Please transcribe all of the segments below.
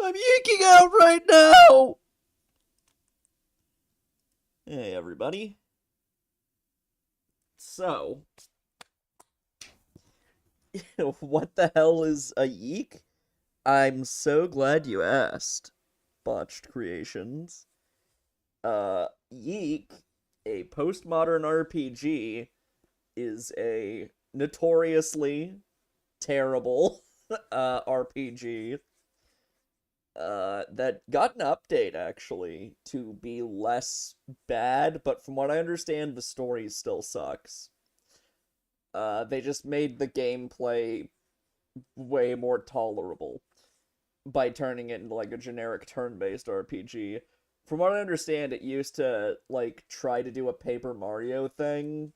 I'm yeeking out right now! Hey, everybody. So, what the hell is a yeek? I'm so glad you asked, Botched Creations. Yeek, a postmodern RPG, is a notoriously terrible RPG that got an update actually to be less bad, but from what I understand, the story still sucks. They just made the gameplay way more tolerable by turning it into like a generic turn-based RPG. From what I understand, it used to like try to do a Paper Mario thing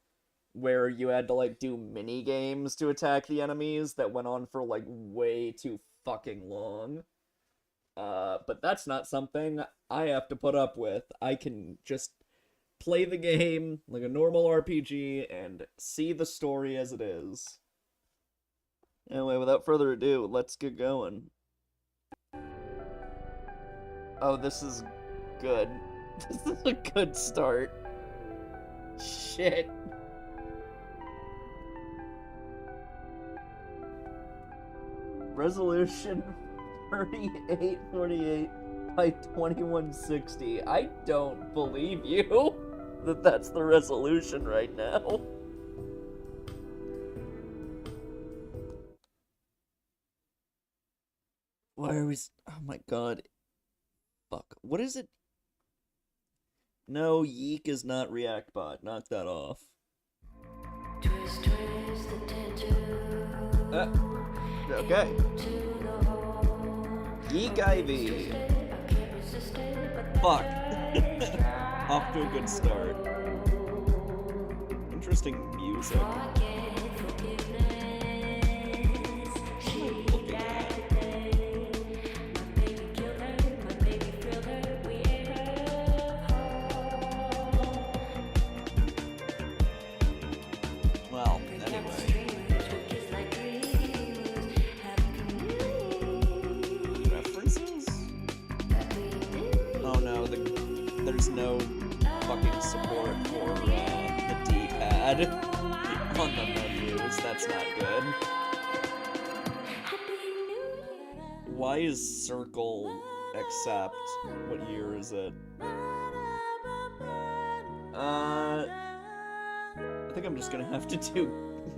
where you had to like do mini games to attack the enemies that went on for like way too fucking long. But that's not something I have to put up with. I can just play the game like a normal RPG and see the story as it is. Anyway, without further ado, let's get going. Oh, this is good. This is a good start. Shit. Resolution 3848 by 2160. I don't believe you that that's the resolution right now. Why are we... Oh my god. Fuck. What is it? No, Yeek is not ReactBot. Knock that off. Okay. Yeek Ivy. Fuck. Off to a good start. Interesting music. Well, anyway. References? Oh no, there's no fucking support for the D-pad on the menus. That's not good. Why is circle accept? What year is it? I think I'm just gonna have to do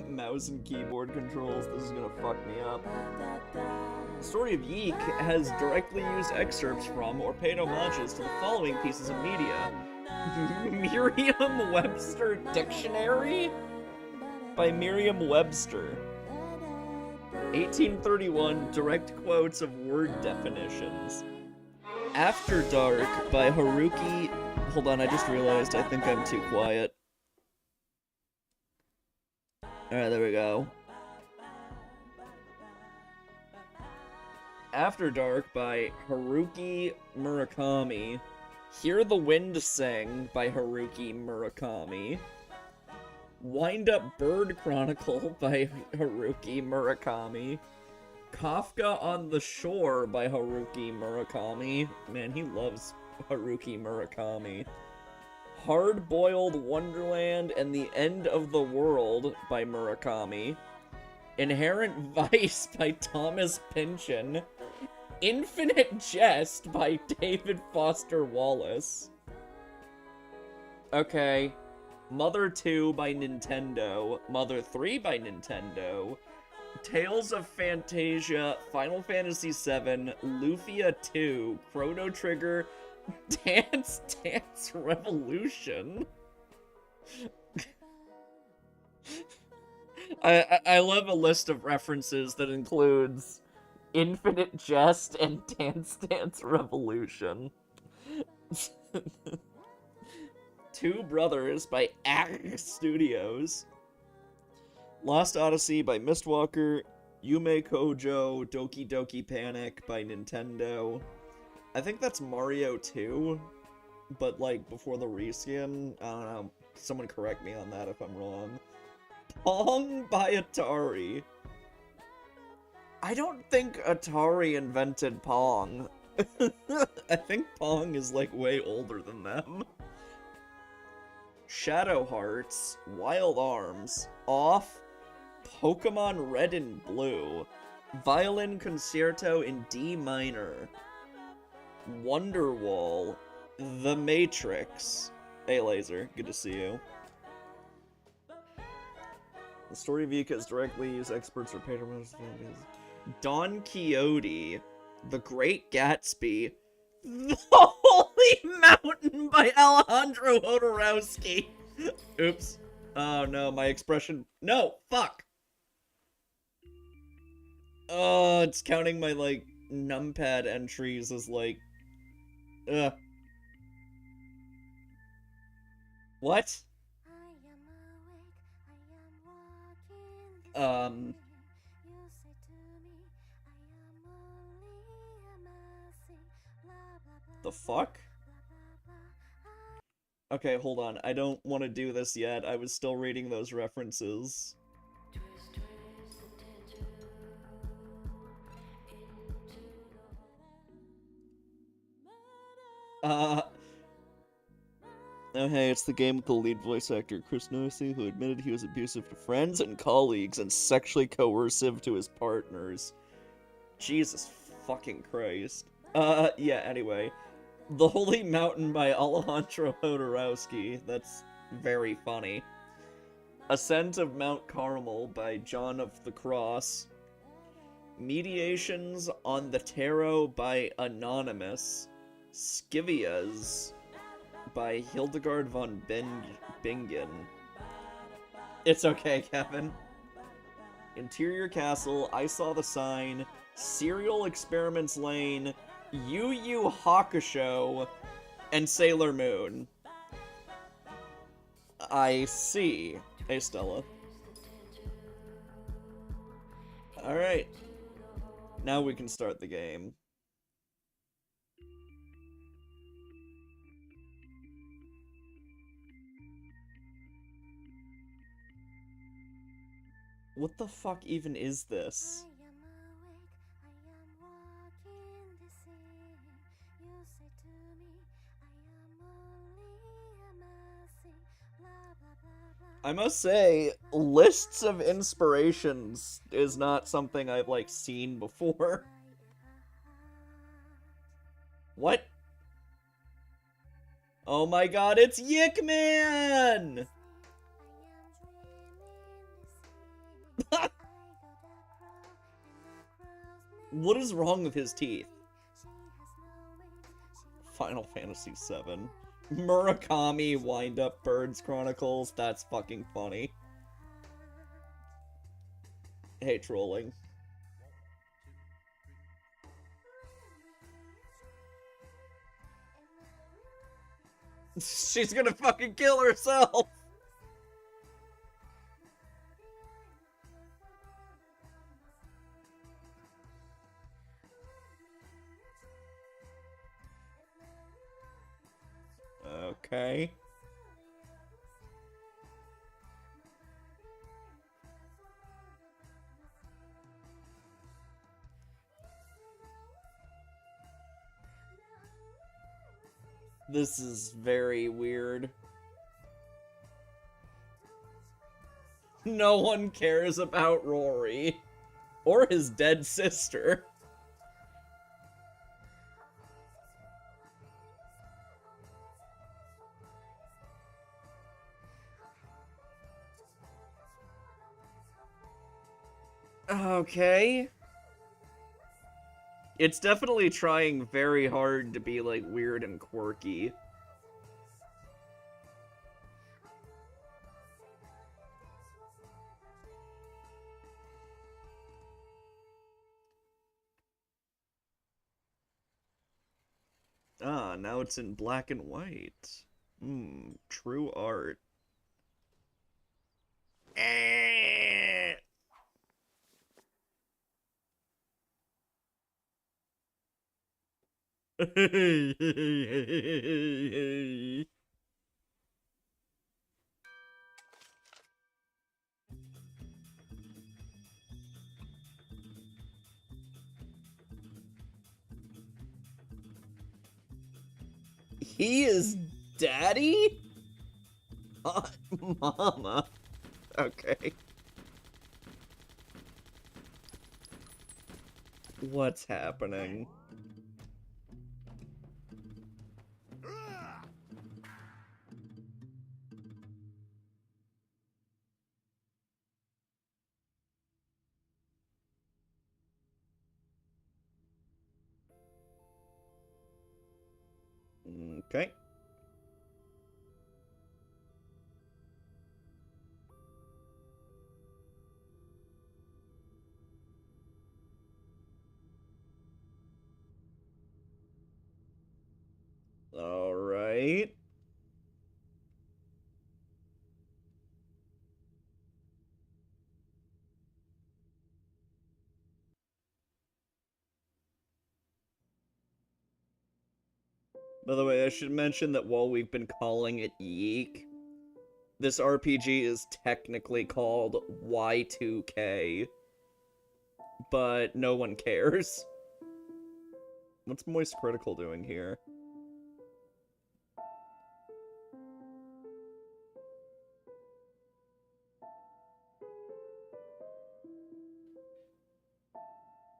mouse and keyboard controls. This is gonna fuck me up. The story of Yeek has directly used excerpts from or paid homages to the following pieces of media. Merriam-Webster Dictionary? By Merriam-Webster. 1831 direct quotes of word definitions. After Dark by Haruki... Hold on, I just realized I think I'm too quiet. Alright, there we go. After Dark by Haruki Murakami. Hear the Wind Sing by Haruki Murakami. Wind Up Bird Chronicle by Haruki Murakami. Kafka on the Shore by Haruki Murakami. Man, he loves Haruki Murakami. Hard-Boiled Wonderland and the End of the World by Murakami. Inherent Vice by Thomas Pynchon. Infinite Jest by David Foster Wallace. Okay. Mother 2 by Nintendo. Mother 3 by Nintendo. Tales of Fantasia, Final Fantasy VII, Lufia 2, Chrono Trigger, Dance Dance Revolution. I love a list of references that includes Infinite Jest and Dance Dance Revolution. Two Brothers by Act Studios. Lost Odyssey by Mistwalker. Yume Kojo Doki Doki Panic by Nintendo. I think that's Mario 2, but like before the reskin. I don't know. Someone correct me on that if I'm wrong. Pong by Atari. I don't think Atari invented Pong. I think Pong is like way older than them. Shadow Hearts, Wild Arms, Off, Pokemon Red and Blue, Violin Concerto in D minor, Wonderwall, The Matrix. Hey Laser, good to see you. The story of Yiik is directly used experts or patrons. Don Quixote, The Great Gatsby, The Holy Mountain by Alejandro Jodorowsky. Oops. Oh no, my expression. No, fuck. Oh, it's counting my like numpad entries as like. Ugh. What? The fuck? Okay, hold on. I don't want to do this yet. I was still reading those references. Oh hey, it's the game with the lead voice actor, Chris Noisy, who admitted he was abusive to friends and colleagues and sexually coercive to his partners. Jesus fucking Christ. Yeah, anyway. The Holy Mountain by Alejandro Jodorowsky. That's very funny. Ascent of Mount Carmel by John of the Cross. Mediations on the Tarot by Anonymous. Scivias by Hildegard von Bingen. It's okay, Kevin. Interior Castle, I Saw the Sign, Serial Experiments Lane, Yu Yu Hakusho, and Sailor Moon. I see. Hey, Stella. Alright. Now we can start the game. What the fuck even is this? I must say, lists of inspirations is not something I've, like, seen before. What? Oh my god, it's Yiik Man! What is wrong with his teeth? Final Fantasy VII. Murakami Wind Up Birds Chronicles. That's fucking funny. Hey, trolling. She's gonna fucking kill herself! Okay. This is very weird. No one cares about Rory. Or his dead sister. Okay. It's definitely trying very hard to be, like, weird and quirky. Ah, now it's in black and white. True art. He is daddy? Mama. Okay. What's happening? Okay. All right. By the way, I should mention that while we've been calling it Yiik, this RPG is technically called Y2K, but no one cares. What's Moist Critical doing here?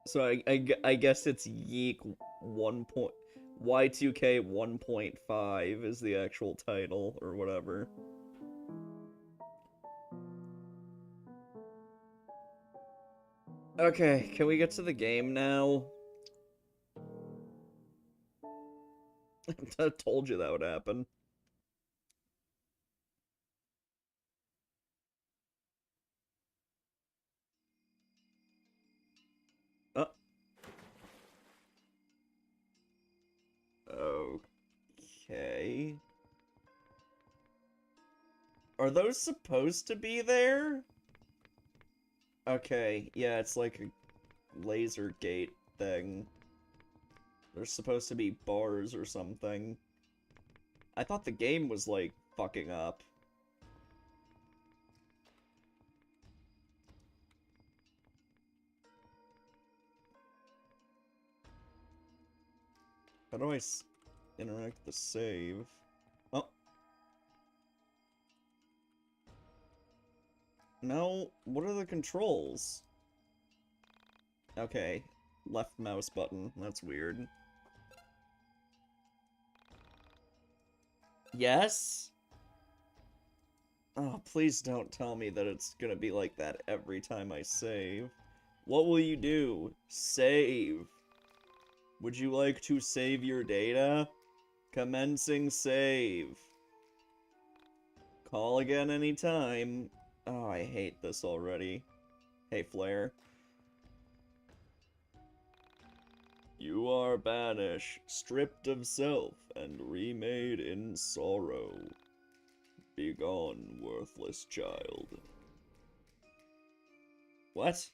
So I guess it's Yeek 1. Y2K 1.5 is the actual title, or whatever. Okay, can we get to the game now? I told you that would happen. Uh, okay. Are those supposed to be there? Okay, yeah, it's like a laser gate thing. There's supposed to be bars or something. I thought the game was, like, fucking up. How do I interact with the save? Oh. No, what are the controls? Okay, left mouse button. That's weird. Yes? Oh, please don't tell me that it's gonna be like that every time I save. What will you do? Save. Would you like to save your data? Commencing save. Call again anytime. Oh, I hate this already. Hey, Flare. You are banished, stripped of self, and remade in sorrow. Begone, worthless child. What?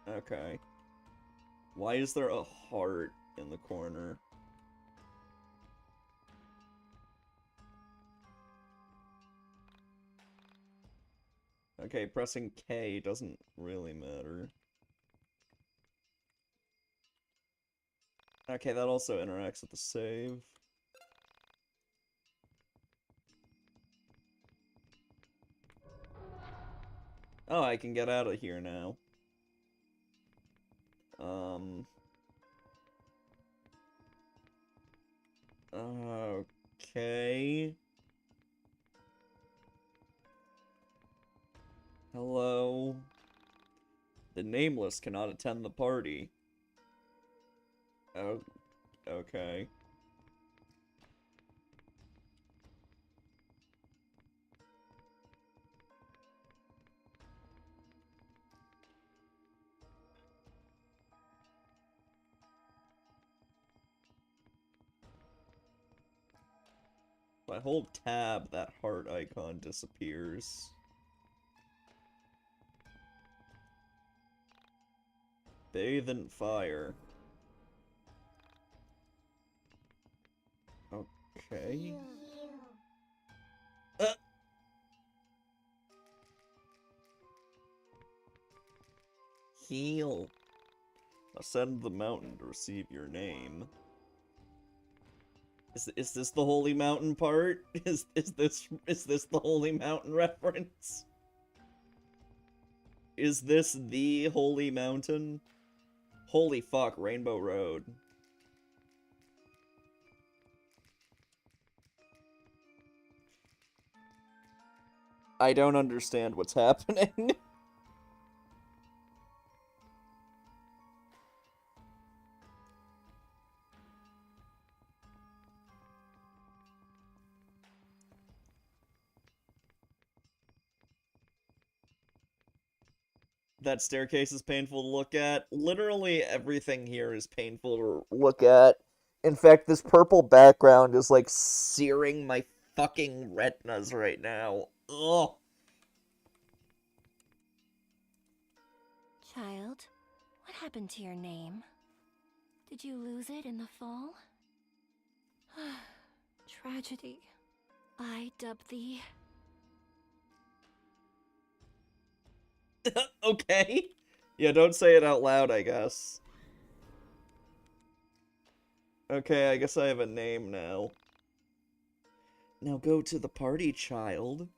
Okay. Why is there a heart in the corner? Okay, pressing K doesn't really matter. Okay, that also interacts with the save. Oh, I can get out of here now. Okay. Hello. The Nameless cannot attend the party. Oh, okay. If I hold tab, that heart icon disappears. Bathe in fire. Okay. Uh. Heal. Ascend the mountain to receive your name. Is this the Holy Mountain part? Is this the Holy Mountain reference? Is this the Holy Mountain? Holy fuck, Rainbow Road. I don't understand what's happening. That staircase is painful to look at. Literally everything here is painful to look at. In fact, this purple background is like searing my fucking retinas right now. Ugh. Child, what happened to your name? Did you lose it in the fall? Tragedy. I dub thee. Okay. Yeah, don't say it out loud, I guess. Okay, I guess I have a name now. Now go to the party, child.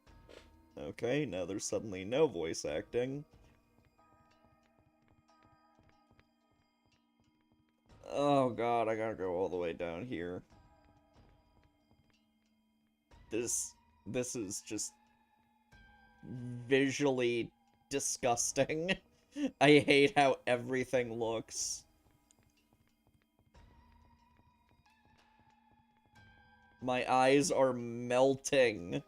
Okay, now there's suddenly no voice acting. Oh god, I gotta go all the way down here. This is just visually disgusting. I hate how everything looks. My eyes are melting.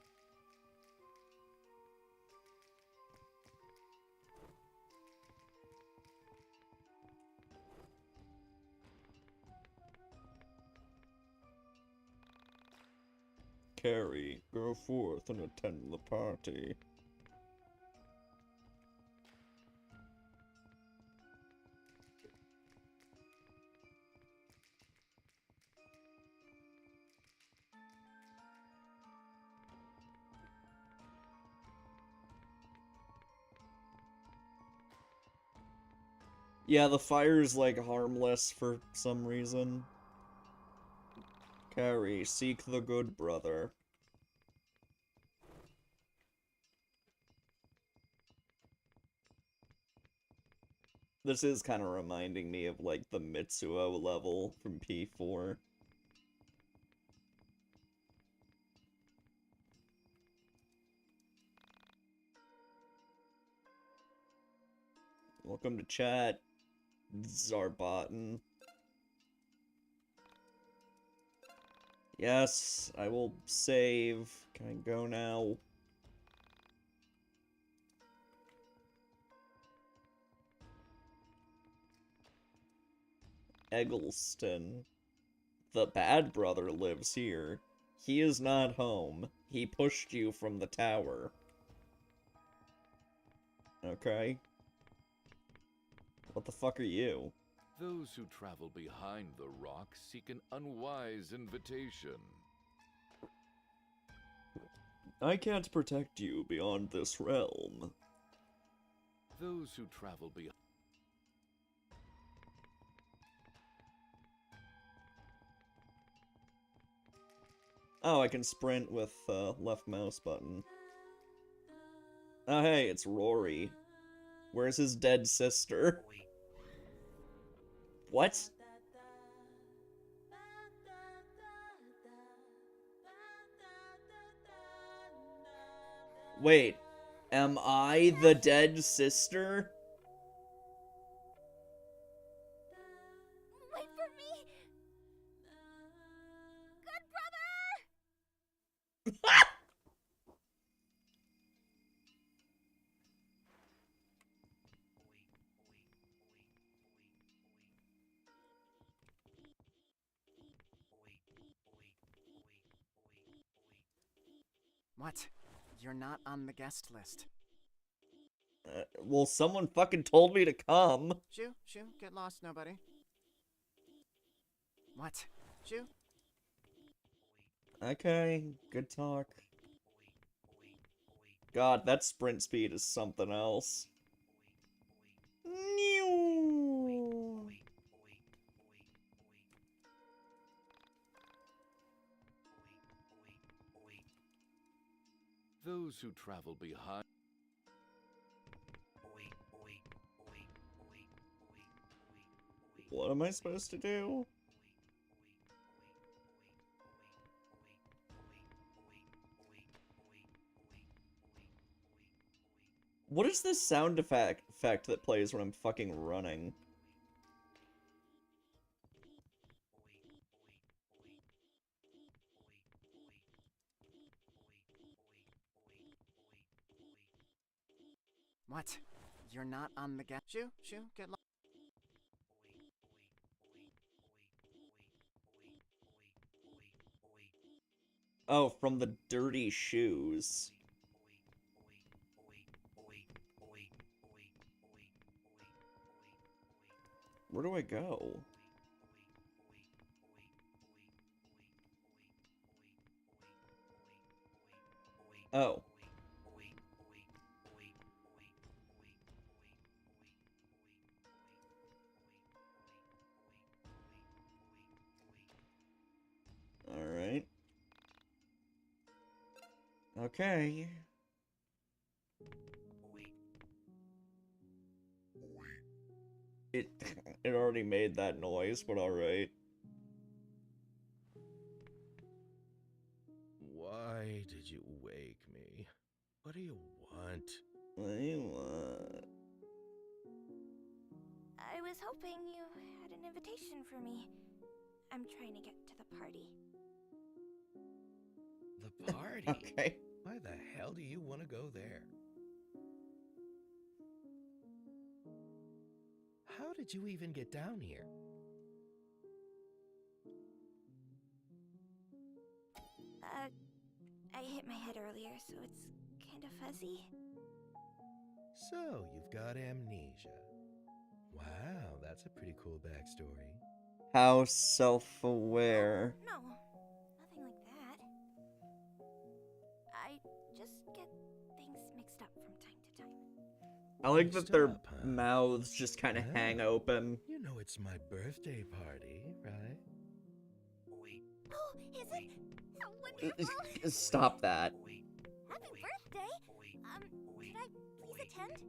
Carrie, go forth and attend the party. Yeah, the fire's like harmless for some reason. Carrie, seek the good brother. This is kind of reminding me of, like, the Mitsuo level from P4. Welcome to chat, Zarbotten. Yes, I will save. Can I go now? Eggleston. The bad brother lives here. He is not home. He pushed you from the tower. Okay. What the fuck are you? Those who travel behind the rock seek an unwise invitation. I can't protect you beyond this realm. Those who travel behind... Oh, I can sprint with left mouse button. Oh, hey, it's Rory. Where's his dead sister? What? Wait, am I the dead sister? Wait for me! Good brother! What? You're not on the guest list. Well, someone fucking told me to come. Shoo, get lost, nobody. What? Shoo? Okay, good talk. God, that sprint speed is something else. Those who travel behind... What am I supposed to do? What is this sound effect that plays when I'm fucking running? What? You're not on the guest... Shoo, get lost. Oh, from the dirty shoes. Where do I go? Oh. Alright. Okay. It it already made that noise, but alright. Why did you wake me? What do you want? What do you want? I was hoping you had an invitation for me. I'm trying to get to the party. The party? Okay. Why the hell do you want to go there? How did you even get down here? I hit my head earlier, so it's kind of fuzzy. So, you've got amnesia. Wow, that's a pretty cool backstory. How self-aware. No, nothing like that. I just get things mixed up from time to time. I like that their Stop, huh? mouths just kind of hang Yeah. open. You know it's my birthday party, right? Oh, is it? How wonderful! Stop that. Happy birthday! Could I please attend?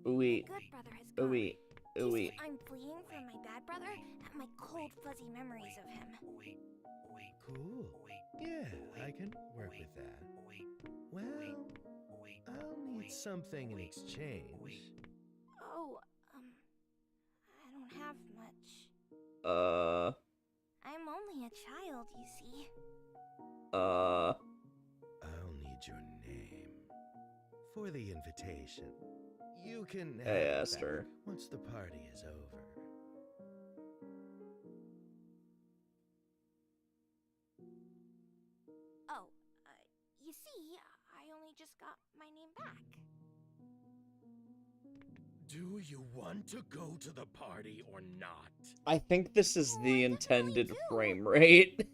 Ooey. Good brother has gone. Ooey. Ooey. I'm fleeing from my bad brother and my cold, fuzzy memories of him. Cool. Yeah, I can work with that. Well, I'll need something in exchange. Oh, I don't have much. I'm only a child, you see. I'll need your name for the invitation. You can have I it asked back her. once the party is over. Oh, you see, I only just got my name back. Do you want to go to the party or not? I think this is Oh, the I definitely intended do. frame rate.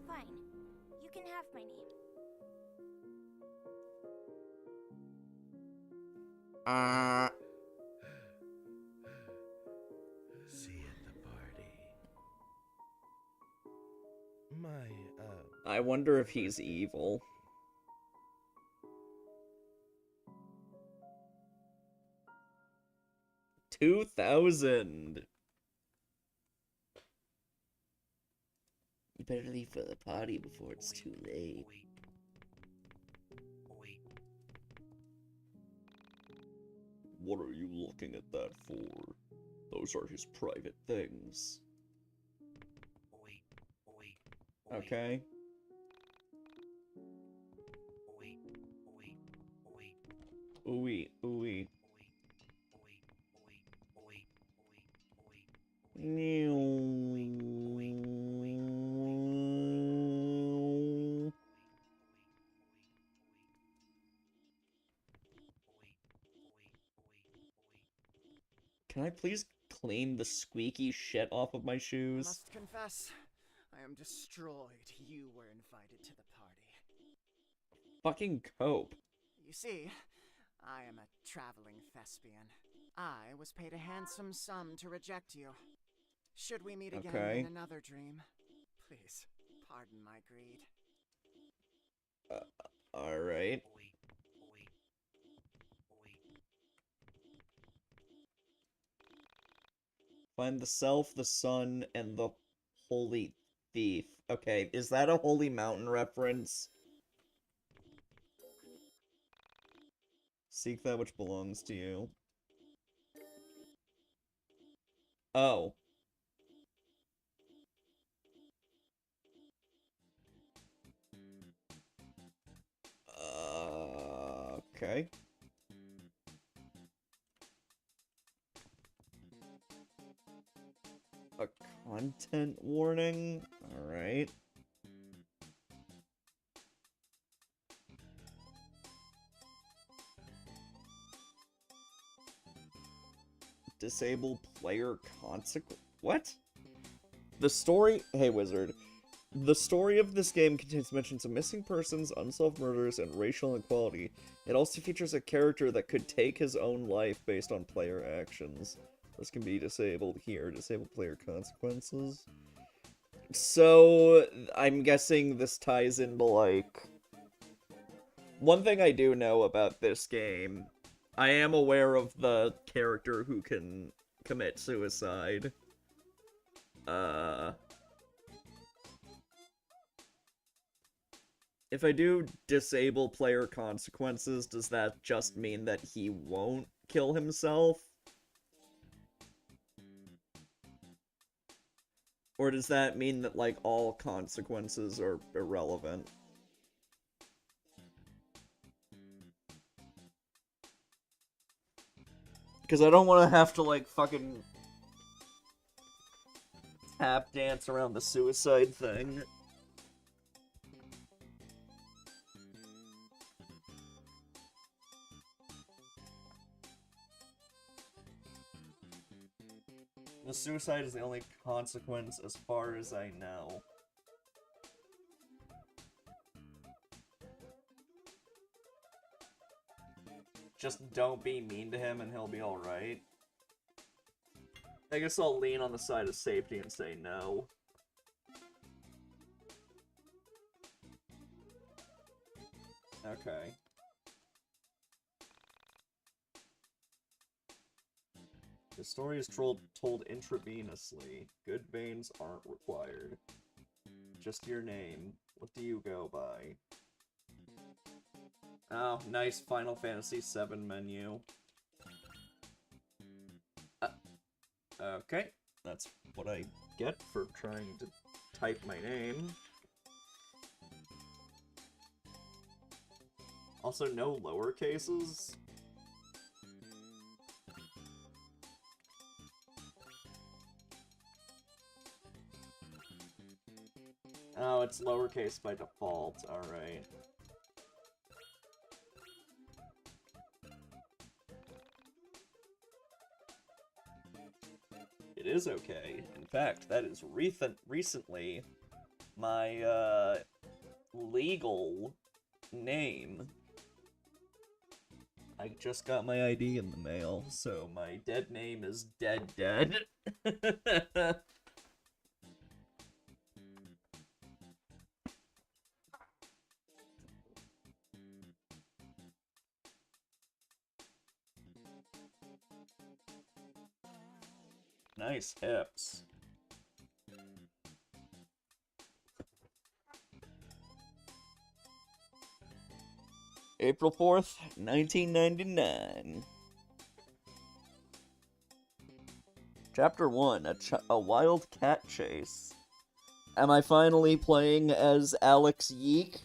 Fine, you can have my name. See you at the party. My, I wonder if he's evil. $2,000. You better leave for the party before it's too late. What are you looking at that for? Those are his private things. Okay. Ooey, ooey. Can I please clean the squeaky shit off of my I shoes? must confess, I am destroyed you were invited to the party. Fucking cope. You see, I am a traveling thespian. I was paid a handsome sum to reject you. Should we meet again Okay. in another dream? Please, pardon my greed. Alright. Find the self, the sun, and the holy thief. Okay, is that a holy mountain reference? Seek that which belongs to you. Oh. Okay. A content warning? Alright. Disable player consequence. What? The story. Hey, wizard. The story of this game contains mentions of missing persons, unsolved murders, and racial inequality. It also features a character that could take his own life based on player actions. This can be disabled here. Disable player consequences. So, I'm guessing this ties into, like... One thing I do know about this game, I am aware of the character who can commit suicide. If I do disable player consequences, does that just mean that he won't kill himself? Or does that mean that, like, all consequences are irrelevant? Because I don't want to have to, like, fucking tap dance around the suicide thing. The suicide is the only consequence as far as I know. Just don't be mean to him and he'll be alright. I guess I'll lean on the side of safety and say no. Okay. The story is told intravenously. Good veins aren't required. Just your name. What do you go by? Oh, nice Final Fantasy VII menu. Okay, that's what I get for trying to type my name. Also, no lower cases. Oh, it's lowercase by default. Alright. It is okay. In fact, that is recently my, legal name. I just got my ID in the mail, so my dead name is Dead. Nice hips. April 4th, 1999. Chapter 1, a wild cat chase. Am I finally playing as Alex Yiik?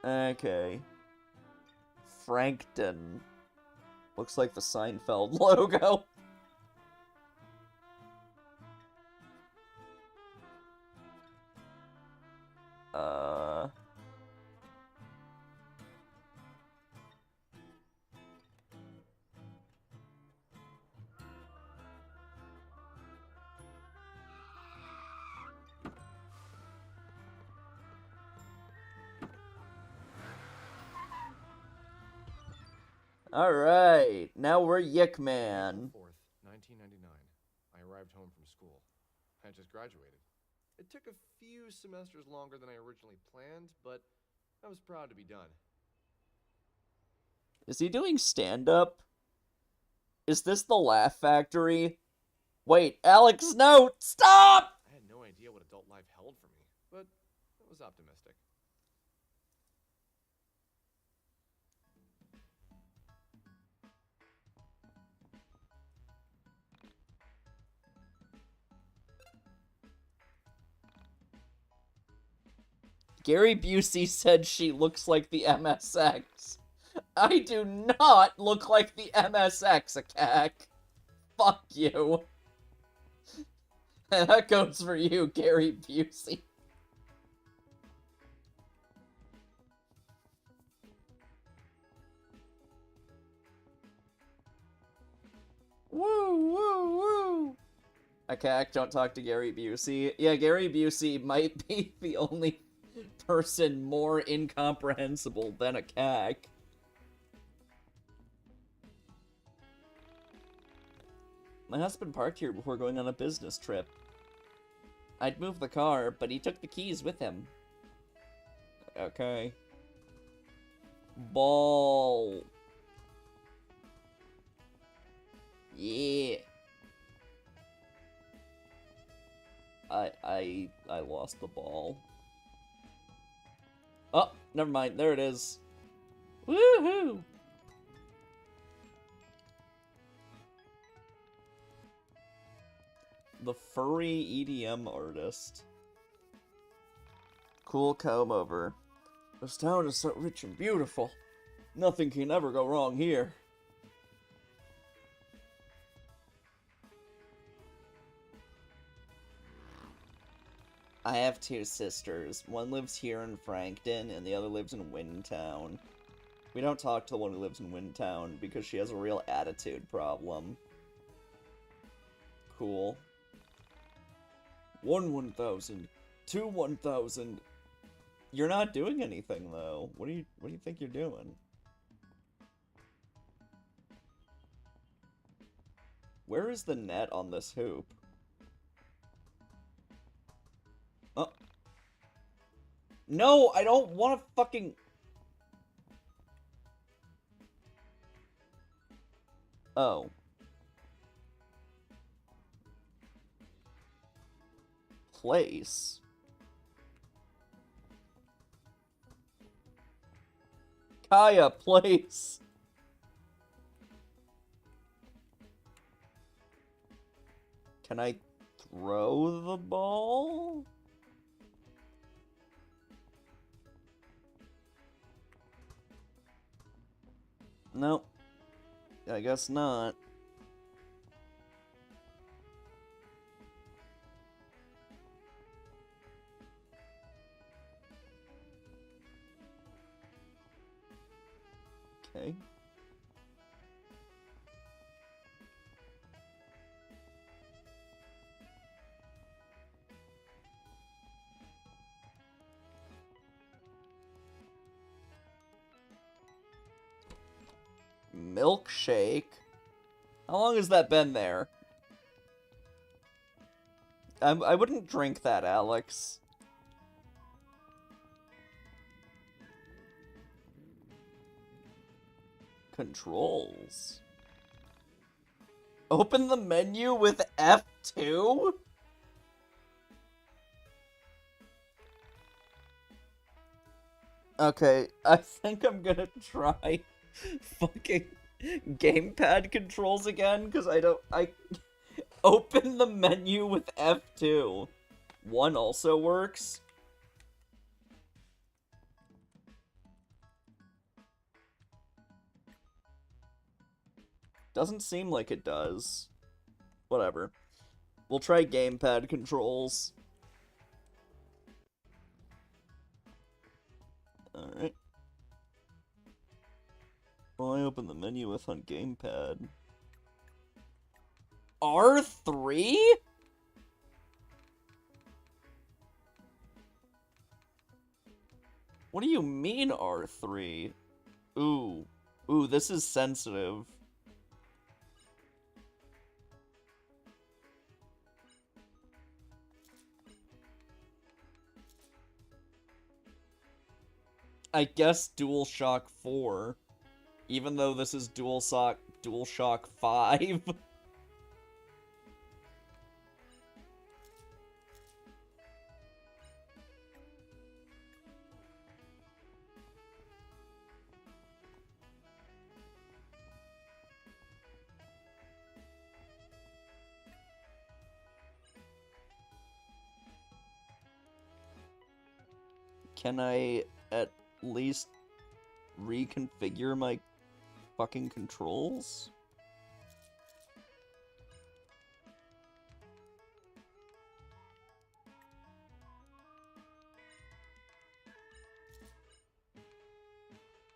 Okay. Frankton. Looks like the Seinfeld logo. Alright, now we're Yiik Man. 4th, 1999. I arrived home from school. I had just graduated. It took a few semesters longer than I originally planned, but I was proud to be done. Is he doing stand-up? Is this the Laugh Factory? Wait, Alex, no! Stop! I had no idea what adult life held for me, but I was optimistic. Gary Busey said she looks like the MSX. I do not look like the MSX, Akak. Fuck you. And that goes for you, Gary Busey. Woo, woo, woo. Akak, don't talk to Gary Busey. Yeah, Gary Busey might be the only person more incomprehensible than Akak. My husband parked here before going on a business trip. I'd move the car, but he took the keys with him. Okay. Ball. Yeah. I lost the ball. Oh, never mind. There it is. Woohoo! The furry EDM artist. Cool comb over. This town is so rich and beautiful. Nothing can ever go wrong here. I have two sisters. One lives here in Frankton, and the other lives in Windtown. We don't talk to the one who lives in Windtown because she has a real attitude problem. Cool. 1,000. 2 1,000. You're not doing anything though. What do you think you're doing? Where is the net on this hoop? Oh. No, I don't want to fucking... Oh. Place. Kaya, place. Can I throw the ball? Nope. I guess not. Okay. Milkshake? How long has that been there? I wouldn't drink that, Alex. Controls. Open the menu with F2? Okay, I think I'm gonna try fucking gamepad controls again, because I open the menu with F2. 1 also works. Doesn't seem like it does. Whatever. We'll try gamepad controls. Alright. Well, I open the menu with on gamepad. R3? What do you mean R3? Ooh. Ooh, this is sensitive. I guess DualShock 4. Even though this is DualShock 5. Can I at least reconfigure my fucking controls?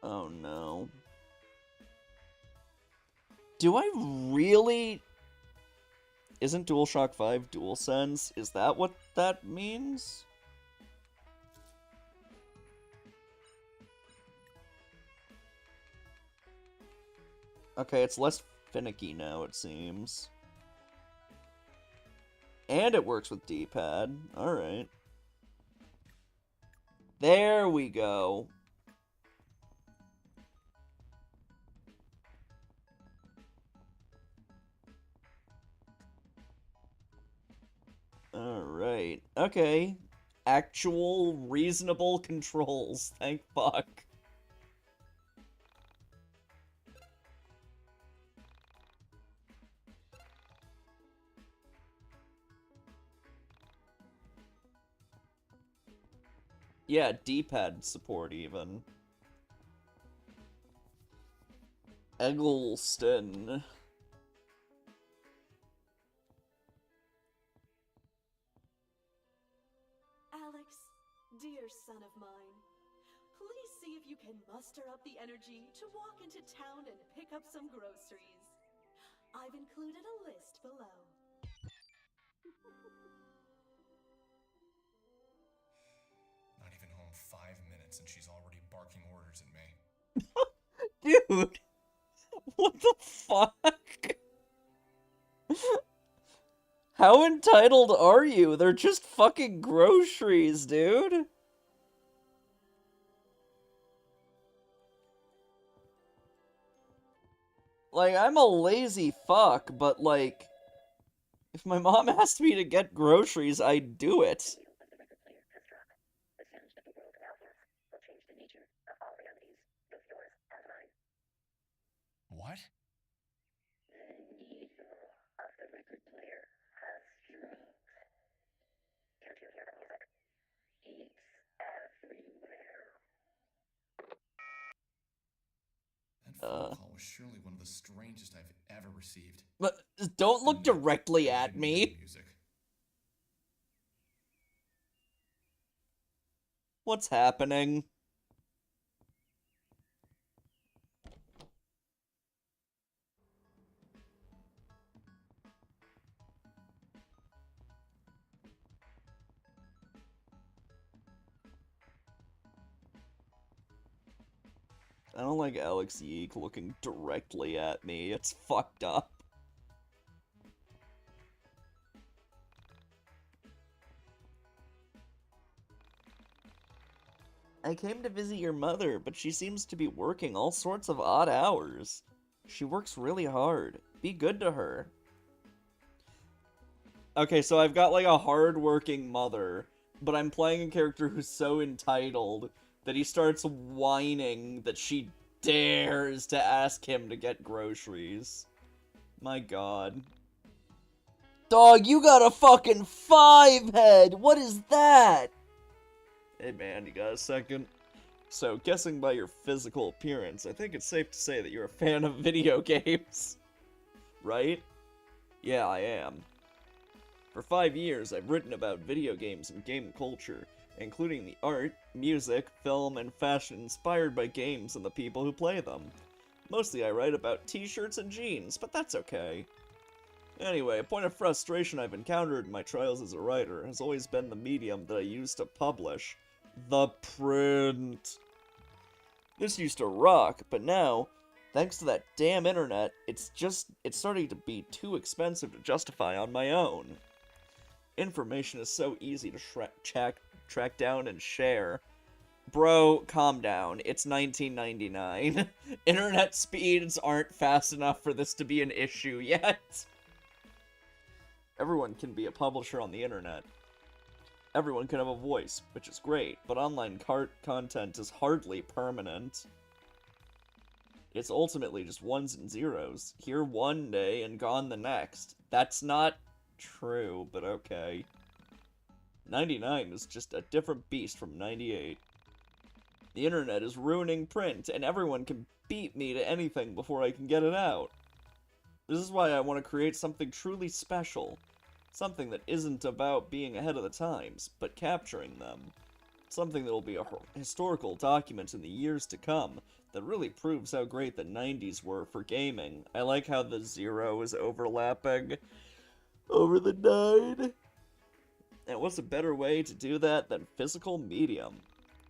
Oh no. Do I really... Isn't DualShock 5 DualSense? Is that what that means? Okay, it's less finicky now, it seems. And it works with D-pad. Alright. There we go. Alright. Okay. Actual, reasonable controls. Thank fuck. Yeah, D-pad support even. Eggleston. Alex, dear son of mine, please see if you can muster up the energy to walk into town and pick up some groceries. I've included a list below. Not even home 5 minutes and she's already barking orders at me. Dude! What the fuck? How entitled are you? They're just fucking groceries, dude. Like, I'm a lazy fuck, but like, if my mom asked me to get groceries, I'd do it. What? That phone call was surely one of the strangest I've ever received. But don't look And no, directly I at didn't hear the me. music. What's happening? I don't like Alex Yiik looking directly at me. It's fucked up. I came to visit your mother, but she seems to be working all sorts of odd hours. She works really hard. Be good to her. Okay, so I've got like a hard-working mother, but I'm playing a character who's so entitled that he starts whining that she dares to ask him to get groceries. My god. Dog, you got a fucking 5 head! What is that? Hey man, you got a second? So, guessing by your physical appearance, I think it's safe to say that you're a fan of video games. Right? Yeah, I am. For 5 years, I've written about video games and game culture, including the art, music, film, and fashion inspired by games and the people who play them. Mostly I write about t-shirts and jeans, but that's okay. Anyway, a point of frustration I've encountered in my trials as a writer has always been the medium that I use to publish. The print. This used to rock, but now, thanks to that damn internet, it's starting to be too expensive to justify on my own. Information is so easy to track down and share, bro, calm down. It's 1999. Internet speeds aren't fast enough for this to be an issue yet. Everyone can be a publisher on the internet. Everyone can have a voice, which is great, but online content is hardly permanent. It's ultimately just ones and zeros. Here one day and gone the next. That's not true, but okay. 99 is just a different beast from 98. The internet is ruining print, and everyone can beat me to anything before I can get it out. This is why I want to create something truly special. Something that isn't about being ahead of the times, but capturing them. Something that will be a historical document in the years to come that really proves how great the 90s were for gaming. I like how the 0 is overlapping over the 9. And what's a better way to do that than physical medium?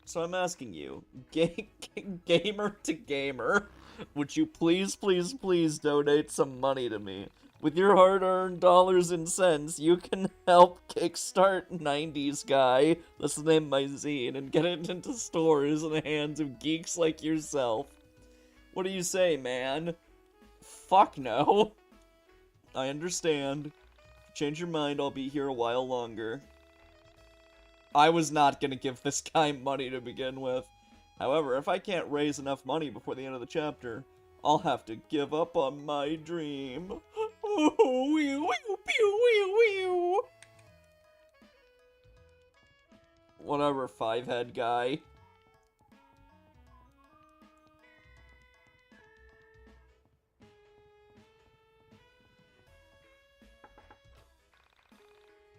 So I'm asking you, gamer to gamer, would you please, please, please donate some money to me? With your hard-earned dollars and cents, you can help kickstart 90s Guy, that's the name of my zine, and get it into stores in the hands of geeks like yourself. What do you say, man? Fuck no. I understand. Change your mind, I'll be here a while longer. I was not gonna give this guy money to begin with. However, if I can't raise enough money before the end of the chapter, I'll have to give up on my dream. Whatever, five-head guy.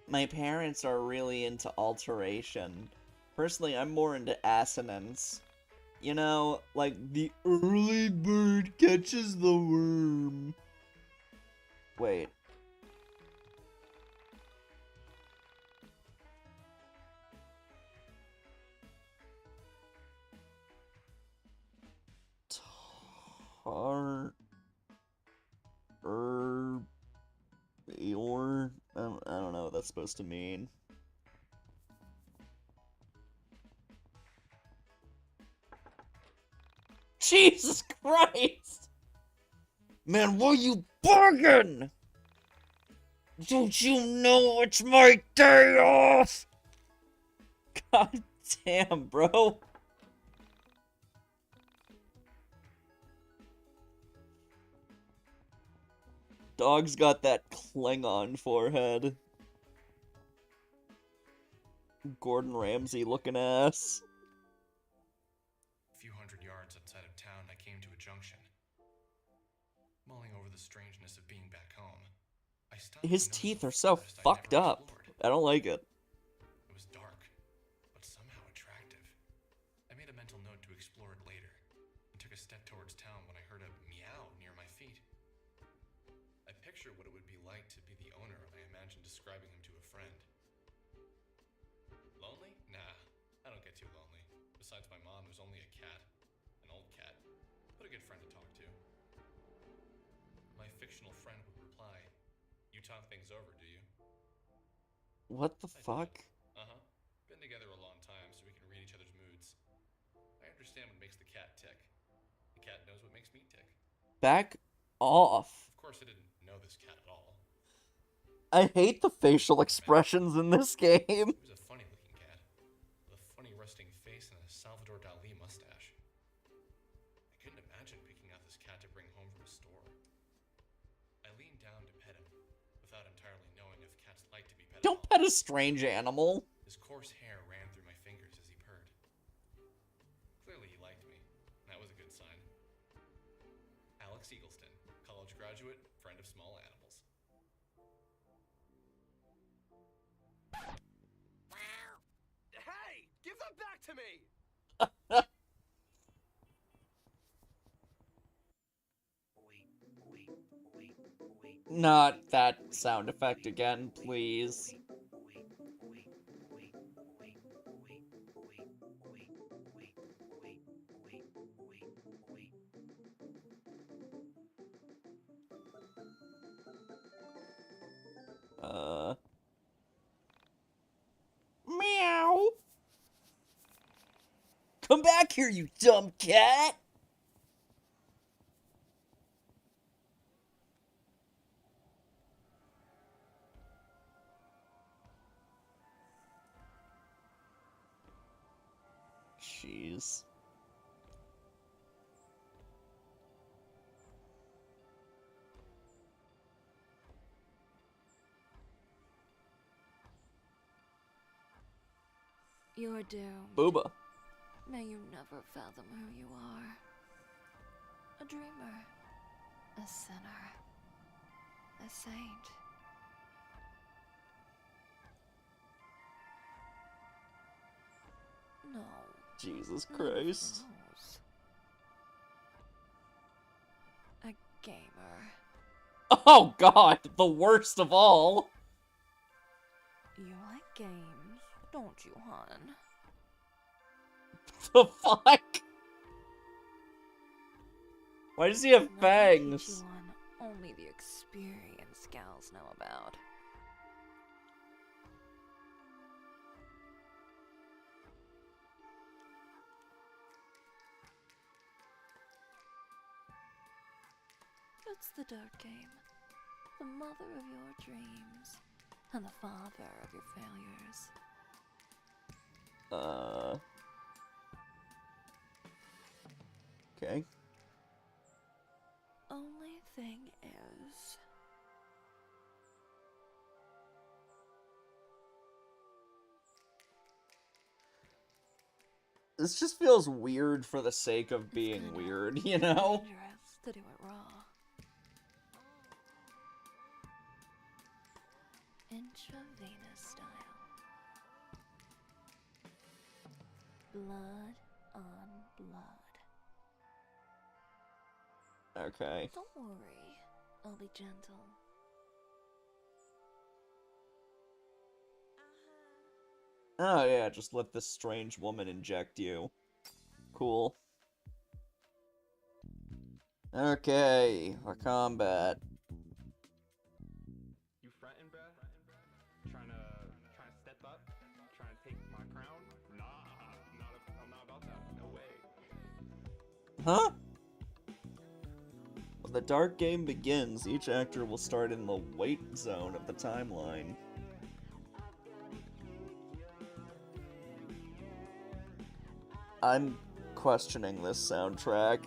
My parents are really into alteration. Personally, I'm more into assonance. You know, like, the early bird catches the worm. Wait. Eeyore? I don't know what that's supposed to mean. Jesus Christ! Man, why you bargain? Don't you know it's my day off? God damn, bro. Dog's got that Klingon forehead. Gordon Ramsay looking ass. A few hundred yards outside of town, I came to a junction. Mulling over the strangeness of being back home, I stopped. His teeth are so fucked up. I don't like it. It was dark, but somehow attractive. I made a mental note to explore it later, and took a step towards town when I heard a meow near my feet. I pictured what it would be like to be the owner, and I imagined describing him to a friend. Lonely? Nah, I don't get too lonely. Besides my mom, there's only a cat. An old cat. But a good friend to talk to. My fictional friend would reply, "You talk things over, do you?" What the fuck? Uh-huh. Been together a long time, so we can read each other's moods. I understand what makes the cat tick. The cat knows what makes me tick. Back off. Of course, I didn't know this cat at all. I hate the facial expressions in this game. It was a funny-looking cat, with a funny resting face and a Salvador Dali mustache. I couldn't imagine picking out this cat to bring home from a store. I leaned down to pet him, without entirely knowing if cats like to be petted. Don't pet a strange animal. His coarse hair ran through my fingers as he purred. Clearly he liked me, and that was a good sign. Alex Eagleston, college graduate, friend of small animals. Hey! Give them back to me! Not that sound effect again, please. Meow. Come back here, you dumb cat! Jeez. You're doomed. Booba. May you never fathom who you are. A dreamer. A sinner. A saint. No. Jesus none of Christ. those. A gamer. Oh god, the worst of all. You like games, don't you, hon? The fuck? Why does he have Let me teach fangs? you one only the experienced gals know about. It's the Dark Game, the mother of your dreams, and the father of your failures. Okay. Only thing is... This just feels weird for the sake of being kinda weird, you know? dangerous to do it raw. Intravenous style. Blood on blood. Okay. Don't worry, I'll be gentle. Oh yeah, just let this strange woman inject you. Cool. Okay, for combat. You frontin', bruh? Trying to step up? Trying to take my crown? Nah, I'm not about that. No way. Huh? When the dark game begins, each actor will start in the wait zone of the timeline. I'm questioning this soundtrack.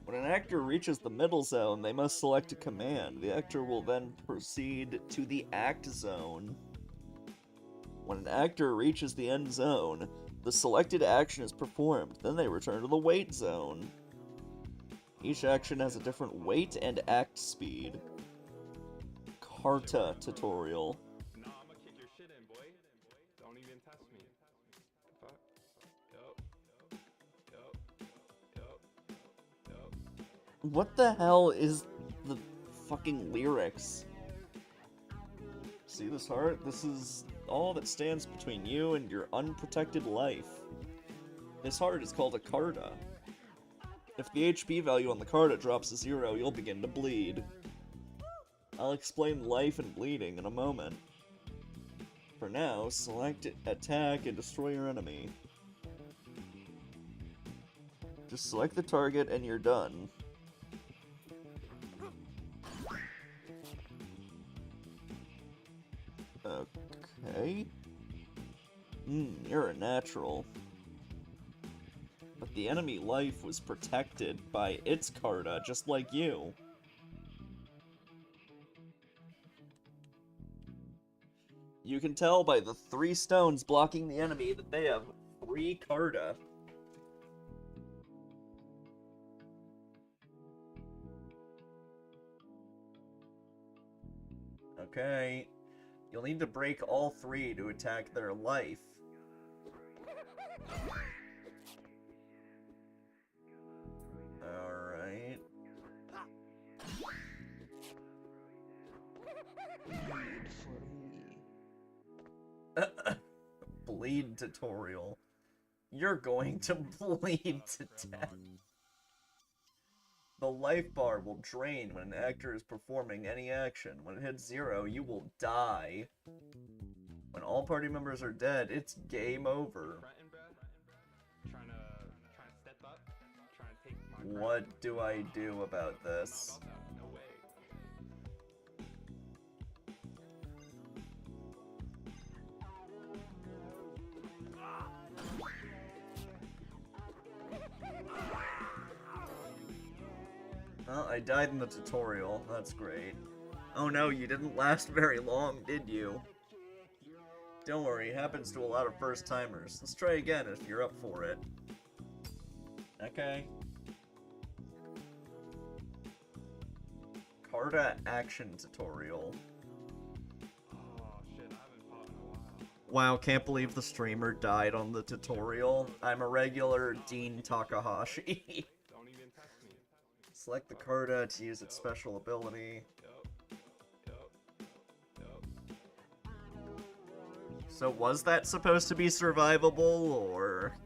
When an actor reaches the middle zone, they must select a command. The actor will then proceed to the act zone. When an actor reaches the end zone, the selected action is performed. Then they return to the wait zone. Each action has a different wait and act speed. Karta tutorial. Nah, I'ma kick your shit in, boy. Don't even test me. Fuck. Yup. What the hell is the fucking lyrics? See this heart? This is all that stands between you and your unprotected life. This heart is called a Karta. If the HP value on the Karta drops to 0, you'll begin to bleed. I'll explain life and bleeding in a moment. For now, select attack and destroy your enemy. Just select the target and you're done. Okay. You're a natural. But the enemy life was protected by its Karta, just like you. You can tell by the 3 stones blocking the enemy that they have 3 Karta. Okay. You'll need to break all 3 to attack their life. Alright. Bleed tutorial. You're going to bleed to death. The life bar will drain when an actor is performing any action. When it hits 0, you will die. When all party members are dead, it's game over. trying to step up, trying to take my crown. What do I do about this? Not about that. No way. Well, I died in the tutorial. That's great. Oh no, you didn't last very long, did you? Don't worry, it happens to a lot of first-timers. Let's try again if you're up for it. Okay. Carta action tutorial. Oh shit, I haven't fought in a while. Wow, can't believe the streamer died on the tutorial. I'm a regular Dean Takahashi. Don't even test me. Select the Carta to use its special ability. So was that supposed to be survivable, or...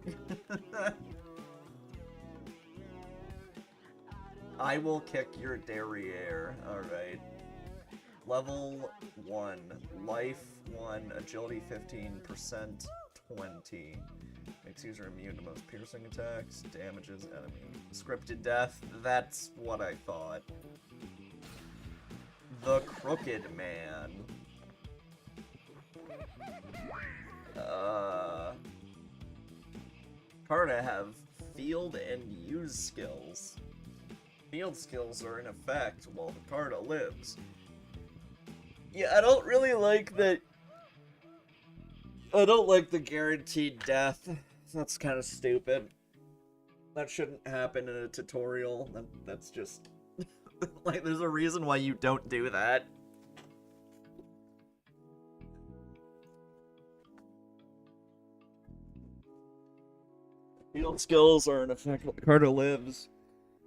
I will kick your derriere. Alright. Level 1. Life 1. Agility 15%. 20. Makes user immune to most piercing attacks. Damages enemy. Scripted death. That's what I thought. The Crooked Man. Carta have field and use skills. Field skills are in effect while the Carta lives. Yeah, I don't really like that. I don't like the guaranteed death. That's kind of stupid. That shouldn't happen in a tutorial. That's just... like, there's a reason why you don't do that. Field skills are in effect while the Carta lives.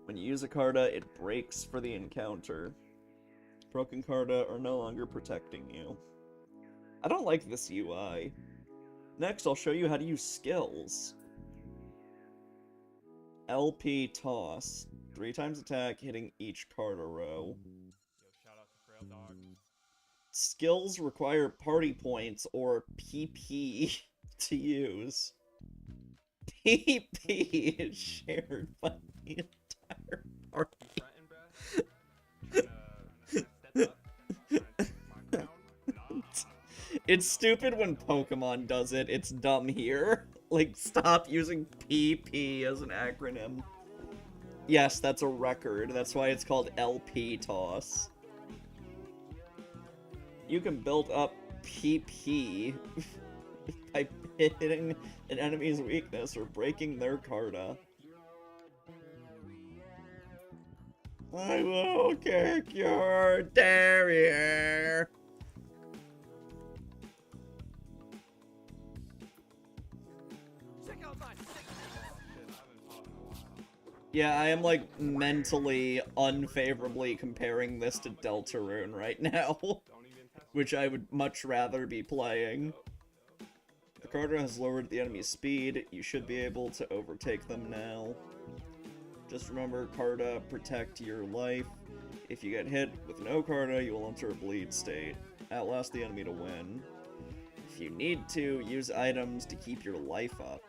When you use a Carta, it breaks for the encounter. Broken Carta are no longer protecting you. I don't like this UI. Next, I'll show you how to use skills. LP toss. 3 times attack, hitting each Carta row. Yo, shout out to Frail Dog. Skills require party points or PP to use. PP is shared by the entire party. You frontin', bruh? Trying to step up, trying to take my crown? Nah. It's stupid when Pokemon does it. It's dumb here. Like, stop using PP as an acronym. Yes, that's a record. That's why it's called LP toss. You can build up PP by hitting an enemy's weakness or breaking their Carta. I will kick your derriere. Shit, I haven't fought in a while. Yeah, I am, like, mentally unfavorably comparing this to Deltarune right now, Don't even test me. which I would much rather be playing. The Carta has lowered the enemy's speed. You should be able to overtake them now. Just remember, Carta protect your life. If you get hit with no Carta, you will enter a bleed state. Outlast the enemy to win. If you need to, use items to keep your life up.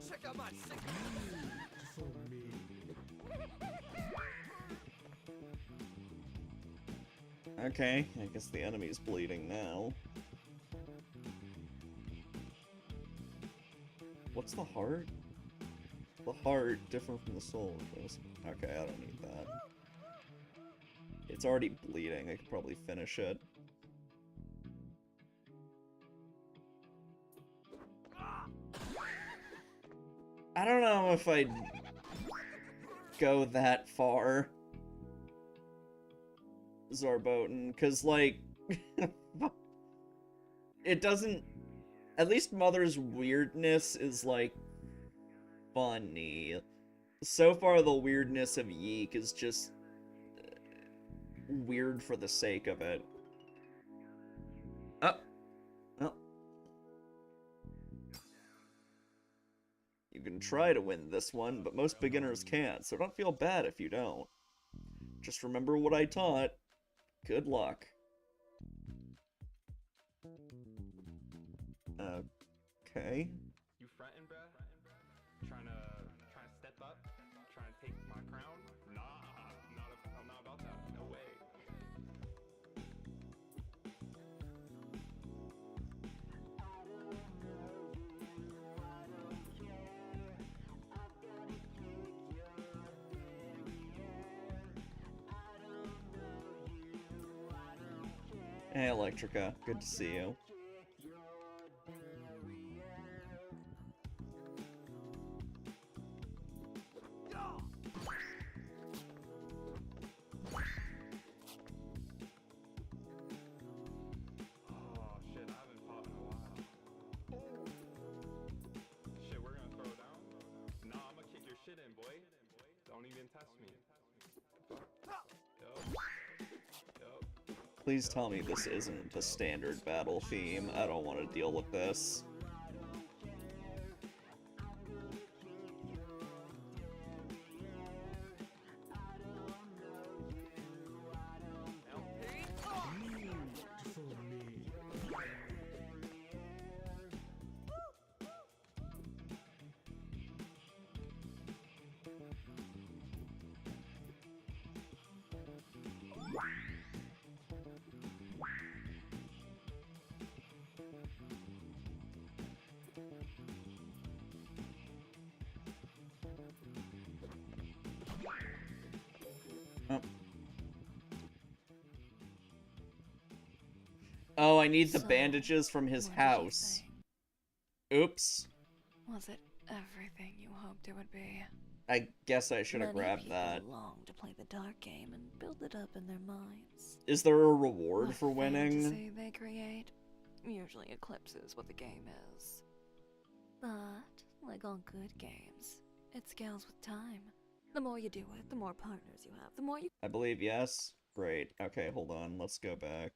Check out my sick. Okay, I guess the enemy's bleeding now. What's the heart? The heart, different from the soul. Okay, I don't need that. It's already bleeding, I could probably finish it. I don't know if I'd go that far, Zarboten, because, like, it doesn't... At least Mother's weirdness is, like, funny. So far, the weirdness of Yiik is just weird for the sake of it. Oh. You can try to win this one, but most beginners can't, so don't feel bad if you don't. Just remember what I taught. Good luck. Okay. You frontin', bruh? Trying to step up? Trying to take my crown? Nah, I'm not about that. No way. Hey, Electrica. Good to see you. Oh, shit, I haven't fought in a while. Shit, we're gonna throw down? Nah, I'm gonna kick your shit in, boy. Don't even test me. Yup. Please tell me this isn't a standard battle theme. I don't want to deal with this. Oh, I need the bandages from his house. Oops. Was it everything you hoped it would be? I guess I should have Many grabbed people that. long to play the dark game and build it up in their minds. Is there a reward The for winning? fantasy they create usually eclipses what the game is. But, like all good games, it scales with time. The more you do it, the more partners you have, the more you... I believe yes. Great. Okay, hold on. Let's go back.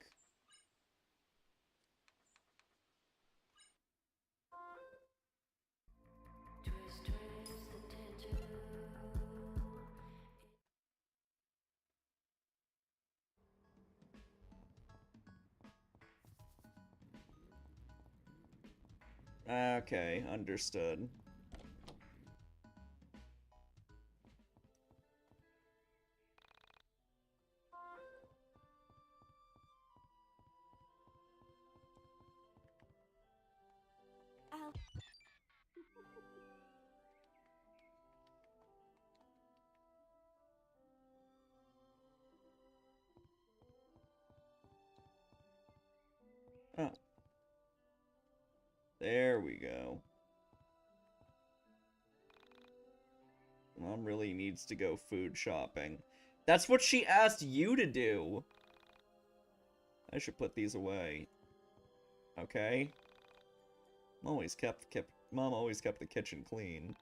Okay, understood. I'll... Oh. There we go. Mom really needs to go food shopping. That's what she asked you to do! I should put these away. Okay. Mom always kept the kitchen clean.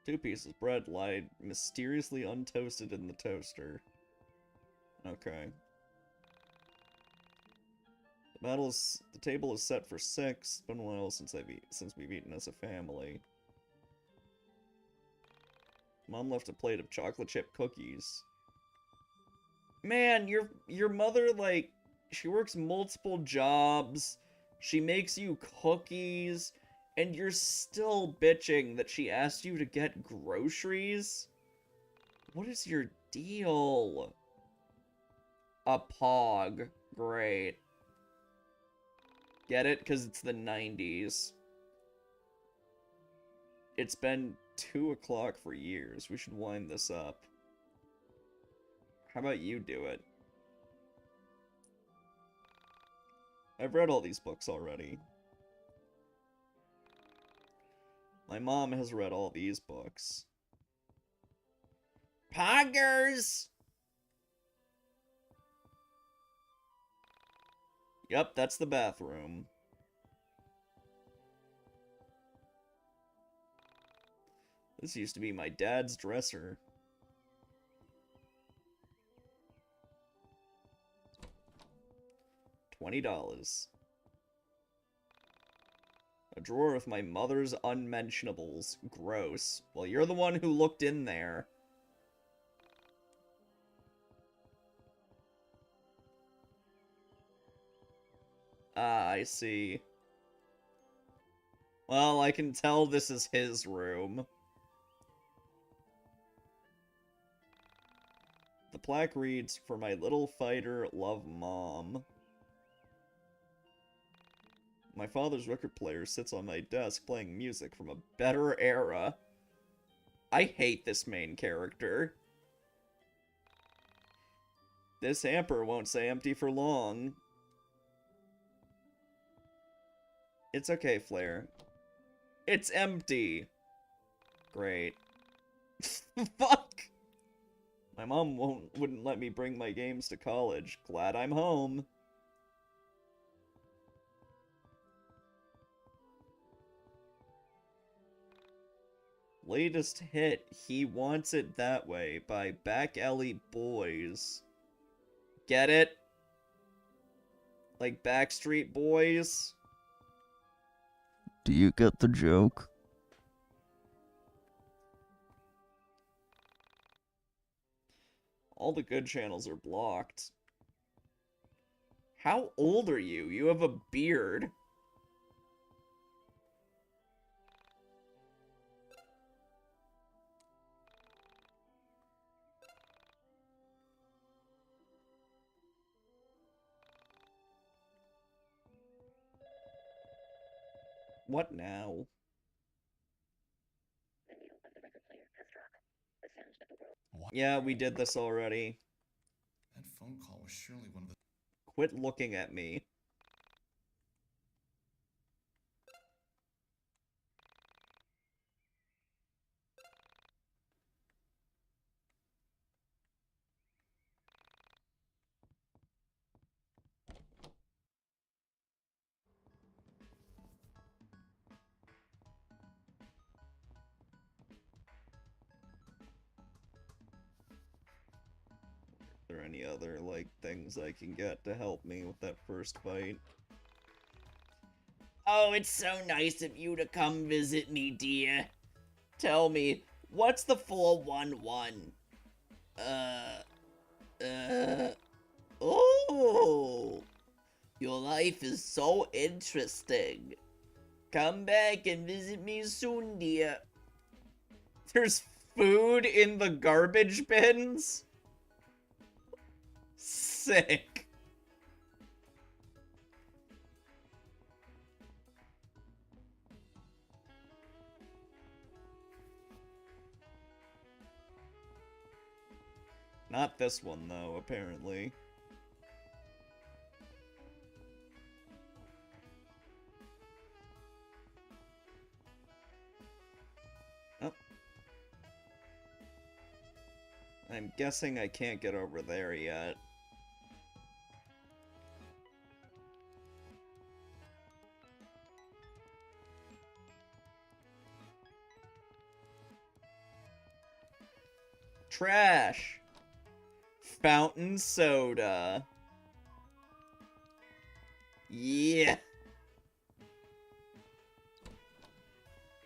2 pieces of bread lie mysteriously untoasted in the toaster. Okay. The table is set for 6. It's been a while since we've eaten as a family. Mom left a plate of chocolate chip cookies. Man, your mother, like, she works multiple jobs. She makes you cookies, and you're still bitching that she asked you to get groceries? What is your deal? A pog. Great. Get it? Because it's the 90s. It's been 2 o'clock for years. We should wind this up. How about you do it? I've read all these books already. My mom has read all these books. Poggers! Yep, that's the bathroom. This used to be my dad's dresser. $20. A drawer with my mother's unmentionables. Gross. Well, you're the one who looked in there. Ah, I see. Well, I can tell this is his room. The plaque reads, "For my little fighter, love Mom." My father's record player sits on my desk playing music from a better era. I hate this main character. This hamper won't stay empty for long. It's okay, Flair. It's empty. Great. Fuck! My mom wouldn't let me bring my games to college. Glad I'm home. Latest hit, He Wants It That Way by Back Alley Boys. Get it? Like Backstreet Boys? Do you get the joke? All the good channels are blocked. How old are you? You have a beard. What now? What? Yeah, we did this already. That phone call was surely one of the... Quit looking at me. Are there any other, like, things I can get to help me with that first fight? Oh, it's so nice of you to come visit me, dear. Tell me, what's the 411? Oh! Your life is so interesting. Come back and visit me soon, dear. There's food in the garbage bins? Sick. Not this one, though, apparently. Oh. I'm guessing I can't get over there yet. Trash! Fountain soda. Yeah.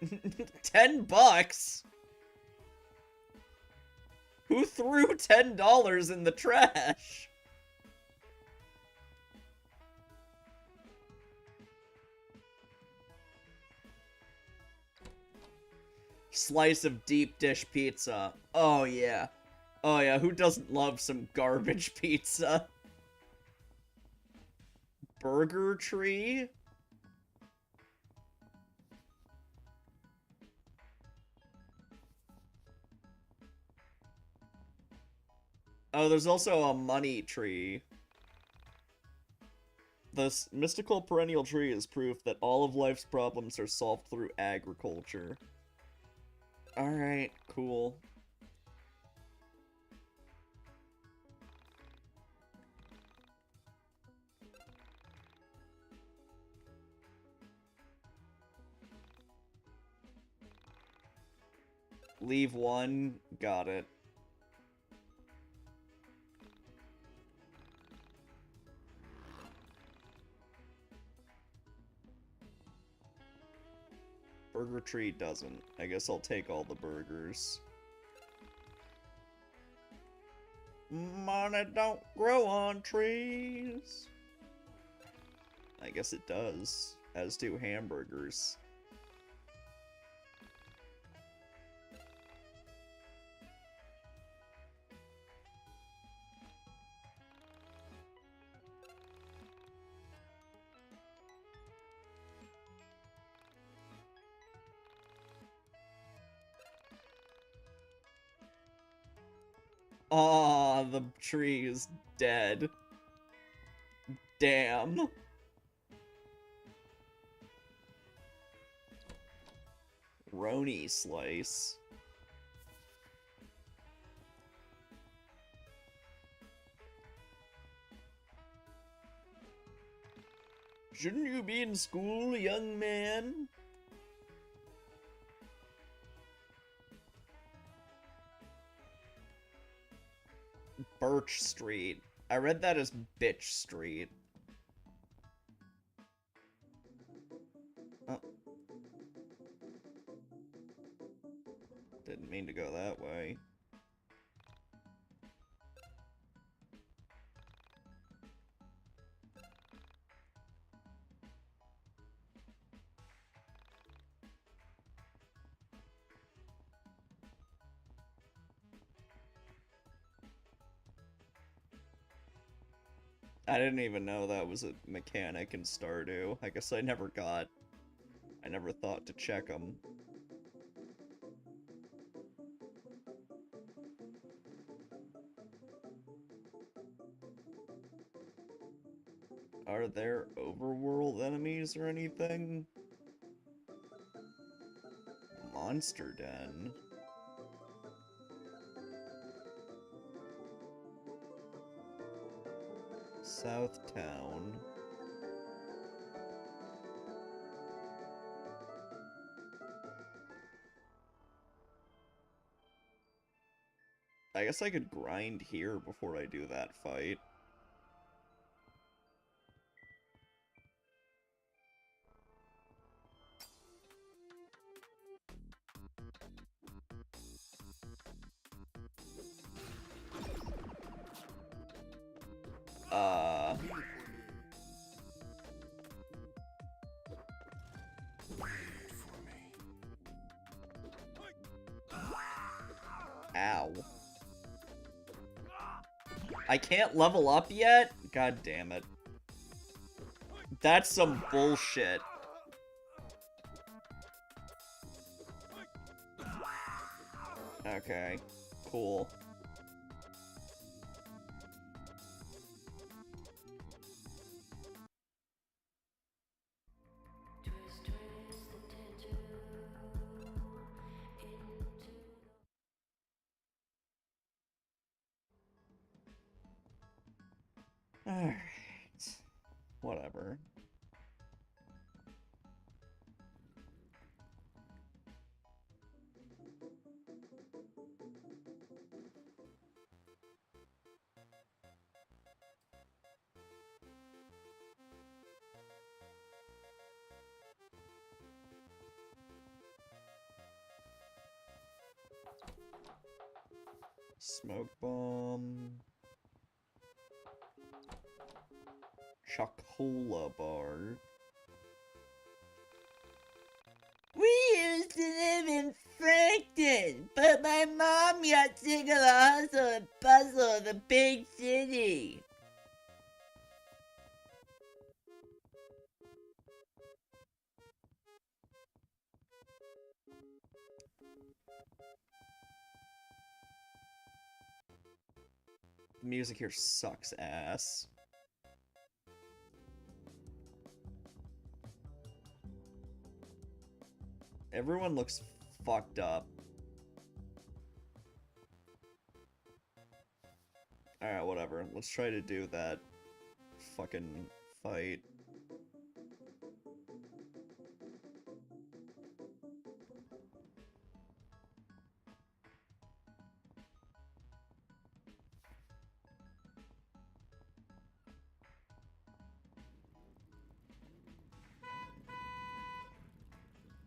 $10? Who threw $10 in the trash? Slice of deep dish pizza. Oh yeah. Oh yeah, who doesn't love some garbage pizza? Burger Tree? Oh, there's also a money tree. This mystical perennial tree is proof that all of life's problems are solved through agriculture. Alright, cool. Leave one. Got it. burger tree doesn't. I guess I'll take all the burgers. Money don't grow on trees. I guess it does, as do hamburgers. Aw, the tree is dead. Damn. Roni slice. Shouldn't you be in school, young man? Birch Street. I read that as Bitch Street. Oh. Didn't mean to go that way. I didn't even know that was a mechanic in Stardew. I guess I never thought to check them. Are there overworld enemies or anything? Monster Den. South Town. I guess I could grind here before I do that fight. Ow. I can't level up yet? God damn it. That's some bullshit. Okay, cool. Alright. Whatever. Smoke bomb. Chocola bar. We used to live in Frankton, but my mom got sick of the hustle and bustle of the big city. The music here sucks ass. Everyone looks fucked up. Alright, whatever. Let's try to do that fucking fight.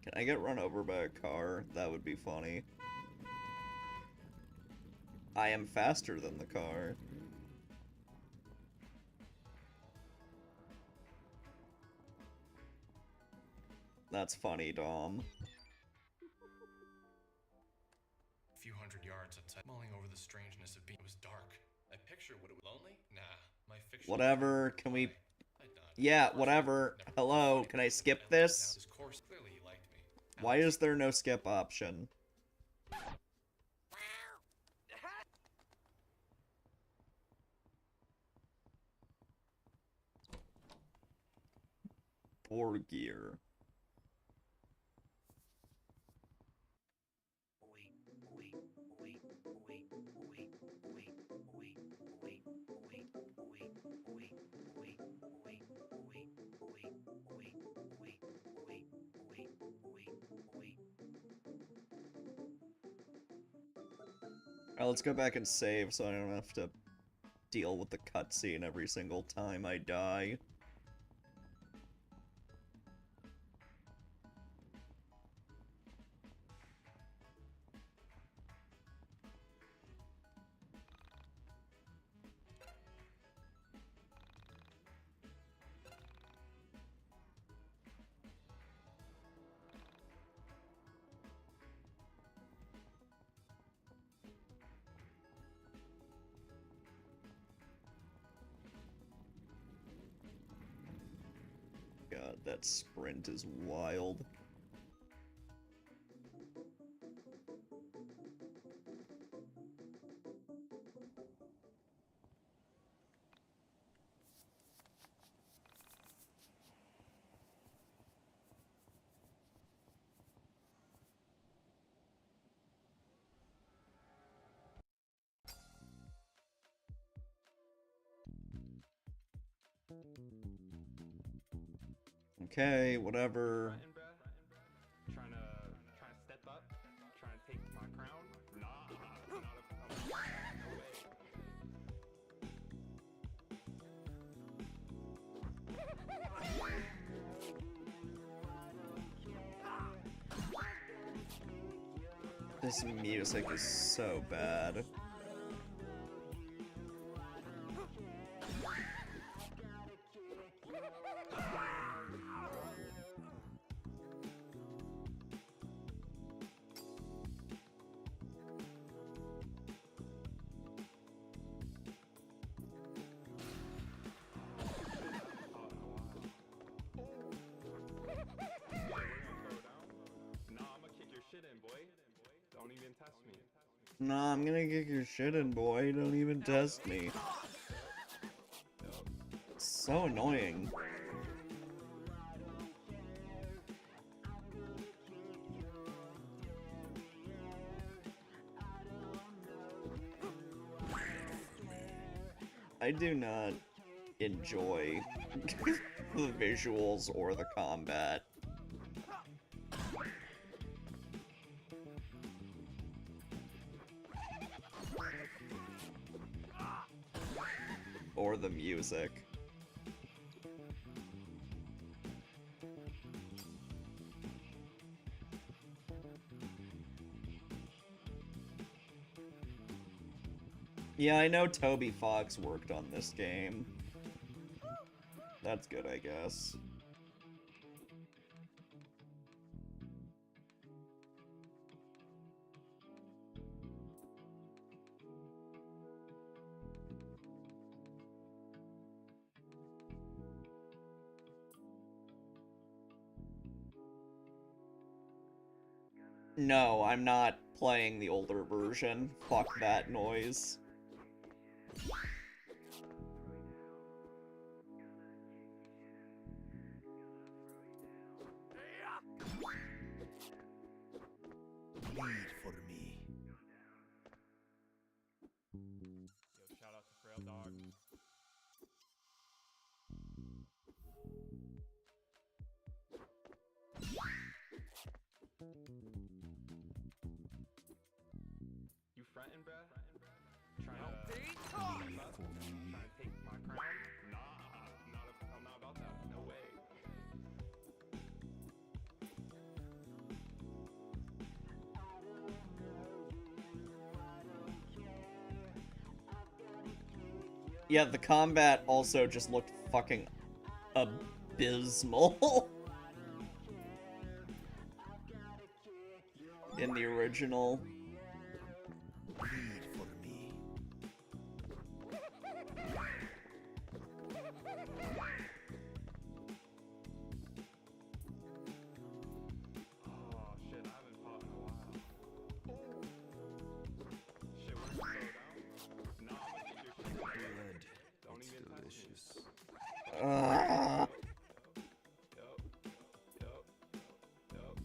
Can Can I get run over by a car? That would be funny. I am faster than the car. That's funny, Dom. A few hundred yards outside, mulling over the strangeness of being. It was dark. I picture what it was. Lonely? Nah, my fiction. Whatever, can we... Yeah, whatever. Hello, can I skip this? Clearly he liked me. Why is there no skip option? Poor gear. Alright, let's go back and save so I don't have to deal with the cutscene every single time I die. God, that sprint is wild. Okay, whatever. Trying to step up, trying to take my crown. Nah, no way. This music is so bad. Don't even test me. Nah, I'm gonna kick your shit in, boy. Don't even test me. It's so annoying. I do not enjoy the visuals or the combat. Or the music. Yeah, I know Toby Fox worked on this game. That's good, I guess. No, I'm not playing the older version. Fuck that noise. Bleed for me. Yo, shout out to Frail Dog. You frontin', bruh? Trying to Bleed for me. trying to take my crown? Nah, I'm not about that. No way. Yeah, the combat also just looked fucking abysmal. In the original. Read for me. Oh shit, I haven't fought in a while. Shit, we're gonna slow down. Nah, I'm gonna get your shit. Blood. Don't It's even touch me. delicious. Ah. Yup. Yup. Yup.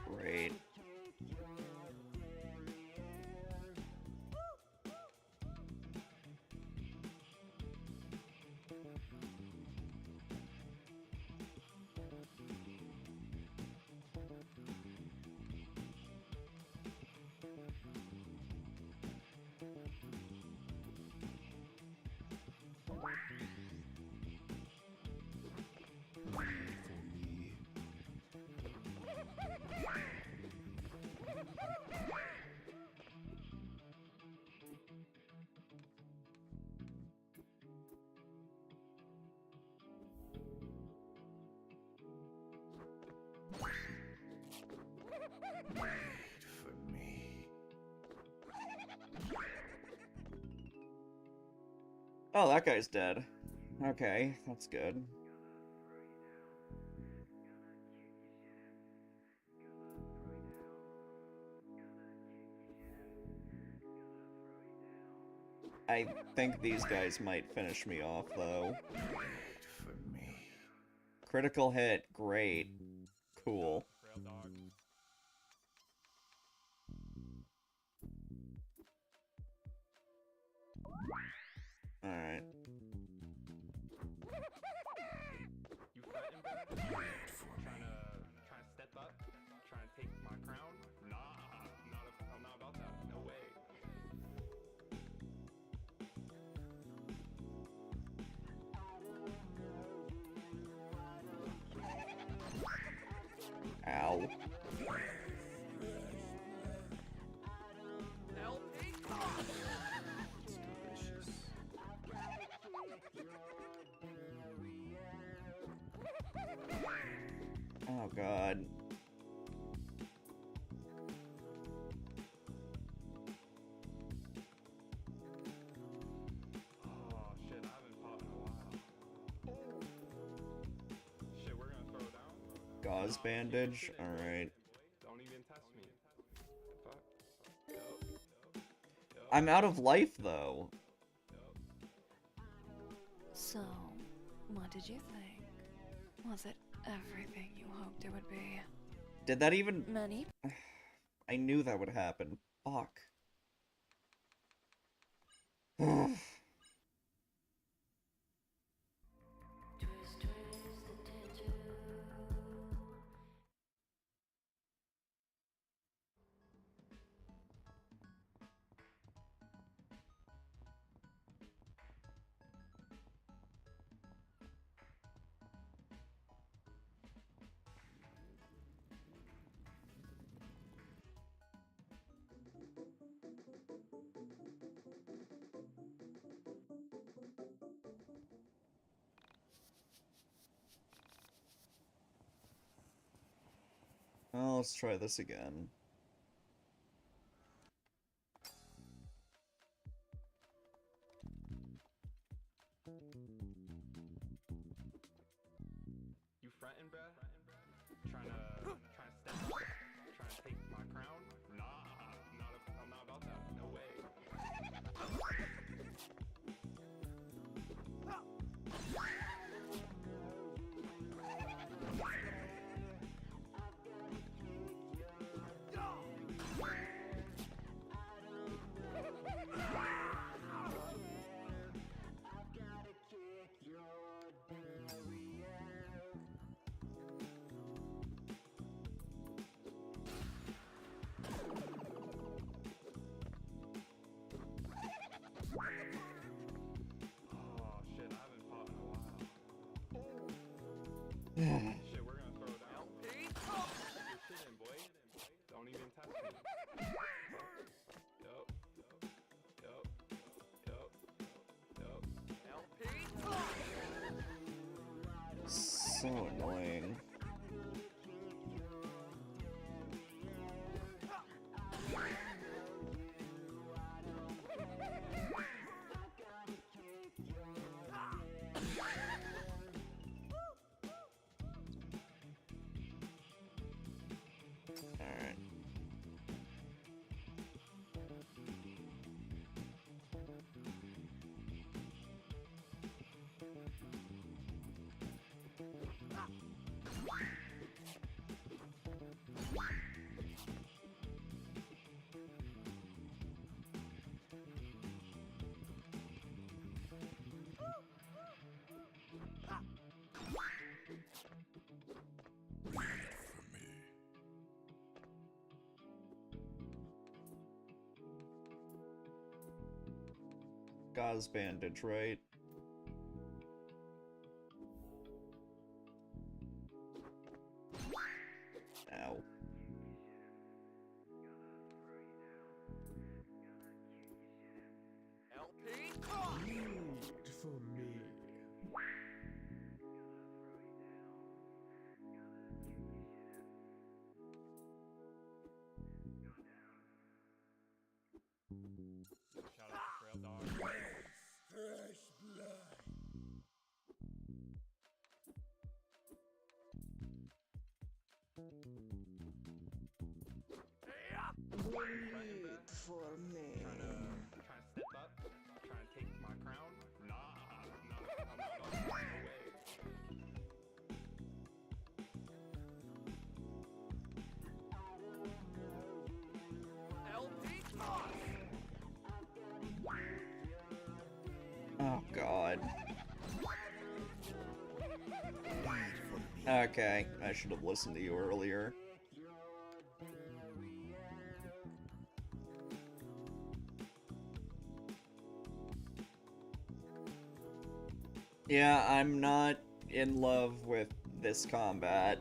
Great. For me. Oh, that guy's dead. Okay, that's good. I think these guys might finish me off, though. For me. Critical hit, great. Cool. Real dog. Alright. You fretting, bro? Trying to step up? Trying to take my crown? Nah, I'm not about that. No way. Ow. It's delicious. Oh god. Oh shit, I haven't fought in a while. Shit, we're gonna throw down. Gauze bandage? Alright. Don't even test me. Fuck. Yup. Yup. I'm out of life, though. So, what did you think? Was it everything you hoped it would be? Did that even... Many? I knew that would happen. Fuck. Well, let's try this again. You fretting, bruh? Trying to step up? Trying to take my crown? Nah, I'm not about that. No way. Shit, we're gonna throw it down. Get your shit in, boy. Don't even test me. Yup. So annoying. Alright. Gauze bandage, right? Ow. Read for me. Shout out to Trail Dog. Fresh blood. Read for me. Trying to step up, trying to take my crown. Nah, I'm not about that. No way. Oh god. Okay, I should have listened to you earlier. Yeah, I'm not in love with this combat.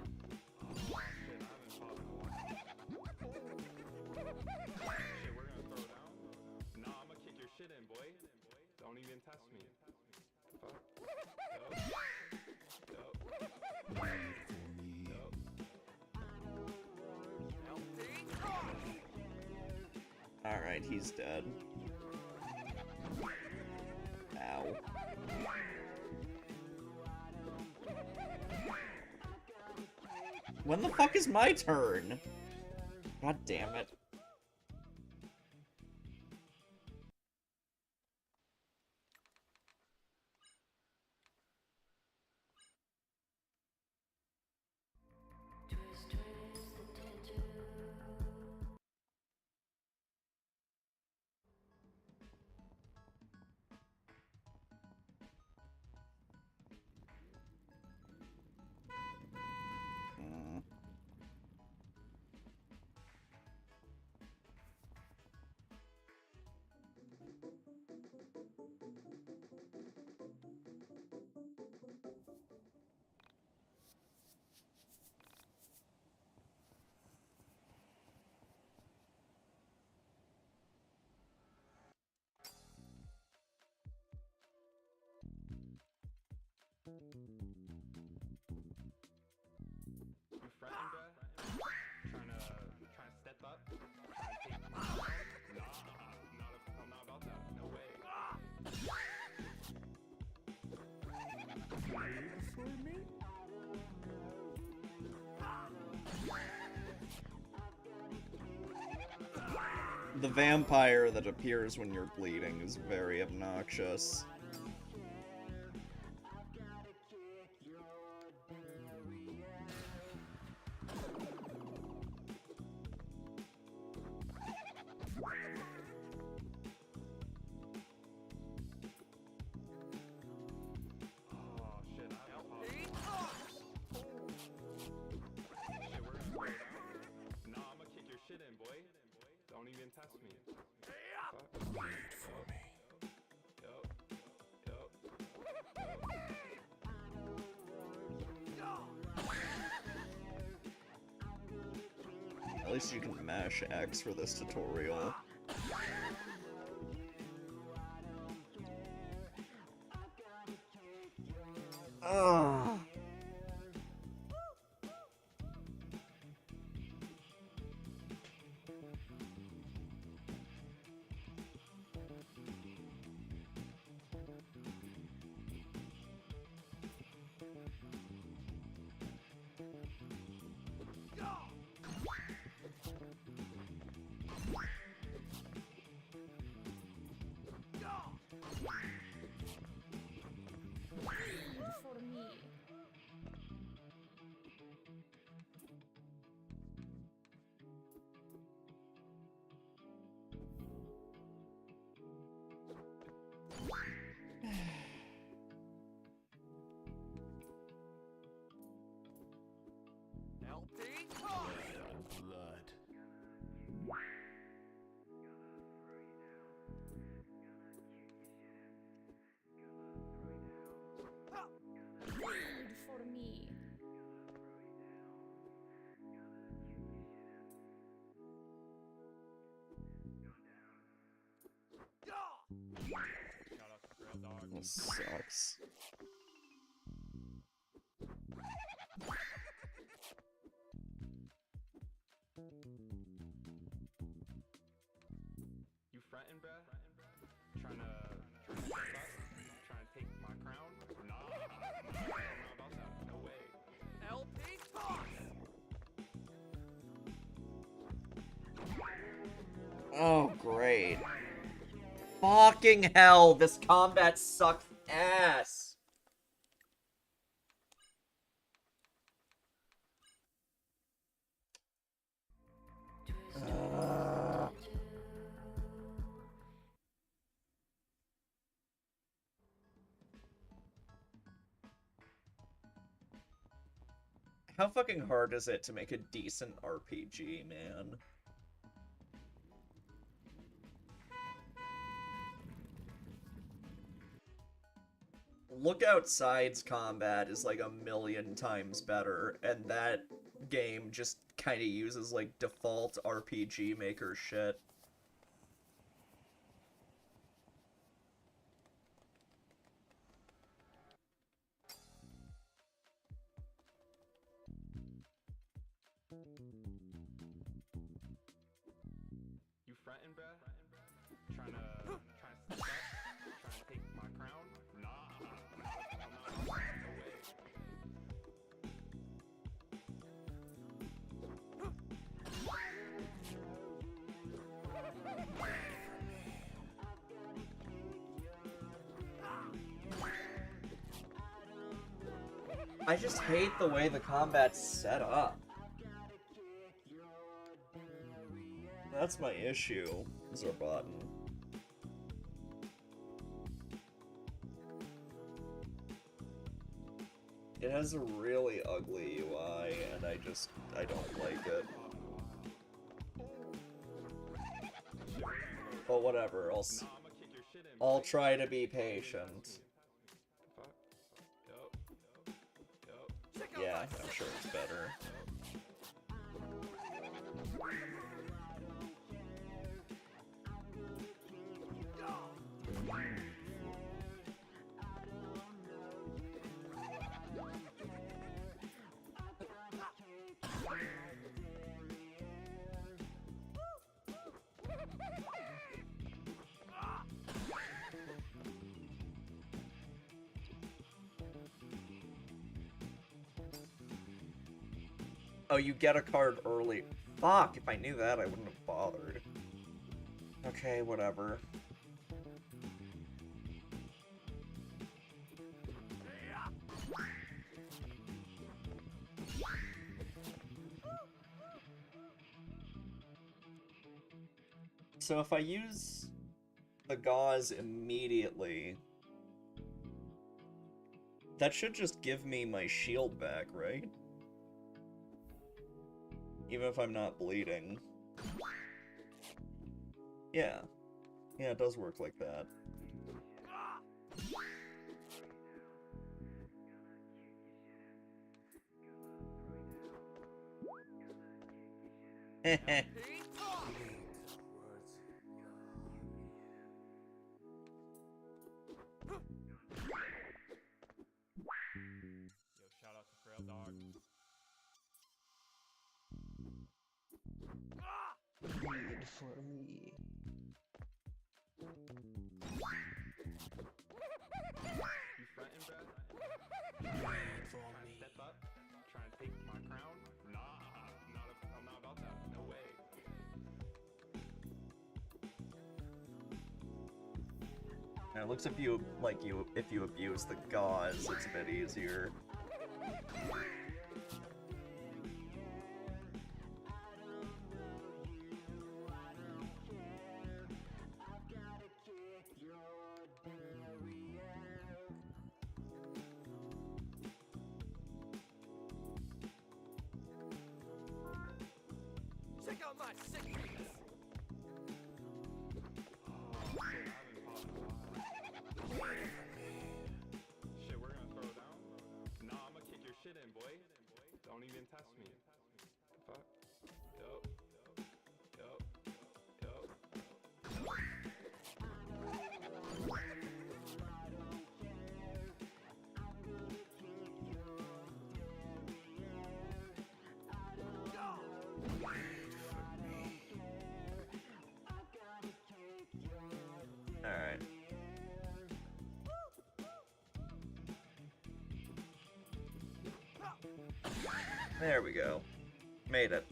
Don't even test me. Alright, he's dead. Ow. When the fuck is my turn? God damn it. You fretting, bruh? Trying to step up, trying to take my crown. Nah, I'm not about that. No way. Read for me. The vampire that appears when you're bleeding is very obnoxious. Don't even test me. Read for me. Yup. least you can mash X for this tutorial. Ugh. For me. Blood. For me. This sucks. You frontin', bruh? Trying to step up? Trying to take my crown? Nah, I'm not about that. No way. LP toss! Oh, great. Fucking hell, this combat sucks ass. How fucking hard is it to make a decent RPG, man? Look Outside's combat is like 1,000,000 times better, and that game just kind of uses like default RPG Maker shit. You frontin', bruh? Trying to step up? Trying to take my crown? Nah, I'm not about that. No way. I just hate the way the combat's set up. That's my issue, Zorbaten. It has a really ugly UI, and I don't like it. But whatever, I'll try to be patient. Yeah, I'm sure it's better. Oh, you get a card early. Fuck, if I knew that, I wouldn't have bothered. Okay, whatever. So if I use the gauze immediately, that should just give me my shield back, right? Even if I'm not bleeding. Yeah. Yeah, it does work like that. Yo, shout out to Frail Dog. Read for me. You frontin', bruh? Trying to step up? Trying to take my crown? Nah, I'm not about that. No way. It looks if you abuse the gauze, it's a bit easier. Check out my sick beats! Shit, we're gonna throw down? Nah, I'm gonna kick your shit in, boy. Don't even test me. Fuck. Yup. Yup. Yup. Alright. There we go. Made it.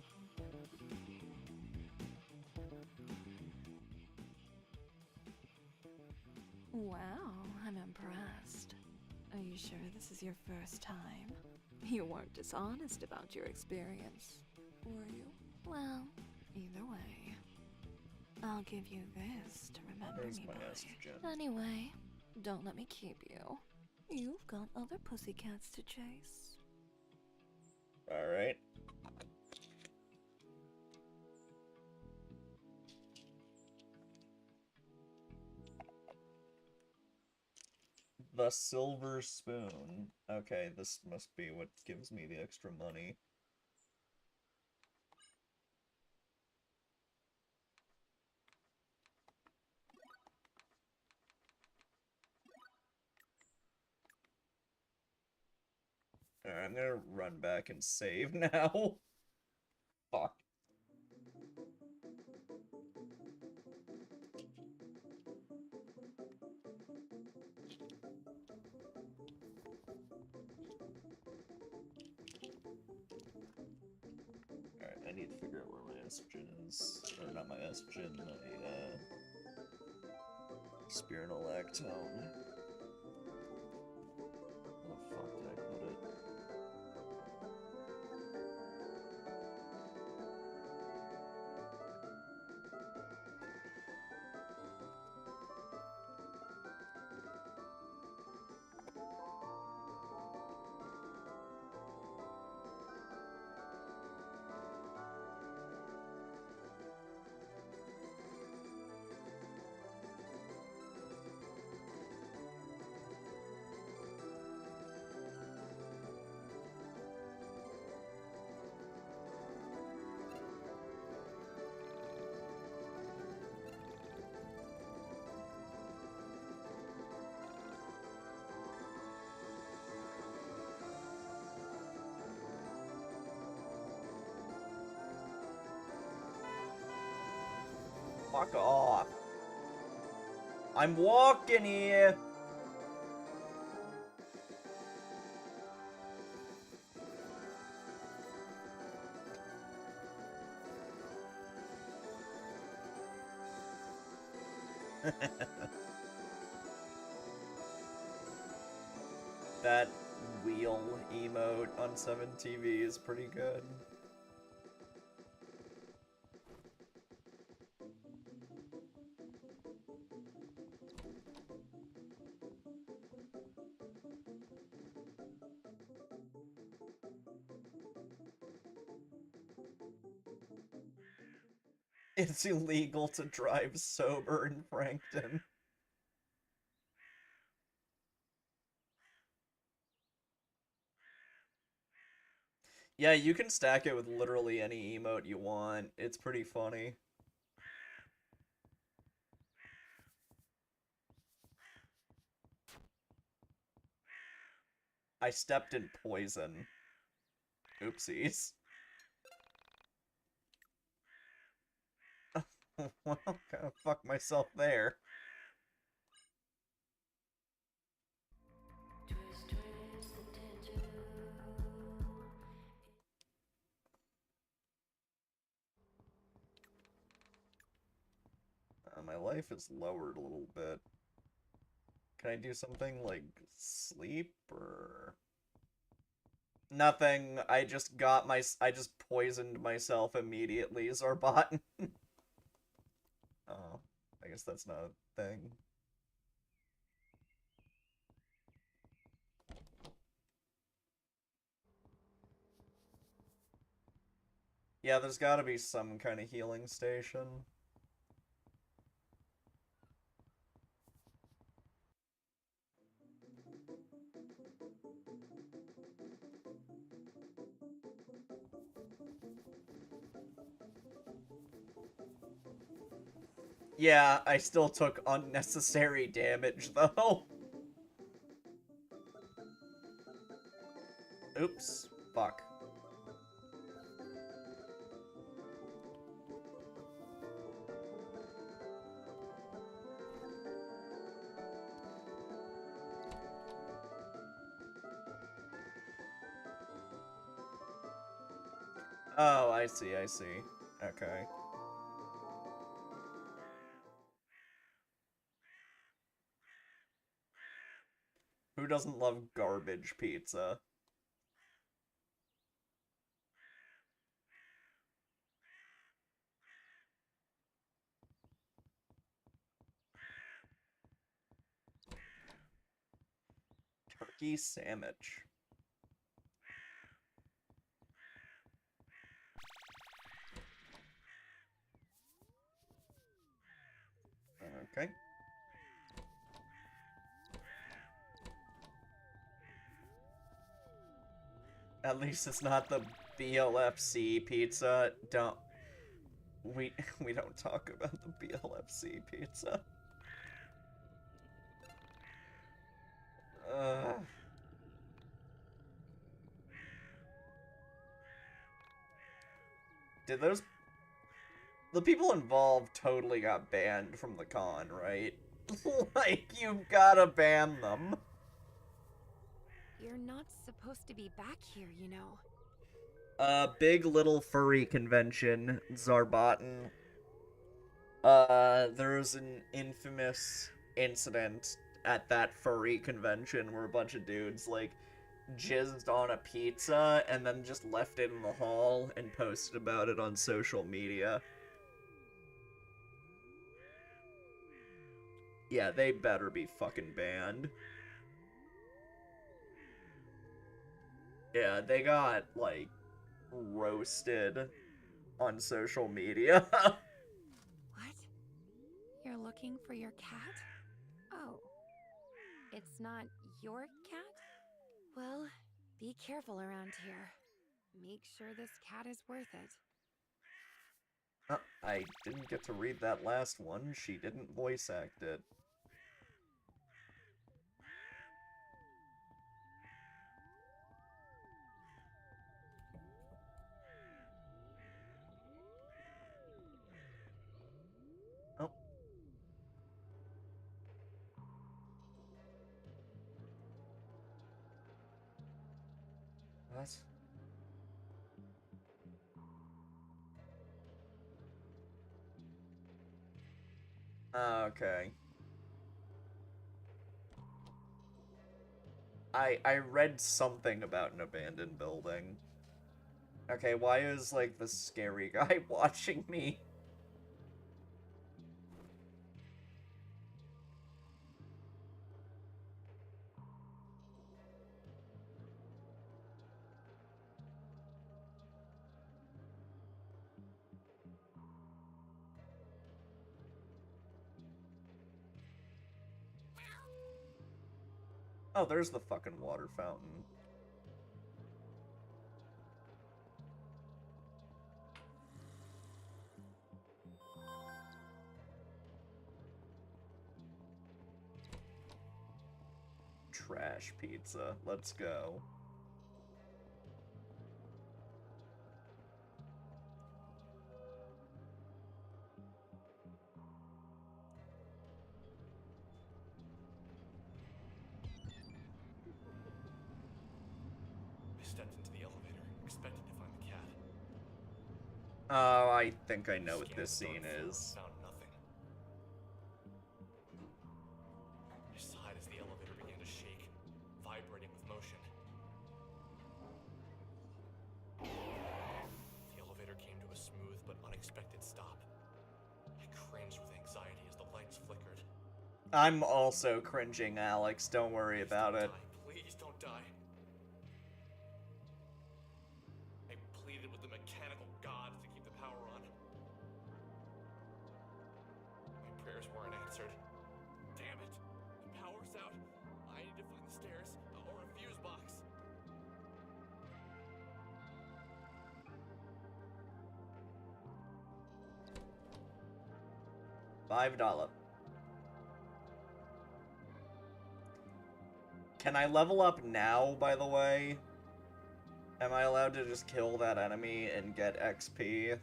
Wow, I'm impressed. Are you sure this is your first time? You weren't dishonest about your experience, were you? Well, either way, I'll give you this to remember There's me my by. estrogen. Anyway, don't let me keep you. You've got other pussycats to chase. Alright. The silver spoon. Okay, this must be what gives me the extra money. Alright, I'm gonna run back and save now. Fuck. Alright, I need to figure out where my estrogen is. Or not my estrogen, my, spironolactone. Where the fuck did I put it? Fuck off. I'm walking here. That wheel emote on 7TV is pretty good. It's illegal to drive sober in Frankton. Yeah, you can stack it with literally any emote you want. It's pretty funny. I stepped in poison. Oopsies. Well, kinda fuck myself there. My life is lowered a little bit. Can I do something like sleep or... Nothing. I just poisoned myself immediately, Zarbot. Oh, I guess that's not a thing. Yeah, there's gotta be some kind of healing station. Yeah, I still took unnecessary damage, though. Oops. Fuck. Oh, I see, I see. Okay. Who doesn't love garbage pizza? Turkey sandwich. Okay. At least it's not the BLFC pizza. We don't talk about the BLFC pizza. Did those... The people involved totally got banned from the con, right? Like, you've gotta ban them. You're not supposed to be back here, you know. Big Little Furry Convention, Zarbotten. There was an infamous incident at that furry convention where a bunch of dudes, like, jizzed on a pizza and then just left it in the hall and posted about it on social media. Yeah, they better be fucking banned. Yeah, they got, like, roasted on social media. What? You're looking for your cat? Oh. It's not your cat? Well, be careful around here. Make sure this cat is worth it. I didn't get to read that last one. She didn't voice act it. Oh. What? Okay. I read something about an abandoned building. Okay, why is, like, the scary guy watching me? Oh, there's the fucking water fountain. trash pizza. Let's go. I stepped into the elevator, expecting to find the cat. Oh, I think I know what Scanned this the dark scene floor, is. Found nothing. I sighed as the elevator began to shake, vibrating with motion. The elevator came to a smooth but unexpected stop. I cringed with anxiety as the lights flickered. I'm also cringing, Alex. Don't worry about it. Please don't die. I pleaded with the mechanical gods to keep the power on. My prayers weren't answered. Damn it! The power's out. I need to find the stairs or a fuse box. $5. Can I level up now, by the way? Am I allowed to just kill that enemy and get XP?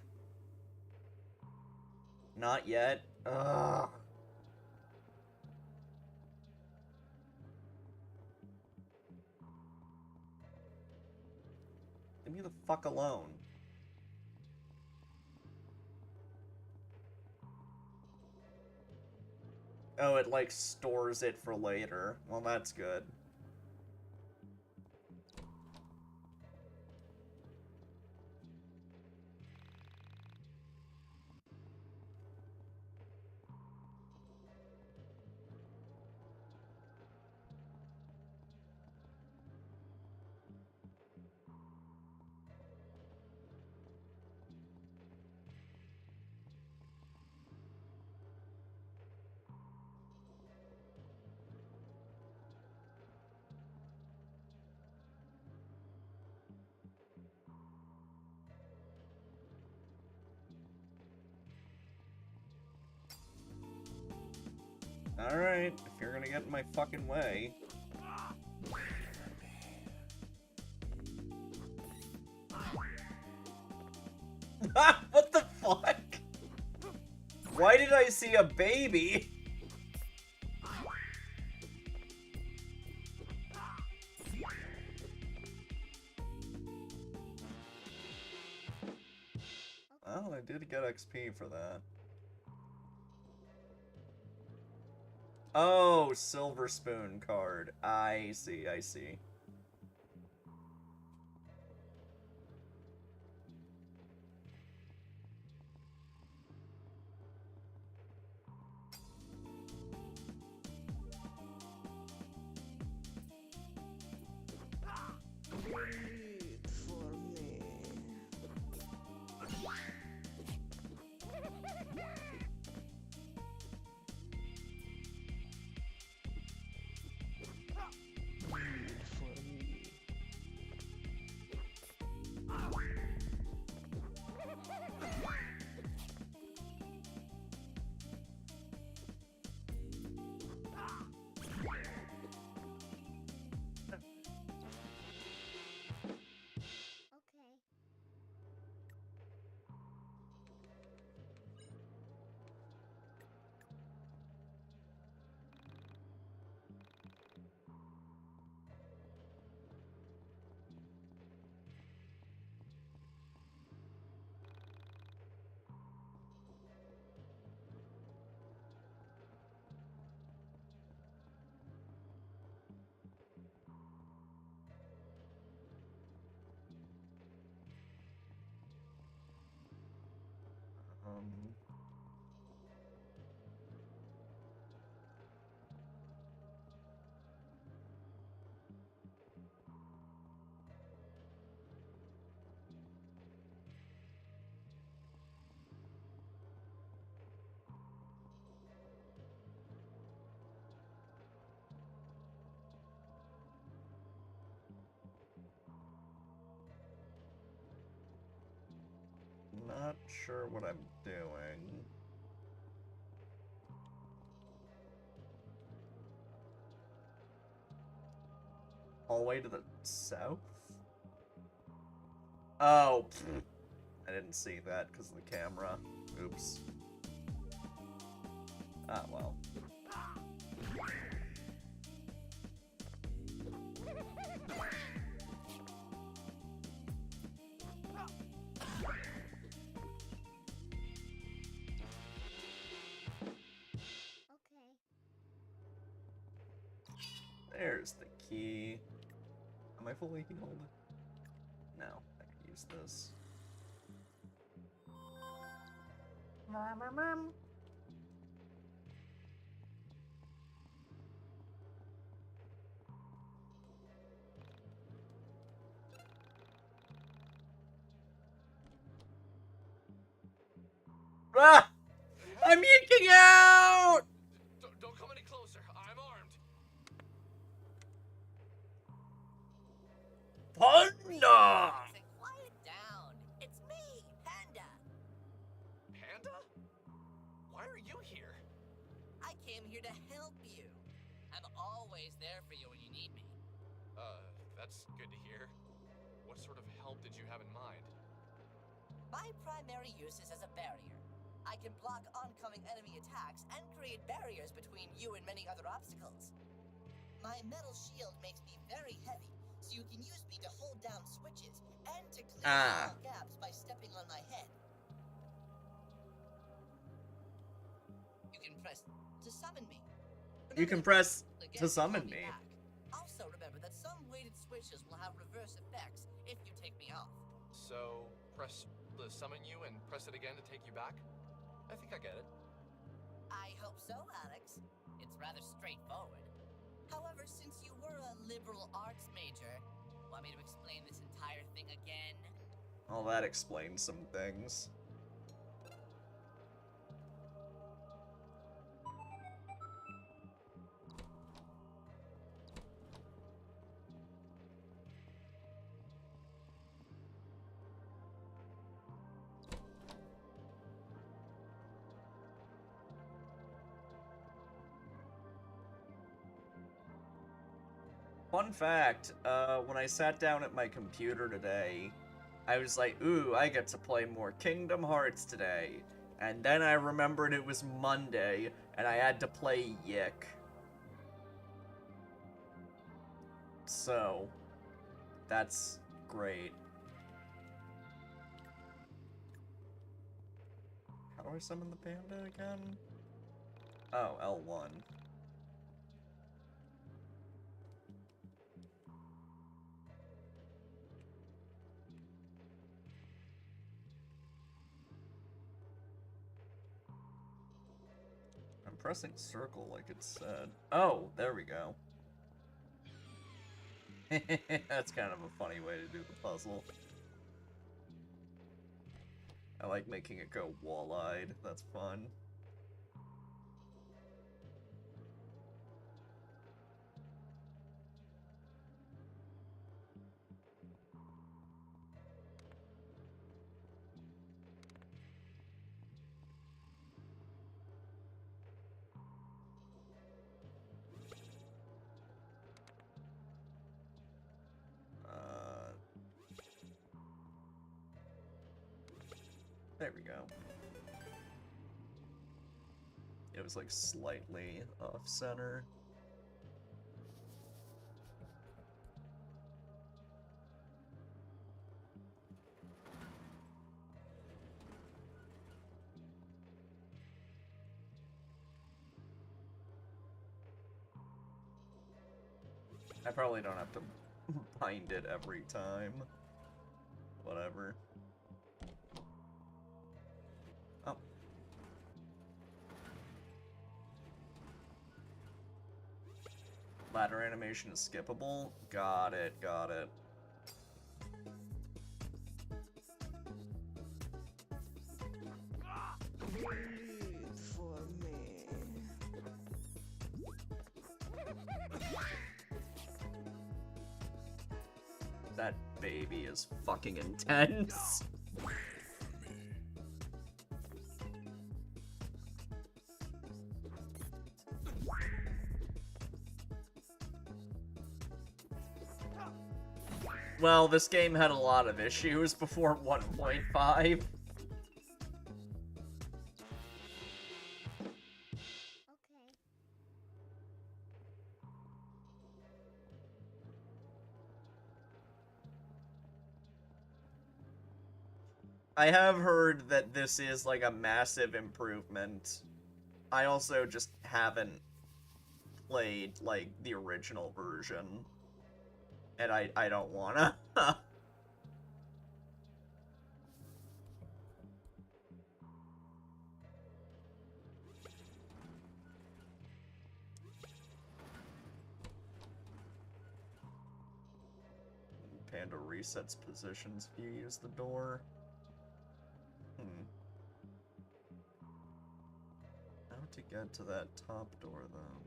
Not yet? Ugh. Leave me the fuck alone. Oh, it, like, stores it for later. Well, that's good. Alright, if you're gonna get in my fucking way. What the fuck? Why did I see a baby? Oh, I did get XP for that. Oh, Silver Spoon card. I see, I see. Wait for me. Wait for me. Um... Not sure what I'm doing. All the way to the south? Oh, pfft. I didn't see that because of the camera. Oops. Ah, well. There's the key. Am I fully healed? No, I can use this. Ah! I'm yeeking out! Don't come any closer. I'm armed. Panda! Quiet down. It's me, Panda. Panda? Why are you here? I came here to help you. I'm always there for you when you need me. That's good to hear. What sort of help did you have in mind? My primary use is as a barrier. I can block oncoming enemy attacks and create barriers between you and many other obstacles. My metal shield makes me very heavy, so you can use me to hold down switches and to clear small gaps by stepping on my head. You can press to summon me. You can press to summon me. Also remember that some weighted switches will have reverse effects if you take me off. So, press the summon you and press it again to take you back? I think I get it. I hope so, Alex. It's rather straightforward. However, since you were a liberal arts major, want me to explain this entire thing again? Well, that explains some things. Fun fact, when I sat down at my computer today, I was like, ooh, I get to play more Kingdom Hearts today. And then I remembered it was Monday, and I had to play Yiik. So, that's great. How do I summon the panda again? Oh, L1. I'm pressing circle like it said. Oh, there we go. That's kind of a funny way to do the puzzle. I like making it go wall-eyed. That's fun. There we go. It was like slightly off center. I probably don't have to bind it every time. Whatever. Oh. Ladder animation is skippable? Got it, got it. For me. That baby is fucking intense. Well, this game had a lot of issues before 1.5. I have heard that this is like a massive improvement. I also just haven't played like the original version. And I don't wanna. Panda resets positions if you use the door. How to get to that top door, though?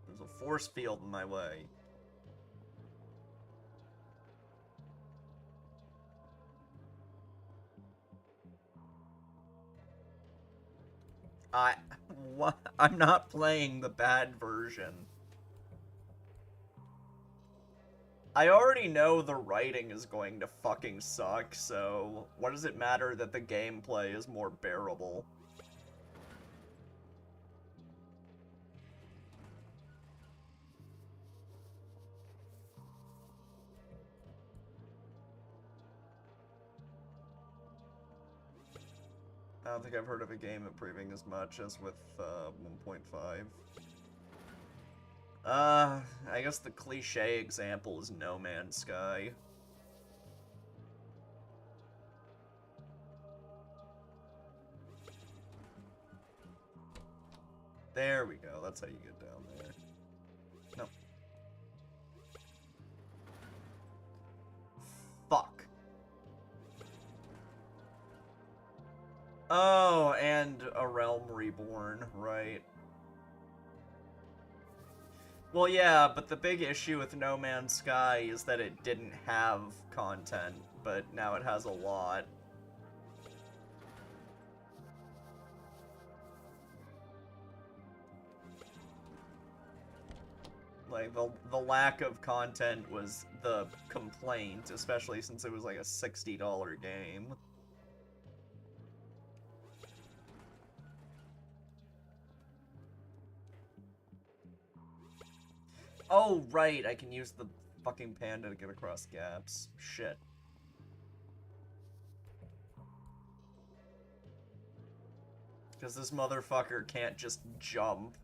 There's a force field in my way. What? I'm not playing the bad version. I already know the writing is going to fucking suck, so what does it matter that the gameplay is more bearable? I don't think I've heard of a game improving as much as with 1.5. I guess the cliche example is No Man's Sky. There we go, that's how you get down there. No. Fuck. Oh, and A Realm Reborn, right. Well, yeah, but the big issue with No Man's Sky is that it didn't have content, but now it has a lot. Like, the lack of content was the complaint, especially since it was like a $60 game. Oh, right, I can use the fucking panda to get across gaps. Shit. Because this motherfucker can't just jump.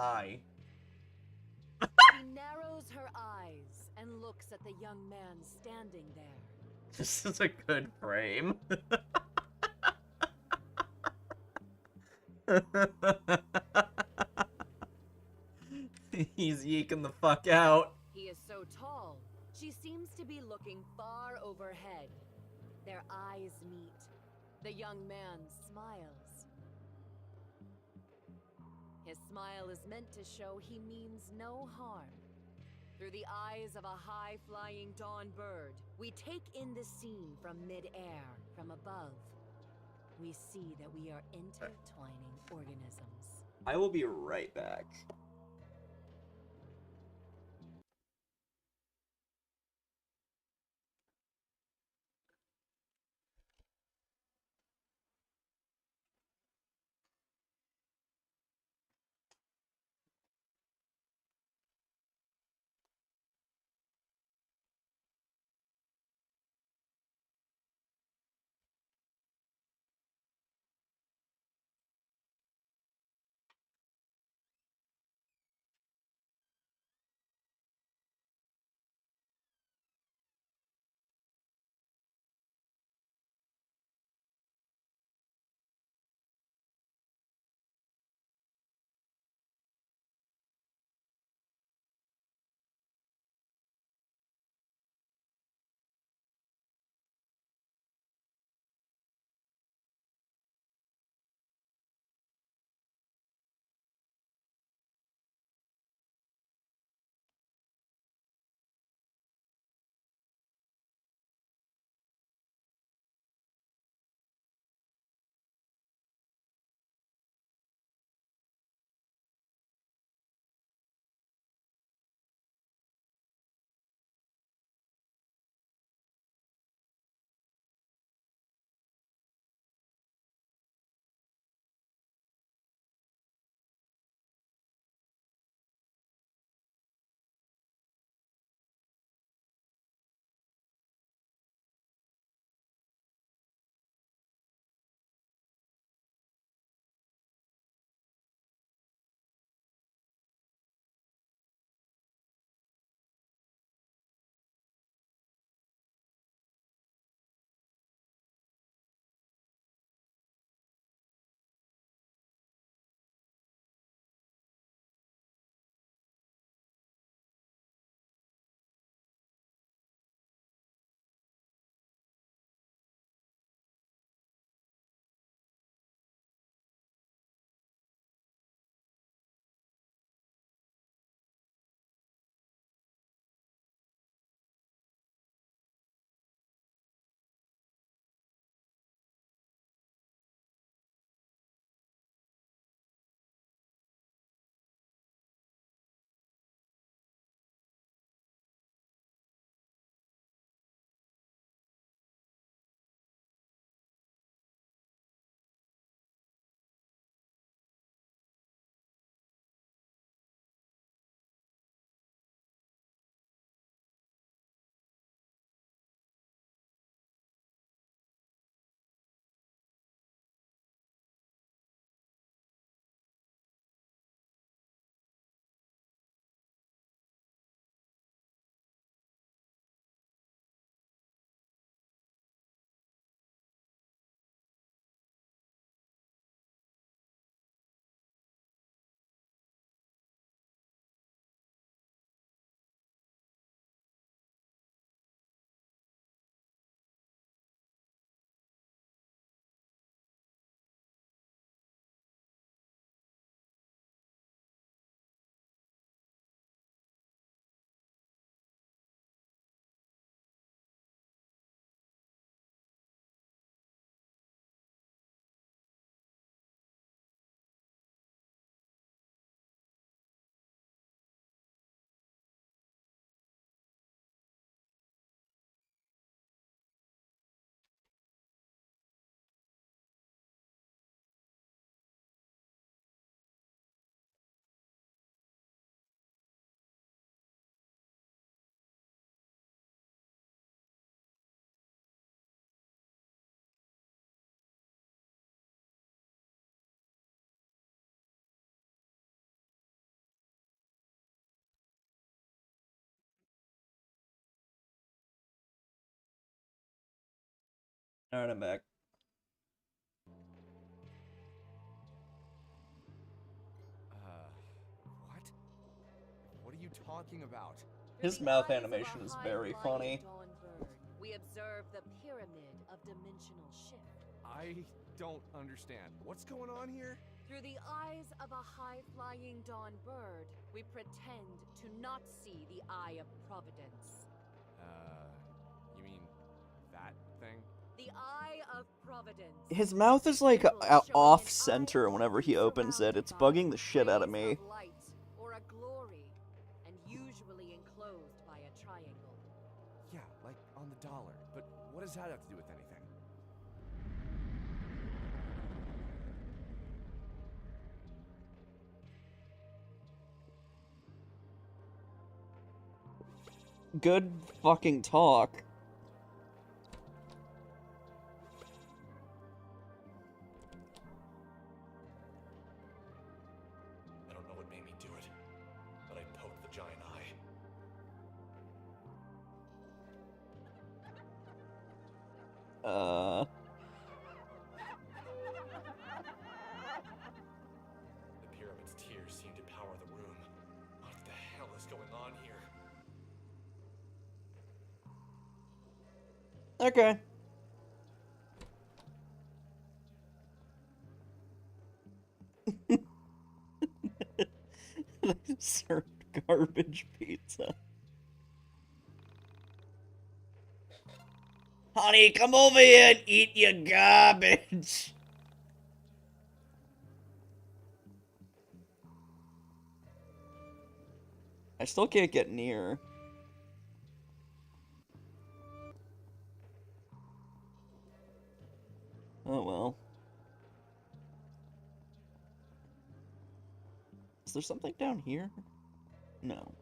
Hi. She narrows her eyes and looks at the young man standing there. This is a good frame. He's yeeking the fuck out. He is so tall, she seems to be looking far overhead. Their eyes meet. The young man smiles. His smile is meant to show he means no harm. Through the eyes of a high-flying dawn bird, we take in the scene from mid-air, from above. We see that we are intertwining organisms. I will be right back. Alright, I'm back. What? What are you talking about? His mouth animation is very funny. We observe the pyramid of dimensional shift. I don't understand. What's going on here? Through the eyes of a high-flying dawn bird, we pretend to not see the Eye of Providence. You mean that thing? The Eye of Providence. His mouth is like off center whenever he opens it. It's bugging the shit out of me. Light or a glory, and usually enclosed by a triangle. Yeah, like on the dollar. But what does that have to do with anything? Good fucking talk. I don't know what made me do it, but I poked the giant eye. The pyramid's tears seem to power the room. What the hell is going on here? Okay. They served garbage pizza. Honey, come over here and eat your garbage. I still can't get near. Oh well. Is there something down here? No.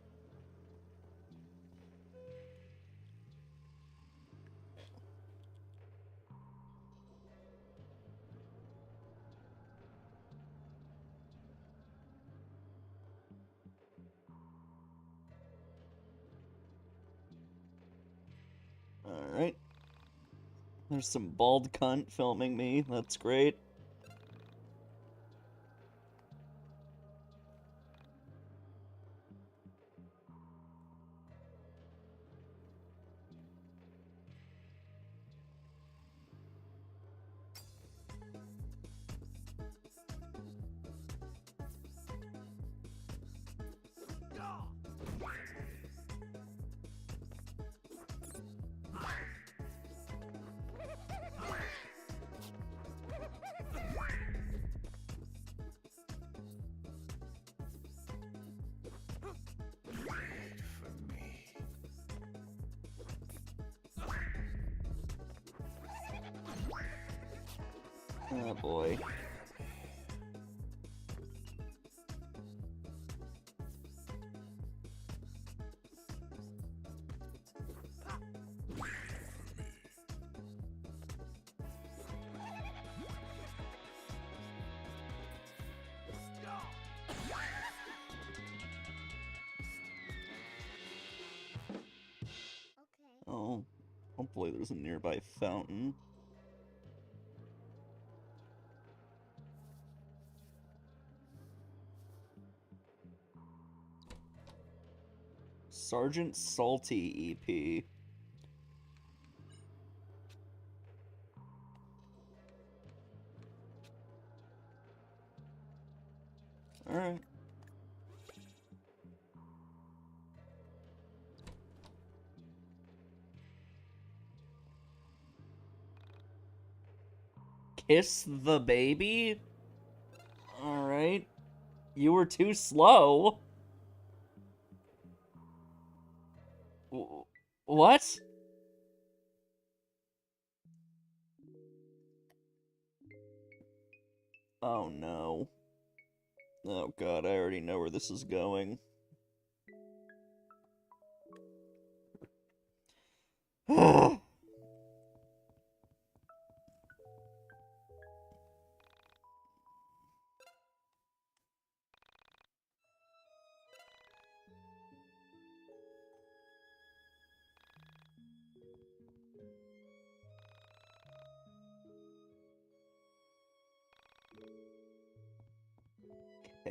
Alright. There's some bald cunt filming me. That's great. Oh boy. Oh, hopefully there's a nearby fountain. Sergeant Salty EP. Alright. Kiss the baby? Alright. You were too slow. What? Oh no. Oh god, I already know where this is going.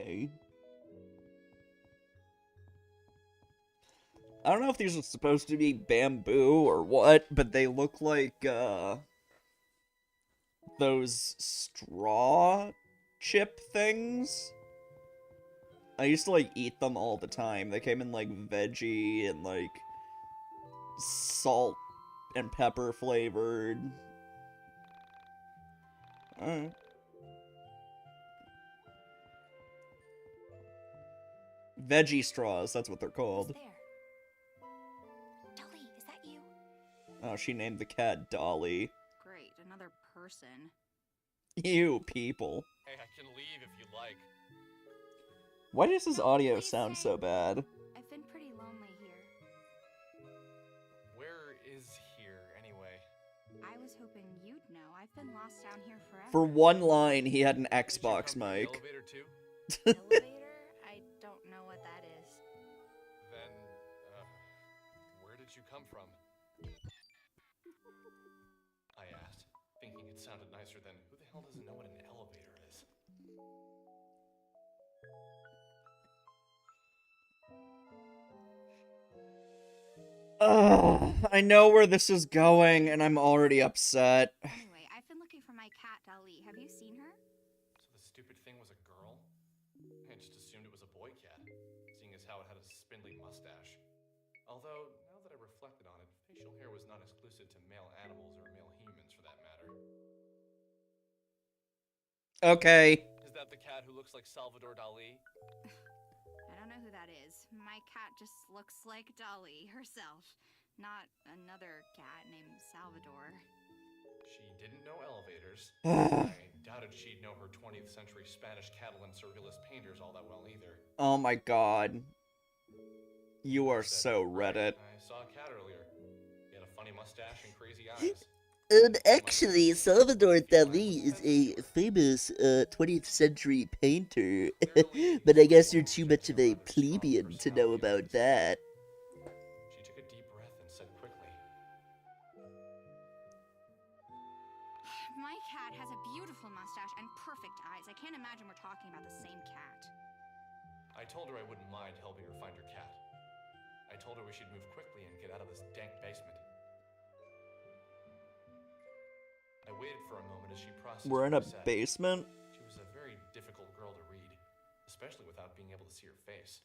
Okay. I don't know if these are supposed to be bamboo or what, but they look like, those straw chip things. I used to, like, eat them all the time. They came in, like, veggie and, like, salt and pepper flavored. Alright. Veggie straws, that's what they're called. Dolly, is that you? Oh, she named the cat Dolly. Great, another person. You people. Hey, I can leave if you like. Why does his audio sound so bad? I've been pretty lonely here. Where is here, anyway? I was hoping you'd know. I've been lost down here forever. For one line, he had an Xbox mic. Elevator too? Elevator? I don't know what that is. Then, where did you come from? I asked, thinking it sounded nicer than, who the hell doesn't know what an elevator is? Ugh, I know where this is going, and I'm already upset. Anyway, I've been looking for my cat, Dolly. Have you seen her? So the stupid thing was a girl? I just assumed it was a boy cat, seeing as how it had a spindly mustache. Although, now that I reflected on it, facial hair was not exclusive to male animals or male humans for that matter. Okay. Is that the cat who looks like Salvador Dali? I don't know who that is. My cat just looks like Dolly herself, not another cat named Salvador. She didn't know elevators. I doubted she'd know her 20th century Spanish Catalan surrealist painters all that well either. Oh my god. You are so Reddit. I saw a cat earlier. He had a funny mustache and crazy eyes. Actually, Salvador Dali is a famous 20th century painter, but I guess you're too much of a plebeian to know about that. She took a deep breath and said quickly, My cat has a beautiful mustache and perfect eyes. I can't imagine we're talking about the same cat. I told her I wouldn't mind helping her find her cat. I told her we should move quickly and get out of this dank basement. I waited for a moment as she processed We're in a what I said. basement? She was a very difficult girl to read, especially without being able to see her face.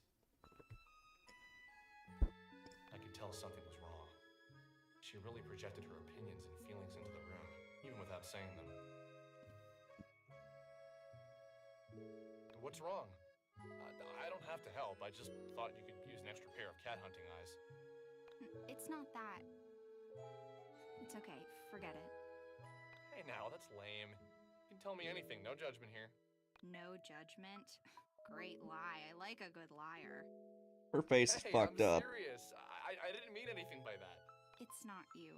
I could tell something was wrong. She really projected her opinions and feelings into the room, even without saying them. What's wrong? I don't have to help. I just thought you could use an extra pair of cat hunting eyes. It's not that. It's okay. Forget it. Hey now, that's lame. You can tell me anything, no judgment here. No judgment. Great lie. I like a good liar. Her face is fucked I'm up. serious. I didn't mean anything by that. It's not you.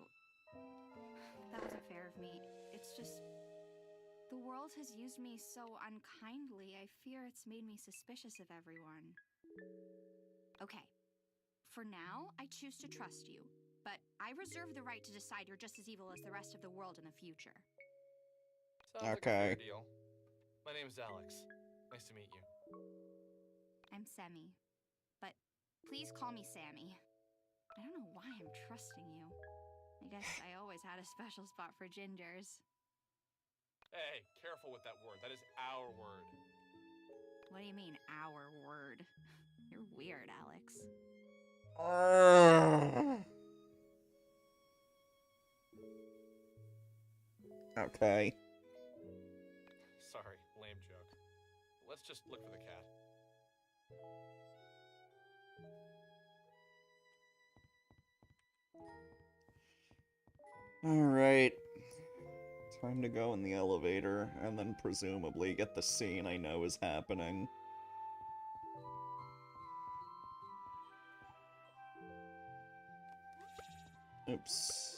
That wasn't fair of me. It's just... the world has used me so unkindly, I fear it's made me suspicious of everyone. Okay. For now, I choose to trust you. But I reserve the right to decide you're just as evil as the rest of the world in the future. Sounds like a fair deal. My name's Alex. Nice to meet you. I'm Semi. But please call me Sammy. I don't know why I'm trusting you. I guess I always had a special spot for gingers. Hey, careful with that word. That is our word. What do you mean, our word? You're weird, Alex. Okay. Sorry, lame joke. Let's just look for the cat. Alright. Time to go in the elevator, and then presumably get the scene I know is happening. Oops.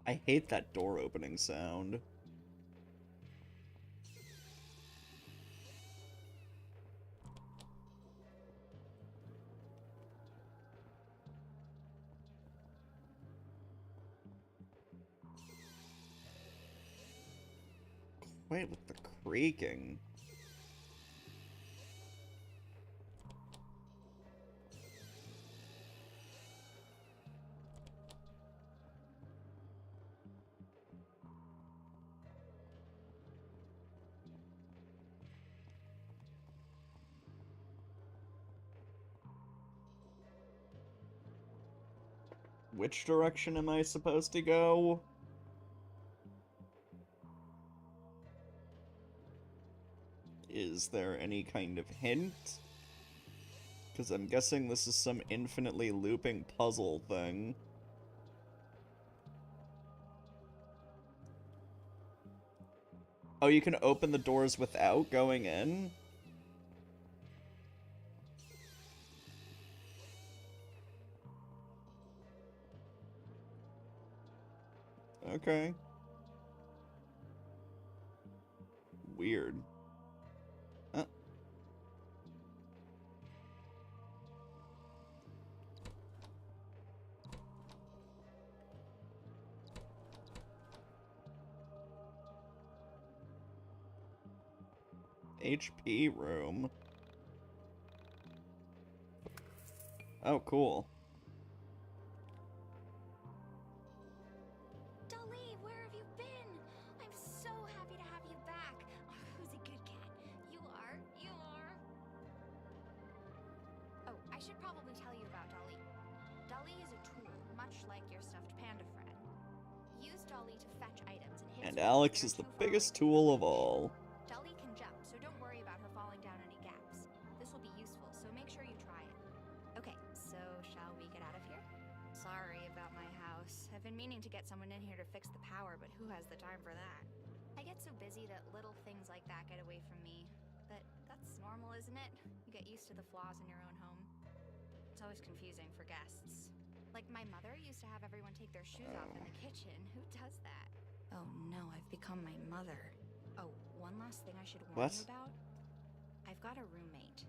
I hate that door opening sound. Wait, with the creaking. Which direction am I supposed to go? Is there any kind of hint? Because I'm guessing this is some infinitely looping puzzle thing. Oh, you can open the doors without going in? Okay. Weird. HP room. Oh, cool. Dolly, where have you been? I'm so happy to have you back. Oh, who's a good cat? You are. You are. Oh, I should probably tell you about Dolly. Dolly is a tool, much like your stuffed panda friend. Use Dolly to fetch items and hit. And Alex is the biggest tool of all. Dolly can jump, so don't worry about her falling down any gaps. This will be useful, so make sure you try it. Okay, so shall we get out of here? Sorry about my house. I've been meaning to get someone in here to fix the power, but who has the time for that? I get so busy that little things like that get away from me. But that's normal, isn't it? You get used to the flaws in your own home. It's always confusing for guests. Like my mother used to have everyone take their shoes off in the kitchen. Who does that? Oh no, I've become my mother. Oh, one last thing I should warn you about. I've got a roommate.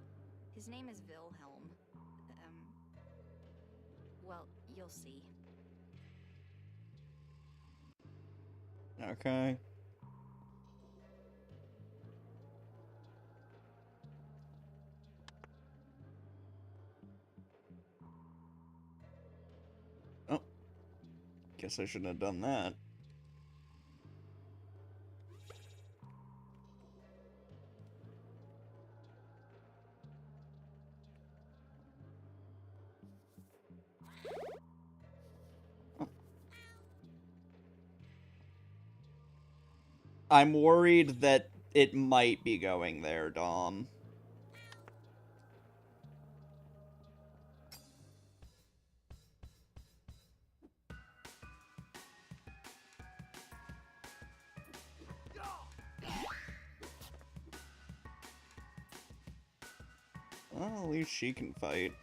His name is Wilhelm. Well, you'll see. Okay. Oh. Guess I shouldn't have done that. I'm worried that it might be going there, Dom. Well, at least she can fight.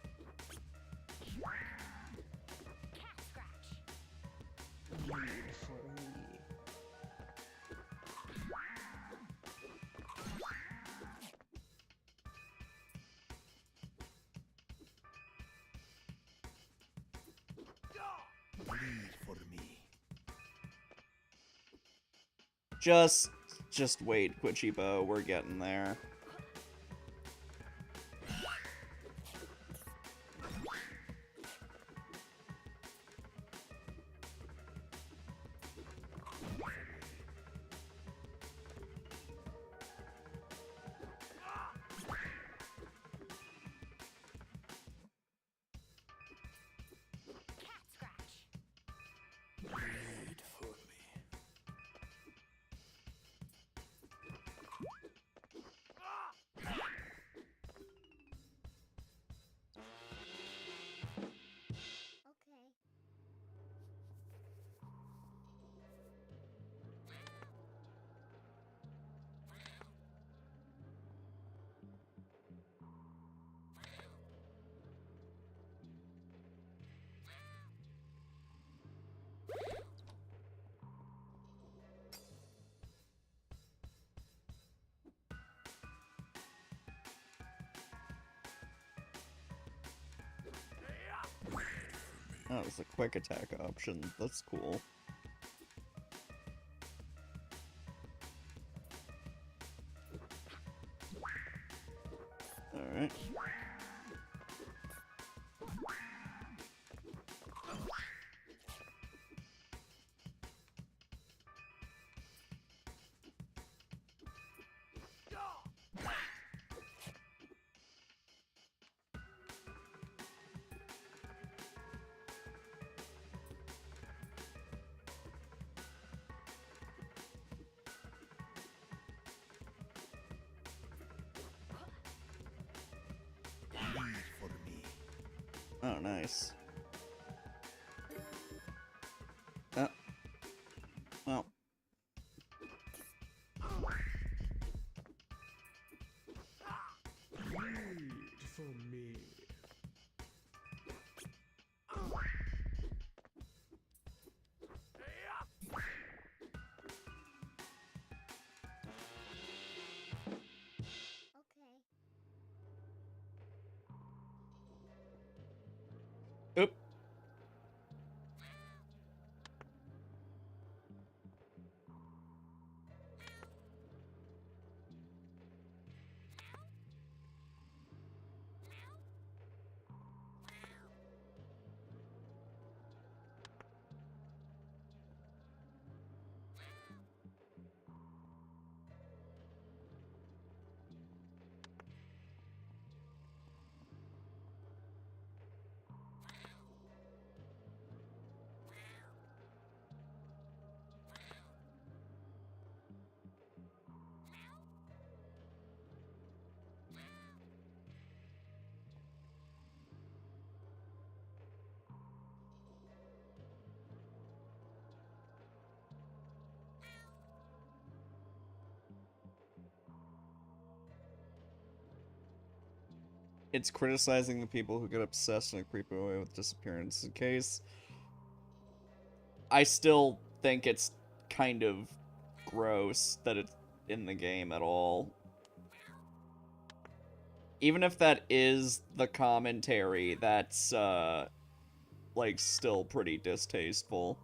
For me. Just wait, Quichibo, we're getting there. Oh, it's a quick attack option. That's cool. Alright. Oh, nice. Well. For me. Oop. It's criticizing the people who get obsessed in a creepy way with disappearance. In case, I still think it's kind of gross that it's in the game at all. Even if that is the commentary, that's, like, still pretty distasteful.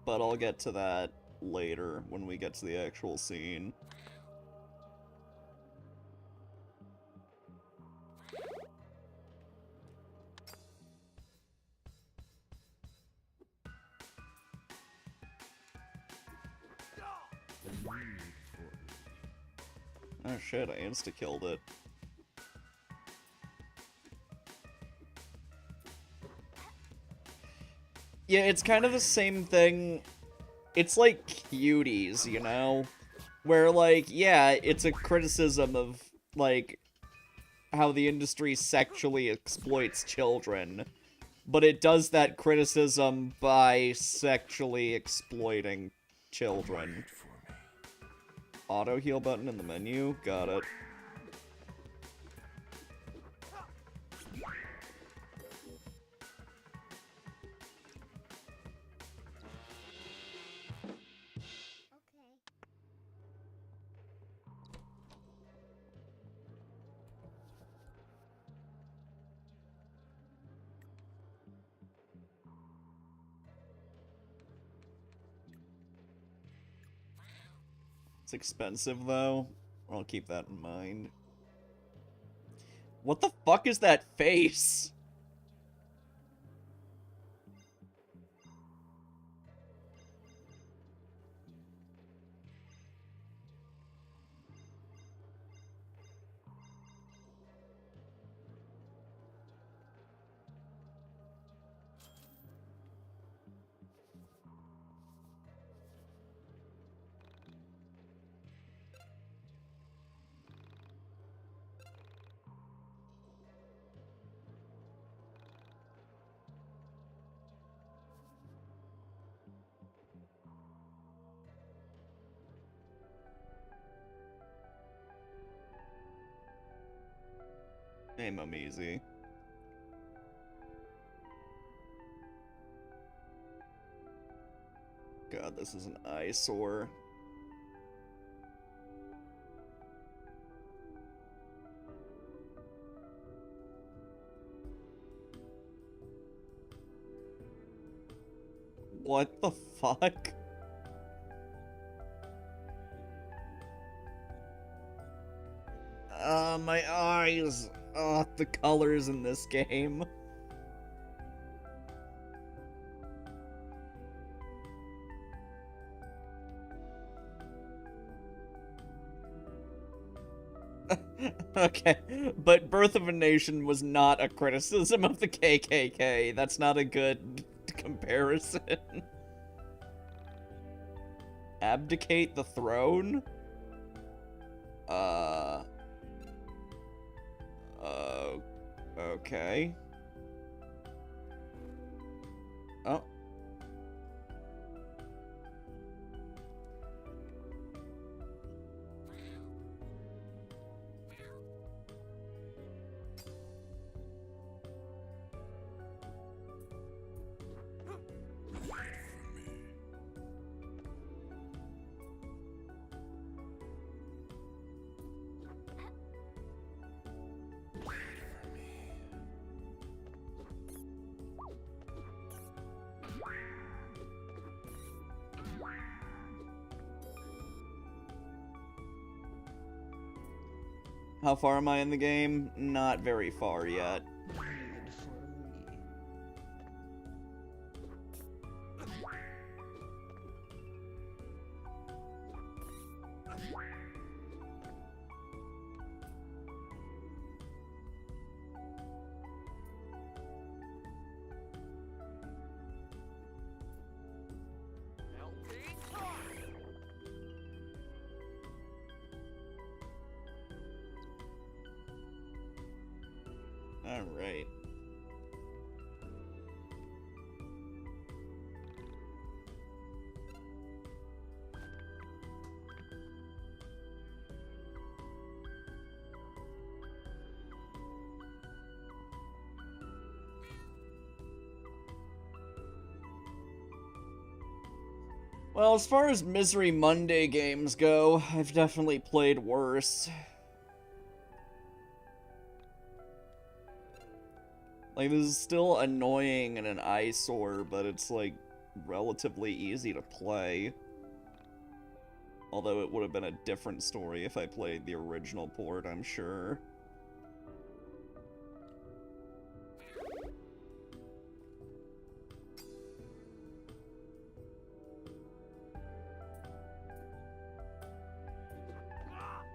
But I'll get to that later when we get to the actual scene. Oh shit, I insta-killed it. Yeah, it's kind of the same thing. It's like Cuties, you know? Where, like, yeah, it's a criticism of, like, how the industry sexually exploits children. But it does that criticism by sexually exploiting children. Auto heal button in the menu? Got it. It's expensive, though. I'll keep that in mind. What the fuck is that face? Aim 'em easy. God, this is an eyesore. What the fuck? My eyes. The colors in this game. Okay, but Birth of a Nation was not a criticism of the KKK. That's not a good comparison. Abdicate the throne? Okay. Oh. How far am I in the game? Not very far yet. Alright. Well, as far as Misery Monday games go, I've definitely played worse. Like, this is still annoying and an eyesore, but it's, like, relatively easy to play. Although it would have been a different story if I played the original port, I'm sure.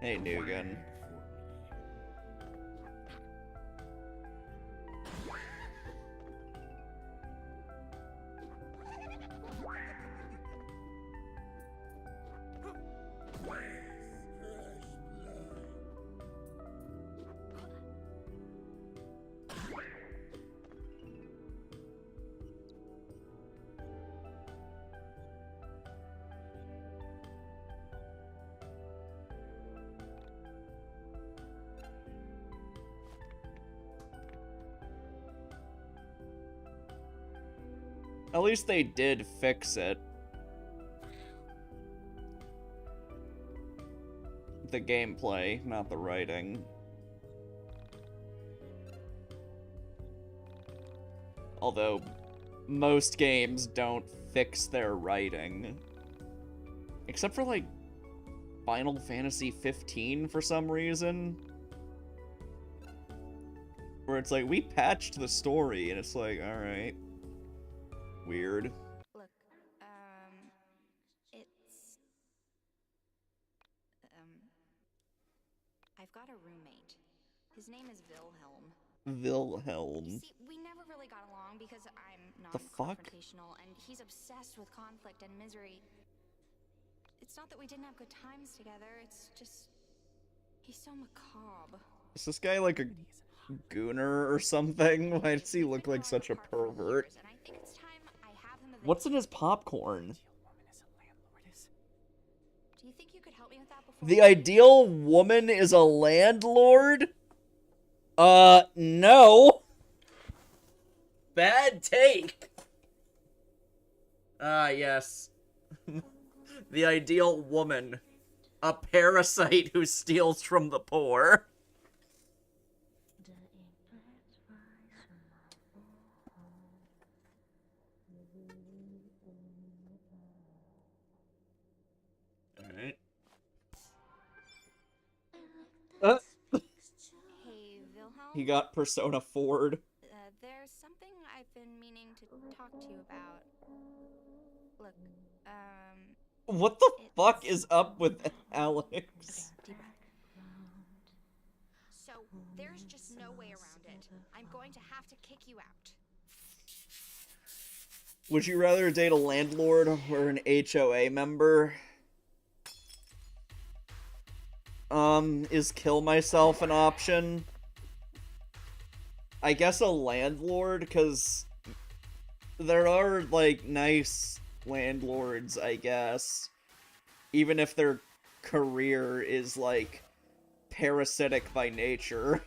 Hey, Nugan. At least they did fix it. The gameplay, not the writing. Although, most games don't fix their writing. Except for, like, Final Fantasy 15 for some reason. Where it's like, we patched the story, and it's like, alright. Weird. Look, it's... I've got a roommate. His name is Wilhelm. Wilhelm. See, we never really got along because I'm The fuck? non-confrontational, and he's obsessed with conflict and misery. It's not that we didn't have good times together, it's just... he's so macabre. Is this guy like a gooner or something? Why does he look like such a pervert? What's in his popcorn? Do you think you could help me with that before The ideal woman is a landlord? No. Bad take. Ah, yes. The ideal woman. A parasite who steals from the poor. Alright. Hey, Wilhelm? He got Persona 4'd. There's something I've been meaning to talk to you about. Look, What the fuck is up with Alex? deep breath. So, there's just no way around it. I'm going to have to kick you out. Would you rather date a landlord or an HOA member? Is kill myself an option? I guess a landlord, because there are, like, nice landlords, I guess. Even if their career is, like, parasitic by nature.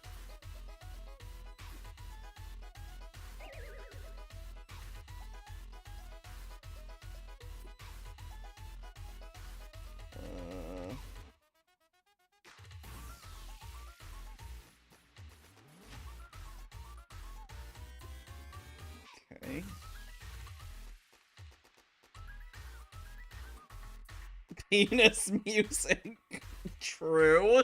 Okay. Penis music. True.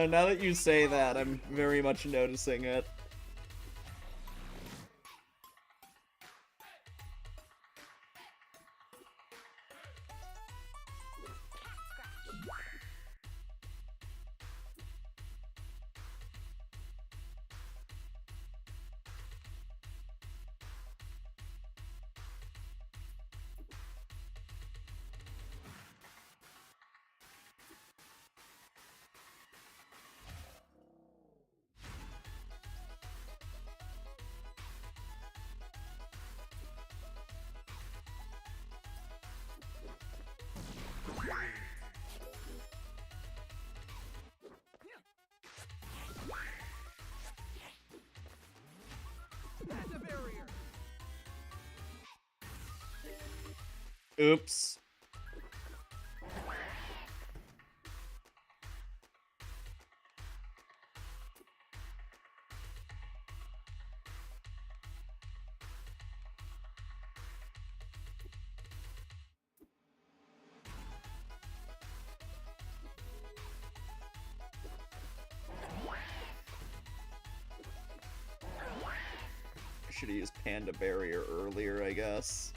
Now that you say that, I'm very much noticing it. Oops. I should have used Panda Barrier earlier, I guess.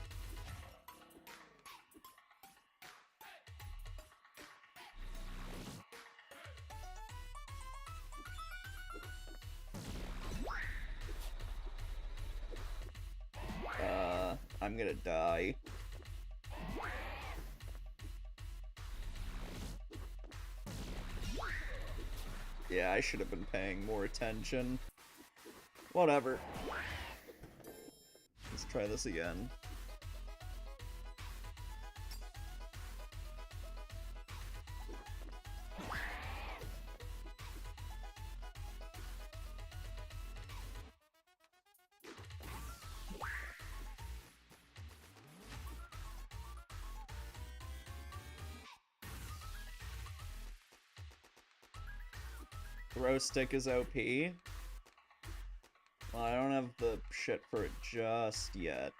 I'm gonna die. Yeah, I should have been paying more attention. Whatever. Let's try this again. Throw stick is OP. Well, I don't have the shit for it just yet.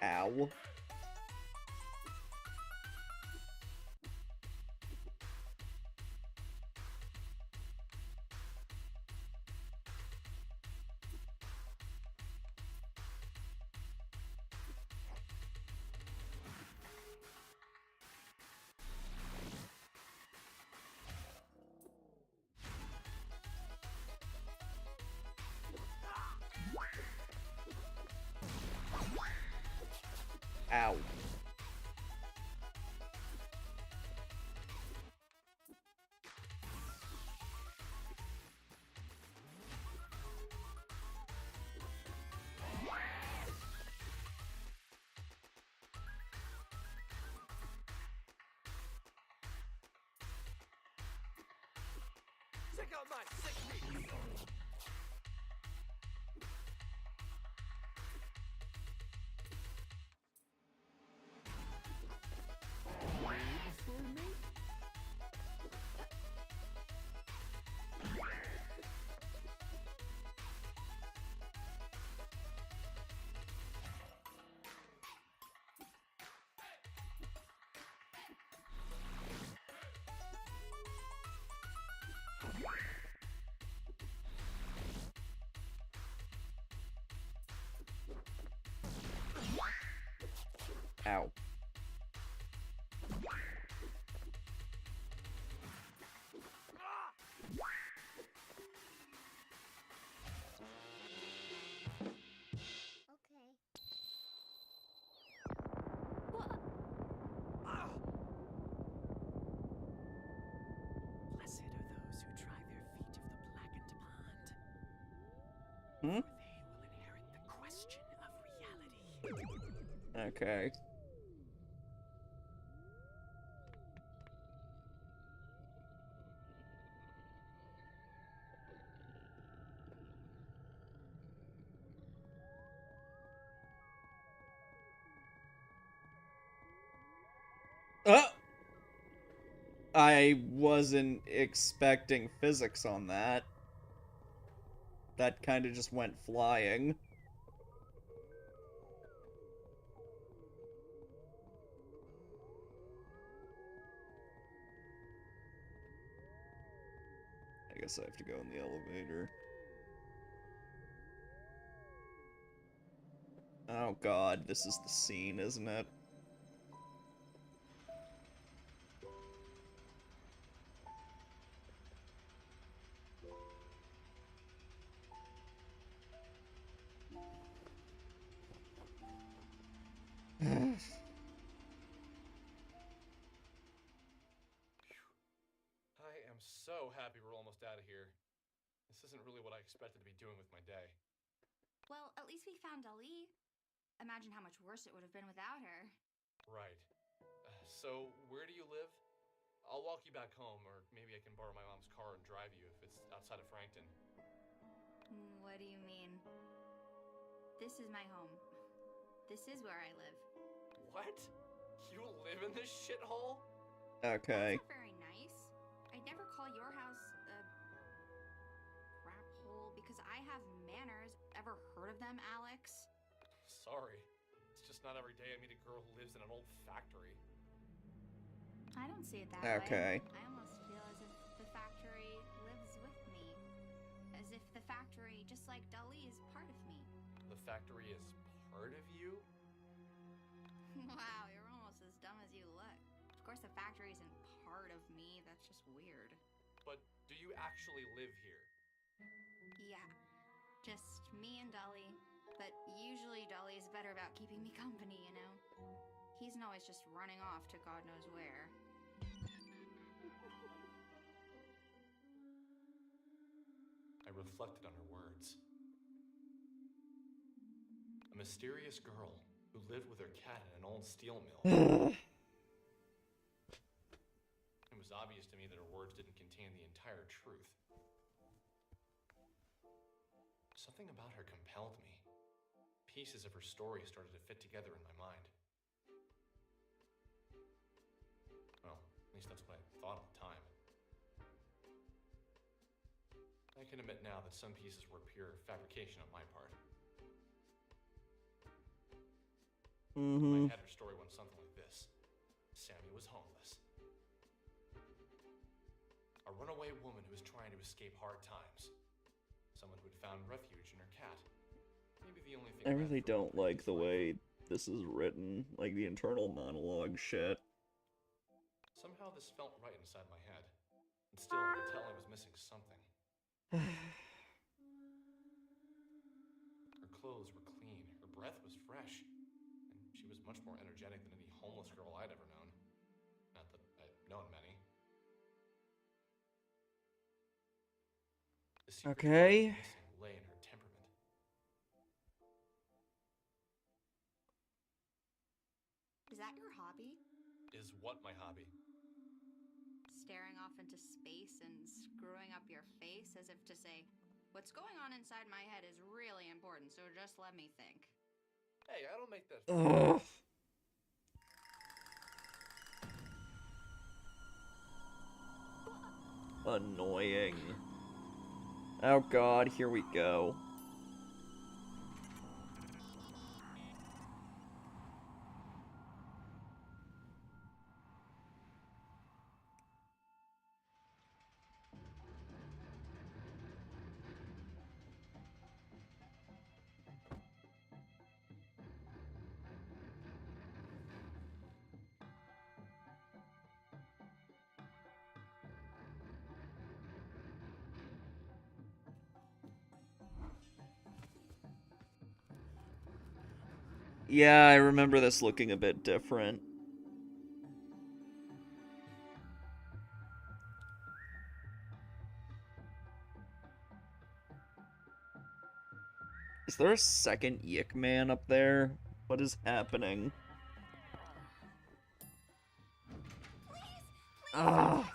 Ow. Ow. Check out my technique! Ow. Blessed are those who dry their feet of the blackened pond, Hmm? for they will inherit the question of reality. Okay. I wasn't expecting physics on that. That kind of just went flying. I guess I have to go in the elevator. Oh god, this is the scene, isn't it? I am so happy we're almost out of here. This isn't really what I expected to be doing with my day. Well, at least we found Ali. Imagine how much worse it would have been without her. Right. So, where do you live? I'll walk you back home, or maybe I can borrow my mom's car and drive you if it's outside of Frankton. What do you mean? This is my home. This is where I live. What? You live in this shithole? Okay. That's not very nice. I'd never call your house a crap hole because I have manners. Ever heard of them, Alex? Sorry. It's just not every day I meet a girl who lives in an old factory. I don't see it that Okay. way. I almost feel as if the factory lives with me. As if the factory, just like Dali, is part of me. The factory is part of you? Wow, you're almost as dumb as you look. Of course the factory isn't part of me, that's just weird. But do you actually live here? Yeah, just me and Dolly. But usually Dolly's better about keeping me company, you know? He isn't always just running off to God knows where. I reflected on her words. A mysterious girl who lived with her cat in an old steel mill. It was obvious to me that her words didn't contain the entire truth. Something about her compelled me. Pieces of her story started to fit together in my mind. Well, at least that's what I thought at the time. I can admit now that some pieces were pure fabrication on my part. In my head, her story went something like this. Sammy was homeless. A runaway woman who was trying to escape hard times. Someone who had found refuge in her cat. Maybe the only thing I really don't like the way this is written, like the internal monologue shit. Somehow this felt right inside my head. And still, I could tell I was missing something. Her clothes were clean, her breath was fresh, and she was much more energetic than any homeless girl I'd ever known. Not that I'd known many. The secret to what I was Okay. missing lay in her temperament. Is that your hobby? Is what my hobby? Staring off into space and screwing up your face as if to say, what's going on inside my head is really important, so just let me think. Hey, I don't make that. Ugh. Annoying. Oh god, here we go. Yeah, I remember this looking a bit different. Is there a second Yiik man up there? What is happening? Ah.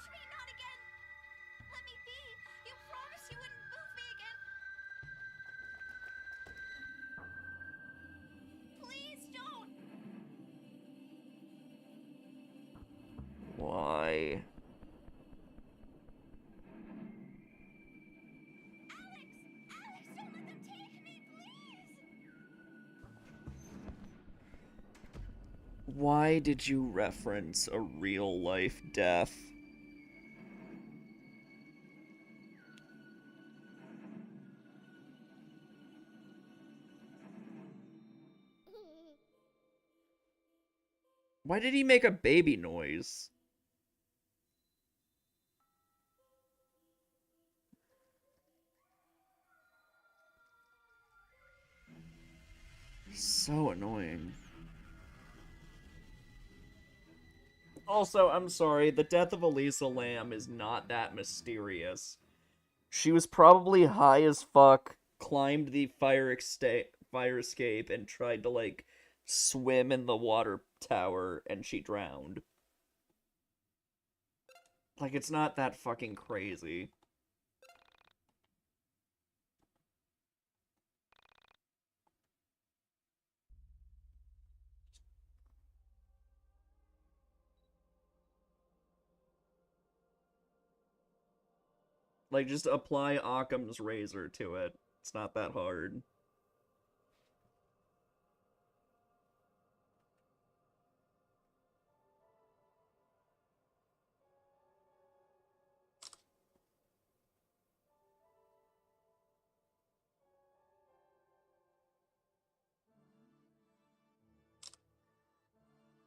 Why? Why did you reference a real-life death? Why did he make a baby noise? So annoying. Also, I'm sorry, the death of Elisa Lamb is not that mysterious. She was probably high as fuck, climbed the fire escape, and tried to, like, swim in the water tower, and she drowned. Like, it's not that fucking crazy. Like, just apply Occam's razor to it. It's not that hard.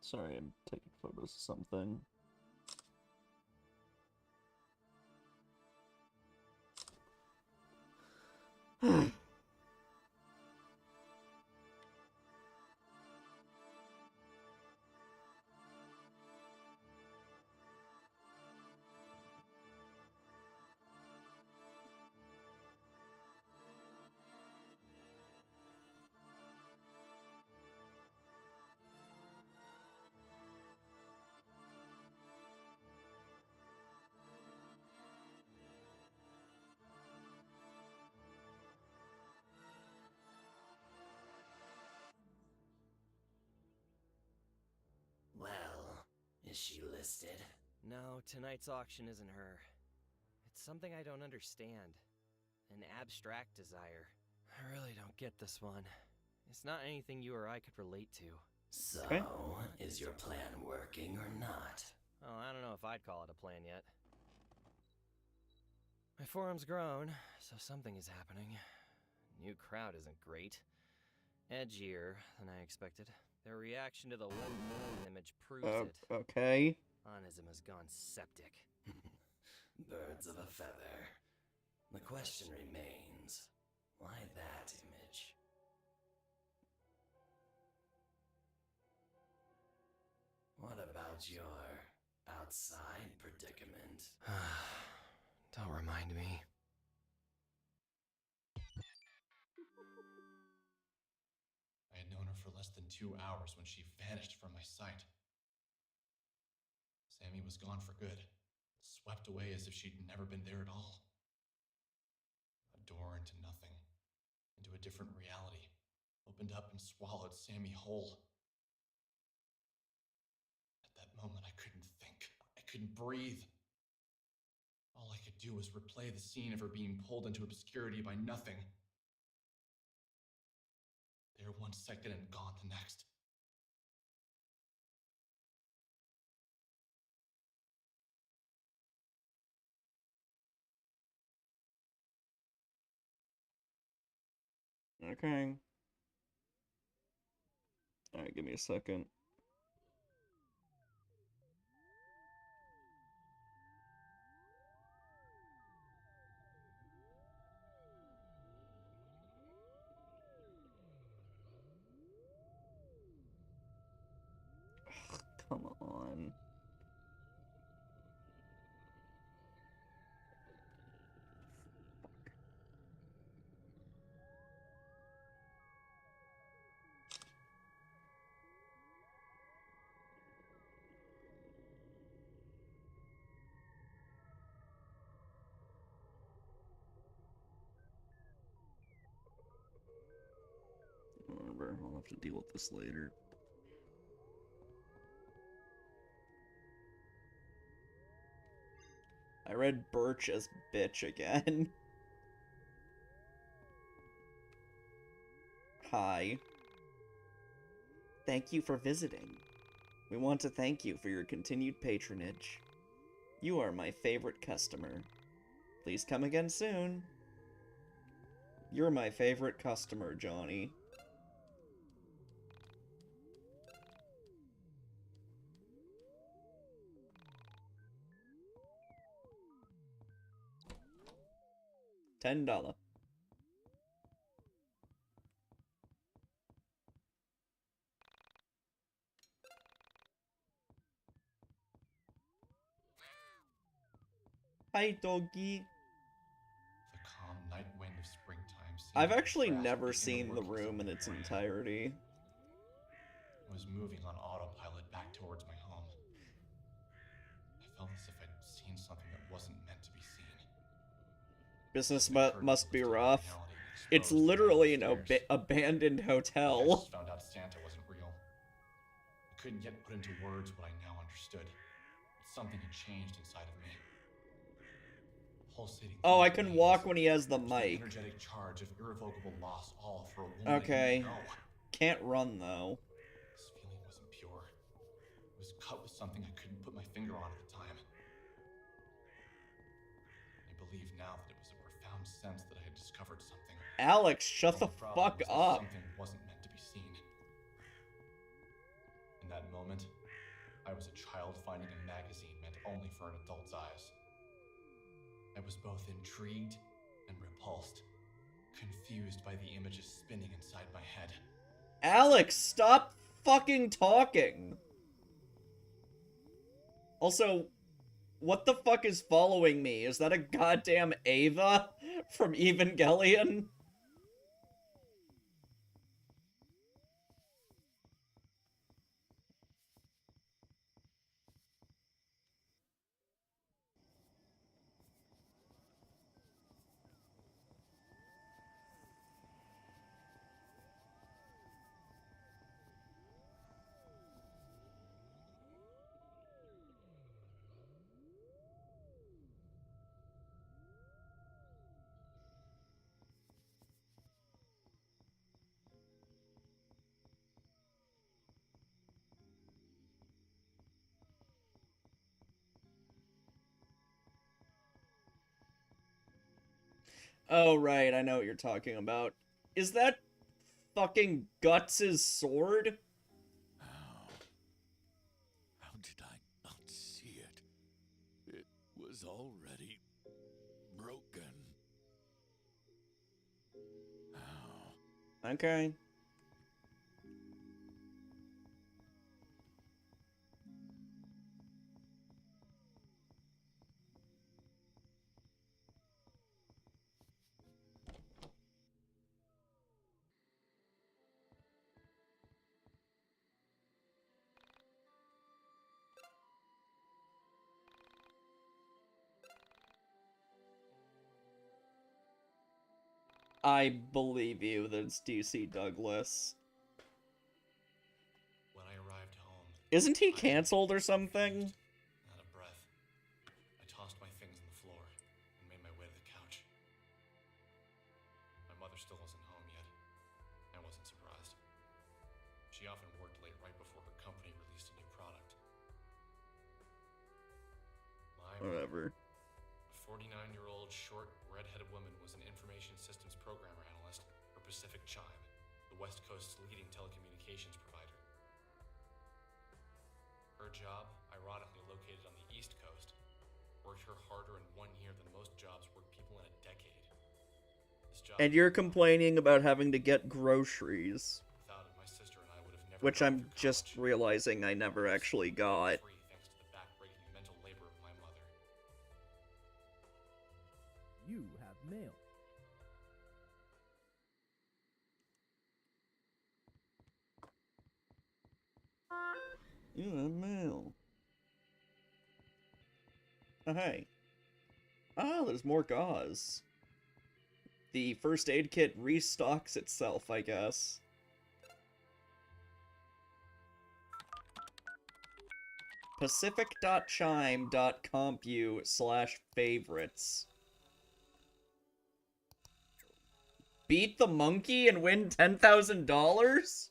Sorry, I'm taking photos of something. Well, is she listed? No, tonight's auction isn't her. It's something I don't understand. An abstract desire. I really don't get this one. It's not anything you or I could relate to. So, is your plan working or not? Oh, I don't know if I'd call it a plan yet. My forum's grown, so something is happening. New crowd isn't great. Edgier than I expected. Their reaction to the one image proves it. Okay. Onism has gone septic. Birds of a feather. The question remains, why that image? about your outside predicament? Don't remind me. I had known her for less than 2 hours when she vanished from my sight. Sammy was gone for good, swept away as if she'd never been there at all. A door into nothing, into a different reality, opened up and swallowed Sammy whole. At that moment, I couldn't think. I couldn't breathe. All I could do was replay the scene of her being pulled into obscurity by nothing. There one second and gone the next. Okay. Alright, give me a second. Ugh, come on. Whatever, I'll have to deal with this later. I read Birch as bitch again. Hi. Thank you for visiting. We want to thank you for your continued patronage. You are my favorite customer. Please come again soon. You're my favorite customer, Johnny. $10. Hi, doggy. The calm night wind of springtime seemed I've to actually grasp never the seen inner the workings of room in my its brain. entirety. I was moving on autopilot back towards my home. I felt as if I'd seen something that wasn't meant to be seen. Business The curtains must be lifted in rough. reality and It's exposed the man literally an upstairs. abandoned I hotel. just found out Santa wasn't real. I couldn't yet put into words what I now understood. But something had changed inside of me. Pulsating Oh, through I my can veins walk when he has the was the mic. energetic charge of irrevocable loss, all for a woman Okay. I didn't know. Can't run, though. This feeling wasn't pure. It was cut with something I couldn't put my finger on at the time. I believe now that it was a profound sense that I had discovered something. Alex, shut the only problem fuck was that up. something wasn't meant to be seen. In that moment, I was a child finding a magazine meant only for an adult's eyes. I was both intrigued and repulsed, confused by the images spinning inside my head. Alex, stop fucking talking. Also, what the fuck is following me? Is that a goddamn Ava from Evangelion? Oh, right, I know what you're talking about. Is that fucking Guts' sword? How did I not see it? It was already broken. How? Okay. I believe you that it's DC Douglas. When I arrived home, Isn't he canceled or something? out of breath, I tossed my things on the floor and made my way to the couch. My mother still wasn't home yet. I wasn't surprised. She often worked late right before her company released a new product. Whatever. A 49-year-old, short, red-headed woman was an information systems programmer analyst for Pacific Chime, the West Coast's leading telecommunications provider. Her job, ironically located on the East Coast, worked her harder in 1 year than most jobs work people in a decade. This job And you're complaining about having to get groceries. without it, my sister and I would have never Which gone I'm just realizing I never actually got. free thanks to the backbreaking mental labor of my mother. You have mail. Mail. Oh, hey. Ah, there's more gauze. The first aid kit restocks itself, I guess. Pacific.chime.compu/favorites. Beat the monkey and win $10,000?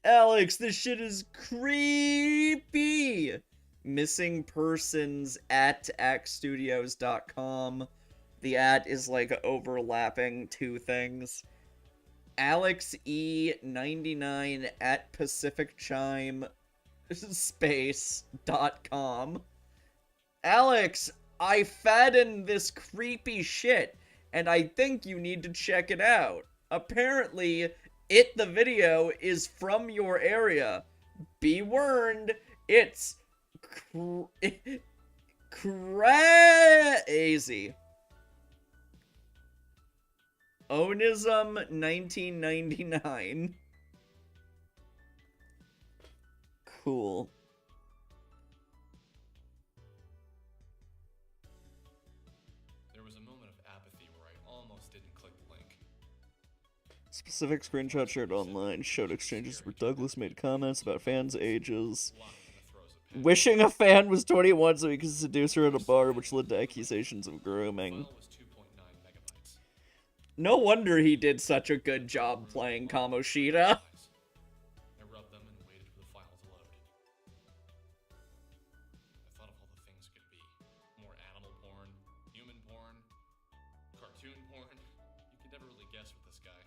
Alex, this shit is creepy! Missing persons at actstudios.com. The @ is like overlapping two things. Alex E99 at Pacific Chime space.com. Alex, I fed in this creepy shit, and I think you need to check it out. Apparently, the video is from your area. Be warned, it's crazy. Onism 1999. Cool. There was a moment of apathy where I almost didn't click the link. Specific screenshot shared online showed exchanges where Douglas made comments about fans' ages, wishing a fan was 21 so he could seduce her at a bar, which led to accusations of grooming. No wonder he did such a good job playing Kamoshida. I rubbed them and waited for the file to load. I thought of all the things it could be. More animal porn, human porn, cartoon porn. You could never really guess with this guy.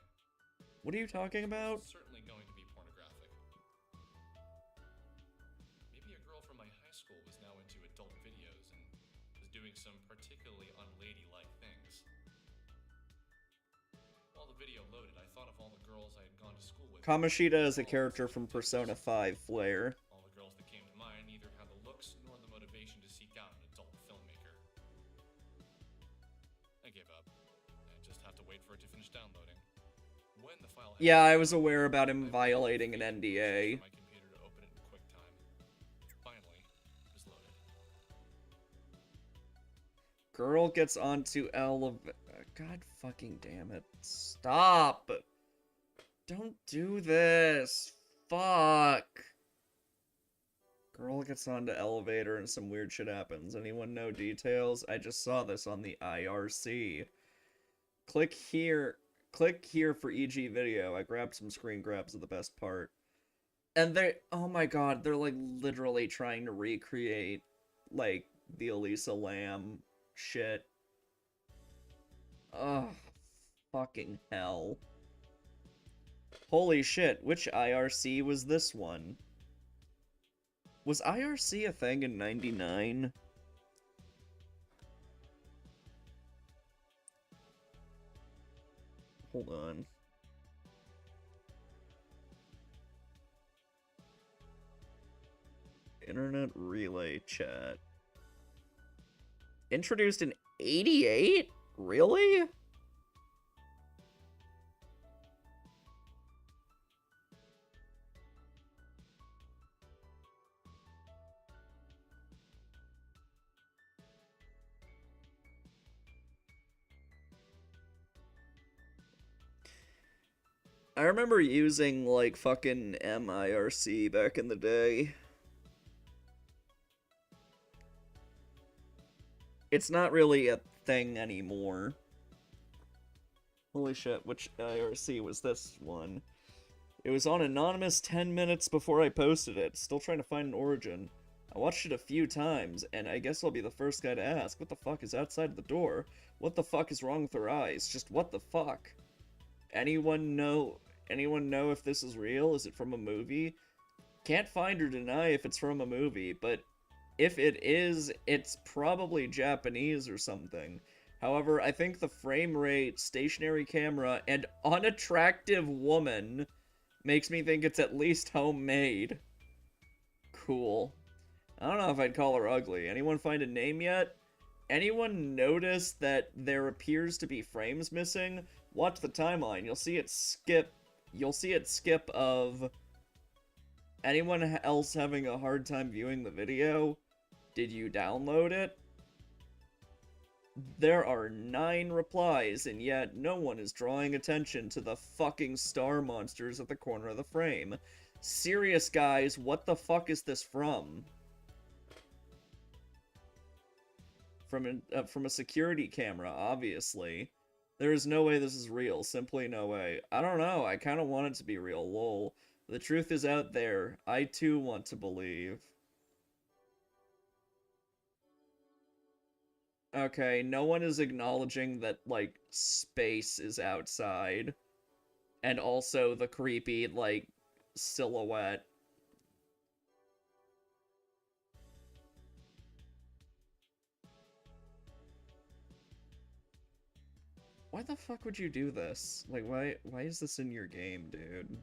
What are you talking about? It's certainly going to be pornographic. Maybe a girl from my high school was now into adult videos and was doing some particularly unladylike things. While the video loaded, I thought of all the girls I had gone to school with. Kamoshida is a character from Persona 5 Flare. All the girls that came to mind neither had the looks nor the motivation to seek out an adult filmmaker. I gave up. I just have to wait for it to finish downloading. When the file Yeah, I was aware about him violating an NDA. my computer to open it in QuickTime. Finally, it was loaded. Girl gets onto elevator. God fucking damn it. Stop! Don't do this! Fuck! Girl gets onto elevator and some weird shit happens. Anyone know details? I just saw this on the IRC. Click here for EG video. I grabbed some screen grabs of the best part. And they're, oh my god, they're like literally trying to recreate like the Elisa Lam shit. Ugh, fucking hell. Holy shit, which IRC was this one? Was IRC a thing in 99? Hold on. Internet relay chat. Introduced in 88? Really? I remember using, like, fucking MIRC back in the day. It's not really a thing anymore. Holy shit, which IRC was this one? It was on Anonymous 10 minutes before I posted it. Still trying to find an origin. I watched it a few times, and I guess I'll be the first guy to ask, what the fuck is outside the door? What the fuck is wrong with her eyes? Just what the fuck? Anyone know if this is real? Is it from a movie? Can't find or deny if it's from a movie, but if it is, it's probably Japanese or something. However, I think the frame rate, stationary camera, and unattractive woman makes me think it's at least homemade. Cool. I don't know if I'd call her ugly. Anyone find a name yet? Anyone notice that there appears to be frames missing? Watch the timeline. You'll see it skip of anyone else having a hard time viewing the video. Did you download it? There are 9 replies, and yet no one is drawing attention to the fucking star monsters at the corner of the frame. Serious, guys, what the fuck is this from? From a security camera, obviously. There is no way this is real. Simply no way. I don't know. I kind of want it to be real. Lol. The truth is out there. I too want to believe. Okay, no one is acknowledging that, like, space is outside. And also the creepy, like, silhouette. Why the fuck would you do this? Like, why is this in your game, dude?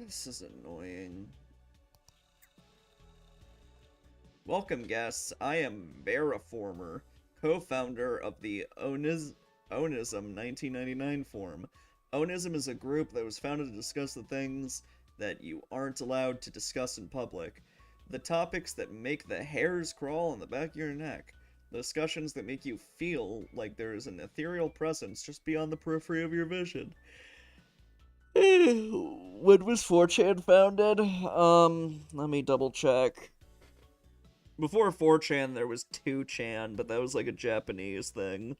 This is annoying. Welcome, guests. I am Veriformer, co-founder of the Onism 1999 forum. Onism is a group that was founded to discuss the things that you aren't allowed to discuss in public. The topics that make the hairs crawl on the back of your neck. The discussions that make you feel like there is an ethereal presence just beyond the periphery of your vision. When was 4chan founded? Let me double check. Before 4chan, there was 2chan, but that was like a Japanese thing.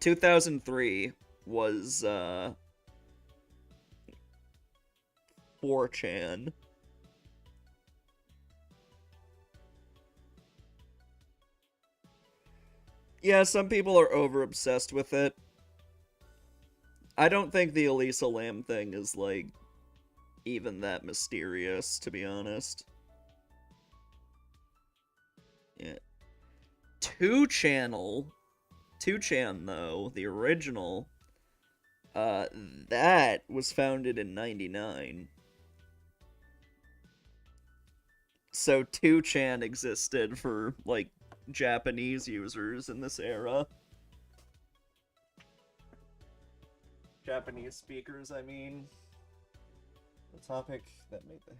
...2003 was, 4chan. Yeah, some people are over-obsessed with it. I don't think the Elisa Lam thing is, like, even that mysterious, to be honest. Yeah. 2chan, though, the original, that was founded in 99. So 2chan existed for, like, Japanese users in this era. Japanese speakers, I mean. The topic that made the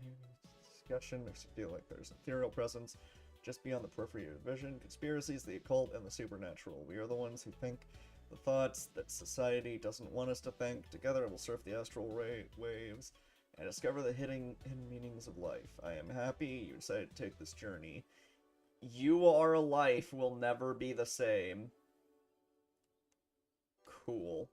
discussion makes you feel like there's an ethereal presence just beyond the periphery of your vision. Conspiracies, the occult, and the supernatural. We are the ones who think the thoughts that society doesn't want us to think. Together we'll surf the astral waves and discover the hidden meanings of life. I am happy you decided to take this journey. Your life will never be the same. Cool.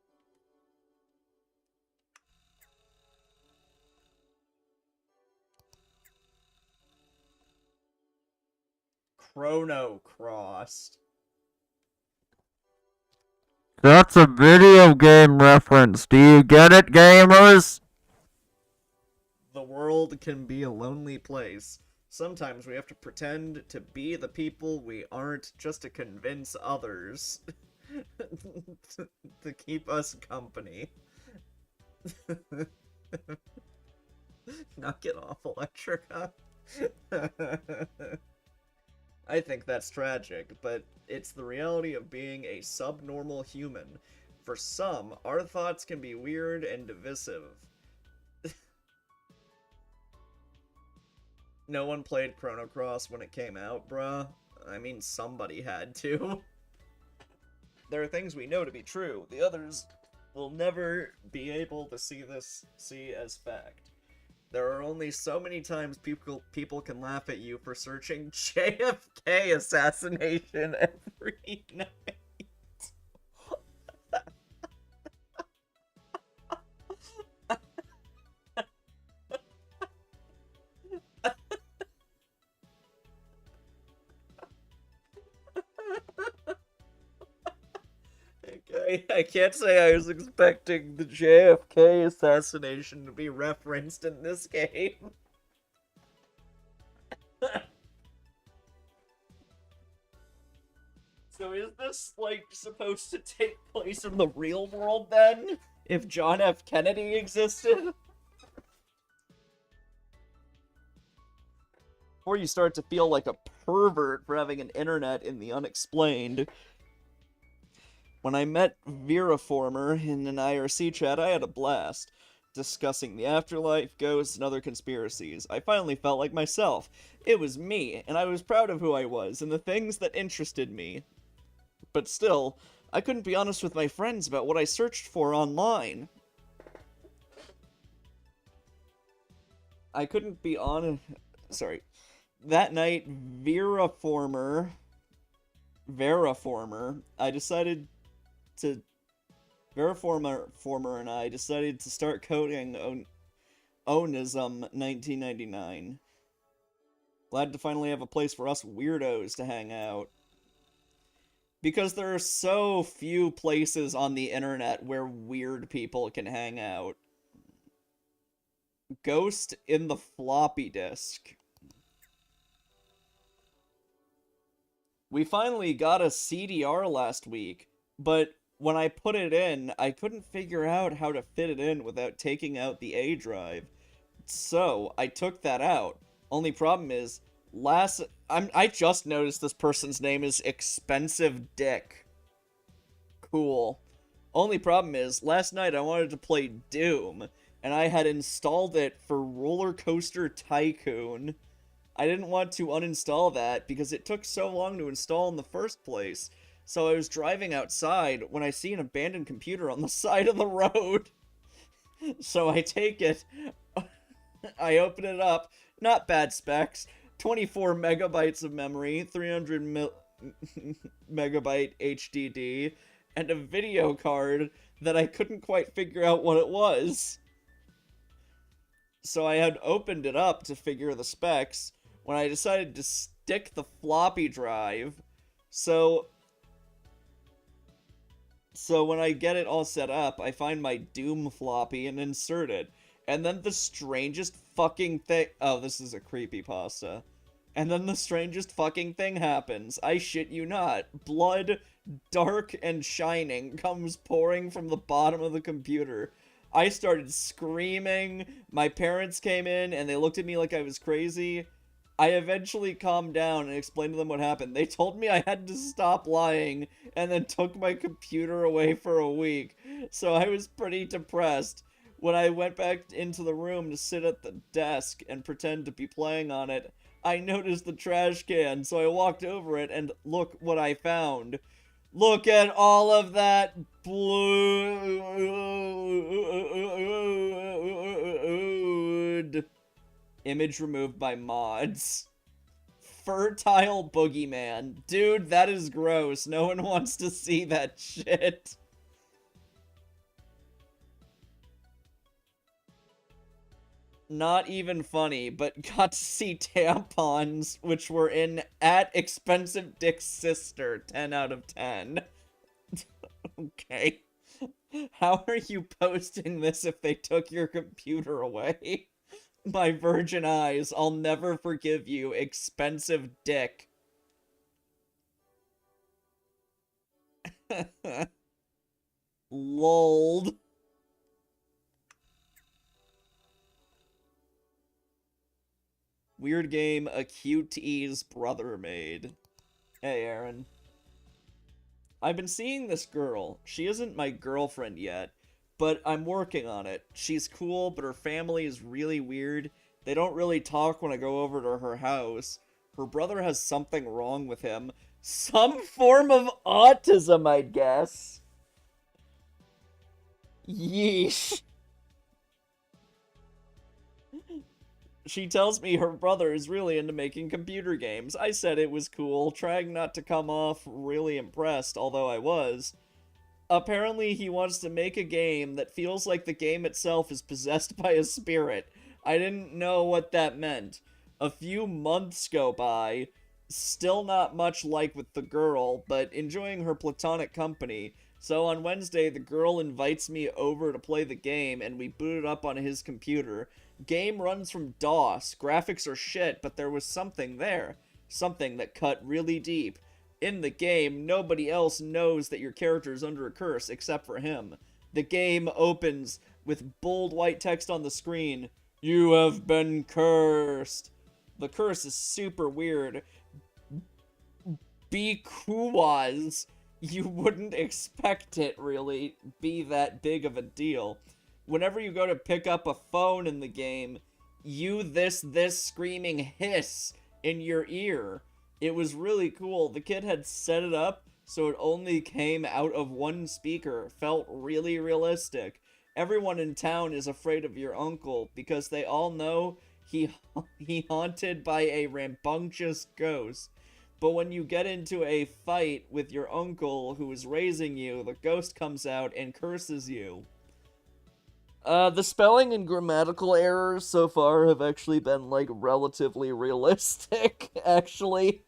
Chrono Crossed. That's a video game reference. Do you get it, gamers? The world can be a lonely place. Sometimes we have to pretend to be the people we aren't just to convince others to keep us company. Knock it off, Electrica. I think that's tragic, but it's the reality of being a subnormal human. For some, our thoughts can be weird and divisive. No one played Chrono Cross when it came out, bruh. I mean, somebody had to. There are things we know to be true. The others will never be able to see as fact. There are only so many times people can laugh at you for searching JFK assassination every night. I can't say I was expecting the JFK assassination to be referenced in this game. So is this, like, supposed to take place in the real world, then? If John F. Kennedy existed? Before you start to feel like a pervert for having an internet in the unexplained. When I met Veraformer in an IRC chat, I had a blast. Discussing the afterlife, ghosts, and other conspiracies. I finally felt like myself. It was me, and I was proud of who I was, and the things that interested me. But still, I couldn't be honest with my friends about what I searched for online. I couldn't be honest... Sorry. That night, Veraformer, I decided to... Veraformer and I decided to start coding Onism 1999. Glad to finally have a place for us weirdos to hang out. Because there are so few places on the internet where weird people can hang out. Ghost in the floppy disk. We finally got a CDR last week, but when I put it in, I couldn't figure out how to fit it in without taking out the A drive. So, I took that out. Only problem is, I just noticed this person's name is Expensive Dick. Cool. Only problem is, last night I wanted to play Doom, and I had installed it for Roller Coaster Tycoon. I didn't want to uninstall that because it took so long to install in the first place. So I was driving outside when I see an abandoned computer on the side of the road. So I take it, I open it up, not bad specs, 24 megabytes of memory, 300 megabyte HDD, and a video card that I couldn't quite figure out what it was. So I had opened it up to figure the specs when I decided to stick the floppy drive. So when I get it all set up, I find my Doom floppy and insert it. And then the strangest fucking thing... Oh, this is a creepypasta. And then the strangest fucking thing happens. I shit you not. Blood, dark and shining, comes pouring from the bottom of the computer. I started screaming. My parents came in and they looked at me like I was crazy. I eventually calmed down and explained to them what happened. They told me I had to stop lying and then took my computer away for a week. So I was pretty depressed. When I went back into the room to sit at the desk and pretend to be playing on it, I noticed the trash can, so I walked over it and look what I found. Look at all of that blood. Image removed by mods. Fertile boogeyman. Dude, that is gross. No one wants to see that shit. Not even funny, but got to see tampons, which were in at Expensive Dick's sister, 10 out of 10. Okay. How are you posting this if they took your computer away? My virgin eyes, I'll never forgive you, Expensive Dick. Lolled. Weird game a QT's brother made. Hey, Aaron. I've been seeing this girl. She isn't my girlfriend yet, but I'm working on it. She's cool, but her family is really weird, They don't really talk when I go over to her house. Her brother has something wrong with him. Some form of autism, I guess. Yeesh. She tells me her brother is really into making computer games. I said it was cool, trying not to come off really impressed, although I was. Apparently, he wants to make a game that feels like the game itself is possessed by a spirit. I didn't know what that meant. A few months go by, still not much like with the girl, but enjoying her platonic company. So on Wednesday, the girl invites me over to play the game, and we boot it up on his computer. Game runs from DOS, graphics are shit, but there was something there. Something that cut really deep. In the game, nobody else knows that your character is under a curse except for him. The game opens with bold white text on the screen. You have been cursed. The curse is super weird. Because you wouldn't expect it, really, be that big of a deal. Whenever you go to pick up a phone in the game, this screaming hiss in your ear. It was really cool. The kid had set it up so it only came out of one speaker. Felt really realistic. Everyone in town is afraid of your uncle because they all know he haunted by a rambunctious ghost. But when you get into a fight with your uncle who is raising you, the ghost comes out and curses you. The spelling and grammatical errors so far have actually been, like, relatively realistic, actually.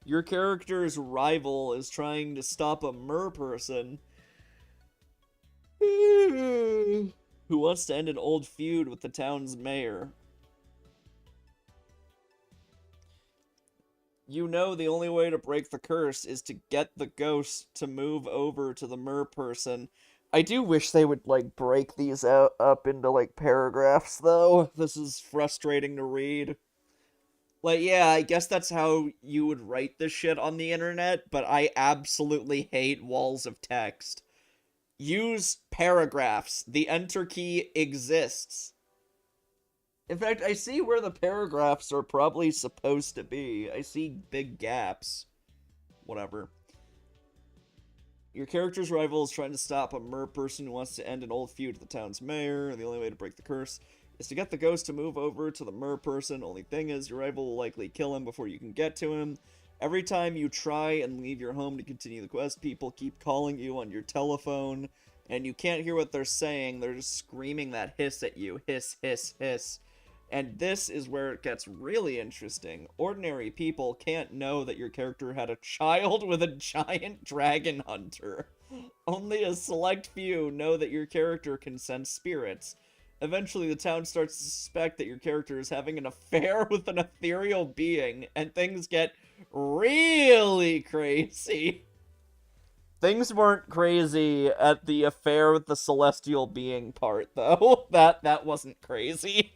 Your character's rival is trying to stop a mer person who wants to end an old feud with the town's mayor. You know the only way to break the curse is to get the ghost to move over to the mer person. I do wish they would, like, break these up into, like, paragraphs, though. This is frustrating to read. Like, yeah, I guess that's how you would write this shit on the internet, but I absolutely hate walls of text. Use paragraphs. The enter key exists. In fact, I see where the paragraphs are probably supposed to be. I see big gaps. Whatever. Your character's rival is trying to stop a mer person who wants to end an old feud with the town's mayor, and the only way to break the curse is to get the ghost to move over to the mer person. Only thing is, your rival will likely kill him before you can get to him. Every time you try and leave your home to continue the quest, people keep calling you on your telephone, and you can't hear what they're saying. They're just screaming that hiss at you. Hiss, hiss, hiss. And this is where it gets really interesting. Ordinary people can't know that your character had a child with a giant dragon hunter. Only a select few know that your character can sense spirits. Eventually, the town starts to suspect that your character is having an affair with an ethereal being, and things get really crazy. Things weren't crazy at the affair with the celestial being part, though. That wasn't crazy.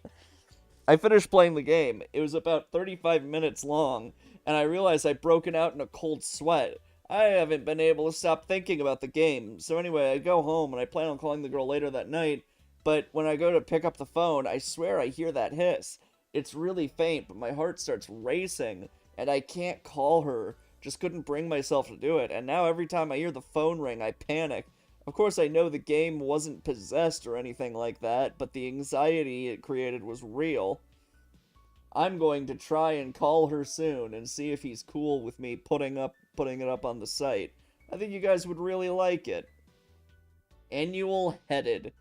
I finished playing the game. It was about 35 minutes long, and I realized I'd broken out in a cold sweat. I haven't been able to stop thinking about the game. So anyway, I go home, and I plan on calling the girl later that night, but when I go to pick up the phone, I swear I hear that hiss. It's really faint, but my heart starts racing, and I can't call her. Just couldn't bring myself to do it, and now every time I hear the phone ring, I panic. Of course, I know the game wasn't possessed or anything like that, but the anxiety it created was real. I'm going to try and call her soon and see if he's cool with me putting it up on the site. I think you guys would really like it. Annual Headed.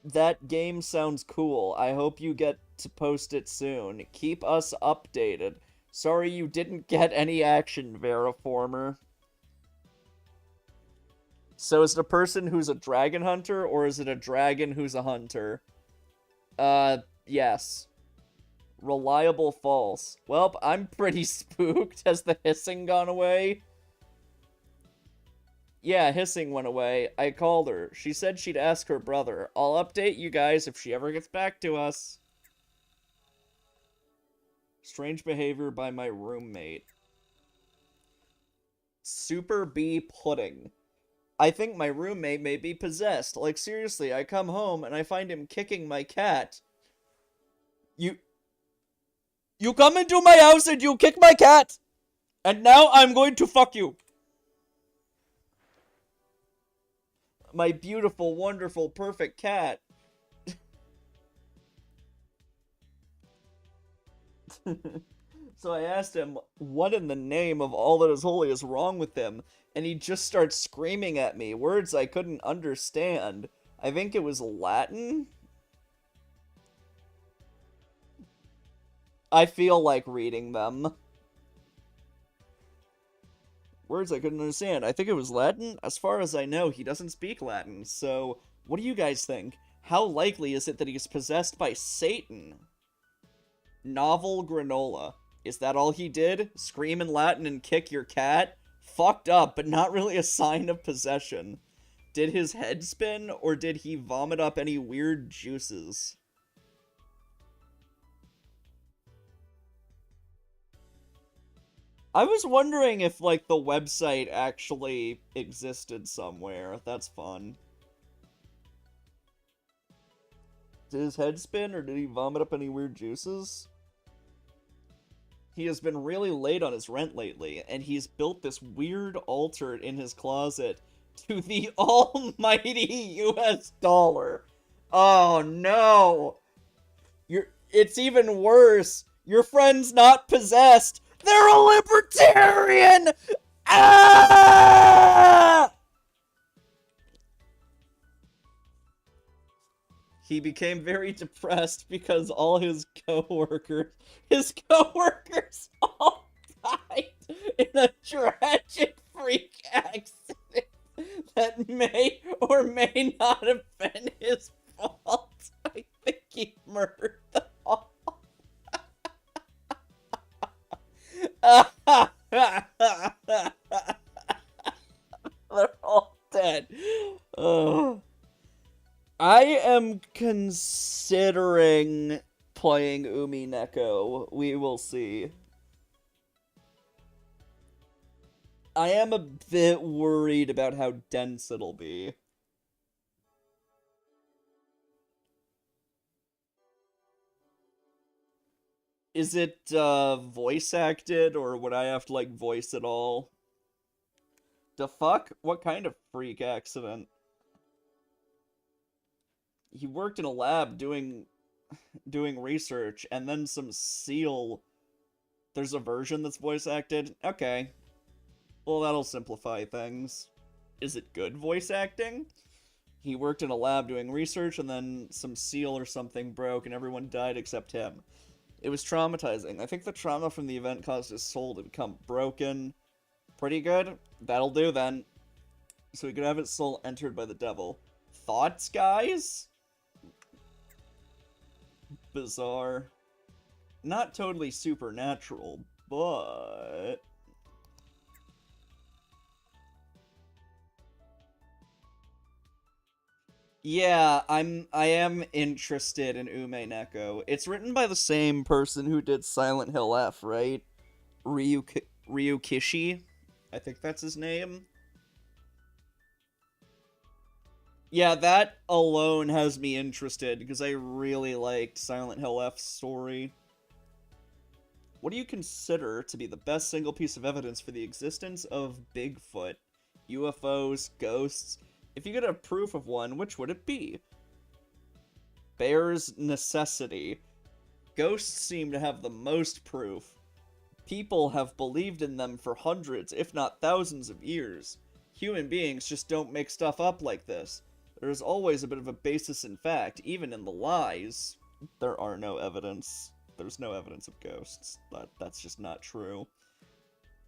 That game sounds cool. I hope you get to post it soon. Keep us updated. Sorry you didn't get any action, Veriformer. So is it a person who's a dragon hunter, or is it a dragon who's a hunter? Yes. Reliable false. Well, I'm pretty spooked. Has the hissing gone away? Yeah, hissing went away. I called her. She said she'd ask her brother. I'll update you guys if she ever gets back to us. Strange behavior by my roommate. Super B pudding. I think my roommate may be possessed. Like, seriously, I come home and I find him kicking my cat. You come into my house and you kick my cat! And now I'm going to fuck you! My beautiful, wonderful, perfect cat. So I asked him, what in the name of all that is holy is wrong with him? And he just starts screaming at me, words I couldn't understand. I think it was Latin? I feel like reading them. Words I couldn't understand. I think it was Latin? As far as I know, he doesn't speak Latin, so what do you guys think? How likely is it that he's possessed by Satan? Novel granola. Is that all he did? Scream in Latin and kick your cat? Fucked up, but not really a sign of possession. Did his head spin, or did he vomit up any weird juices? I was wondering if, like, the website actually existed somewhere. That's fun. Did his head spin, or did he vomit up any weird juices? He has been really late on his rent lately, and he's built this weird altar in his closet to the almighty US dollar. Oh no! It's even worse. Your friend's not possessed. They're a libertarian! Ah! He became very depressed because all his coworkers all died in a tragic freak accident that may or may not have been his fault. I think he murdered them all. They're all dead. Oh. I am considering playing Umi Neko. We will see. I am a bit worried about how dense it'll be. Is it voice acted, or would I have to, like, voice it all? The fuck? What kind of freak accident? He worked in a lab doing research, and then some seal. There's a version that's voice acted? Okay. Well, that'll simplify things. Is it good voice acting? He worked in a lab doing research, and then some seal or something broke, and everyone died except him. It was traumatizing. I think the trauma from the event caused his soul to become broken. Pretty good. That'll do, then. So he could have his soul entered by the devil. Thoughts, guys? Bizarre. Not totally supernatural, but... yeah, I am interested in Ume Neko. It's written by the same person who did Silent Hill F, right? Ryukishi? I think that's his name. Yeah, that alone has me interested, because I really liked Silent Hill F's story. What do you consider to be the best single piece of evidence for the existence of Bigfoot? UFOs, ghosts? If you could have proof of one, which would it be? Bear's necessity. Ghosts seem to have the most proof. People have believed in them for hundreds, if not thousands of years. Human beings just don't make stuff up like this. There's always a bit of a basis in fact, even in the lies. There are no evidence. There's no evidence of ghosts. That's just not true.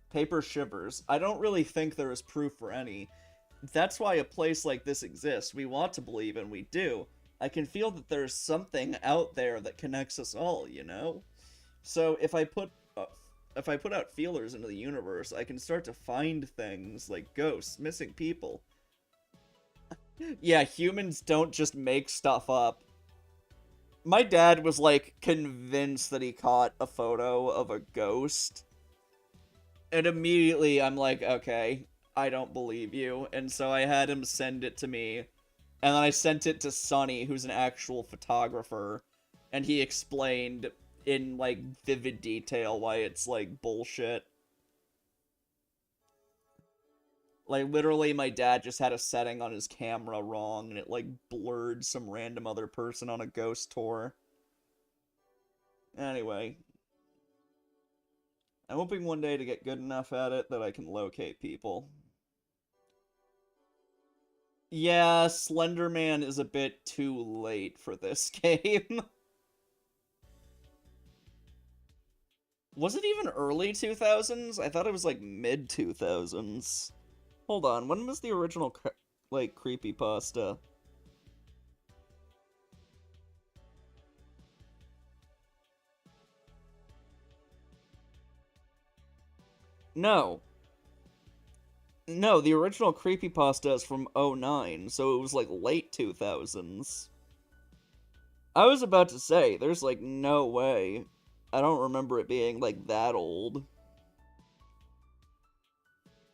Paper shivers. I don't really think there is proof for any. That's why a place like this exists. We want to believe, and we do. I can feel that there's something out there that connects us all, you know? So if I put out feelers into the universe, I can start to find things like ghosts, missing people. Yeah, humans don't just make stuff up. My dad was, like, convinced that he caught a photo of a ghost. And immediately I'm like, okay, I don't believe you. And so I had him send it to me. And then I sent it to Sonny, who's an actual photographer. And he explained in, like, vivid detail why it's, like, bullshit. Like, literally, my dad just had a setting on his camera wrong, and it, like, blurred some random other person on a ghost tour. Anyway. I'm hoping one day to get good enough at it that I can locate people. Yeah, Slender Man is a bit too late for this game. Was it even early 2000s? I thought it was, like, mid 2000s. Hold on, when was the original, like, creepypasta? No. No, the original creepypasta is from 2009, so it was, like, late 2000s. I was about to say, there's, like, no way. I don't remember it being, like, that old.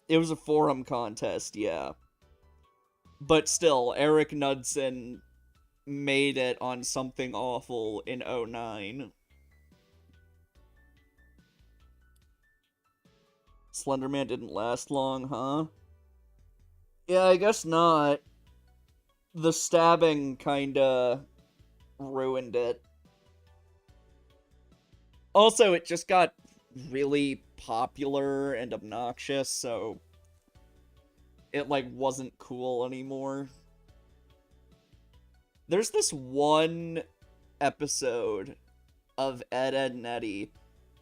It was a forum contest, yeah. But still, Eric Knudsen made it on something awful in 2009. Slenderman didn't last long, huh? Yeah, I guess not. The stabbing kinda ruined it. Also, it just got really popular and obnoxious, so it, like, wasn't cool anymore. There's this one episode of Ed, Edd n Eddy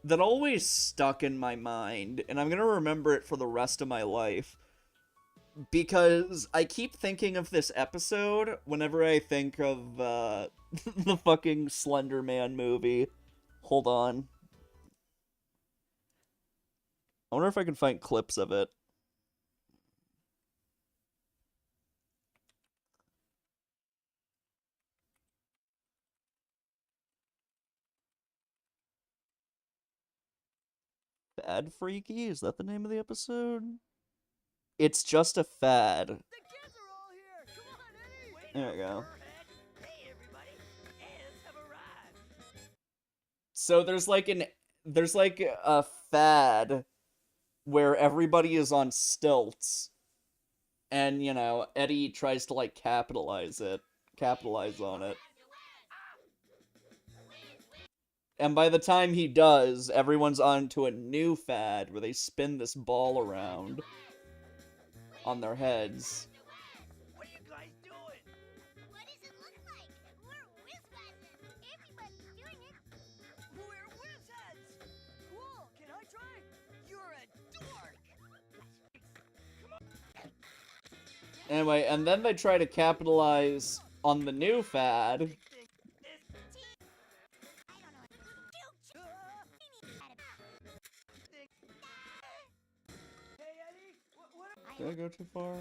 that always stuck in my mind, and I'm gonna remember it for the rest of my life. Because I keep thinking of this episode whenever I think of, the fucking Slender Man movie. Hold on. I wonder if I can find clips of it. Fad Freaky? Is that the name of the episode? It's just a fad. There we go. So there's like a fad where everybody is on stilts, and you know, Eddie tries to like capitalize on it. And by the time he does, everyone's on to a new fad where they spin this ball around on their heads. What are you guys doing? What does it look like? We're whiz-wazzing. Everybody's doing it. We're whiz-heads. Cool. Can I try? You're a dork. Anyway, and then they try to capitalize on the new fad. Did I go too far?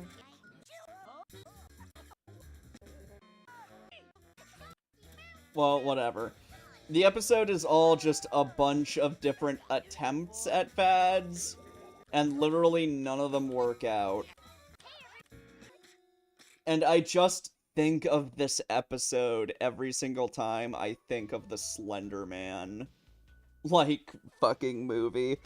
Well, whatever. The episode is all just a bunch of different attempts at fads, and literally none of them work out. And I just think of this episode every single time I think of the Slender Man, like, fucking movie.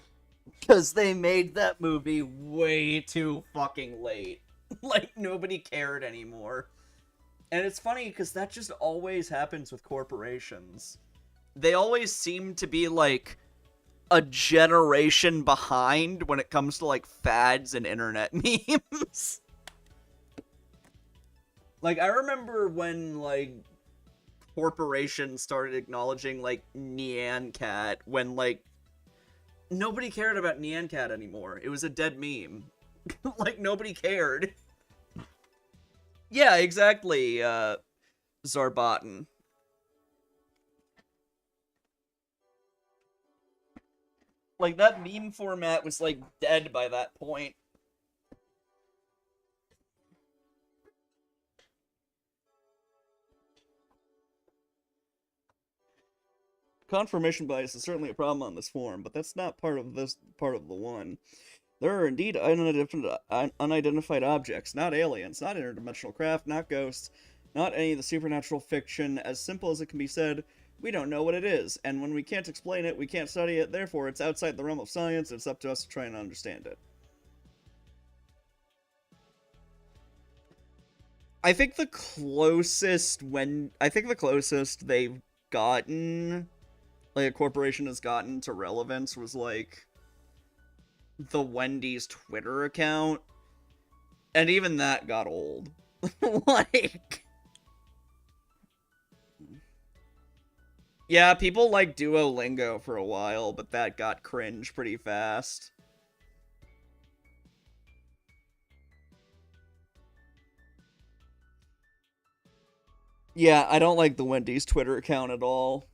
Because they made that movie way too fucking late. Like, nobody cared anymore. And it's funny, because that just always happens with corporations. They always seem to be, like, a generation behind when it comes to, like, fads and internet memes. Like, I remember when, like, corporations started acknowledging, like, Nyan Cat, when, like, nobody cared about Nyan Cat anymore. It was a dead meme. Like, nobody cared. Yeah, exactly, Zarbaten. Like, that meme format was, like, dead by that point. Confirmation bias is certainly a problem on this forum, but that's not part of the one. There are indeed unidentified objects, not aliens, not interdimensional craft, not ghosts, not any of the supernatural fiction. As simple as it can be said, We don't know what it is, and when we can't explain it, we can't study it, therefore it's outside the realm of science, and it's up to us to try and understand it. I think the closest they've gotten, like, a corporation has gotten to relevance was, like, the Wendy's Twitter account, and even that got old. Like... Yeah, people liked Duolingo for a while, but that got cringe pretty fast. Yeah, I don't like the Wendy's Twitter account at all.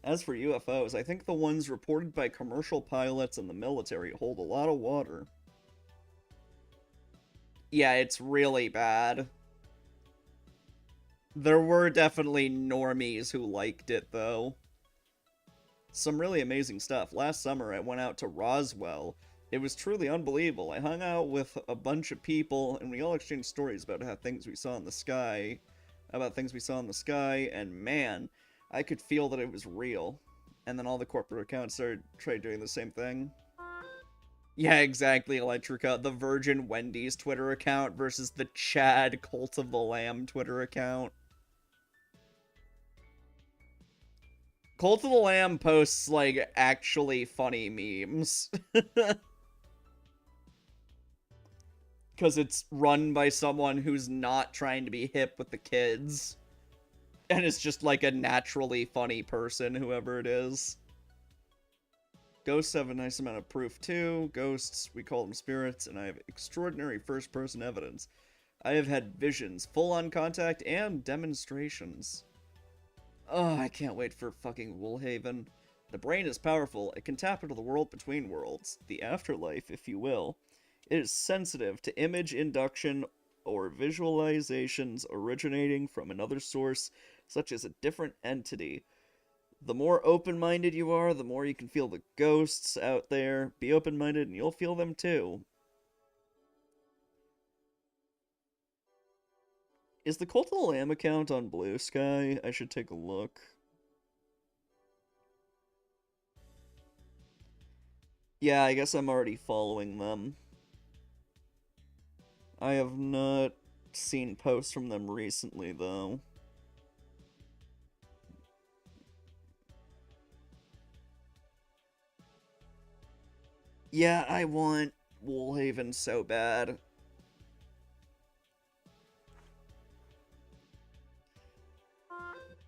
As for UFOs, I think the ones reported by commercial pilots and the military hold a lot of water. Yeah, it's really bad. There were definitely normies who liked it, though. Some really amazing stuff. Last summer, I went out to Roswell. It was truly unbelievable. I hung out with a bunch of people, and we all exchanged stories about things we saw in the sky, and man, I could feel that it was real. And then all the corporate accounts tried doing the same thing. Yeah, exactly, Electrica. The Virgin Wendy's Twitter account versus the Chad Cult of the Lamb Twitter account. Cult of the Lamb posts, like, actually funny memes. Because it's run by someone who's not trying to be hip with the kids. And it's just, like, a naturally funny person, whoever it is. Ghosts have a nice amount of proof, too. Ghosts, we call them spirits, and I have extraordinary first-person evidence. I have had visions, full-on contact, and demonstrations. Oh, I can't wait for fucking Woolhaven. The brain is powerful. It can tap into the world between worlds. The afterlife, if you will. It is sensitive to image induction or visualizations originating from another source, such as a different entity. The more open-minded you are, the more you can feel the ghosts out there. Be open-minded and you'll feel them too. Is the Cult of the Lamb account on Blue Sky? I should take a look. Yeah, I guess I'm already following them. I have not seen posts from them recently, though. Yeah, I want Woolhaven so bad.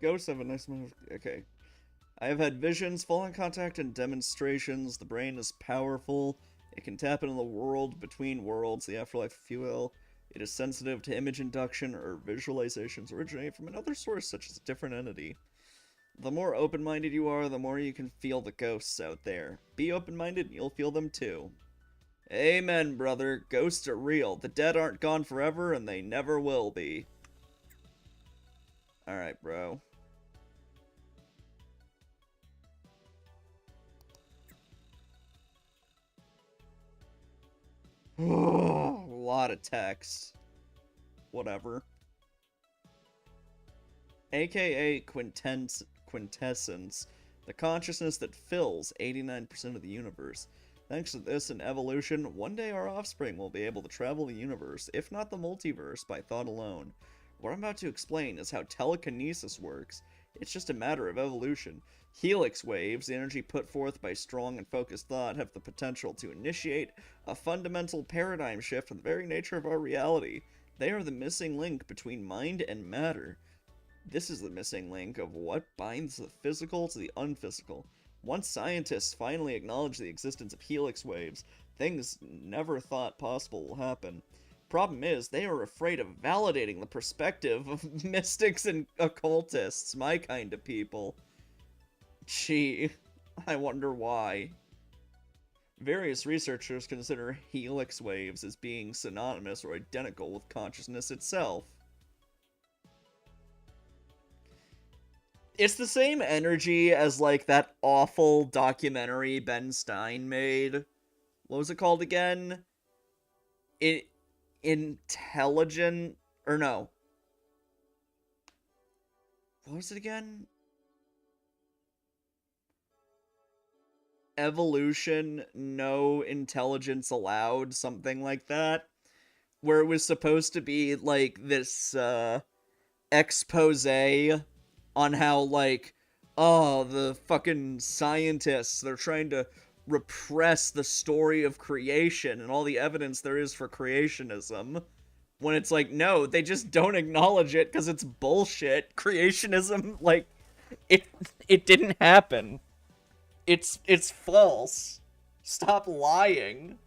Ghosts have a nice amount of... Okay. I have had visions, full-on contact, and demonstrations. The brain is powerful. It can tap into the world between worlds, the afterlife, if you will. It is sensitive to image induction or visualizations originating from another source, such as a different entity. The more open-minded you are, the more you can feel the ghosts out there. Be open-minded and you'll feel them too. Amen, brother. Ghosts are real. The dead aren't gone forever, and they never will be. Alright, bro. A lot of text. Whatever. AKA quintessence, the consciousness that fills 89% of the universe. Thanks to this and evolution, one day our offspring will be able to travel the universe, if not the multiverse, by thought alone. What I'm about to explain is how telekinesis works. It's just a matter of evolution. Helix waves, the energy put forth by strong and focused thought, have the potential to initiate a fundamental paradigm shift in the very nature of our reality. They are the missing link between mind and matter. This is the missing link of what binds the physical to the unphysical. Once scientists finally acknowledge the existence of helix waves, things never thought possible will happen. Problem is, they are afraid of validating the perspective of mystics and occultists, my kind of people. Gee, I wonder why. Various researchers consider helix waves as being synonymous or identical with consciousness itself. It's the same energy as, like, that awful documentary Ben Stein made. What was it called again? Intelligent... Or no. What was it again? evolution, no intelligence allowed, something like that, where it was supposed to be like this expose on how, like, oh, the fucking scientists, they're trying to repress the story of creation and all the evidence there is for creationism. When it's like, no, they just don't acknowledge it because it's bullshit. Creationism, like, it didn't happen. It's false. Stop lying.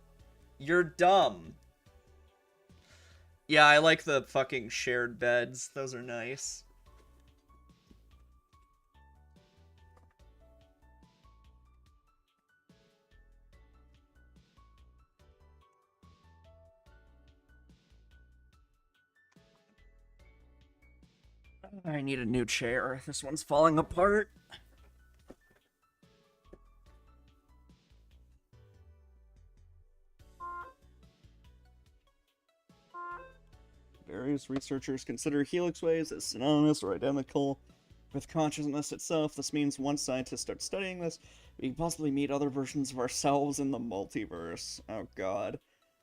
You're dumb. Yeah, I like the fucking shared beds. Those are nice. I need a new chair. This one's falling apart. Various researchers consider helix waves as synonymous or identical with consciousness itself. This means once scientists start studying this, we can possibly meet other versions of ourselves in the multiverse. Oh god.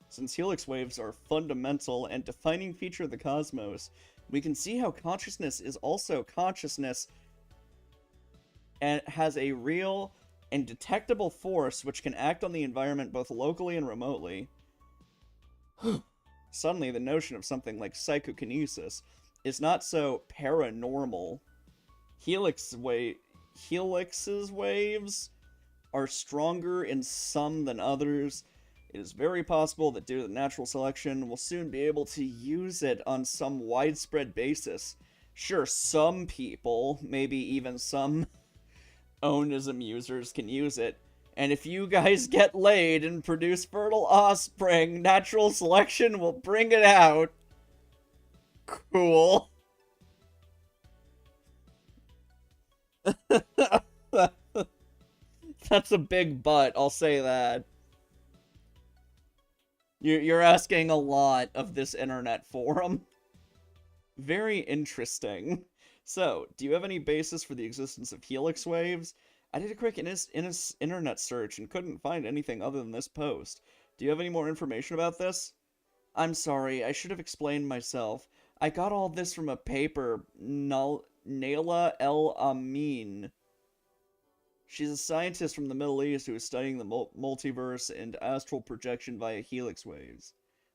Since helix waves are a fundamental and defining feature of the cosmos, we can see how consciousness is also consciousness and has a real and detectable force which can act on the environment both locally and remotely. Suddenly, the notion of something like psychokinesis is not so paranormal. Helix's waves are stronger in some than others. It is very possible that due to natural selection, we'll soon be able to use it on some widespread basis. Sure, some people, maybe even some onism users can use it. And if you guys get laid and produce fertile offspring, natural selection will bring it out. Cool. That's a big butt, I'll say that. You're asking a lot of this internet forum. Very interesting. So, do you have any basis for the existence of helix waves? I did a quick internet search and couldn't find anything other than this post. Do you have any more information about this? I'm sorry, I should have explained myself. I got all this from a paper, Naila El Amin. She's a scientist from the Middle East who is studying the multiverse and astral projection via helix waves.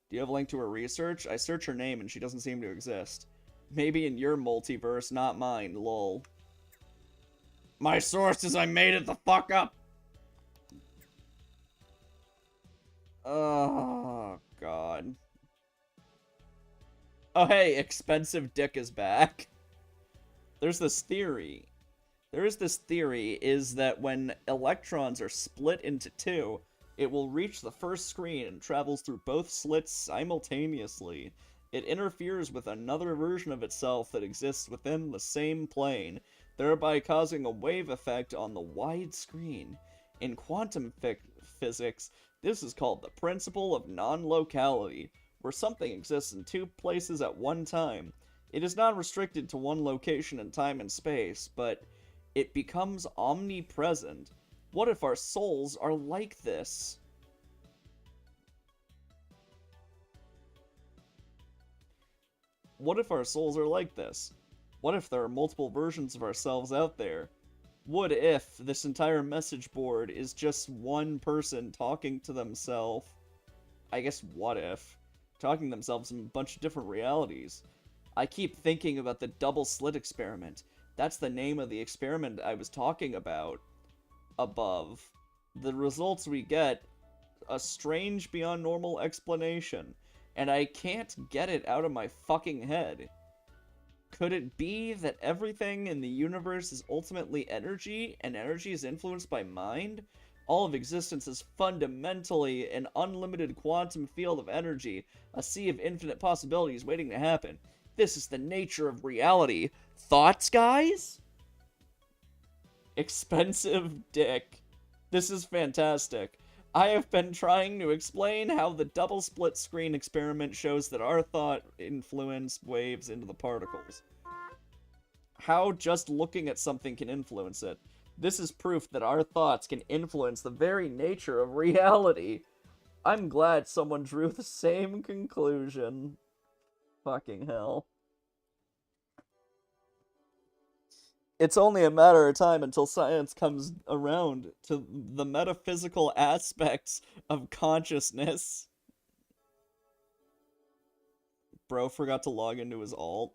Do you have a link to her research? I searched her name and she doesn't seem to exist. Maybe in your multiverse, not mine, lol. My source is I made it the fuck up! Oh, God. Oh, hey, expensive dick is back. There's this theory. Is that when electrons are split into two, it will reach the first screen and travels through both slits simultaneously. It interferes with another version of itself that exists within the same plane, thereby causing a wave effect on the wide screen. In quantum physics, this is called the principle of non-locality, where something exists in two places at one time. It is not restricted to one location in time and space, but it becomes omnipresent. What if our souls are like this? What if our souls are like this? What if there are multiple versions of ourselves out there? What if this entire message board is just one person talking to themselves? I guess what if? Talking to themselves in a bunch of different realities. I keep thinking about the double slit experiment. That's the name of the experiment I was talking about above. The results we get, a strange beyond normal explanation, and I can't get it out of my fucking head. Could it be that everything in the universe is ultimately energy, and energy is influenced by mind? All of existence is fundamentally an unlimited quantum field of energy, a sea of infinite possibilities waiting to happen. This is the nature of reality. Thoughts, guys? Expensive dick. This is fantastic. I have been trying to explain how the double split screen experiment shows that our thought influenced waves into the particles. How just looking at something can influence it. This is proof that our thoughts can influence the very nature of reality. I'm glad someone drew the same conclusion. Fucking hell. It's only a matter of time until science comes around to the metaphysical aspects of consciousness. Bro forgot to log into his alt.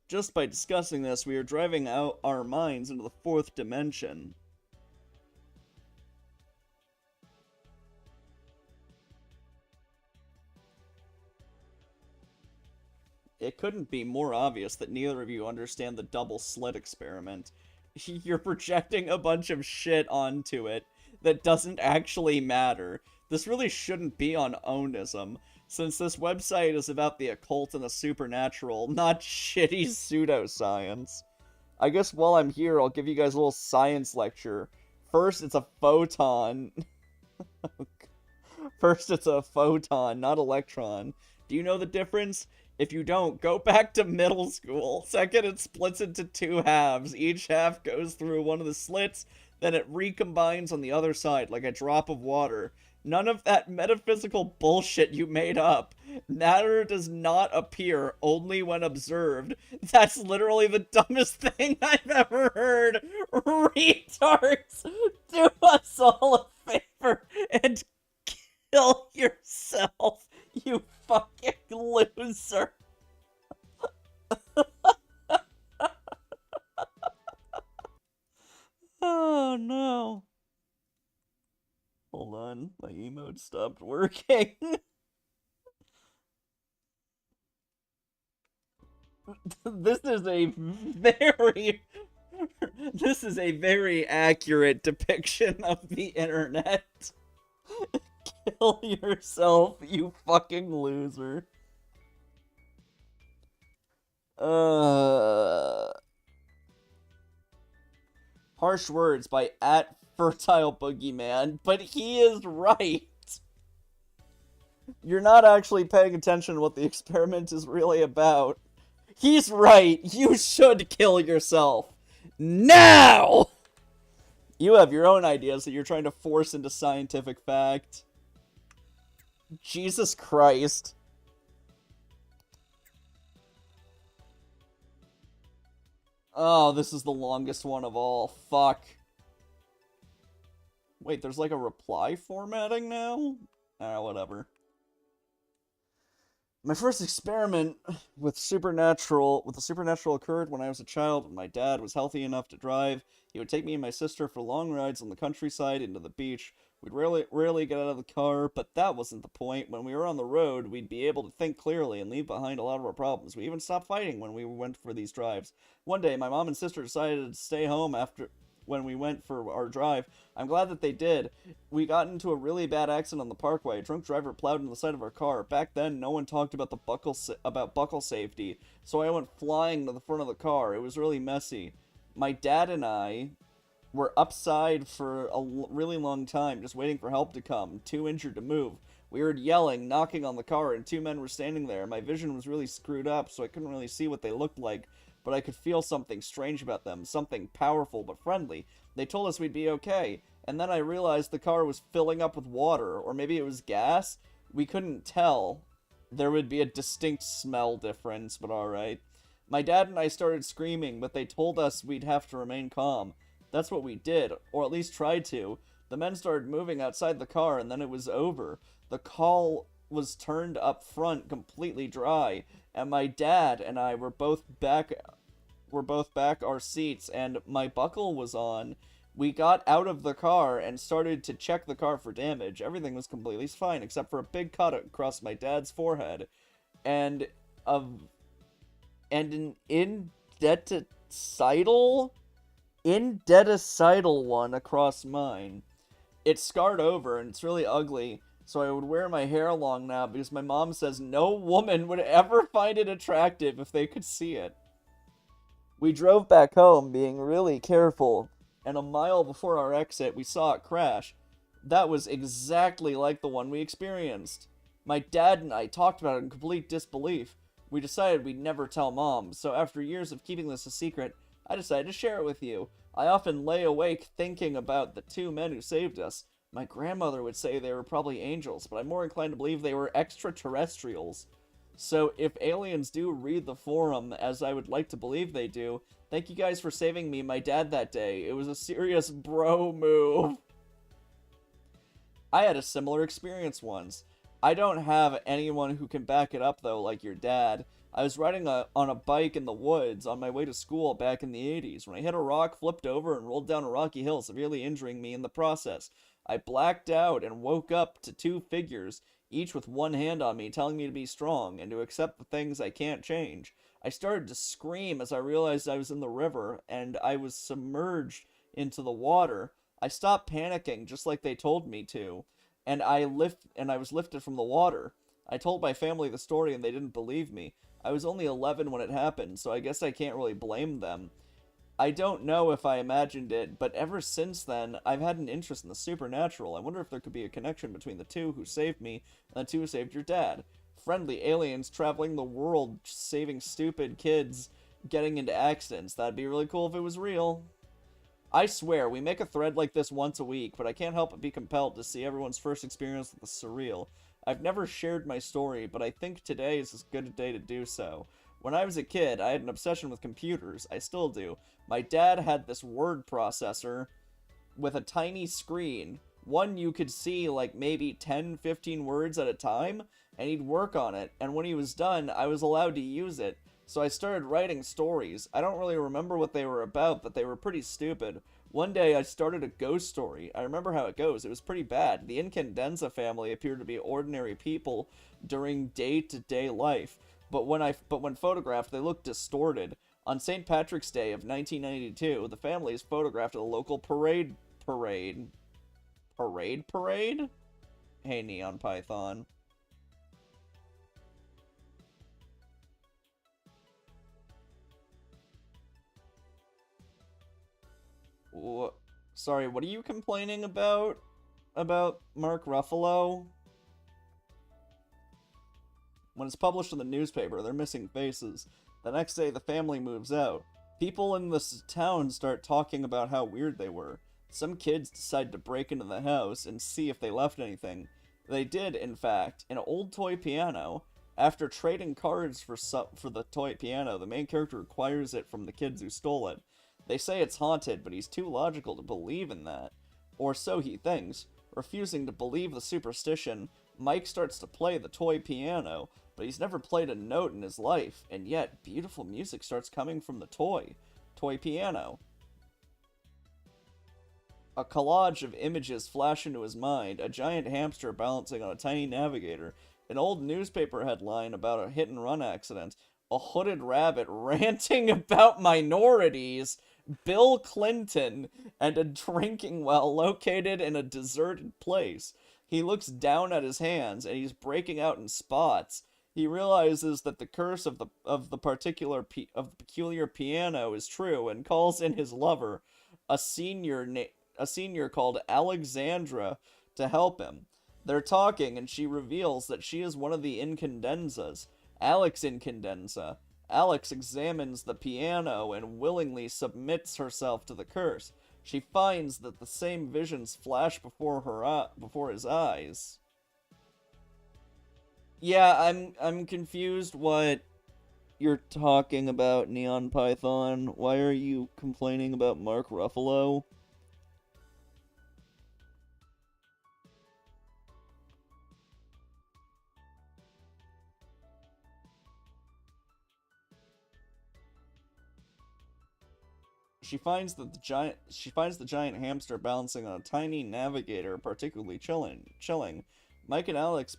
Just by discussing this, we are driving out our minds into the fourth dimension. It couldn't be more obvious that neither of you understand the double slit experiment. You're projecting a bunch of shit onto it that doesn't actually matter. This really shouldn't be on Onism, since this website is about the occult and the supernatural, not shitty pseudoscience. I guess while I'm here, I'll give you guys a little science lecture. First, it's a photon. First, it's a photon, not electron. Do you know the difference? If you don't, go back to middle school. Second, it splits into two halves. Each half goes through one of the slits, then it recombines on the other side like a drop of water. None of that metaphysical bullshit you made up. Matter does not appear, only when observed. That's literally the dumbest thing I've ever heard. Retards, do us all a favor and kill yourself, you fucking loser. Oh no. Hold on, my emote stopped working. This is a very accurate depiction of the internet. Kill yourself, you fucking loser. Harsh words by @Fertile Boogeyman, but he is right. You're not actually paying attention to what the experiment is really about. He's right. You should kill yourself. Now! You have your own ideas that you're trying to force into scientific fact. Jesus Christ. Oh, this is the longest one of all. Fuck. Wait, there's like a reply formatting now? Ah, whatever. My first experiment with the supernatural occurred when I was a child and my dad was healthy enough to drive. He would take me and my sister for long rides on the countryside into the beach. We'd rarely get out of the car, but that wasn't the point. When we were on the road, we'd be able to think clearly and leave behind a lot of our problems. We even stopped fighting when we went for these drives. One day, my mom and sister decided to stay home when we went for our drive. I'm glad that they did. We got into a really bad accident on the parkway. A drunk driver plowed into the side of our car. Back then, no one talked about buckle safety, so I went flying to the front of the car. It was really messy. My dad and I were upside for a really long time, just waiting for help to come, too injured to move. We heard yelling, knocking on the car, and two men were standing there. My vision was really screwed up, so I couldn't really see what they looked like, but I could feel something strange about them, something powerful but friendly. They told us we'd be okay, and then I realized the car was filling up with water, or maybe it was gas. We couldn't tell. There would be a distinct smell difference, but alright. My dad and I started screaming, but they told us we'd have to remain calm. That's what we did, or at least tried to. The men started moving outside the car, and then it was over. The call was turned up front, completely dry, and my dad and I were both back our seats, and my buckle was on. We got out of the car and started to check the car for damage. Everything was completely fine, except for a big cut across my dad's forehead, and an indecital one across mine. It's scarred over, and it's really ugly, so I would wear my hair long now because my mom says no woman would ever find it attractive if they could see it. We drove back home, being really careful, and a mile before our exit, we saw it crash. That was exactly like the one we experienced. My dad and I talked about it in complete disbelief. We decided we'd never tell Mom, so after years of keeping this a secret, I decided to share it with you. I often lay awake thinking about the two men who saved us. My grandmother would say they were probably angels, but I'm more inclined to believe they were extraterrestrials. So if aliens do read the forum, as I would like to believe they do, thank you guys for saving me and my dad that day. It was a serious bro move. I had a similar experience once. I don't have anyone who can back it up, though, like your dad. I was riding on a bike in the woods on my way to school back in the 80s when I hit a rock, flipped over, and rolled down a rocky hill, severely injuring me in the process. I blacked out and woke up to two figures, each with one hand on me, telling me to be strong and to accept the things I can't change. I started to scream as I realized I was in the river and I was submerged into the water. I stopped panicking just like they told me to, and I was lifted from the water. I told my family the story and they didn't believe me. I was only 11 when it happened, so I guess I can't really blame them. I don't know if I imagined it, but ever since then, I've had an interest in the supernatural. I wonder if there could be a connection between the two who saved me and the two who saved your dad. Friendly aliens traveling the world, saving stupid kids, getting into accidents. That'd be really cool if it was real. I swear, we make a thread like this once a week, but I can't help but be compelled to see everyone's first experience with the surreal. I've never shared my story, but I think today is as good a day to do so. When I was a kid, I had an obsession with computers. I still do. My dad had this word processor with a tiny screen. One you could see like maybe 10, 15 words at a time, and he'd work on it, and when he was done, I was allowed to use it. So I started writing stories. I don't really remember what they were about, but they were pretty stupid. One day I started a ghost story. I remember how it goes. It was pretty bad. The Incandenza family appeared to be ordinary people during day-to-day life, but when photographed, they looked distorted. On St. Patrick's Day of 1992, the family is photographed at a local parade? Hey, Neon Python. Sorry, what are you complaining about? About Mark Ruffalo? When it's published in the newspaper, they're missing faces. The next day, the family moves out. People in this town start talking about how weird they were. Some kids decide to break into the house and see if they left anything. They did, in fact, an old toy piano. After trading cards for the toy piano, the main character acquires it from the kids who stole it. They say it's haunted, but he's too logical to believe in that. Or so he thinks. Refusing to believe the superstition, Mike starts to play the toy piano, but he's never played a note in his life, and yet beautiful music starts coming from the toy piano. A collage of images flash into his mind, a giant hamster balancing on a tiny navigator, an old newspaper headline about a hit-and-run accident, a hooded rabbit ranting about minorities, Bill Clinton, and a drinking well located in a deserted place. He looks down at his hands, and he's breaking out in spots. He realizes that the curse of the peculiar piano is true, and calls in his lover, a senior called Alexandra, to help him. They're talking, and she reveals that she is one of the Incandenzas, Alex Incandenza. Alex examines the piano and willingly submits herself to the curse. She finds that the same visions flash before his eyes. Yeah, I'm confused what you're talking about, Neon Python. Why are you complaining about Mark Ruffalo? She finds the giant hamster balancing on a tiny navigator particularly chilling. Mike and Alex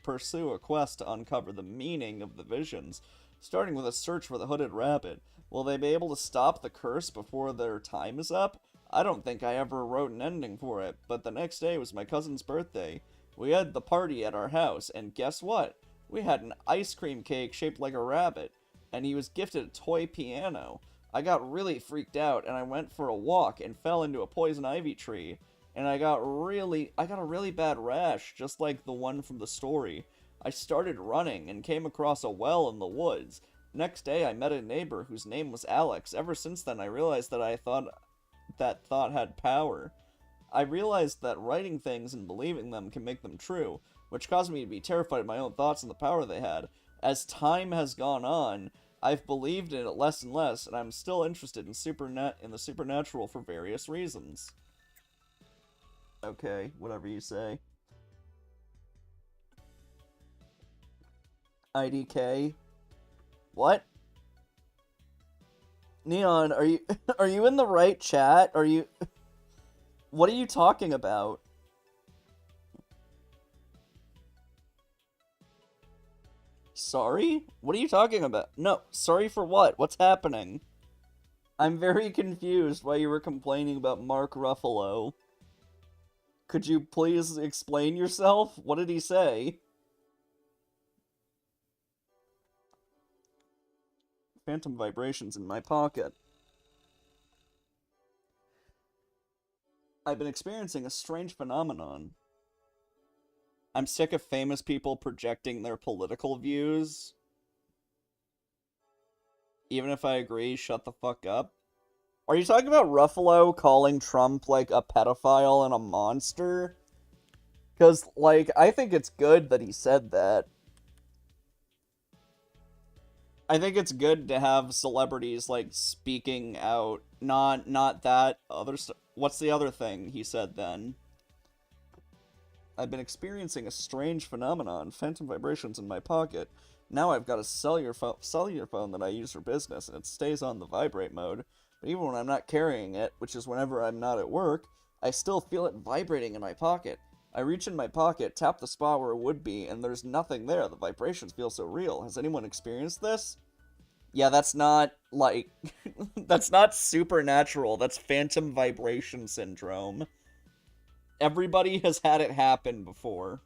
pursue a quest to uncover the meaning of the visions, starting with a search for the hooded rabbit. Will they be able to stop the curse before their time is up? I don't think I ever wrote an ending for it, but the next day was my cousin's birthday. We had the party at our house, and guess what? We had an ice cream cake shaped like a rabbit, and he was gifted a toy piano. I got really freaked out, and I went for a walk and fell into a poison ivy tree, and I got a really bad rash, just like the one from the story. I started running and came across a well in the woods. Next day, I met a neighbor whose name was Alex. Ever since then, I realized that that thought had power. I realized that writing things and believing them can make them true, which caused me to be terrified of my own thoughts and the power they had. As time has gone on, I've believed in it less and less, and I'm still interested in the supernatural for various reasons. Okay, whatever you say. IDK? What? Neon, are you are you in the right chat? Are you What are you talking about? Sorry? What are you talking about? No, sorry for what? What's happening? I'm very confused why you were complaining about Mark Ruffalo. Could you please explain yourself? What did he say? Phantom vibrations in my pocket. I've been experiencing a strange phenomenon. I'm sick of famous people projecting their political views. Even if I agree, shut the fuck up. Are you talking about Ruffalo calling Trump, like, a pedophile and a monster? Because, like, I think it's good that he said that. I think it's good to have celebrities, like, speaking out. Not that other stuff. What's the other thing he said then? I've been experiencing a strange phenomenon, phantom vibrations in my pocket. Now I've got a cellular phone that I use for business, and it stays on the vibrate mode. But even when I'm not carrying it, which is whenever I'm not at work, I still feel it vibrating in my pocket. I reach in my pocket, tap the spot where it would be, and there's nothing there. The vibrations feel so real. Has anyone experienced this? Yeah, that's not, like, that's not supernatural. That's phantom vibration syndrome. Everybody has had it happen before.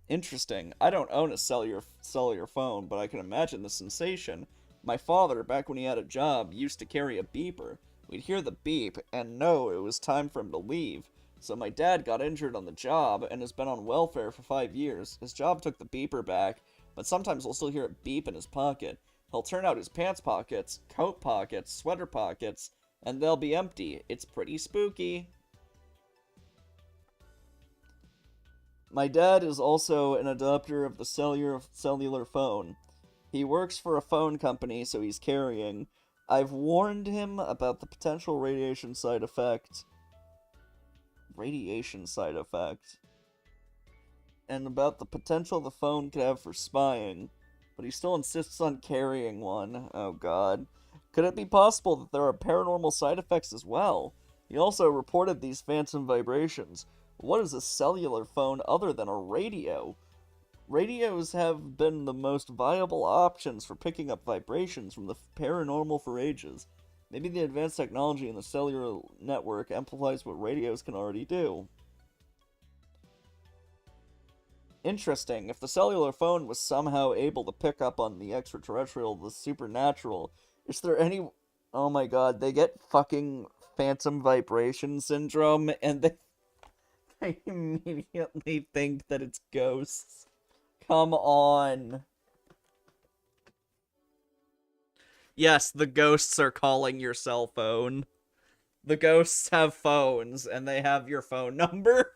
Interesting. I don't own a cellular phone, but I can imagine the sensation. My father, back when he had a job, used to carry a beeper. We'd hear the beep and know it was time for him to leave. So my dad got injured on the job and has been on welfare for 5 years. His job took the beeper back, but sometimes we'll still hear it beep in his pocket. He'll turn out his pants pockets, coat pockets, sweater pockets, and they'll be empty. It's pretty spooky. My dad is also an adopter of the cellular phone. He works for a phone company, so he's carrying. I've warned him about the potential radiation side effect. And about the potential the phone could have for spying. But he still insists on carrying one. Oh god. Could it be possible that there are paranormal side effects as well? He also reported these phantom vibrations. What is a cellular phone other than a radio? Radios have been the most viable options for picking up vibrations from the paranormal for ages. Maybe the advanced technology in the cellular network amplifies what radios can already do. Interesting. If the cellular phone was somehow able to pick up on the extraterrestrial, the supernatural, is there any... Oh my god, they get fucking phantom vibration syndrome, and they immediately think that it's ghosts. Come on. Yes, the ghosts are calling your cell phone. The ghosts have phones, and they have your phone number.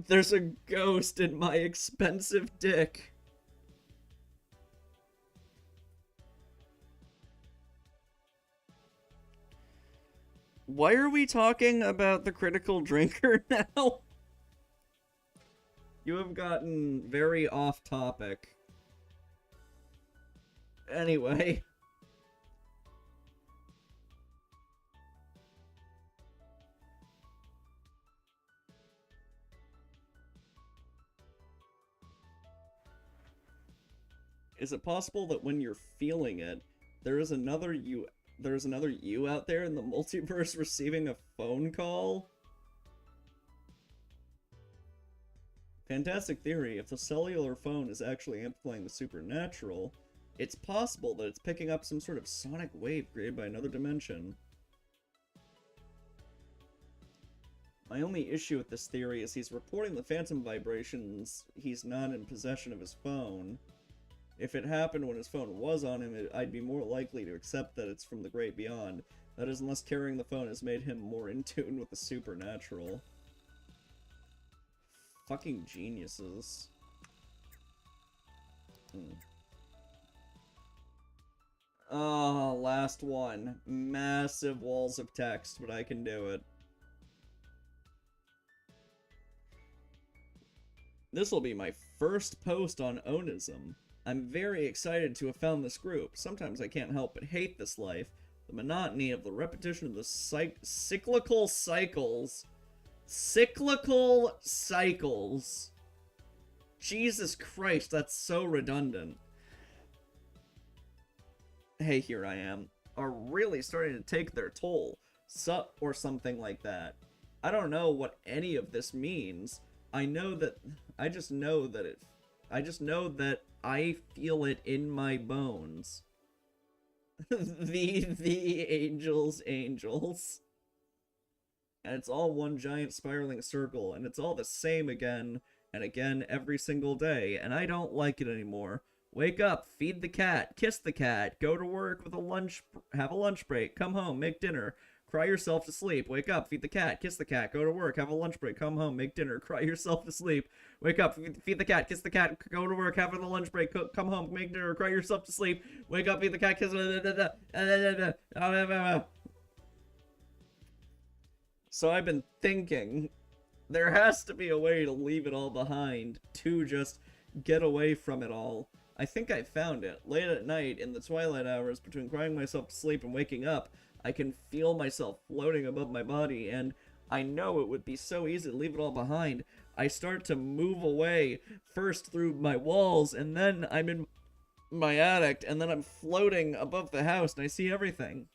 There's a ghost in my expensive dick. Why are we talking about the critical drinker now? You have gotten very off topic. Anyway. Is it possible that when you're feeling it, there is another you there's another you out there in the multiverse receiving a phone call? Fantastic theory. If the cellular phone is actually amplifying the supernatural, it's possible that it's picking up some sort of sonic wave created by another dimension. My only issue with this theory is he's reporting the phantom vibrations. He's not in possession of his phone. If it happened when his phone was on him, I'd be more likely to accept that it's from the great beyond. That is, unless carrying the phone has made him more in tune with the supernatural. Fucking geniuses. Oh, last one. Massive walls of text, but I can do it. This will be my first post on Onism. I'm very excited to have found this group. Sometimes I can't help but hate this life. The monotony of the repetition of the cyclical cycles. Cyclical cycles. Jesus Christ, that's so redundant. Hey, here I am. Are really starting to take their toll. Or something like that. I don't know what any of this means. I just know that I feel it in my bones. the angels. And it's all one giant spiraling circle, and it's all the same again and again every single day, and I don't like it anymore. Wake up, feed the cat, kiss the cat, go to work with have a lunch break, come home, make dinner, cry yourself to sleep, wake up, feed the cat, kiss the cat, go to work, have a lunch break, come home, make dinner, cry yourself to sleep, wake up, feed the cat, kiss the cat, go to work, have a lunch break, come home, make dinner, cry yourself to sleep, wake up, feed the cat, kiss So I've been thinking, there has to be a way to leave it all behind, to just get away from it all. I think I found it. Late at night, in the twilight hours, between crying myself to sleep and waking up, I can feel myself floating above my body, and I know it would be so easy to leave it all behind. I start to move away, first through my walls, and then I'm in my attic, and then I'm floating above the house, and I see everything.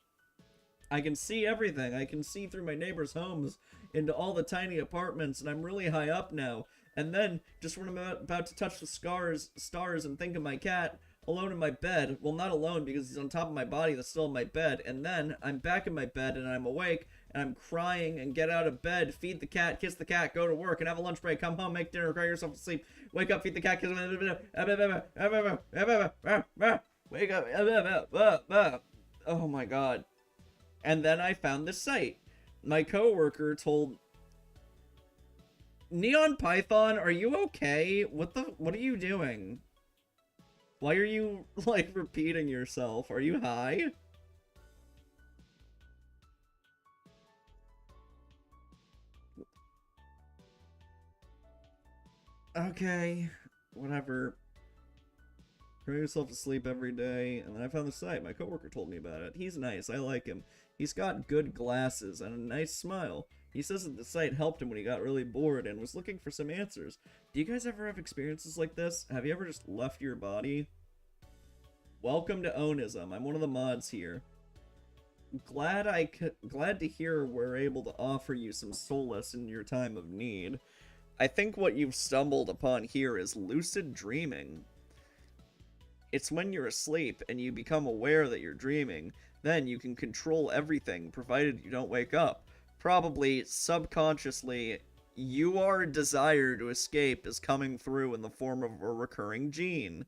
I can see everything. I can see through my neighbors' homes into all the tiny apartments, and I'm really high up now. And then, just when I'm about to touch the stars and think of my cat, alone in my bed, well, not alone because he's on top of my body, that's still in my bed, and then I'm back in my bed and I'm awake, and I'm crying and get out of bed, feed the cat, kiss the cat, go to work, and have a lunch break, come home, make dinner, cry yourself to sleep, wake up, feed the cat, kiss wake up, oh my god. And then I found this site. My coworker told... Neon Python, are you okay? What are you doing? Why are you, like, repeating yourself? Are you high? Okay, whatever. Cry yourself to sleep every day, and then I found the site. My coworker told me about it. He's nice, I like him. He's got good glasses and a nice smile. He says that the site helped him when he got really bored and was looking for some answers. Do you guys ever have experiences like this? Have you ever just left your body? Welcome to Onism. I'm one of the mods here. Glad to hear we're able to offer you some solace in your time of need. I think what you've stumbled upon here is lucid dreaming. It's when you're asleep and you become aware that you're dreaming. Then you can control everything, provided you don't wake up. Probably, subconsciously, your desire to escape is coming through in the form of a recurring dream.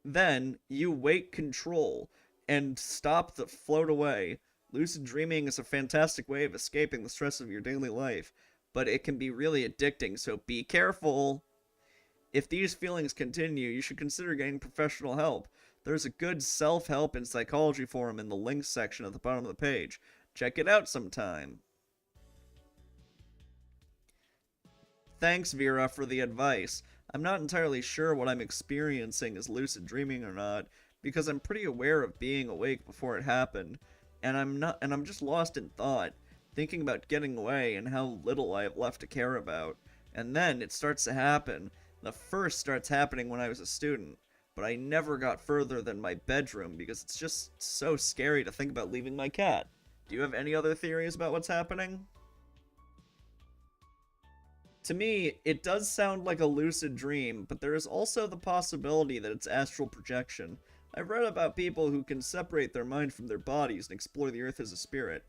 Then, you wake control, and stop the float away. Lucid dreaming is a fantastic way of escaping the stress of your daily life, but it can be really addicting, so be careful! If these feelings continue, you should consider getting professional help. There's a good self-help and psychology forum in the links section at the bottom of the page. Check it out sometime. Thanks, Vera, for the advice. I'm not entirely sure what I'm experiencing is lucid dreaming or not, because I'm pretty aware of being awake before it happened, and I'm just lost in thought, thinking about getting away and how little I have left to care about. And then it starts to happen. The first starts happening when I was a student. but I never got further than my bedroom because it's just so scary to think about leaving my cat. Do you have any other theories about what's happening? To me, it does sound like a lucid dream, but there is also the possibility that it's astral projection. I've read about people who can separate their mind from their bodies and explore the earth as a spirit.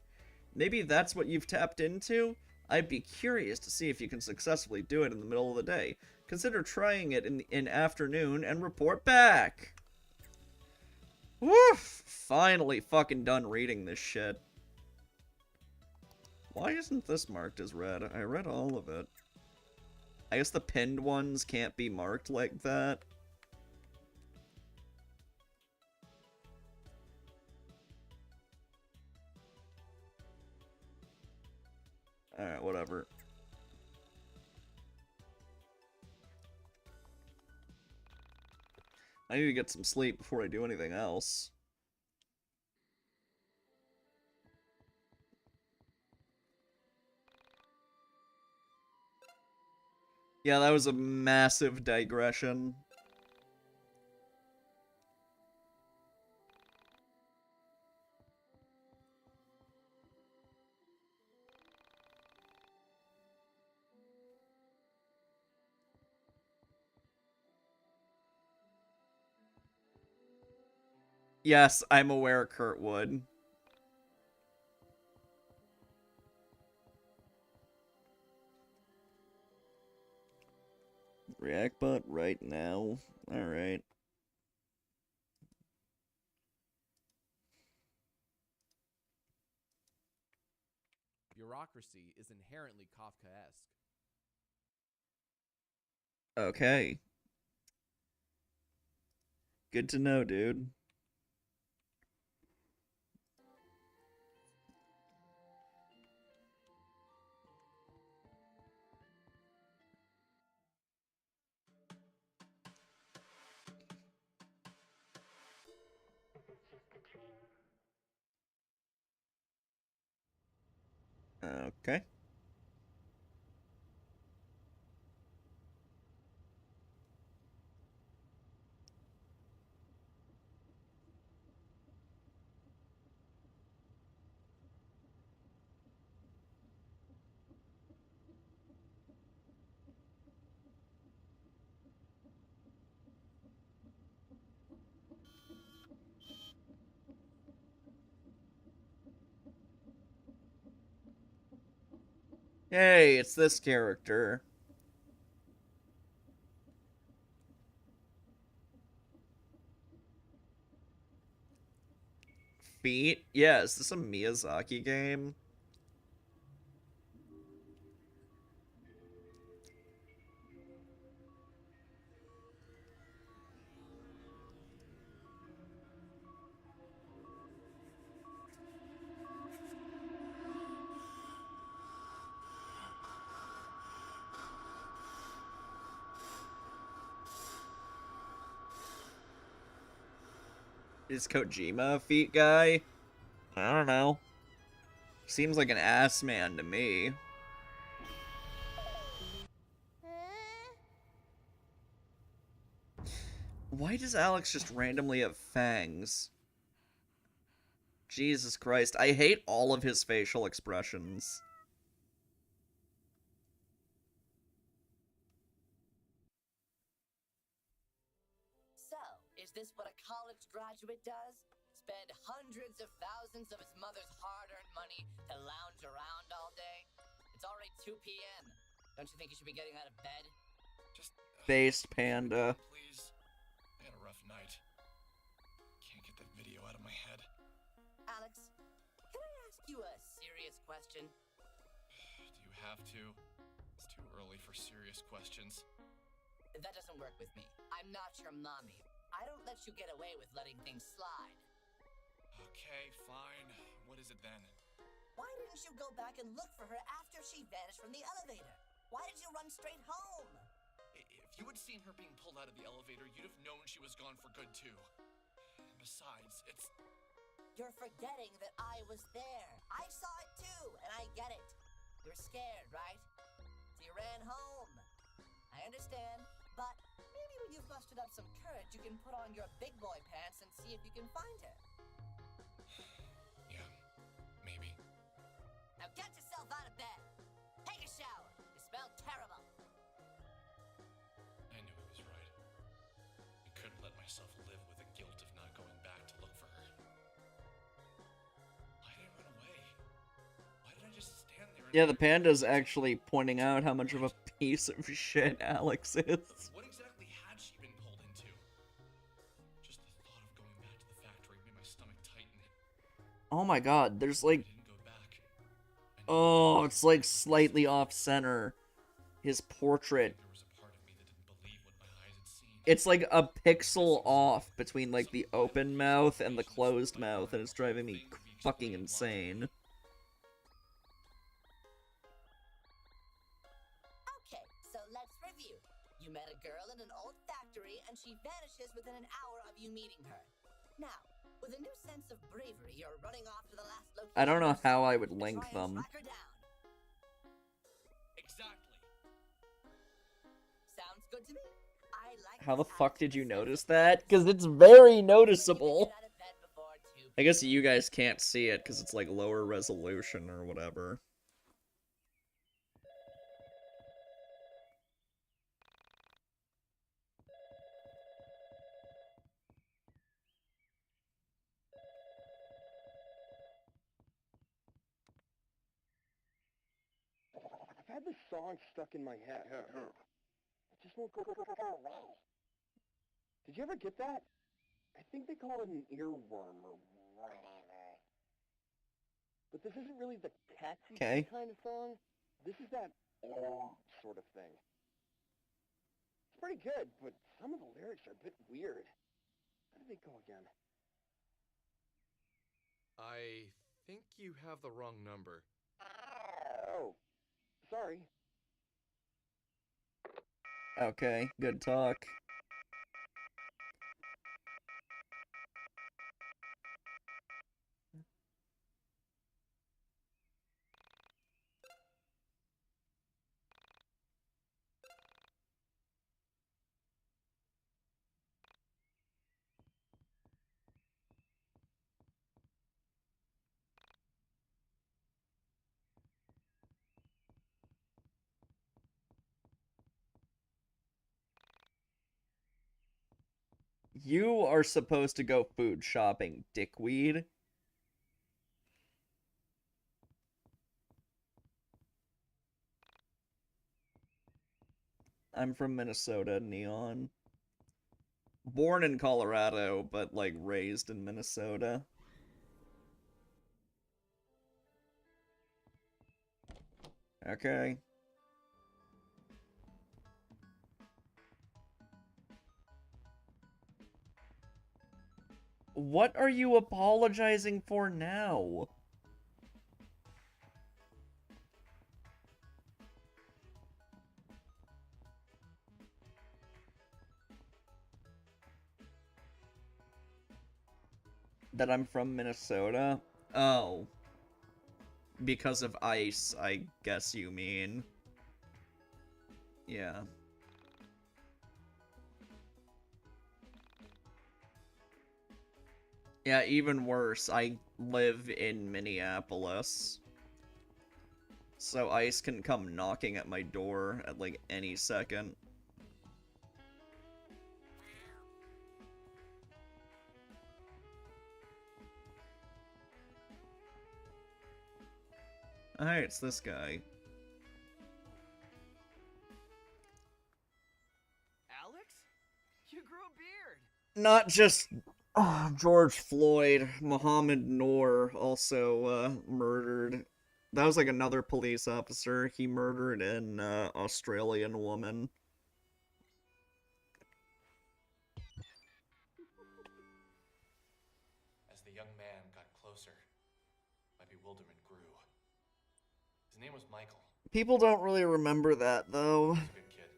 Maybe that's what you've tapped into? I'd be curious to see if you can successfully do it in the middle of the day. Consider trying it in afternoon and report back! Woof! Finally fucking done reading this shit. Why isn't this marked as read? I read all of it. I guess the pinned ones can't be marked like that. Alright, whatever. I need to get some sleep before I do anything else. Yeah, that was a massive digression. Yes, I'm aware, Kurtwood. React bot right now. Alright. Bureaucracy is inherently Kafkaesque. Okay. Good to know, dude. Okay. Hey, it's this character. Feet? Yeah, is this a Miyazaki game? Is Kojima a feet guy? I don't know. Seems like an ass man to me. Why does Alex just randomly have fangs? Jesus Christ, I hate all of his facial expressions. So, is this what a college graduate does? Spend hundreds of thousands of his mother's hard-earned money to lounge around all day? It's already 2 p.m. Don't you think you should be getting out of bed? Just Based panda. please. I had a rough night. Can't get that video out of my head. Alex, can I ask you a serious question? Do you have to? It's too early for serious questions. That doesn't work with me. I'm not your mommy. I don't let you get away with letting things slide. Okay, fine. What is it then? Why didn't you go back and look for her after she vanished from the elevator? Why did you run straight home? If you had seen her being pulled out of the elevator, you'd have known she was gone for good too. And besides, it's... You're forgetting that I was there. I saw it too, and I get it. You're scared, right? So you ran home. I understand, but maybe when you've you've mustered up some courage, you can put on your big boy pants and see if you can find her. Yeah, maybe. Now get yourself out of bed. Take a shower. You smell terrible. I knew he was right. I couldn't let myself live with the guilt of not going back to look for her. Why did I run away? Why did I just stand there? Yeah, the panda's actually pointing out how much of a piece of shit Alex is. What exactly had she been pulled into? Just the thought of going back to the factory made my stomach tighten. Oh my god, there's like... Oh, it's like slightly off-center. His portrait. It's like a pixel off between like the open mouth and the closed mouth, and it's driving me fucking insane. Okay, so let's review. You met a girl in an old factory, and she vanishes within an hour of you meeting her. Now, with a new sense of bravery, you're running off to the last location. I don't know how I would link them. Exactly. Sounds good to me. I like How the fuck did you notice that? Because it's very noticeable. I guess you guys can't see it because it's like lower resolution or whatever. I've had this song stuck in my head. It just won't go away. Did you ever get that? I think they call it an earworm or whatever. But this isn't really the catchy kind of song. This is that sort of thing. It's pretty good, but some of the lyrics are a bit weird. How did they go again? I think you have the wrong number. Oh, sorry. Okay, good talk. You are supposed to go food shopping, dickweed. I'm from Minnesota, Neon. Born in Colorado, but like raised in Minnesota. Okay. What are you apologizing for now? That I'm from Minnesota? Oh. Because of ice, I guess you mean. Yeah. Yeah, even worse, I live in Minneapolis. So ice can come knocking at my door at like any second. Alright, it's this guy. Alex? You grew a beard! Not just George Floyd, Mohammed Noor also murdered. That was like another police officer. He murdered an Australian woman. As the young man got closer, my bewilderment grew. His name was Michael. People don't really remember that, though. He was a good kid.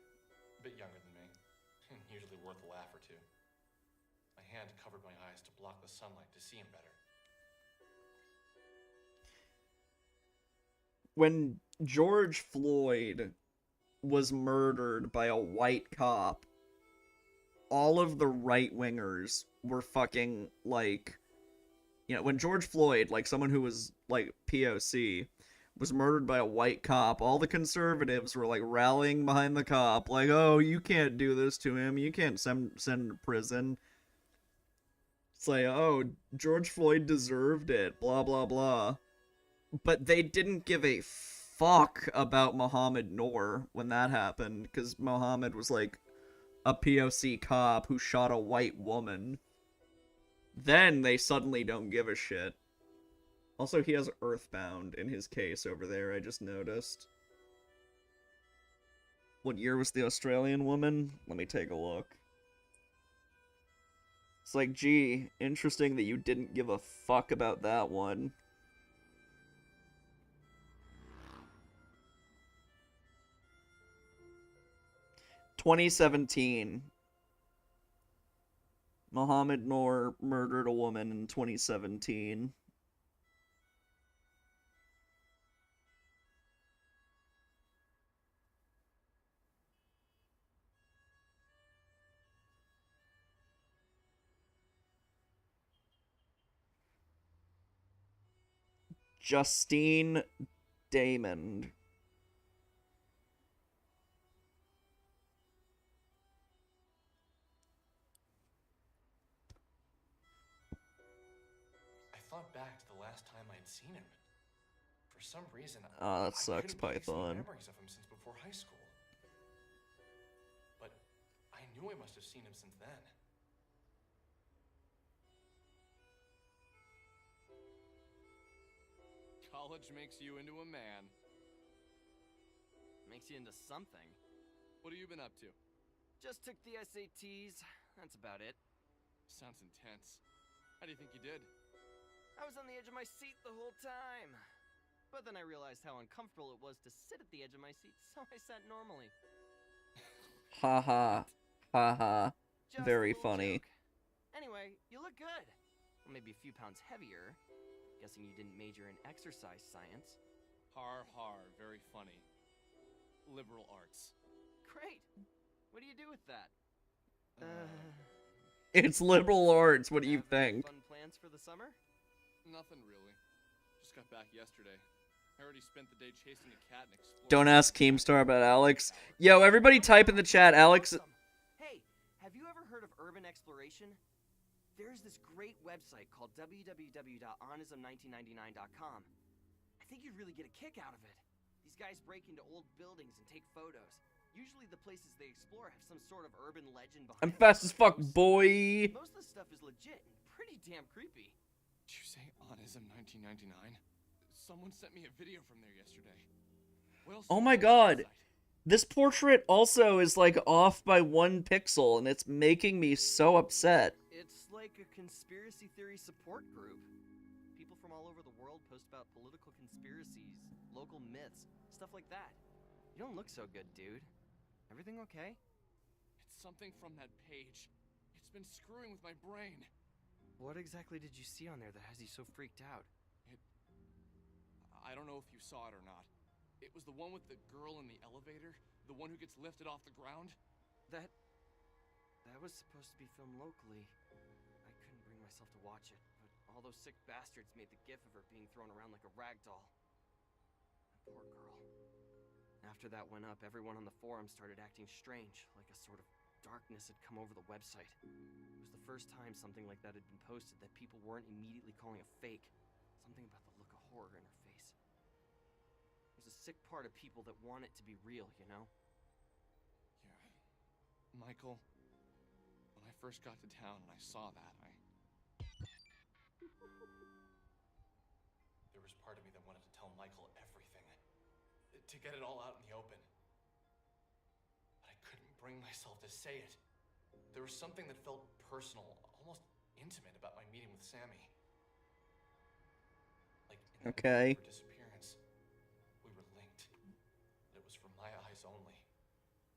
A bit younger than me. Usually worth a laugh or two. My hand covered my eyes to block the sunlight to see him better. When George Floyd was murdered by a white cop, all of the right-wingers were fucking, like, you know, when George Floyd, like, someone who was, like, POC, was murdered by a white cop, all the conservatives were, like, rallying behind the cop, like, oh, you can't do this to him, you can't send him to prison. It's like, oh, George Floyd deserved it, blah, blah, blah. But they didn't give a fuck about Mohammed Noor when that happened, because Mohammed was, like, a POC cop who shot a white woman. Then they suddenly don't give a shit. Also, he has Earthbound in his case over there, I just noticed. What year was the Australian woman? Let me take a look. It's like, gee, interesting that you didn't give a fuck about that one. "2017. Mohammed Noor murdered a woman in 2017. Justine Damon. I thought back to the last time I'd seen him. For some reason, Ah, that I sucks, couldn't place any Python. memories of him since before high school. But I knew I must have seen him since then. College makes you into a man. Makes you into something. What have you been up to? Just took the SATs. That's about it. Sounds intense. How do you think you did? I was on the edge of my seat the whole time. But then I realized how uncomfortable it was to sit at the edge of my seat, so I sat normally. Haha. Haha. Just Very a little funny. joke. Anyway, you look good. Well, maybe a few pounds heavier. Guessing you didn't major in exercise science. Har har, very funny. Liberal arts. Great. What do you do with that? It's liberal arts, what do you think? Fun plans for the summer? Nothing really. Just got back yesterday. I already spent the day chasing a cat and exploring. Don't ask Keemstar about Alex. Yo, everybody type in the chat, Alex. Hey, have you ever heard of urban exploration? There's this great website called www.onism1999.com. I think you'd really get a kick out of it. These guys break into old buildings and take photos. Usually the places they explore have some sort of urban legend behind I'm them. fast as fuck, boy. Most of the stuff is legit and pretty damn creepy. Did you say Onism 1999? Someone sent me a video from there yesterday. What else Oh do you my know about god. the site? This portrait also is like off by 1 pixel and it's making me so upset. It's like a conspiracy theory support group. People from all over the world post about political conspiracies, local myths, stuff like that. You don't look so good, dude. Everything okay? It's something from that page. It's been screwing with my brain. What exactly did you see on there that has you so freaked out? I don't know if you saw it or not. It was the one with the girl in the elevator, the one who gets lifted off the ground. That was supposed to be filmed locally. I couldn't bring myself to watch it, but all those sick bastards made the gif of her being thrown around like a rag doll. That poor girl. After that went up, everyone on the forum started acting strange, like a sort of darkness had come over the website. It was the first time something like that had been posted that people weren't immediately calling a fake. Something about the look of horror in her face. There's a sick part of people that want it to be real, you know? Yeah. Michael, when I first got to town and I saw that, There was part of me that wanted to tell Michael everything. To get it all out in the open. But I couldn't bring myself to say it. There was something that felt personal, almost intimate about my meeting with Sammy. Like in the Okay. her disappearance, we were linked. But it was from my eyes only.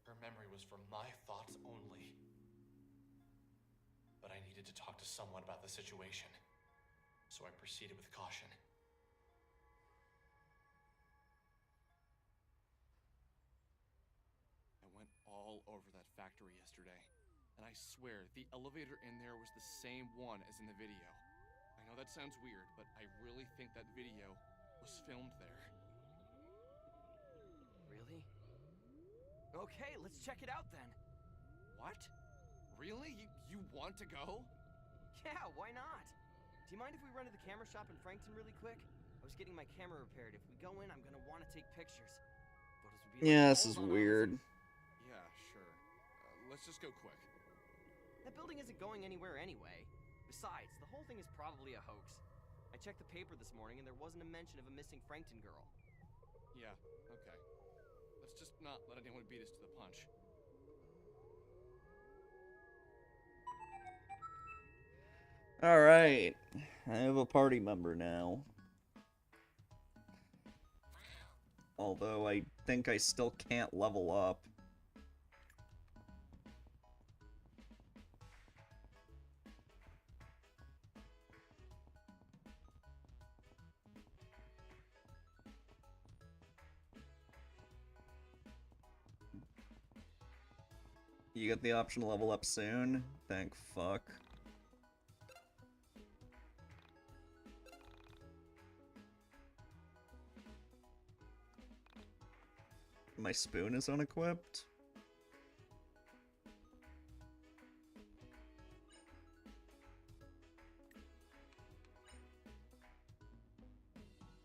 Her memory was from my thoughts only. But I needed to talk to someone about the situation. So I proceeded with caution. I went all over that factory yesterday, and I swear the elevator in there was the same one as in the video. I know that sounds weird, but I really think that video was filmed there. Really? Okay, let's check it out then. What? Really? You want to go? Yeah, why not? Do you mind if we run to the camera shop in Frankton really quick? I was getting my camera repaired. If we go in, I'm gonna want to take pictures. Photos would be Yeah, like this is gold on weird. Yeah, sure. Let's just go quick. That building isn't going anywhere anyway. Besides, the whole thing is probably a hoax. I checked the paper this morning and there wasn't a mention of a missing Frankton girl. Yeah, okay. Let's just not let anyone beat us to the punch. Alright. I have a party member now. Although I think I still can't level up. You get the option to level up soon? Thank fuck. My spoon is unequipped?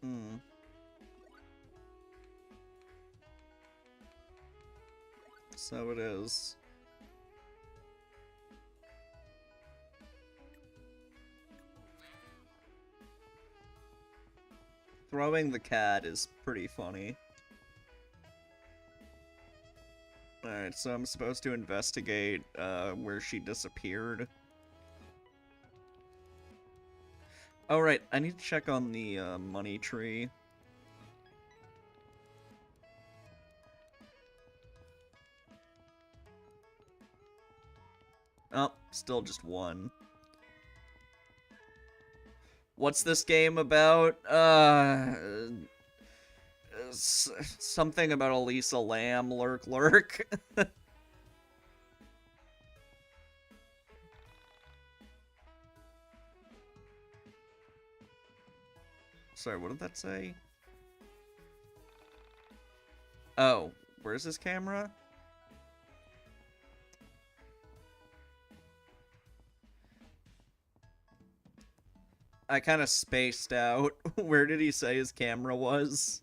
Hmm. So it is. Throwing the cat is pretty funny. Alright, so I'm supposed to investigate where she disappeared. Oh right, I need to check on the money tree. Oh, still just one. What's this game about? Something about Elisa Lamb, lurk. Sorry, what did that say? Oh, where's this camera? I kind of spaced out. Where did he say his camera was?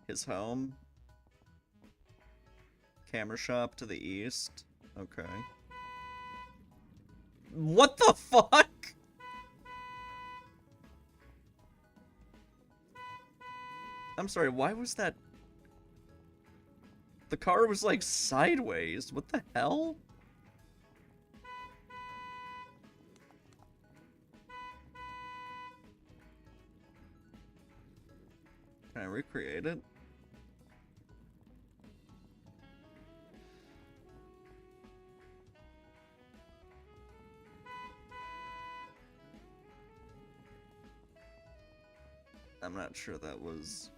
His home? Camera shop to the east? Okay. What the fuck? I'm sorry, why was that? The car was like sideways. What the hell? Can I recreate it? I'm not sure that was...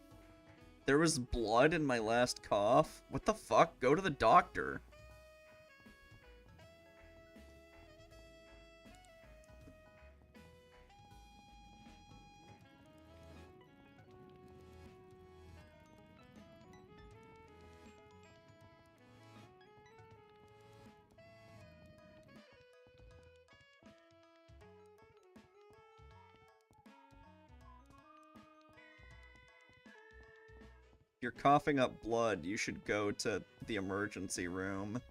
There was blood in my last cough? What the fuck? Go to the doctor. You're coughing up blood, you should go to the emergency room.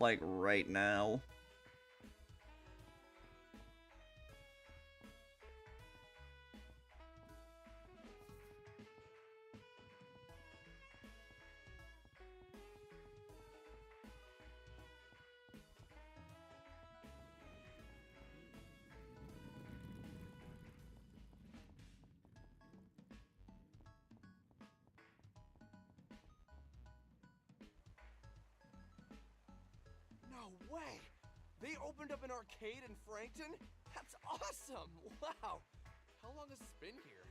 Like, right now. No way! They opened up an arcade in Frankton? That's awesome! Wow! How long has this been here?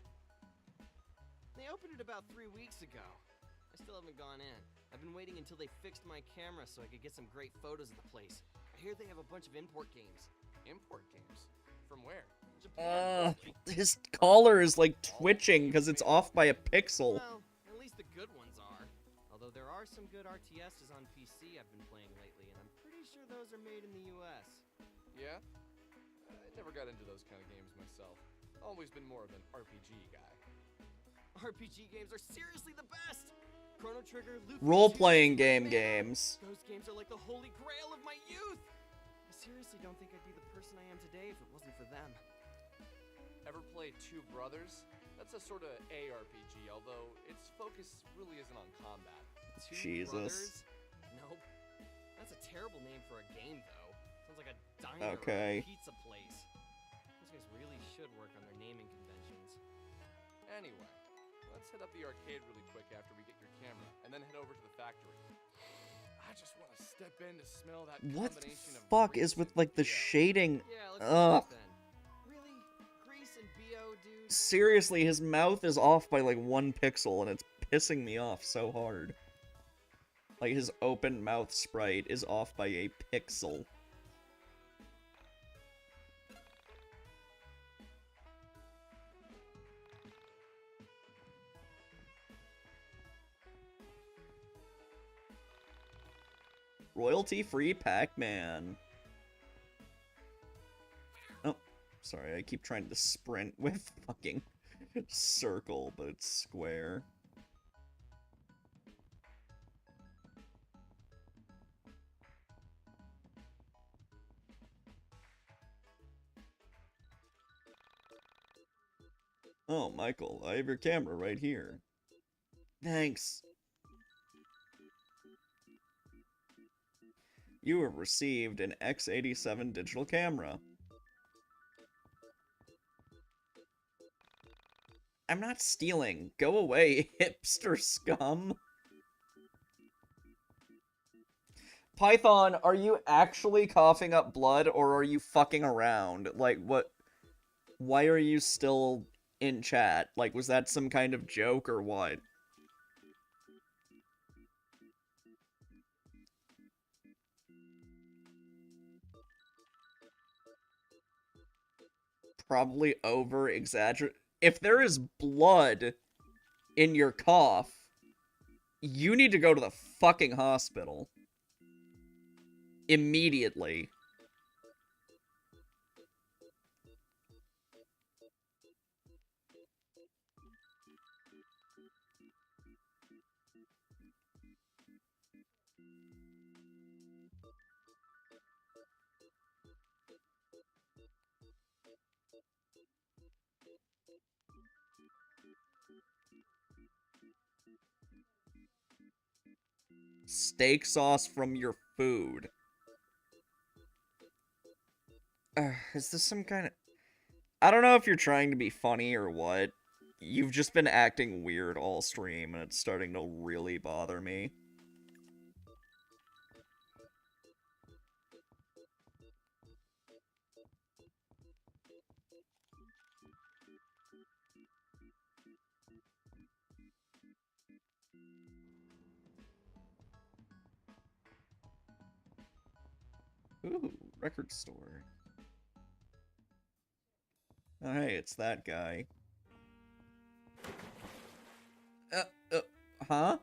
They opened it about 3 weeks ago. I still haven't gone in. I've been waiting until they fixed my camera so I could get some great photos of the place. I hear they have a bunch of import games. Import games? From where? His collar is like twitching because it's off by a pixel. Well, at least the good ones are. Although there are some good RTSs on PC I've been playing lately, and I'm pretty sure those are made in the US. Yeah? I never got into those kind of games myself. Always been more of an RPG guy. RPG games are seriously the best! Chrono Trigger, Luffy Role-playing 2, games. Those games are like the holy grail of my youth! I seriously don't think I'd be the person I am today if it wasn't for them. Ever played Two Brothers? That's a sort of ARPG, although its focus really isn't on combat. Jesus. Brothers? Nope. That's a terrible name for a game, though. Sounds like a diner Okay. or a pizza place. Those guys really should work on their naming conventions. Anyway, let's hit up the arcade really quick after we get your camera, and then head over to the factory. I just want to step in to smell that What the combination of fuck is with like the shading? Yeah, let's Ugh. do that then. Really? Grease and BO, dude? Seriously, his mouth is off by like 1 pixel and it's pissing me off so hard. Like his open mouth sprite is off by a pixel. Royalty-free Pac-Man. Oh, sorry, I keep trying to sprint with fucking circle, but it's square. Oh, Michael, I have your camera right here. Thanks. You have received an X87 digital camera. I'm not stealing. Go away, hipster scum. Python, are you actually coughing up blood, or are you fucking around? Like, what? Why are you still in chat? Like, was that some kind of joke, or what? Probably over-exaggerate. If there is blood in your cough, you need to go to the fucking hospital. Immediately. Steak sauce from your food. Is this some kind of... I don't know if you're trying to be funny or what. You've just been acting weird all stream, and it's starting to really bother me. Ooh, record store. Oh, hey, it's that guy. Huh?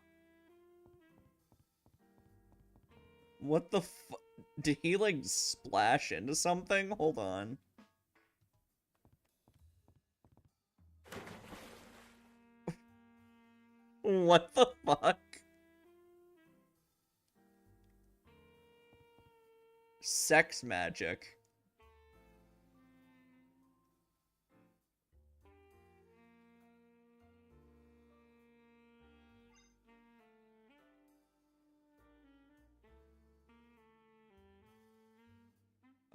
What the fu- Did he, like, splash into something? Hold on. What the fuck? Sex magic.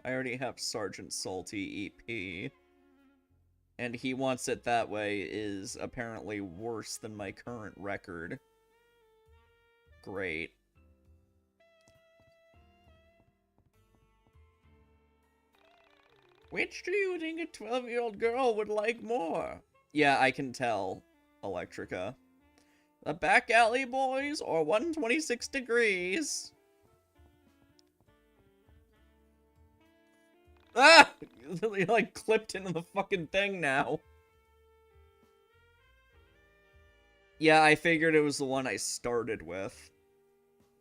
I already have Sergeant Salty EP. And he wants it that way is apparently worse than my current record. Great. Which do you think a 12-year-old girl would like more? Yeah, I can tell, Electrica. The Back Alley Boys or 126 Degrees? Ah! You're like clipped into the fucking thing now. Yeah, I figured it was the one I started with.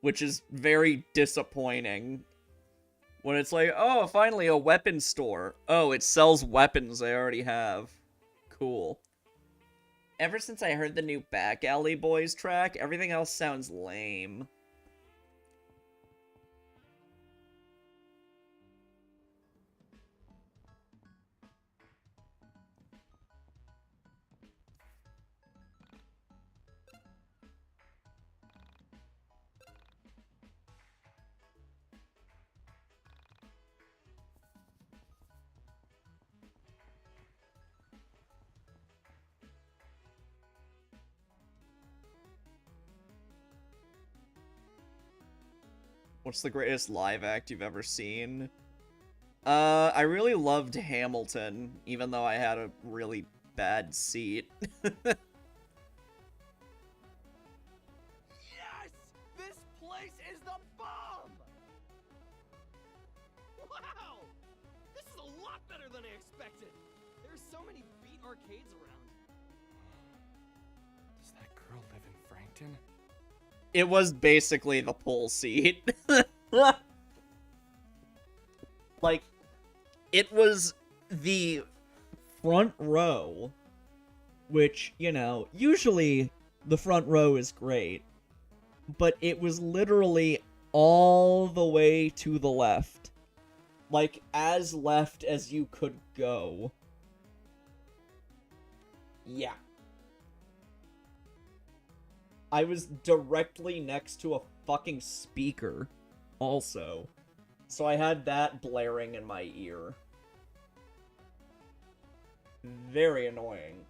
Which is very disappointing. When it's like, oh, finally a weapon store. Oh, it sells weapons I already have. Cool. Ever since I heard the new Back Alley Boys track, everything else sounds lame. What's the greatest live act you've ever seen? I really loved Hamilton, even though I had a really bad seat. Yes! This place is the bomb! Wow! This is a lot better than I expected! There's so many beat arcades around. Does that girl live in Frankton? It was basically the pole seat. Like, it was the front row, which, you know, usually the front row is great, but it was literally all the way to the left. Like, as left as you could go. Yeah. I was directly next to a fucking speaker, also. So I had that blaring in my ear. Very annoying.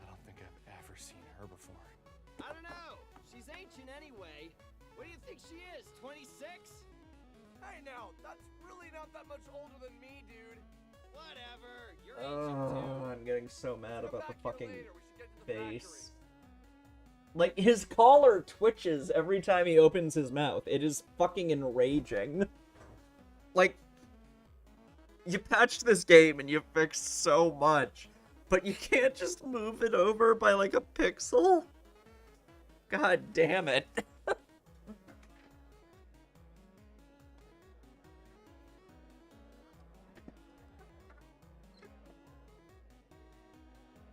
I don't think I've ever seen her before. I don't know. She's ancient anyway. What do you think she is, 26? Hey now, that's really not that much older than me, dude. Whatever. You're ancient too. I'm getting so mad about the fucking bass. Like, his collar twitches every time he opens his mouth. It is fucking enraging. Like, you patched this game and you fixed so much, but you can't just move it over by, like, a pixel? God damn it.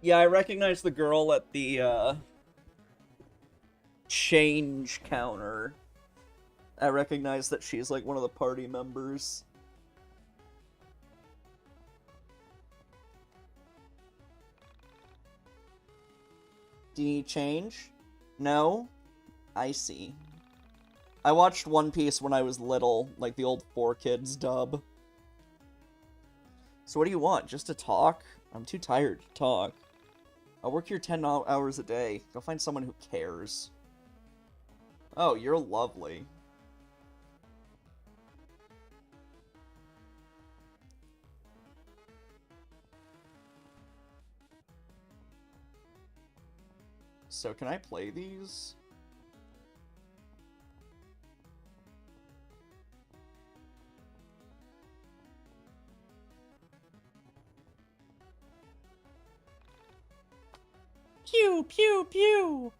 Yeah, I recognize the girl at the, change counter. I recognize that she's like one of the party members. Do you change? No? I see. I watched One Piece when I was little, like the old 4Kids dub. So what do you want? Just to talk? I'm too tired to talk. I'll work here 10 hours a day. Go find someone who cares. Oh, you're lovely. So can I play these? Pew, pew, pew!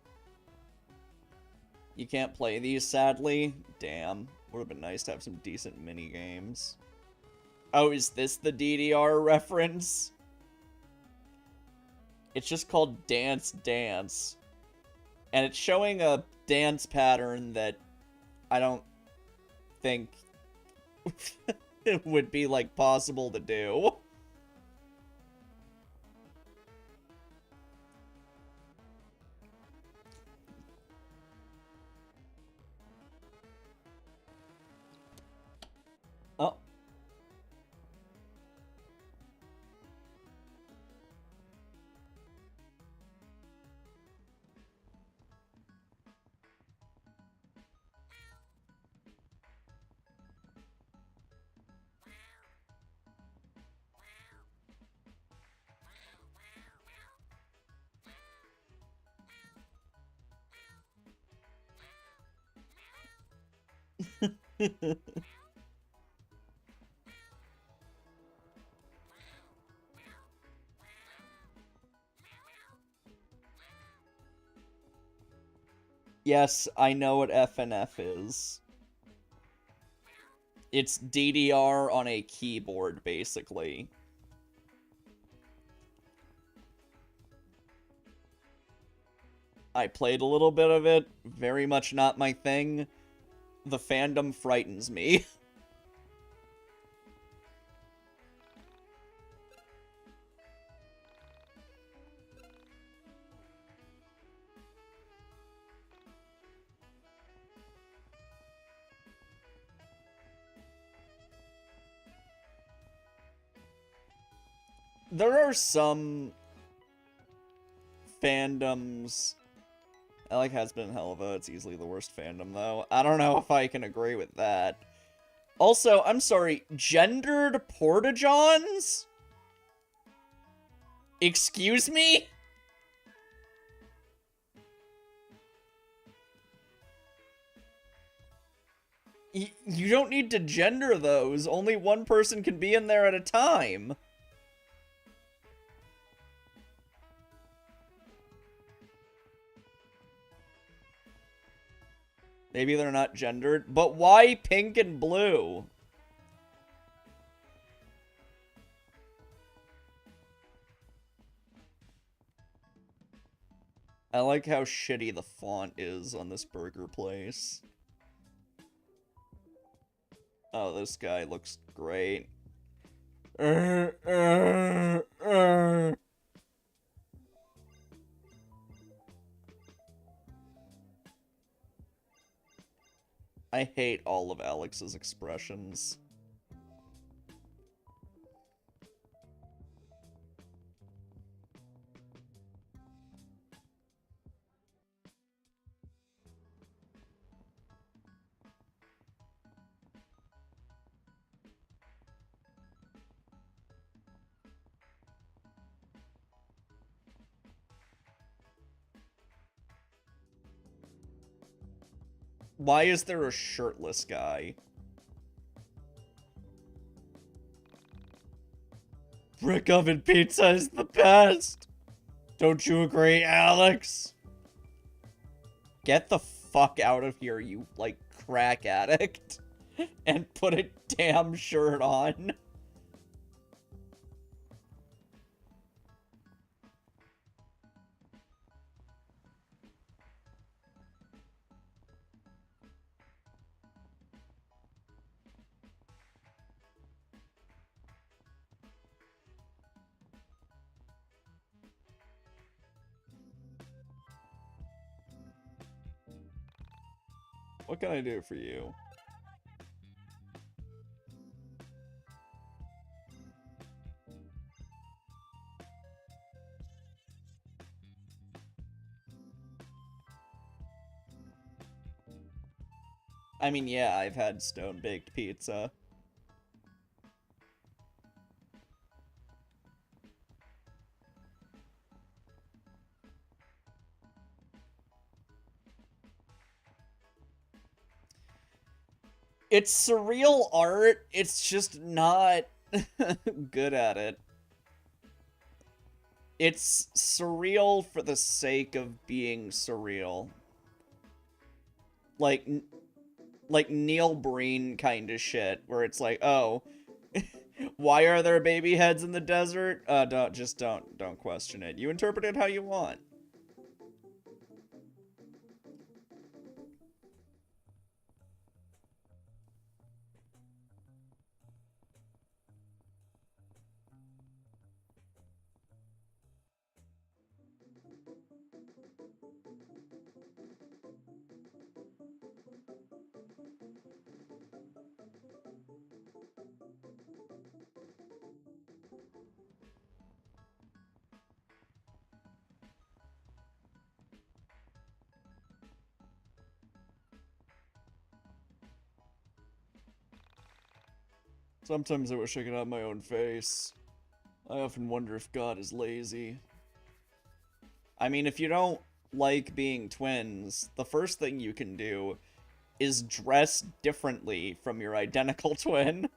You can't play these, sadly. Damn. Would have been nice to have some decent mini games. Oh, is this the DDR reference? It's just called Dance Dance. And it's showing a dance pattern that I don't think it would be, like, possible to do. Oh. Yes, I know what FNF is. It's DDR on a keyboard, basically. I played a little bit of it. Very much not my thing. The fandom frightens me. There are some fandoms. I like Has-Been and Helva. It's easily the worst fandom, though. I don't know if I can agree with that. Also, I'm sorry, gendered porta-johns? Excuse me? You don't need to gender those. Only one person can be in there at a time. Maybe they're not gendered, but why pink and blue? I like how shitty the font is on this burger place. Oh, this guy looks great. I hate all of Alex's expressions. Why is there a shirtless guy? Brick oven pizza is the best! Don't you agree, Alex? Get the fuck out of here, you, like, crack addict. And put a damn shirt on. What can I do for you? I mean, yeah, I've had stone-baked pizza. It's surreal art, it's just not good at it. It's surreal for the sake of being surreal. Like Neil Breen kind of shit, where it's like, oh, why are there baby heads in the desert? Don't question it. You interpret it how you want. Sometimes I wish I could have my own face. I often wonder if God is lazy. I mean, if you don't like being twins, the first thing you can do is dressed differently from your identical twin.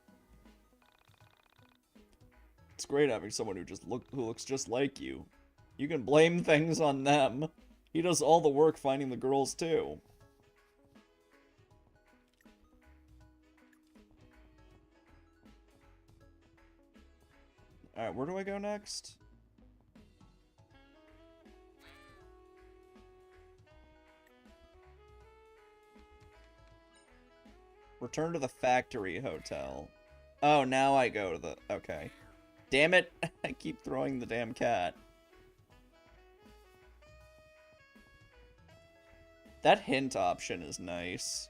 It's great having someone who looks just like you. You can blame things on them. He does all the work finding the girls too. Alright, where do I go next? Return to the factory hotel. Oh, now I go to the... Okay. Damn it! I keep throwing the damn cat. That hint option is nice.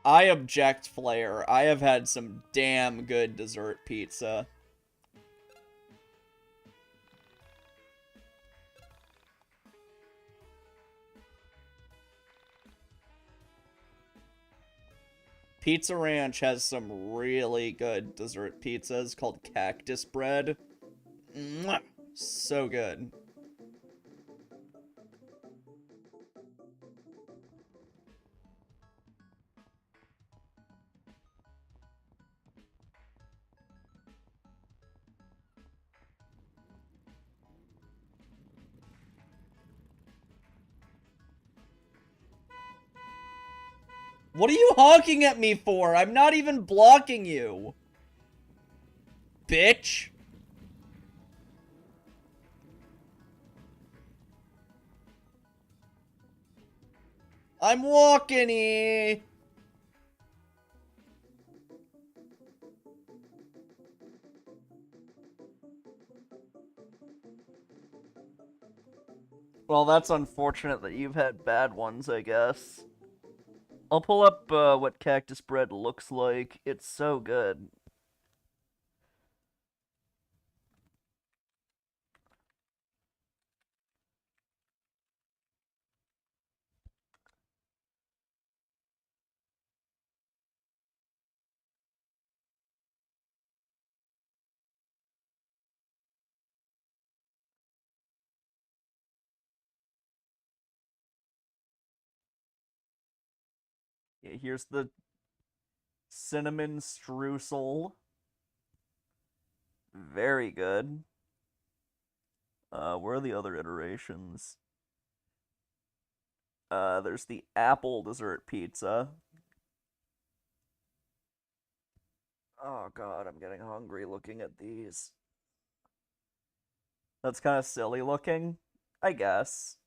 I object, Flair. I have had some damn good dessert pizza. Pizza Ranch has some really good dessert pizzas called Cactus Bread. Mwah! So good. What are you honking at me for? I'm not even blocking you. Bitch. I'm walking here. Well, that's unfortunate that you've had bad ones, I guess. I'll pull up what Cactus Bread looks like. It's so good. Yeah, here's the cinnamon streusel. Very good. Where are the other iterations? There's the apple dessert pizza. Oh god, I'm getting hungry looking at these. That's kind of silly looking, I guess.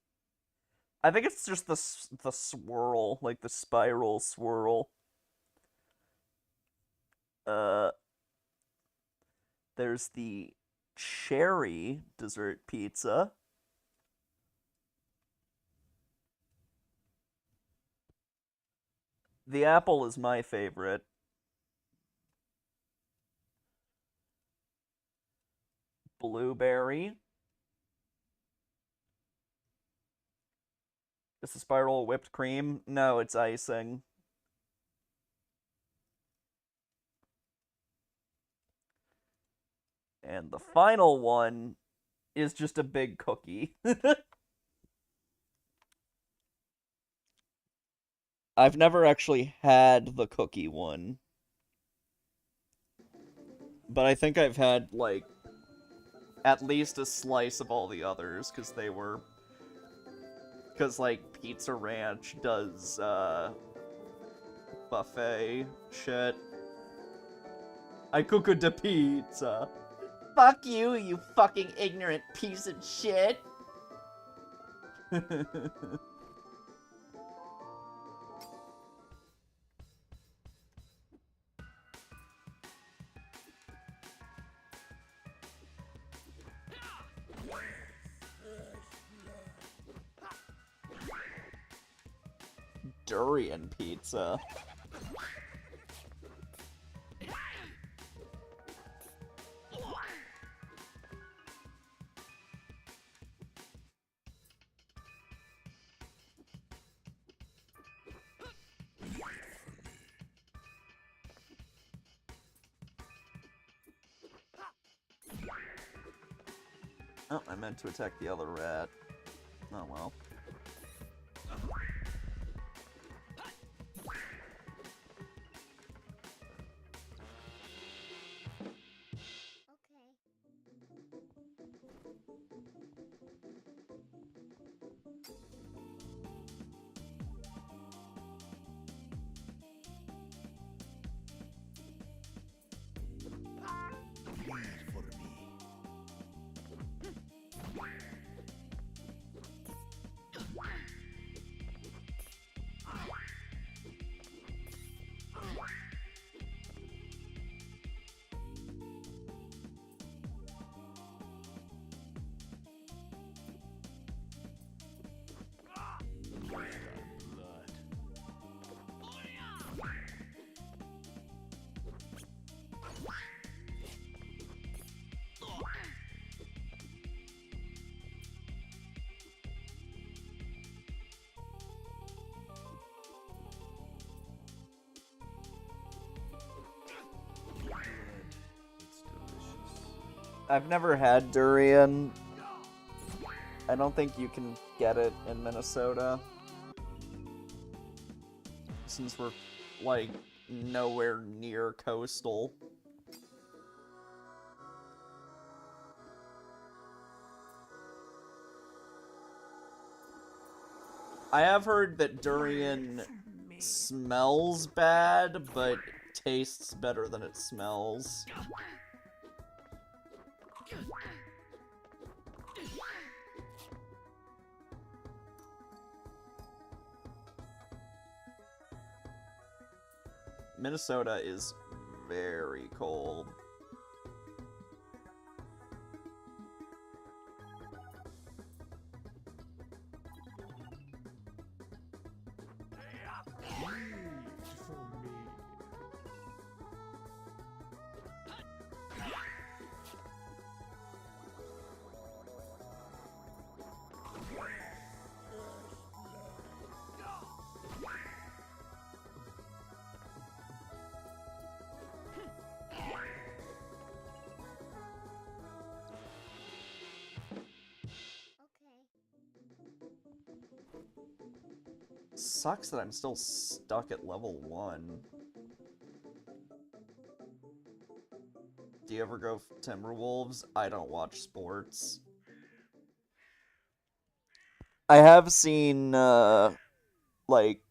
I think it's just the swirl, like the spiral swirl. There's the cherry dessert pizza. The apple is my favorite. Blueberry. Is the spiral whipped cream? No, it's icing. And the final one is just a big cookie. I've never actually had the cookie one. But I think I've had, like, at least a slice of all the others, because they were... Because, like, Pizza Ranch does, buffet shit. I cooked the pizza. Fuck you, you fucking ignorant piece of shit. Durian pizza. Oh, I meant to attack the other rat. Oh well. Read for me. I've never had durian. I don't think you can get it in Minnesota. Since we're, like, nowhere near coastal. I have heard that durian smells bad, but tastes better than it smells. Minnesota is very cold. Sucks that I'm still stuck at level 1. Do you ever go Timberwolves? I don't watch sports. I have seen, like,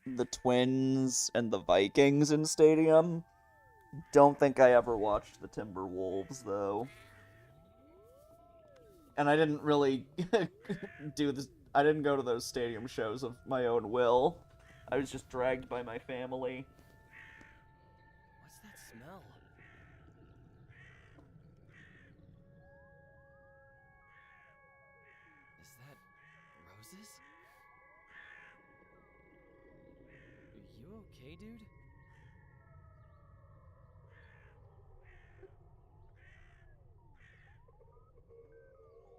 the Twins and the Vikings in Stadium. Don't think I ever watched the Timberwolves, though. And I didn't really do this. I didn't go to those stadium shows of my own will. I was just dragged by my family. What's that smell? Is that roses? You okay, dude?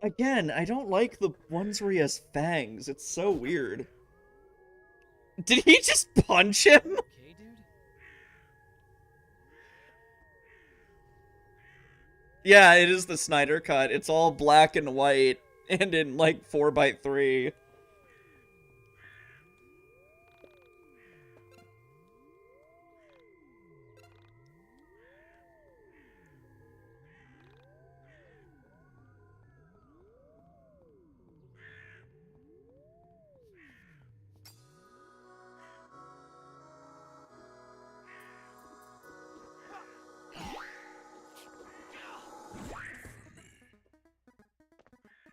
Again, I don't like the ones where he has fangs. It's so weird. Did he just punch him? Okay, dude? Yeah, it is the Snyder cut. It's all black and white and in like 4:3.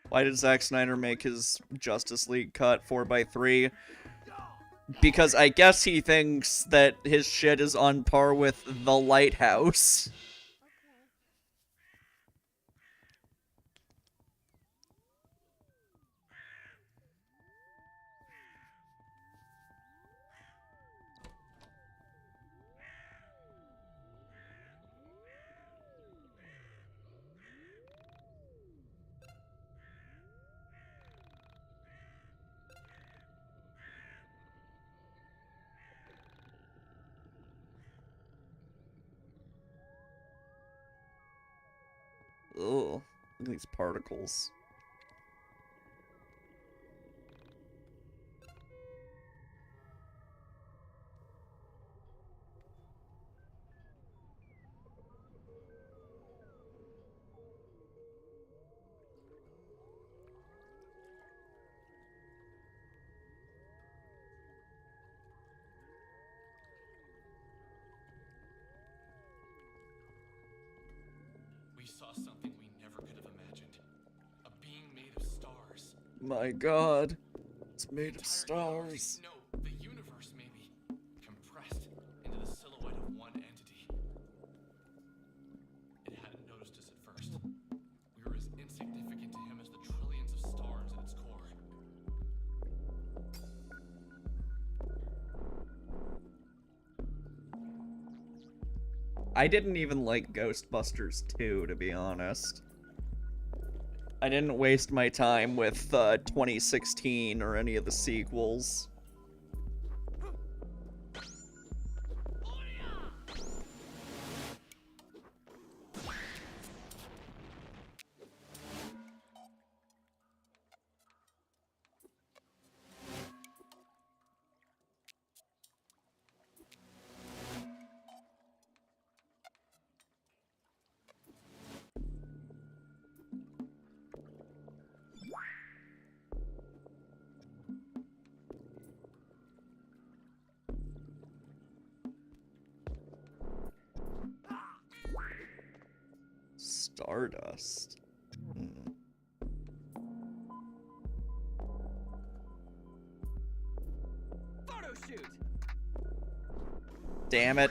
Why did Zack Snyder make his Justice League cut 4:3? Because I guess he thinks that his shit is on par with The Lighthouse. Ugh. Look at these particles. We saw something we never could have imagined. A being made of stars. My god. It's made of stars. No, the universe maybe. Compressed into the silhouette of one entity. It hadn't noticed us at first. We were as insignificant to him as the trillions of stars at its core. I didn't even like Ghostbusters 2, to be honest. I didn't waste my time with 2016 or any of the sequels. Stardust. Photo shoot. Damn it.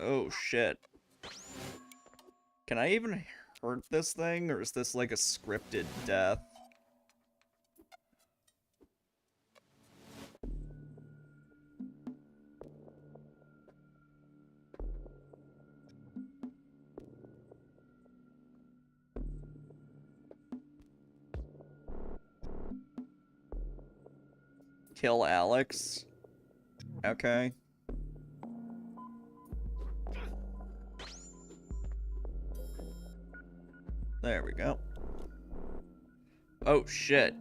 Oh shit. Can I even hurt this thing, or is this like a scripted death? Kill Alex? Okay. There we go. Oh shit.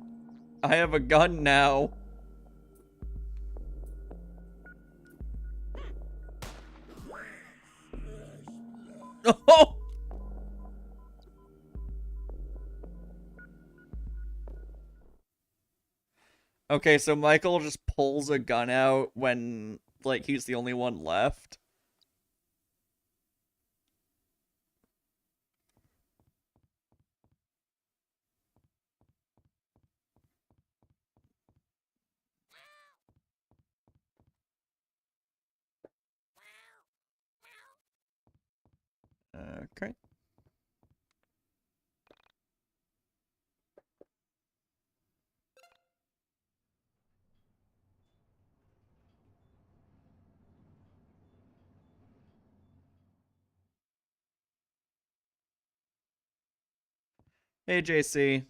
I have a gun now. Oh! Okay, so Michael just pulls a gun out when, like, he's the only one left. Okay. Hey, JC.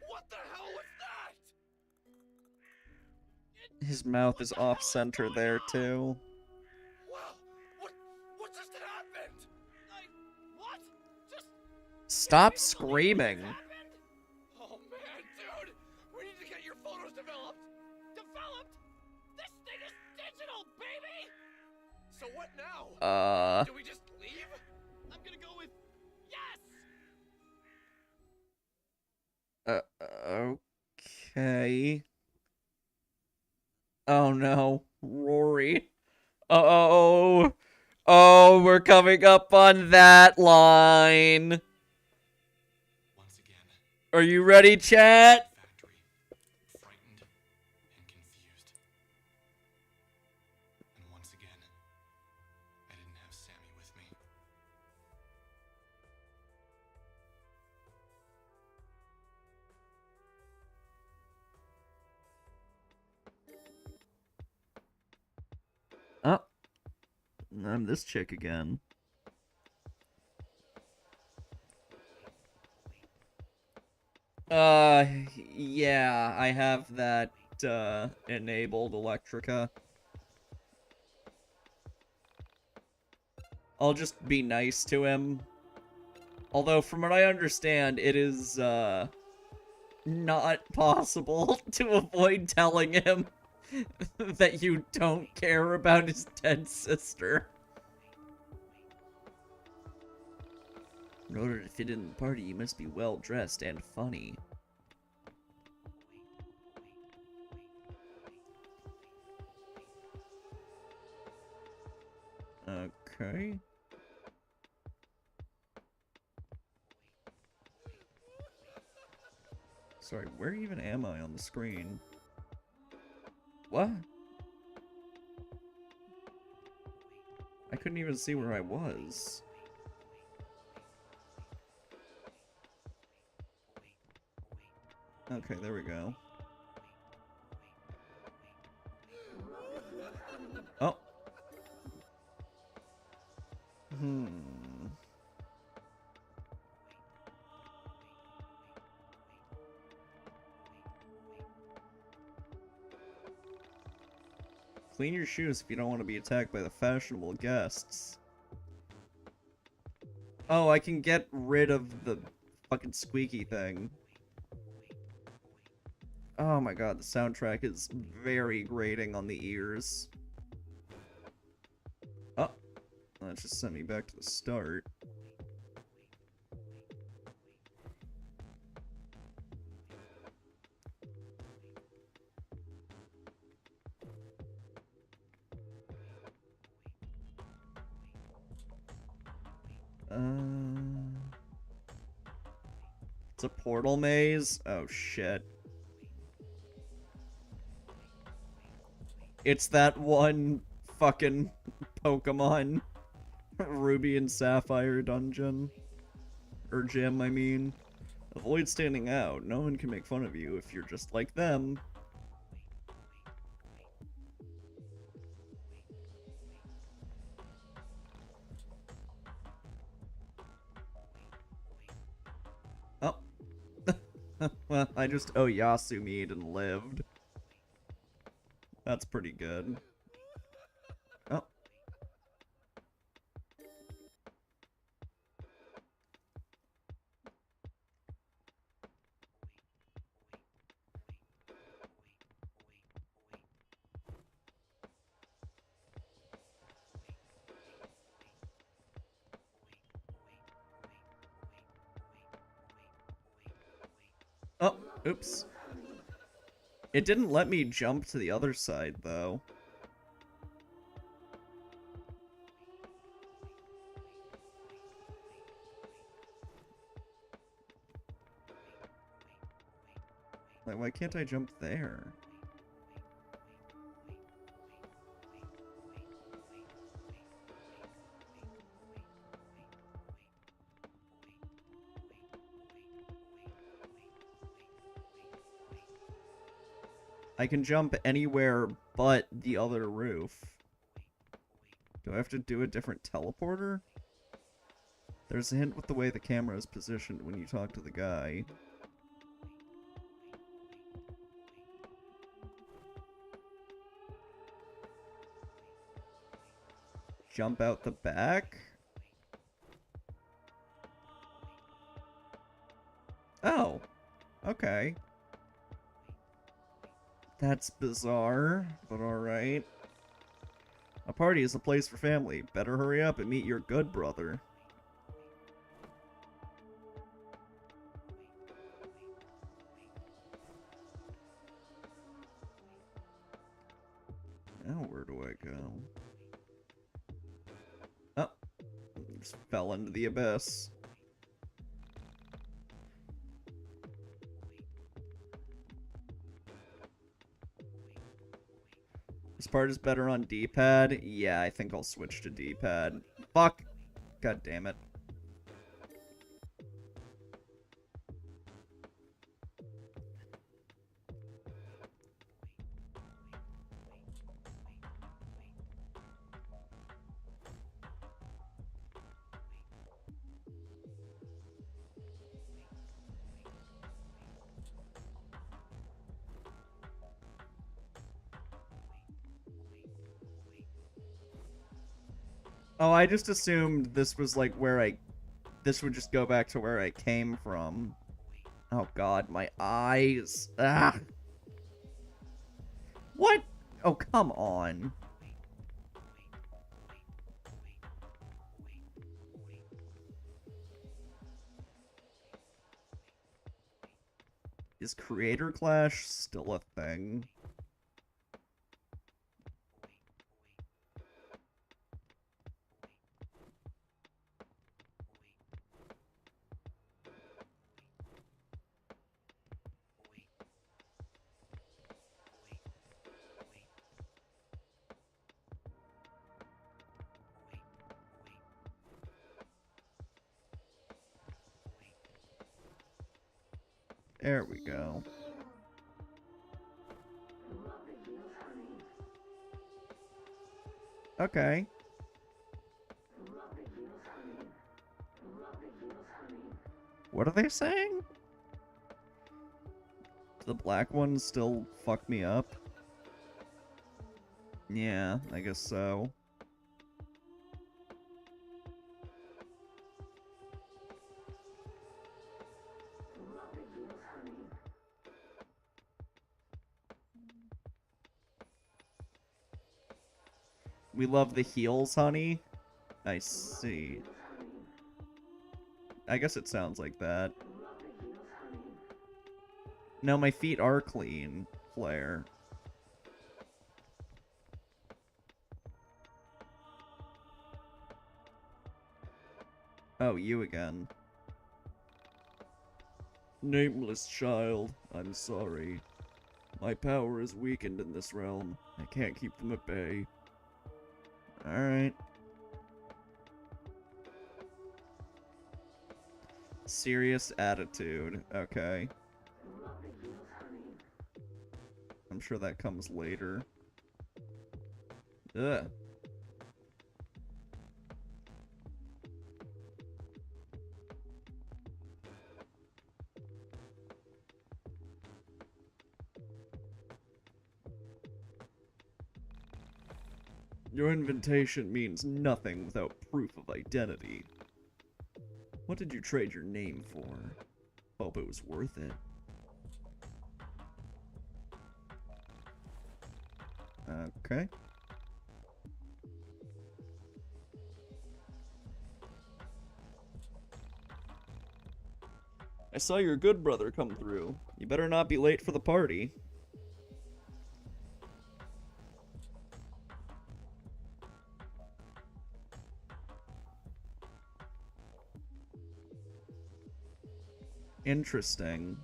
What the hell was that? His mouth is off-center there, too. Wow, what just happened? What? Just Stop screaming. Oh man, dude! We need to get your photos developed! Developed? This thing is digital, baby! So what now? Do we just leave? I'm gonna go with yes! Okay. Oh no, Rory. Uh-oh. Oh, we're coming up on that line. Once again. Are you ready, chat? Factory, frightened and confused. And once again, I didn't have Sammy with I'm this chick again. Yeah, I have that, enabled, Electrica. I'll just be nice to him. Although, from what I understand, it is, not possible to avoid telling him that you don't care about his dead sister. In order to fit in the party, you must be well-dressed and funny. Okay. Sorry, where even am I on the screen? What? I couldn't even see where I was. Okay, there we go. Oh. Clean your shoes if you don't want to be attacked by the fashionable guests. Oh, I can get rid of the fucking squeaky thing. Oh my god, the soundtrack is very grating on the ears. Oh, that just sent me back to the start. It's a portal maze? Oh shit. It's that one fucking Pokemon Ruby and Sapphire dungeon. Or gym, I mean. Avoid standing out. No one can make fun of you if you're just like them. Oh. Well, I just Yasumi'd and lived. That's pretty good. Oh. Oh, oops. It didn't let me jump to the other side, though. Like, why can't I jump there? I can jump anywhere but the other roof. Do I have to do a different teleporter? There's a hint with the way the camera is positioned when you talk to the guy. Jump out the back? Oh. Okay. That's bizarre, but alright. A party is a place for family. Better hurry up and meet your good brother. Now where do I go? Oh. Just fell into the abyss. This part is better on D-pad? Yeah, I think I'll switch to D-pad. Fuck! God damn it. Oh, I just assumed this was like where this would just go back to where I came from. Oh god, my eyes. Ah. What? Oh, come on. Is Creator Clash still a thing? There we go. Okay. What are they saying? Do the black ones still fuck me up? Yeah, I guess so. We love the heels, honey? I see. I guess it sounds like that. No, my feet are clean, Flare. Oh, you again. Nameless child, I'm sorry. My power is weakened in this realm. I can't keep them at bay. Alright. Serious attitude. Okay. I'm sure that comes later. Ugh. Your invitation means nothing without proof of identity. What did you trade your name for? Hope it was worth it. Okay. I saw your good brother come through. You better not be late for the party. Interesting.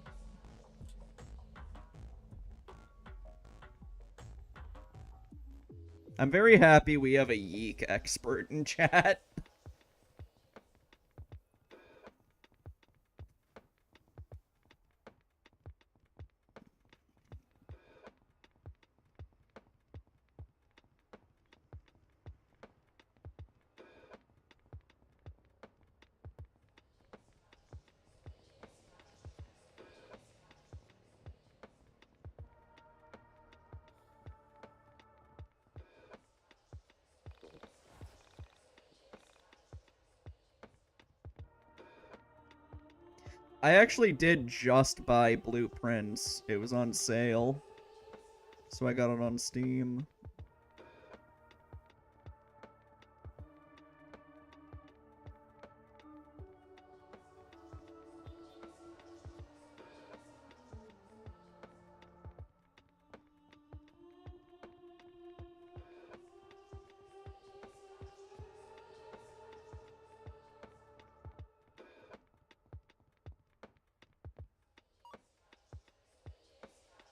I'm very happy we have a Yiik expert in chat. I actually did just buy Blueprints. It was on sale. So I got it on Steam.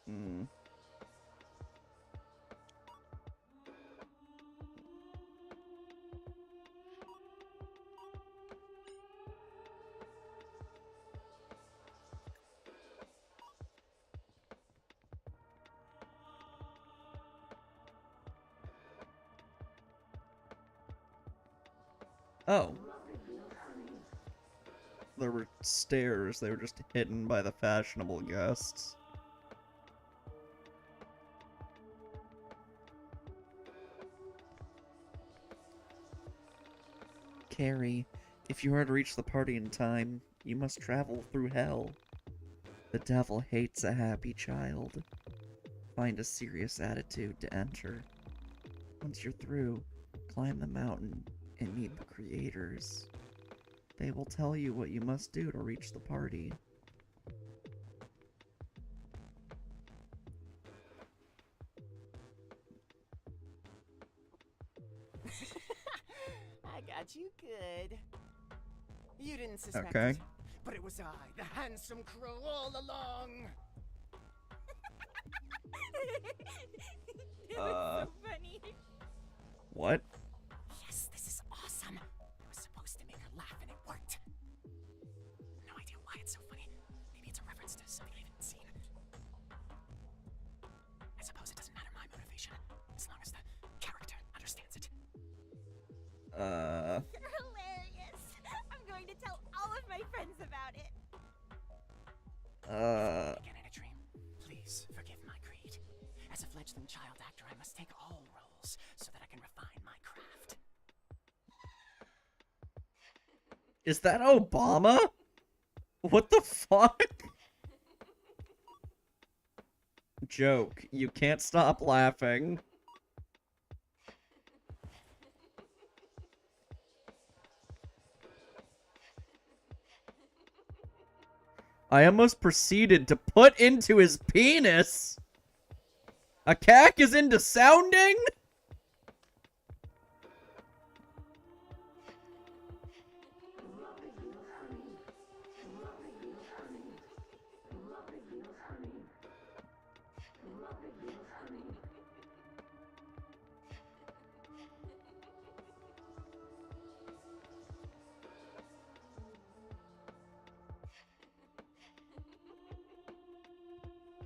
Hmm. Oh. There were stairs. They were just hidden by the fashionable guests. Carrie, if you are to reach the party in time, you must travel through hell. The devil hates a happy child. Find a serious attitude to enter. Once you're through, climb the mountain and meet the creators. They will tell you what you must do to reach the party. I got you good. You didn't suspect Okay. it, but it was I, the handsome crow, all along. That was so funny. What? Yes, this is awesome. I was supposed to make her laugh and it worked. No idea why it's so funny. Maybe it's a reference to something I haven't seen. I suppose it doesn't matter my motivation, as long as the character understands it. You're hilarious. I'm going to tell all of my friends about it. Again in a dream, please forgive my creed. As a fledgling child actor, I must take all roles so that I can refine my craft. Is that Obama? What the fuck? Joke. You can't stop laughing. I almost proceeded to put into his penis. A cack is into sounding?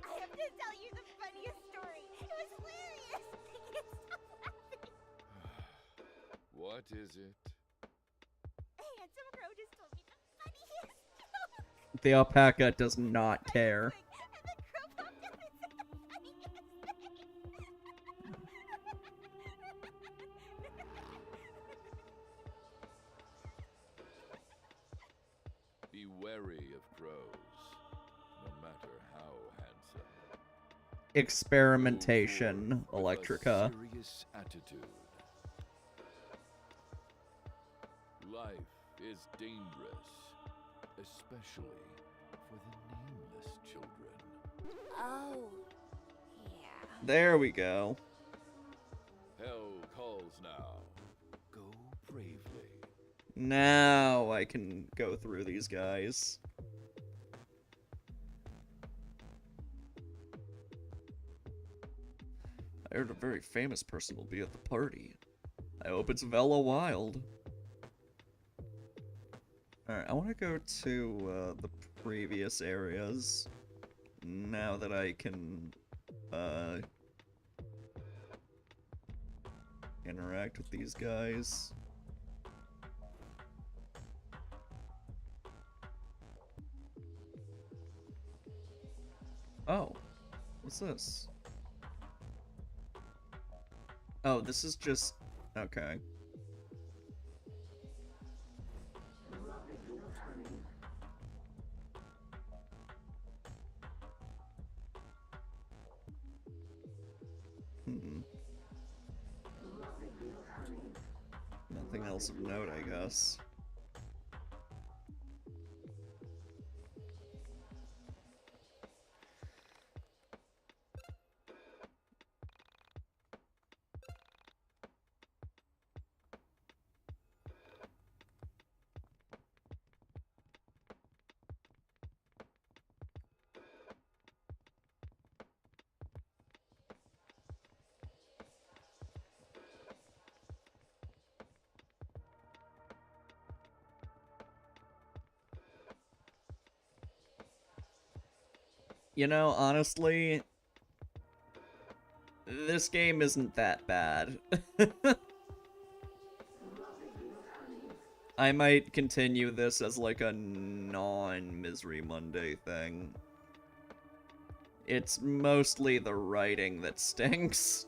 I have to tell you the funniest story. It was hilarious. I can't stop laughing. What is it? Handsome Crow just told me the funniest joke. The alpaca does not care. And the crow popped up and said the funniest thing. Be wary of crows, no matter how handsome. Experimentation, With Electrica. a serious attitude. Life is dangerous, especially for the nameless children. Oh, yeah. There we go. Hell calls now. Go bravely. Now I can go through these guys. I heard a very famous person will be at the party. I hope it's Vela Wild. Alright, I want to go to the previous areas. Now that I can interact with these guys. Oh, what's this? Oh, this is just... okay. Nothing else of note, I guess. You know, honestly, this game isn't that bad. I might continue this as like a non-Misery Monday thing. It's mostly the writing that stinks.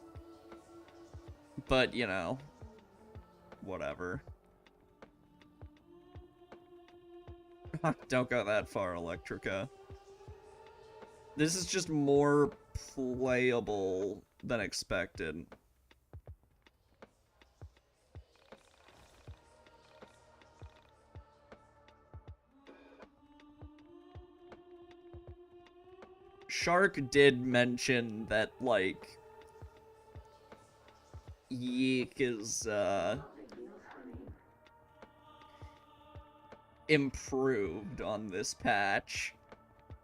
But, you know, whatever. Don't go that far, Electrica. This is just more playable than expected. Shark did mention that, like, Yiik is, improved on this patch,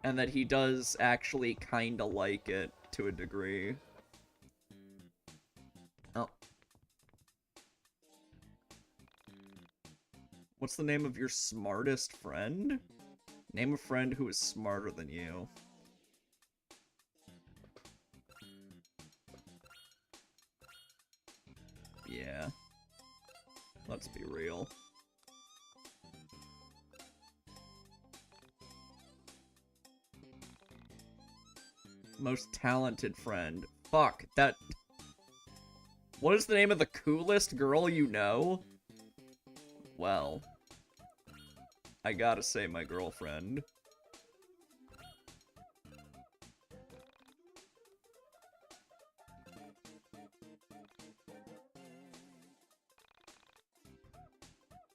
and that he does actually kinda like it to a degree. Oh. What's the name of your smartest friend? Name a friend who is smarter than you. Yeah. Let's be real. Most talented friend. Fuck, that... What is the name of the coolest girl you know? Well... I gotta say my girlfriend.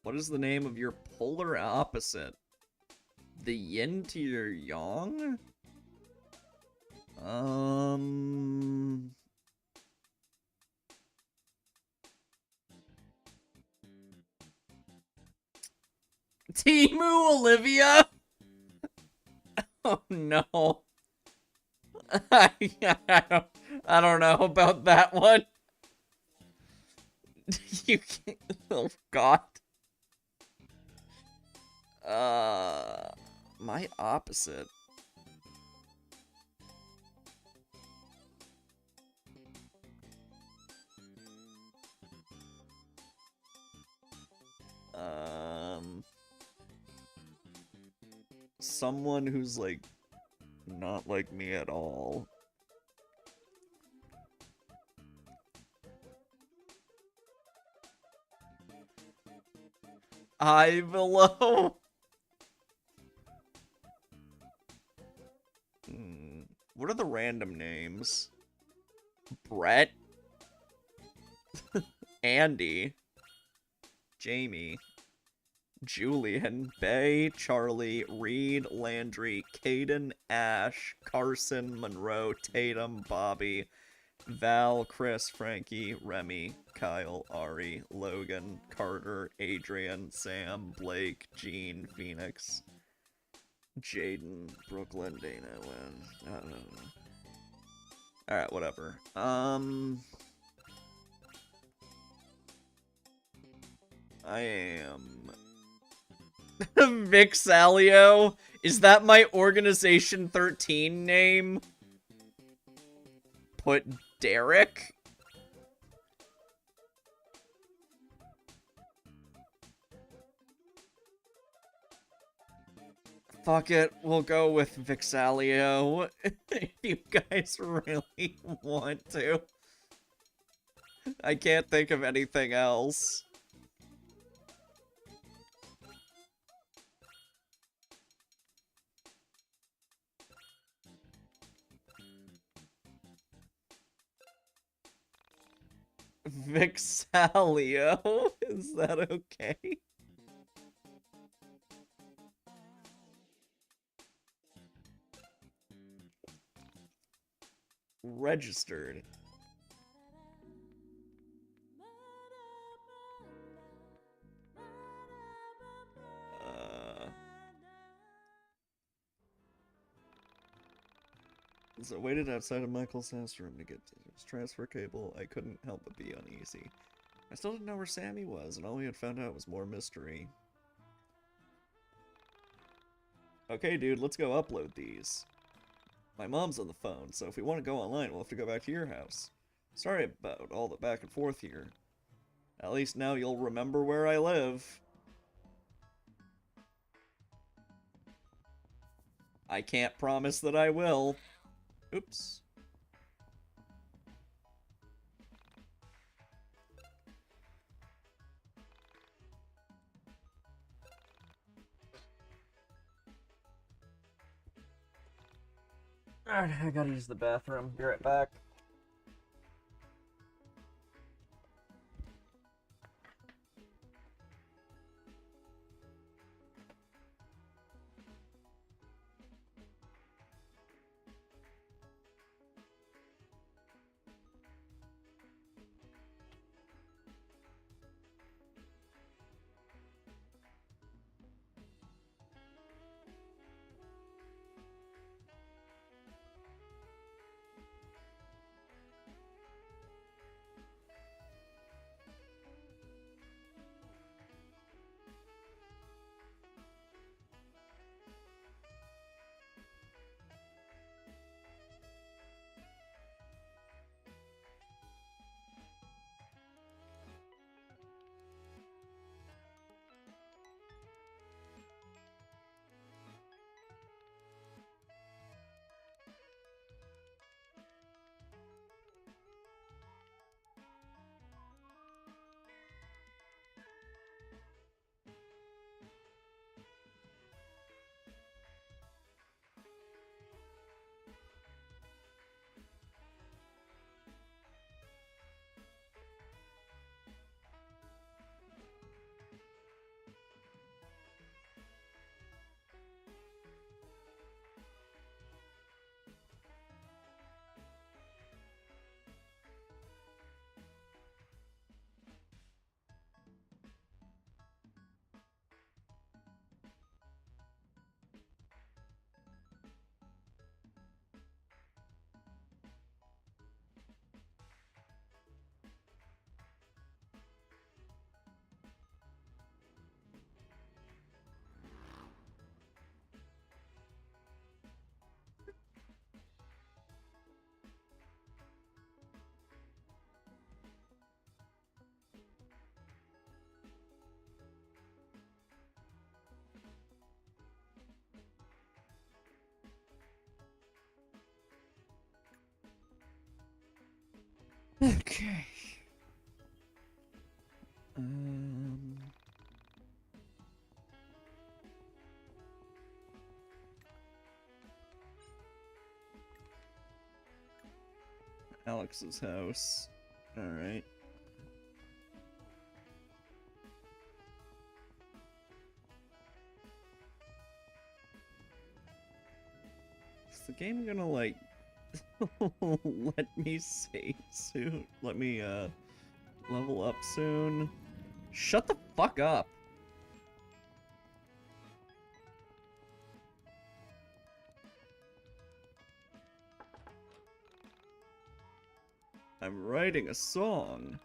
What is the name of your polar opposite? The yin to your yang? Timu Olivia? Oh no. I don't know about that one. You can't, oh god. My opposite. Someone who's, like, not like me at all. Hi, below. What are the random names? Brett? Andy? Jamie? Julian, Bay, Charlie, Reed, Landry, Caden, Ash, Carson, Monroe, Tatum, Bobby, Val, Chris, Frankie, Remy, Kyle, Ari, Logan, Carter, Adrian, Sam, Blake, Gene, Phoenix, Jaden, Brooklyn, Dana, Lynn. I don't know. Alright, whatever. I am... Vixalio? Is that my Organization 13 name? Put Derek? Fuck it, we'll go with Vixalio. If you guys really want to. I can't think of anything else. Vixalio? Is that okay? Registered. So I waited outside of Michael's house room to get to his transfer cable. I couldn't help but be uneasy. I still didn't know where Sammy was, and all we had found out was more mystery. Okay, dude, let's go upload these. My mom's on the phone, so if we want to go online, we'll have to go back to your house. Sorry about all the back and forth here. At least now you'll remember where I live. I can't promise that I will. Oops. Alright, I gotta use the bathroom. Be right back. Okay. Alex's house. Alright. Is the game gonna, like, let me save soon? Let me, level up soon? Shut the fuck up! I'm writing a song.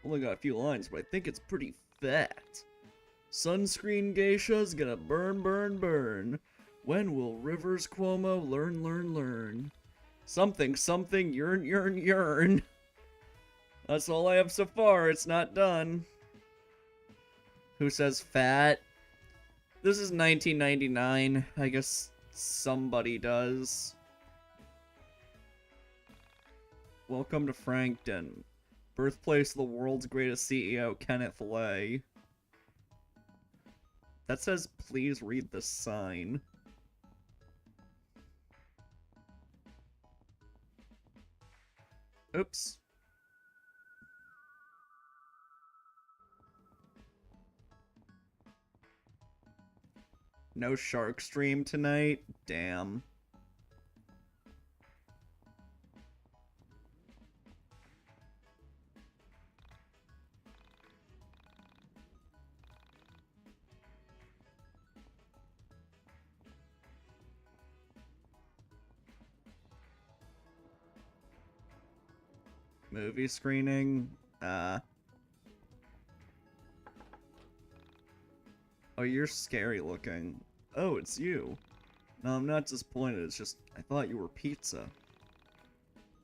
Only got a few lines, but I think it's pretty fat. Sunscreen geisha's gonna burn, burn, burn. When will Rivers Cuomo learn, learn, learn? Something, something, yearn, yearn, yearn. That's all I have so far. It's not done. Who says fat? This is 1999. I guess somebody does. Welcome to Frankton, birthplace of the world's greatest CEO, Kenneth Lay. That says, please read this sign. Oops. No shark stream tonight? Damn. Movie screening? Oh, you're scary looking. Oh, it's you. No, I'm not disappointed, it's just, I thought you were pizza.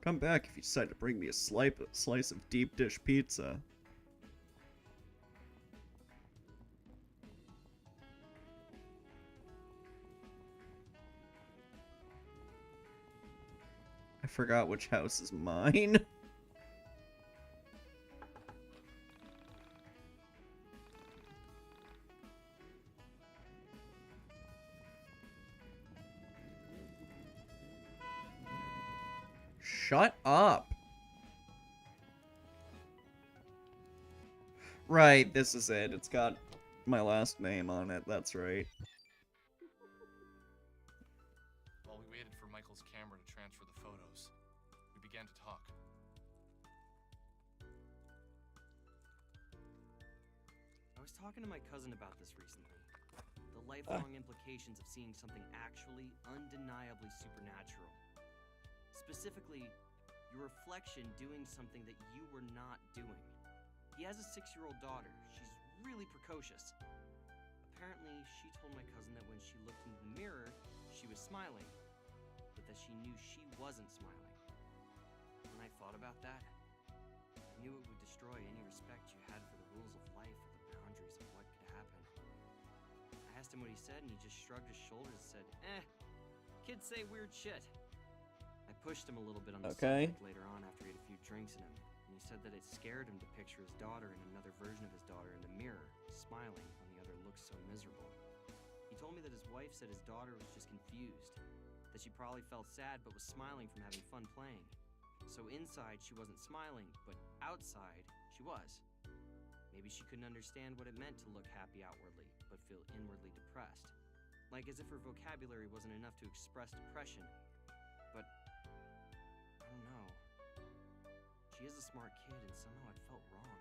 Come back if you decide to bring me a slice of deep dish pizza. I forgot which house is mine. Shut up. Right, this is it. It's got my last name on it, that's right. While we waited for Michael's camera to transfer the photos, we began to talk. I was talking to my cousin about this recently. The lifelong implications of seeing something actually, undeniably supernatural. Specifically, your reflection doing something that you were not doing. He has a 6-year-old daughter. She's really precocious. Apparently, she told my cousin that when she looked into the mirror, she was smiling, but that she knew she wasn't smiling. When I thought about that, I knew it would destroy any respect you had for the rules of life or the boundaries of what could happen. I asked him what he said, and he just shrugged his shoulders and said, kids say weird shit. I pushed him a little bit on the subject later on after he had a few drinks in him, and he said that it scared him to picture his daughter and another version of his daughter in the mirror, smiling when the other looked so miserable. He told me that his wife said his daughter was just confused, that she probably felt sad but was smiling from having fun playing. So inside she wasn't smiling, but outside she was. Maybe she couldn't understand what it meant to look happy outwardly, but feel inwardly depressed. Like as if her vocabulary wasn't enough to express depression. But I don't know. She is a smart kid, and somehow it felt wrong.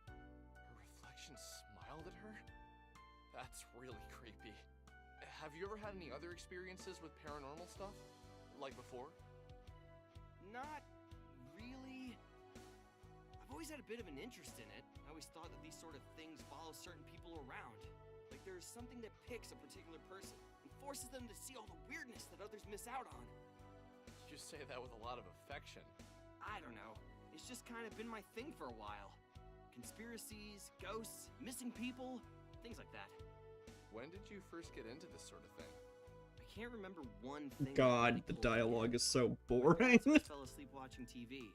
Her reflection smiled at her? That's really creepy. Have you ever had any other experiences with paranormal stuff? Like before? Not really. I've always had a bit of an interest in it. I always thought that these sort of things follow certain people around. Like there's something that picks a particular person and forces them to see all the weirdness that others miss out on. You say that with a lot of affection. I don't know. It's just kind of been my thing for a while. Conspiracies, ghosts, missing people, things like that. When did you first get into this sort of thing? I can't remember one thing. God, the dialogue is so boring. I fell asleep watching TV.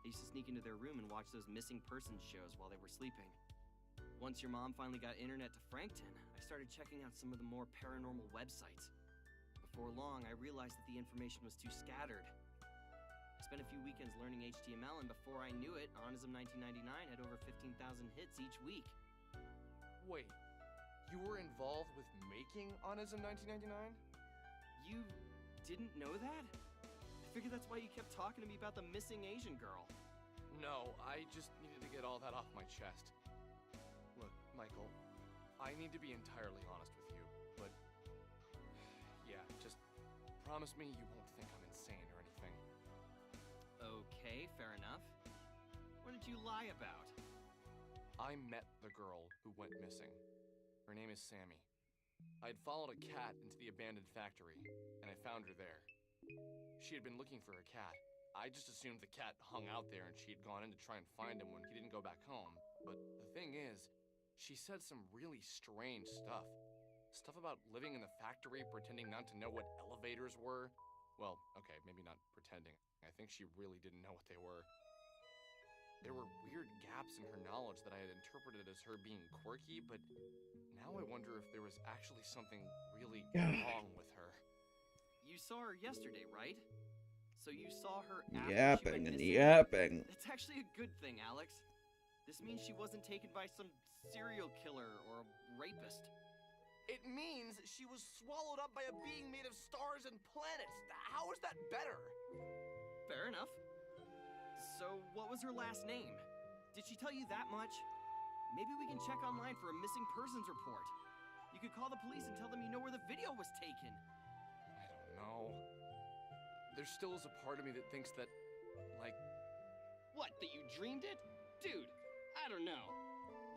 I used to sneak into their room and watch those missing persons shows while they were sleeping. Once your mom finally got internet to Frankton, I started checking out some of the more paranormal websites. Before long, I realized that the information was too scattered. I spent a few weekends learning HTML, and before I knew it, Onism 1999 had over 15,000 hits each week. Wait, you were involved with making Onism 1999? You didn't know that? I figured that's why you kept talking to me about the missing Asian girl. No, I just needed to get all that off my chest. Look, Michael, I need to be entirely honest with you, but yeah, just promise me you won't think I'm insane or anything. Okay, fair enough. What did you lie about? I met the girl who went missing. Her name is Sammy. I had followed a cat into the abandoned factory, and I found her there. She had been looking for a cat. I just assumed the cat hung out there and she had gone in to try and find him when he didn't go back home. But the thing is, she said some really strange stuff. Stuff about living in the factory, pretending not to know what elevators were. Well, okay, maybe not pretending. I think she really didn't know what they were. There were weird gaps in her knowledge that I had interpreted as her being quirky, but now I wonder if there was actually something really wrong with her. You saw her yesterday, right? So you saw her after Yapping she went and missing? yapping. It's actually a good thing, Alex. This means she wasn't taken by some serial killer or a rapist. It means she was swallowed up by a being made of stars and planets. How is that better? Fair enough. So, what was her last name? Did she tell you that much? Maybe we can check online for a missing persons report. You could call the police and tell them you know where the video was taken. I don't know. There still is a part of me that thinks that, like... What, that you dreamed it? Dude, I don't know.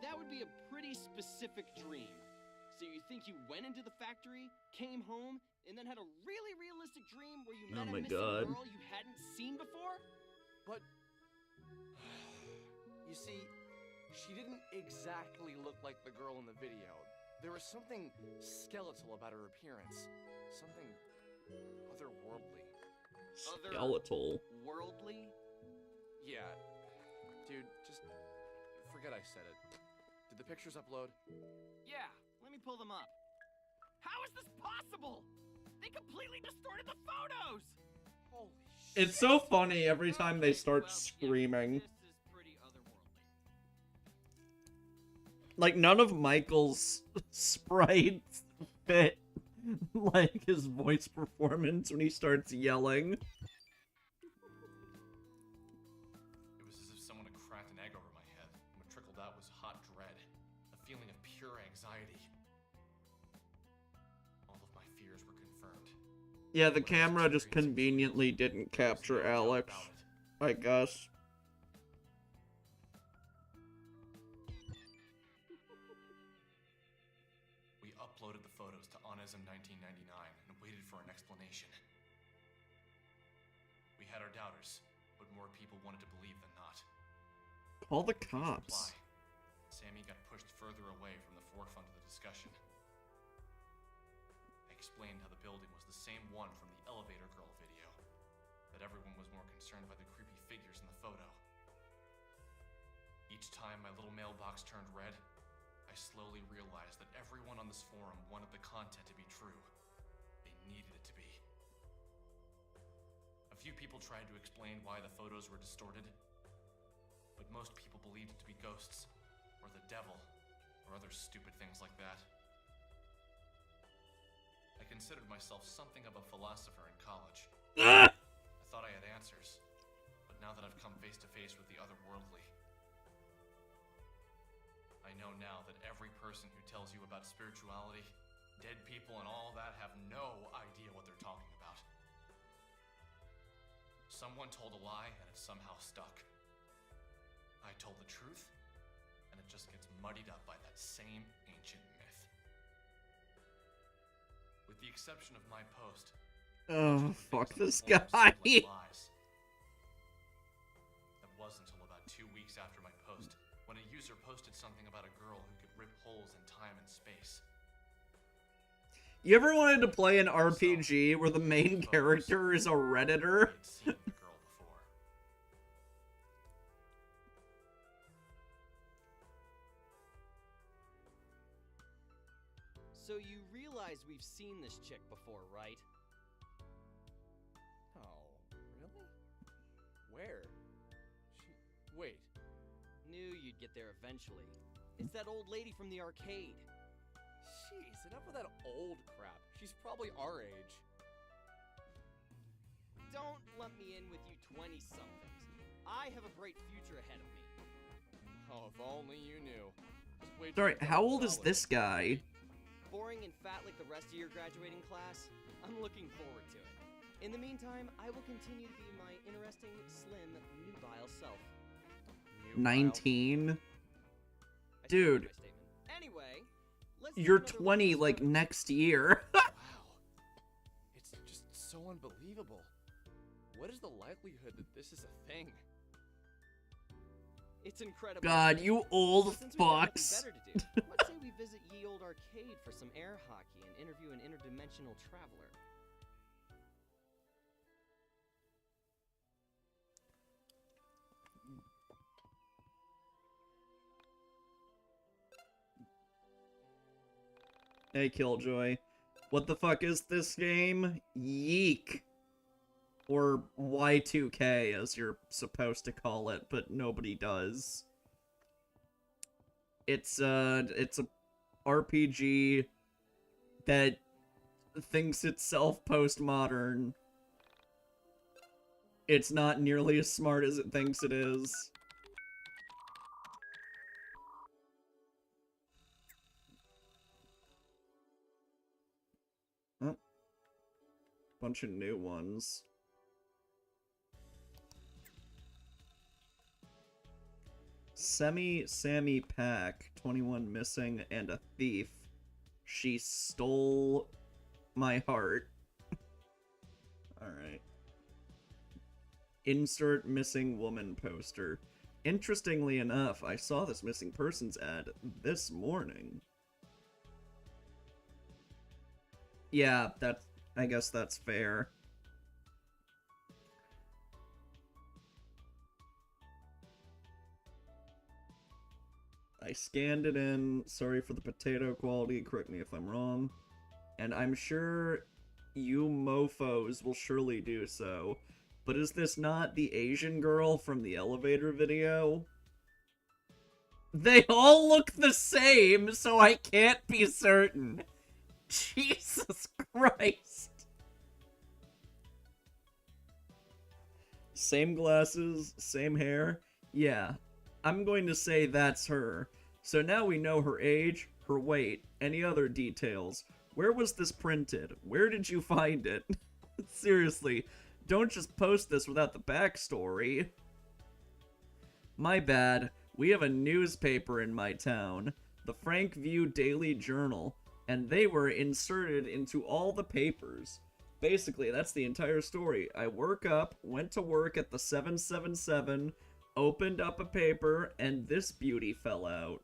That would be a pretty specific dream. So you think you went into the factory, came home, and then had a really realistic dream where you met a missing girl you hadn't seen before? But... You see, she didn't exactly look like the girl in the video. There was something skeletal about her appearance. Something otherworldly. Skeletal? Worldly? Yeah. Dude, just forget I said it. Did the pictures upload? Yeah, let me pull them up. How is this possible? They completely distorted the photos! It's so funny every time they start screaming. Like, none of Michael's sprites fit, like, his voice performance when he starts yelling. It was as if someone had cracked an egg over my head, and what trickled out was hot dread, a feeling of pure anxiety. All of my fears were confirmed. Yeah, the camera just conveniently didn't capture Alex, I guess. We uploaded the photos to Onism 1999 and waited for an explanation. We had our doubters, but more people wanted to believe than not. Call the cops. Sammy got pushed further away from the forefront of the discussion. I explained how the building was the same one from the elevator girl video, that everyone was more concerned by the creepy figures in the photo. Each time my little mailbox turned red, I slowly realized that everyone on this forum wanted the content to be true. They needed it to be. A few people tried to explain why the photos were distorted, but most people believed it to be ghosts, or the devil, or other stupid things like that. I considered myself something of a philosopher in college. I thought I had answers, but now that I've come face to face with the otherworldly, I know now that every person who tells you about spirituality, dead people, and all that have no idea what they're talking about. Someone told a lie and it somehow stuck. I told the truth, and it just gets muddied up by that same ancient myth. With the exception of my post. Oh, fuck this guy. That wasn't until about 2 weeks after my post, when a user posted something about a girl who could rip holes in time and space. You ever wanted to play an RPG where the main character is a Redditor? So you realize we've seen this chick before, right? Oh, really? Where? Wait. Knew you'd get there eventually. It's that old lady from the arcade. Jeez, enough of that old crap. She's probably our age. Don't lump me in with you 20-somethings. I have a bright future ahead of me. Oh, if only you knew. Just wait till Sorry, you how become old is college. this guy? Boring and fat like the rest of your graduating class? I'm looking forward to it. In the meantime, I will continue to be my interesting, slim, nubile self. 19? Dude, Anyway, let's you're take another 20 like next year. It's just so unbelievable. What is the likelihood that this is a thing? It's incredible. God, you old Since we've got nothing fucks. better to do, let's say we visit Ye Old Arcade for some air hockey and interview an interdimensional traveler. Hey, Killjoy. What the fuck is this game? Yiik. Or Y2K, as you're supposed to call it, but nobody does. It's a RPG that thinks itself postmodern. It's not nearly as smart as it thinks it is. Oh. Bunch of new ones. Sammy Pack, 21 missing, and a thief. She stole my heart. Alright. Insert missing woman poster. Interestingly enough, I saw this missing persons ad this morning. Yeah, I guess that's fair. I scanned it in. Sorry for the potato quality. Correct me if I'm wrong. And I'm sure You mofos will surely do so. But is this not the Asian girl from the elevator video? They all look the same, so I can't be certain. Jesus Christ. Same glasses, same hair. Yeah, I'm going to say that's her. So now we know her age, her weight, any other details. Where was this printed? Where did you find it? Seriously, don't just post this without the backstory. My bad. We have a newspaper in my town, the Frank View Daily Journal, and they were inserted into all the papers. Basically, that's the entire story. I woke up, went to work at the 777, opened up a paper, and this beauty fell out.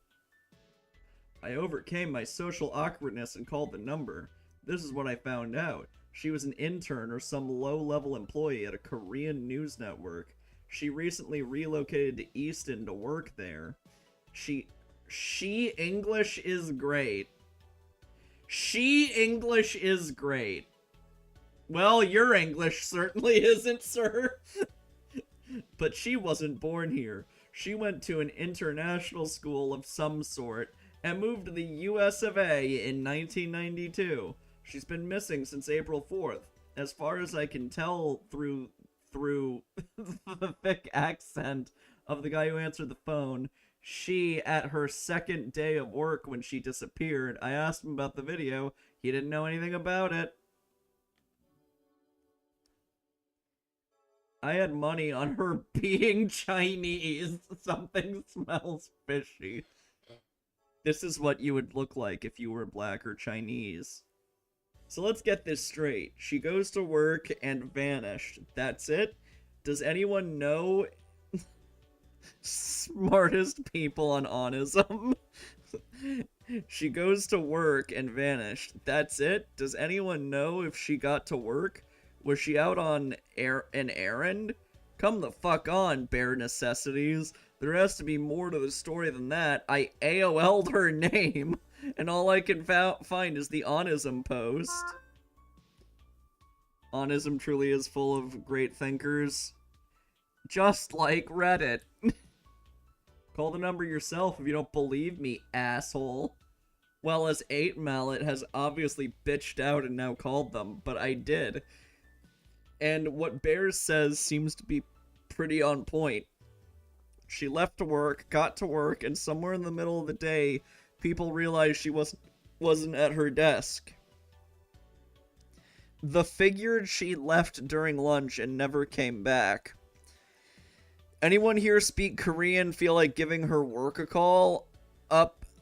I overcame my social awkwardness and called the number. This is what I found out. She was an intern or some low-level employee at a Korean news network. She recently relocated to Easton to work there. She English is great. She English is great. Well, your English certainly isn't, sir. But she wasn't born here. She went to an international school of some sort and moved to the US of A in 1992. She's been missing since April 4th. As far as I can tell through the thick accent of the guy who answered the phone, she, at her second day of work when she disappeared, I asked him about the video. He didn't know anything about it. I had money on her being Chinese. Something smells fishy. This is what you would look like if you were black or Chinese. So let's get this straight. She goes to work and vanished. That's it? Does anyone know smartest people on Onism? She goes to work and vanished. That's it? Does anyone know if she got to work? Was she out on an errand? Come the fuck on, bare necessities. There has to be more to the story than that. I AOL'd her name, and all I can find is the Onism post. Onism truly is full of great thinkers. Just like Reddit. Call the number yourself if you don't believe me, asshole. Well, as 8 Mallet has obviously bitched out and now called them, but I did. And what Bears says seems to be pretty on point. She left to work, got to work, and somewhere in the middle of the day, people realized she wasn't at her desk. The figured she left during lunch and never came back. Anyone here speak Korean, feel like giving her work a call?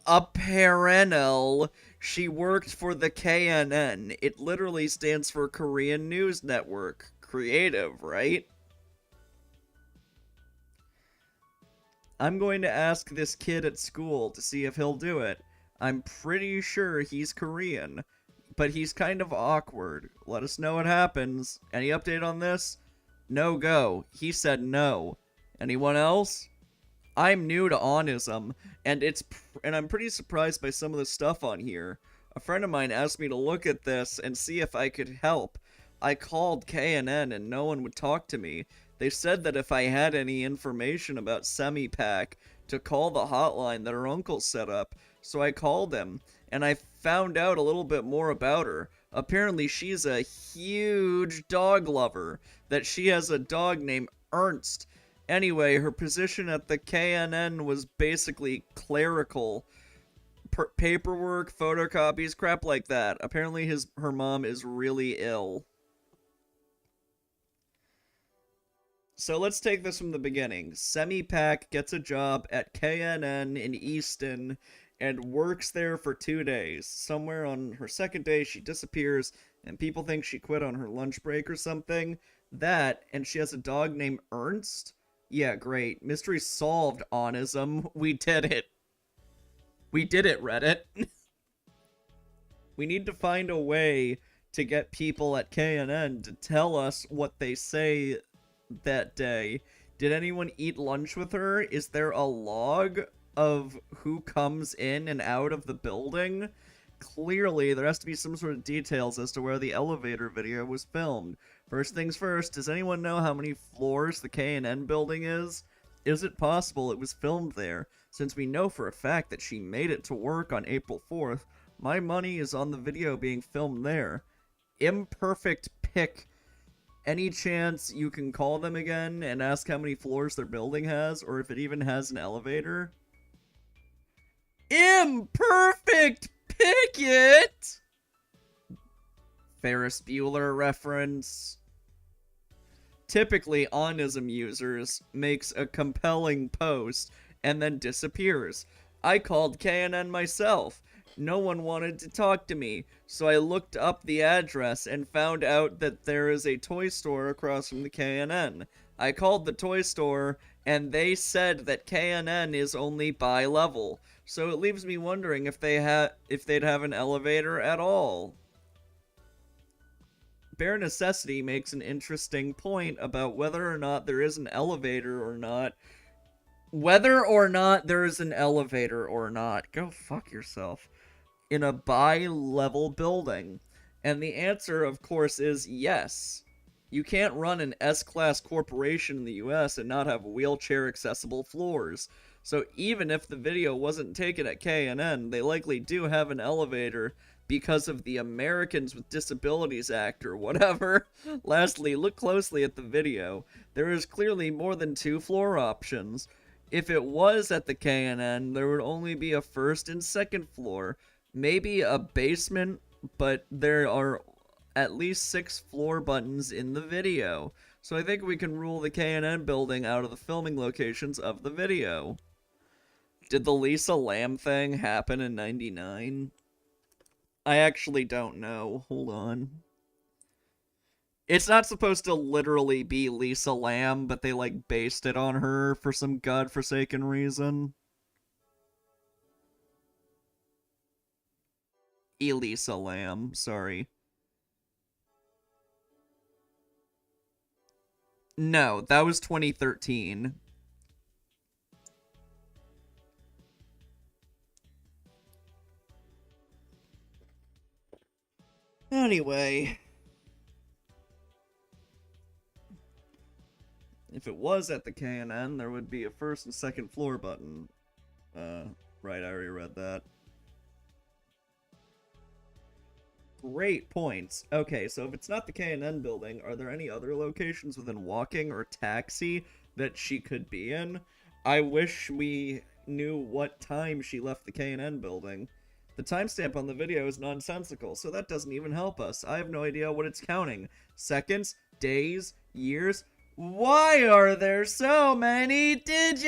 Apparently, she worked for the KNN. It literally stands for Korean News Network. Creative, right? I'm going to ask this kid at school to see if he'll do it. I'm pretty sure he's Korean, but he's kind of awkward. Let us know what happens. Any update on this? No go. He said no. Anyone else? I'm new to Onism, and I'm pretty surprised by some of the stuff on here. A friend of mine asked me to look at this and see if I could help. I called KNN and no one would talk to me. They said that if I had any information about Semi-Pack, to call the hotline that her uncle set up. So I called him, and I found out a little bit more about her. Apparently she's a huge dog lover, that she has a dog named Ernst. Anyway, her position at the KNN was basically clerical. Paperwork, photocopies, crap like that. Apparently her mom is really ill. So let's take this from the beginning. Semi-Pack gets a job at KNN in Easton and works there for 2 days. Somewhere on her second day, she disappears, and people think she quit on her lunch break or something. That, and she has a dog named Ernst? Yeah, great. Mystery solved, Onism. We did it. We did it, Reddit. We need to find a way to get people at KNN to tell us what they say that day. Did anyone eat lunch with her? Is there a log of who comes in and out of the building? clearly there has to be some sort of details as to where the elevator video was filmed. First things first, does anyone know how many floors the K&N building is? Is it possible it was filmed there? Since we know for a fact that she made it to work on April 4th, my money is on the video being filmed there. Imperfect pick. Any chance you can call them again and ask how many floors their building has, or if it even has an elevator? Imperfect Picket! Ferris Bueller reference. Typically, Onism users makes a compelling post and then disappears. I called K&N myself. No one wanted to talk to me, so I looked up the address and found out that there is a toy store across from the K&N. I called the toy store, and they said that K&N is only bi-level, so it leaves me wondering if they'd have an elevator at all. Bare Necessity makes an interesting point about whether or not there is an elevator or not. Whether or not there is an elevator or not. Go fuck yourself. In a bi-level building. And the answer, of course, is yes. You can't run an S-class corporation in the US and not have wheelchair-accessible floors. So even if the video wasn't taken at K&N, they likely do have an elevator because of the Americans with Disabilities Act or whatever. Lastly, look closely at the video. There is clearly more than 2 floor options. If it was at the K&N, there would only be a first and second floor. Maybe a basement, but there are at least 6 floor buttons in the video. So I think we can rule the K&N building out of the filming locations of the video. Did the Lisa Lam thing happen in 99? I actually don't know. Hold on. It's not supposed to literally be Lisa Lam, but they, like, based it on her for some godforsaken reason. Elisa Lam, sorry. No, that was 2013. Anyway. If it was at the K&N, there would be a first and second floor button. Right, I already read that. Great points. Okay, so if it's not the K&N building, are there any other locations within walking or taxi that she could be in? I wish we knew what time she left the K&N building. The timestamp on the video is nonsensical, so that doesn't even help us. I have no idea what it's counting. Seconds? Days? Years? Why are there so many digits?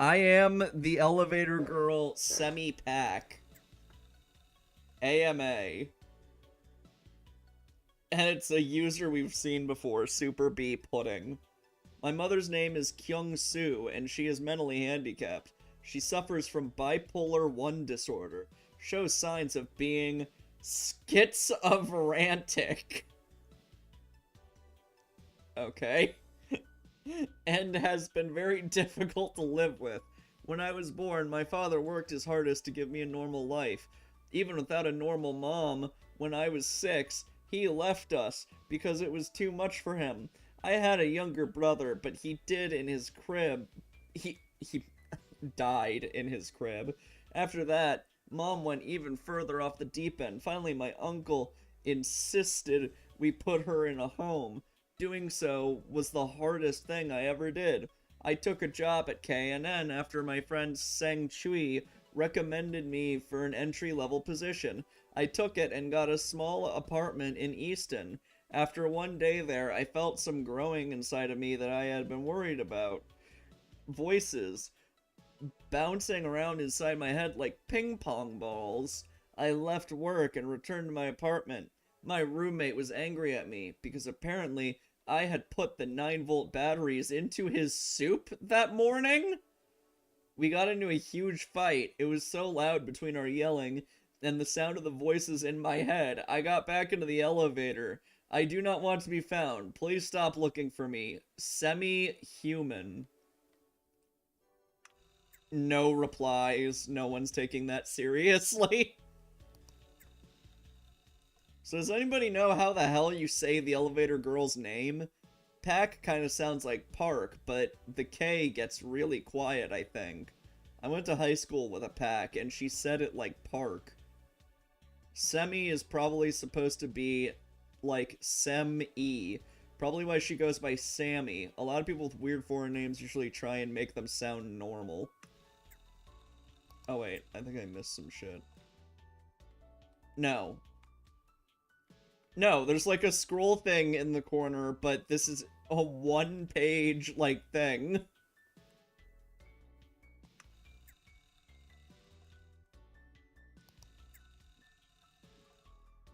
I am the elevator girl semi-pack. AMA. And it's a user we've seen before, Super B Pudding. My mother's name is Kyung Soo, and she is mentally handicapped. She suffers from bipolar 1 disorder. Shows signs of being schizophrentic. Okay. And has been very difficult to live with. When I was born, my father worked his hardest to give me a normal life. Even without a normal mom, when I was 6, he left us because it was too much for him. I had a younger brother, but he died in his crib. He died in his crib. After that, Mom went even further off the deep end. Finally, my uncle insisted we put her in a home. Doing so was the hardest thing I ever did. I took a job at K&N after my friend Seng Chui recommended me for an entry-level position. I took it and got a small apartment in Easton. After one day there, I felt some growing inside of me that I had been worried about. Voices bouncing around inside my head like ping-pong balls. I left work and returned to my apartment. My roommate was angry at me because apparently I had put the 9-volt batteries into his soup that morning. We got into a huge fight. It was so loud between our yelling and the sound of the voices in my head. I got back into the elevator. I do not want to be found. Please stop looking for me. Semi-human. No replies. No one's taking that seriously. So does anybody know how the hell you say the elevator girl's name? Pack kind of sounds like Park, but the K gets really quiet, I think. I went to high school with a Pack, and she said it like Park. Semi is probably supposed to be like Sem-E. Probably why she goes by Sammy. A lot of people with weird foreign names usually try and make them sound normal. Oh wait, I think I missed some shit. No. No, there's like a scroll thing in the corner, but this is a one-page, like, thing.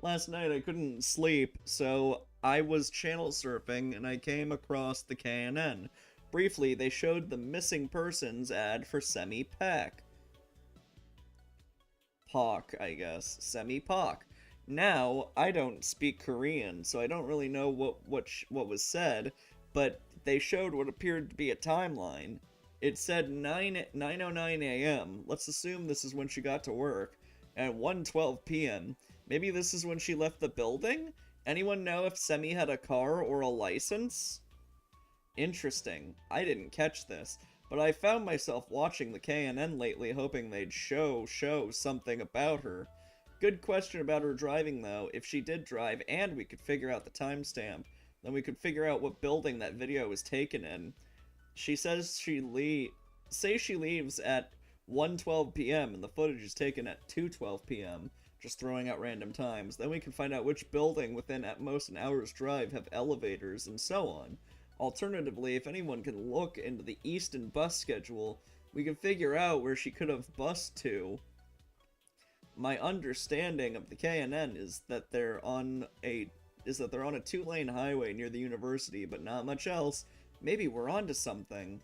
Last night I couldn't sleep, so I was channel surfing and I came across the KNN. Briefly, they showed the missing persons ad for Semi-Pack. Pak, I guess. Semi-Pak. Now, I don't speak Korean, so I don't really know what was said, but they showed what appeared to be a timeline. It said 9:09 a.m. Let's assume this is when she got to work. At 1:12 p.m. Maybe this is when she left the building? Anyone know if Semi had a car or a license? Interesting. I didn't catch this, but I found myself watching the KNN lately hoping they'd show something about her. Good question about her driving, though. If she did drive and we could figure out the timestamp, then we could figure out what building that video was taken in. She says she leaves at 1:12 p.m. and the footage is taken at 2:12 p.m. Just throwing out random times. Then we can find out which building within at most an hour's drive have elevators and so on. Alternatively, if anyone can look into the Easton bus schedule, we can figure out where she could have bussed to. My understanding of the KNN is that they're on a 2-lane highway near the university, but not much else. Maybe we're onto something.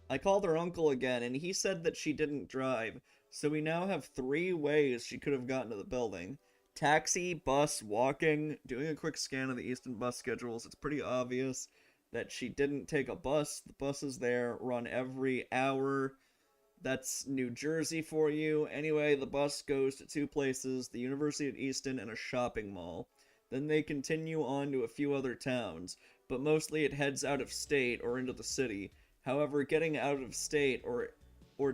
I called her uncle again, and he said that she didn't drive, so we now have 3 ways she could have gotten to the building. Taxi, bus, walking. Doing a quick scan of the Easton bus schedules, it's pretty obvious that she didn't take a bus. The buses there run every hour. That's New Jersey for you. Anyway, the bus goes to 2 places, the University of Easton and a shopping mall. Then they continue on to a few other towns, but mostly it heads out of state or into the city. However, getting out of state or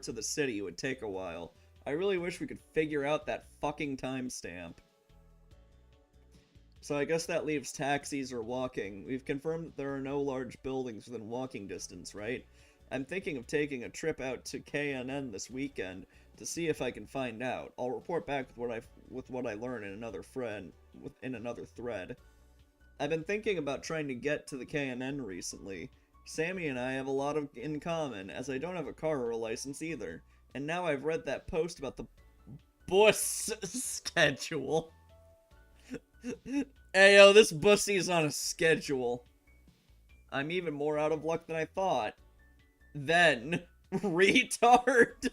to the city would take a while. I really wish we could figure out that fucking timestamp. So I guess that leaves taxis or walking. We've confirmed that there are no large buildings within walking distance, right? I'm thinking of taking a trip out to KNN this weekend to see if I can find out. I'll report back with what I learn in another thread. I've been thinking about trying to get to the KNN recently. Sammy and I have a lot in common, as I don't have a car or a license either. And now I've read that post about the bus schedule. Ayo, this bussy's on a schedule. I'm even more out of luck than I thought. Then, retard.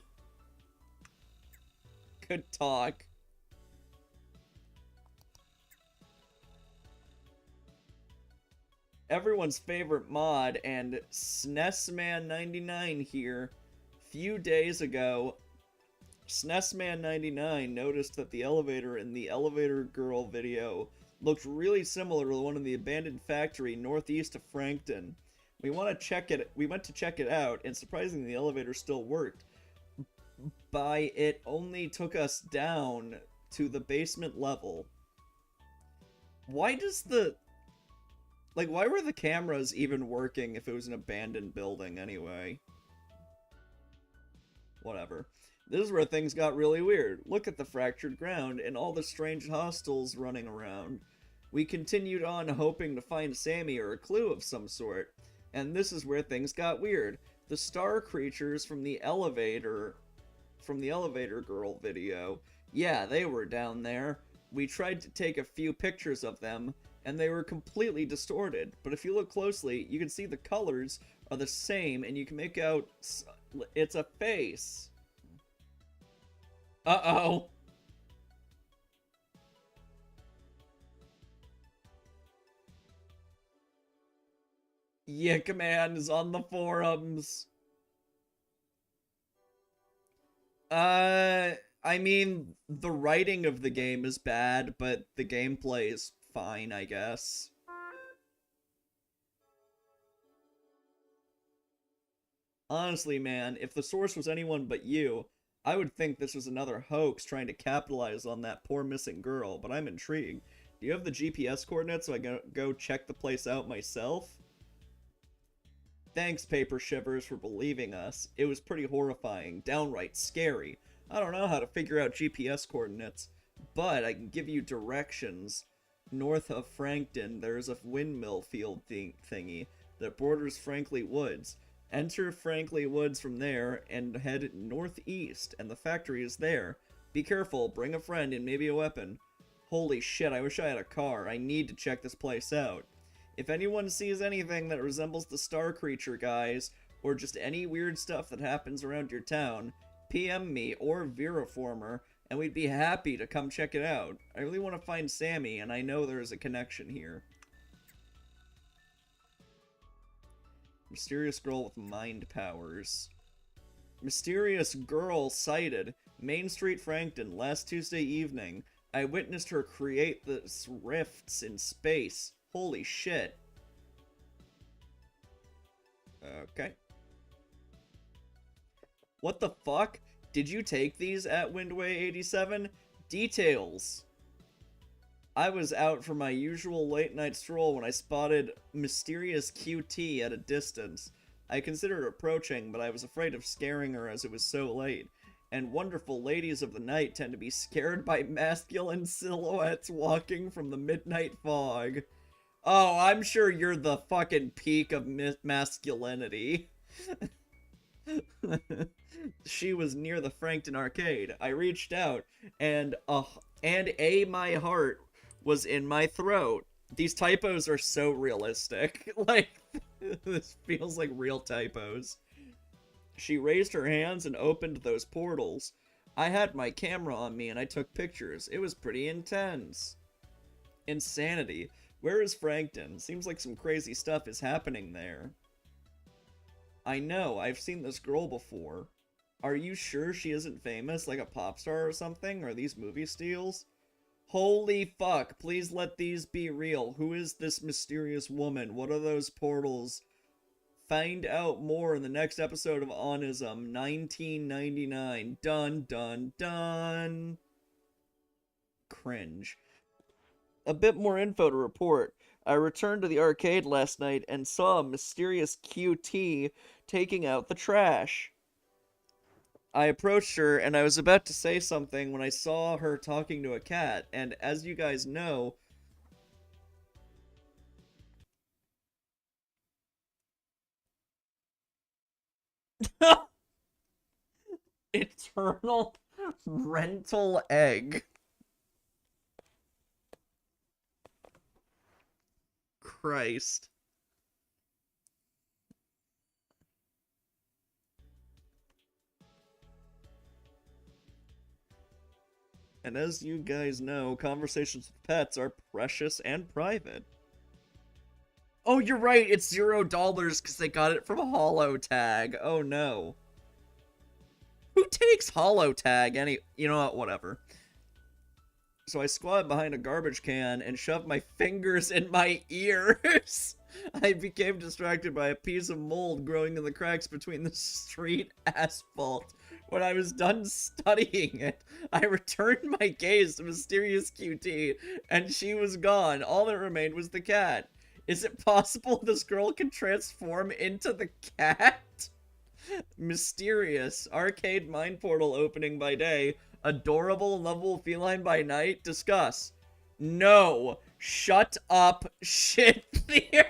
Good talk. Everyone's favorite mod and SNESman99 here. Few days ago, SNESman99 noticed that the elevator in the Elevator Girl video looked really similar to the one in the abandoned factory northeast of Frankton. We went to check it out, and surprisingly the elevator still worked. It only took us down to the basement level. Why why were the cameras even working if it was an abandoned building anyway? Whatever. This is where things got really weird. Look at the fractured ground and all the strange hostiles running around. We continued on hoping to find Sammy or a clue of some sort. And this is where things got weird. The star creatures from the Elevator Girl video. Yeah, they were down there. We tried to take a few pictures of them, and they were completely distorted. But if you look closely, you can see the colors are the same, and you can make out it's a face. Uh-oh. Yiik Man is on the forums. I mean, the writing of the game is bad, but the gameplay is fine, I guess. Honestly, man, if the source was anyone but you, I would think this was another hoax trying to capitalize on that poor missing girl, but I'm intrigued. Do you have the GPS coordinates so I can go check the place out myself? Thanks, Paper Shivers, for believing us. It was pretty horrifying, downright scary. I don't know how to figure out GPS coordinates, but I can give you directions. North of Frankton, there's a windmill field thingy that borders Frankley Woods. Enter Frankley Woods from there and head northeast, and the factory is there. Be careful, bring a friend and maybe a weapon. Holy shit, I wish I had a car. I need to check this place out. If anyone sees anything that resembles the Star Creature guys, or just any weird stuff that happens around your town, PM me or Veraformer, and we'd be happy to come check it out. I really want to find Sammy, and I know there is a connection here. Mysterious girl with mind powers. Mysterious girl sighted. Main Street, Frankton, last Tuesday evening. I witnessed her create the rifts in space. Holy shit. Okay. What the fuck? Did you take these at Windway87? Details. I was out for my usual late night stroll when I spotted Mysterious QT at a distance. I considered approaching, but I was afraid of scaring her as it was so late. And wonderful ladies of the night tend to be scared by masculine silhouettes walking from the midnight fog. Oh, I'm sure you're the fucking peak of masculinity. She was near the Frankton arcade. I reached out, and my heart was in my throat. These typos are so realistic. Like, this feels like real typos. She raised her hands and opened those portals. I had my camera on me and I took pictures. It was pretty intense. Insanity. Where is Frankton? Seems like some crazy stuff is happening there. I know, I've seen this girl before. Are you sure she isn't famous, like a pop star or something? Are these movie steals? Holy fuck, please let these be real. Who is this mysterious woman? What are those portals? Find out more in the next episode of Onism, 1999. Dun dun dun. Cringe. A bit more info to report. I returned to the arcade last night and saw a mysterious QT taking out the trash. I approached her and I was about to say something when I saw her talking to a cat, and as you guys know, eternal rental egg. Christ. And as you guys know, conversations with pets are precious and private. Oh, you're right, it's $0 because they got it from Holotag. Oh no. Who takes Holotag? You know what, whatever. So I squatted behind a garbage can and shoved my fingers in my ears. I became distracted by a piece of mold growing in the cracks between the street asphalt. When I was done studying it, I returned my gaze to Mysterious QT, and she was gone. All that remained was the cat. Is it possible this girl can transform into the cat? Mysterious. Arcade mind portal opening by day. Adorable lovable feline by night. Discuss. No. Shut up. Shit theory.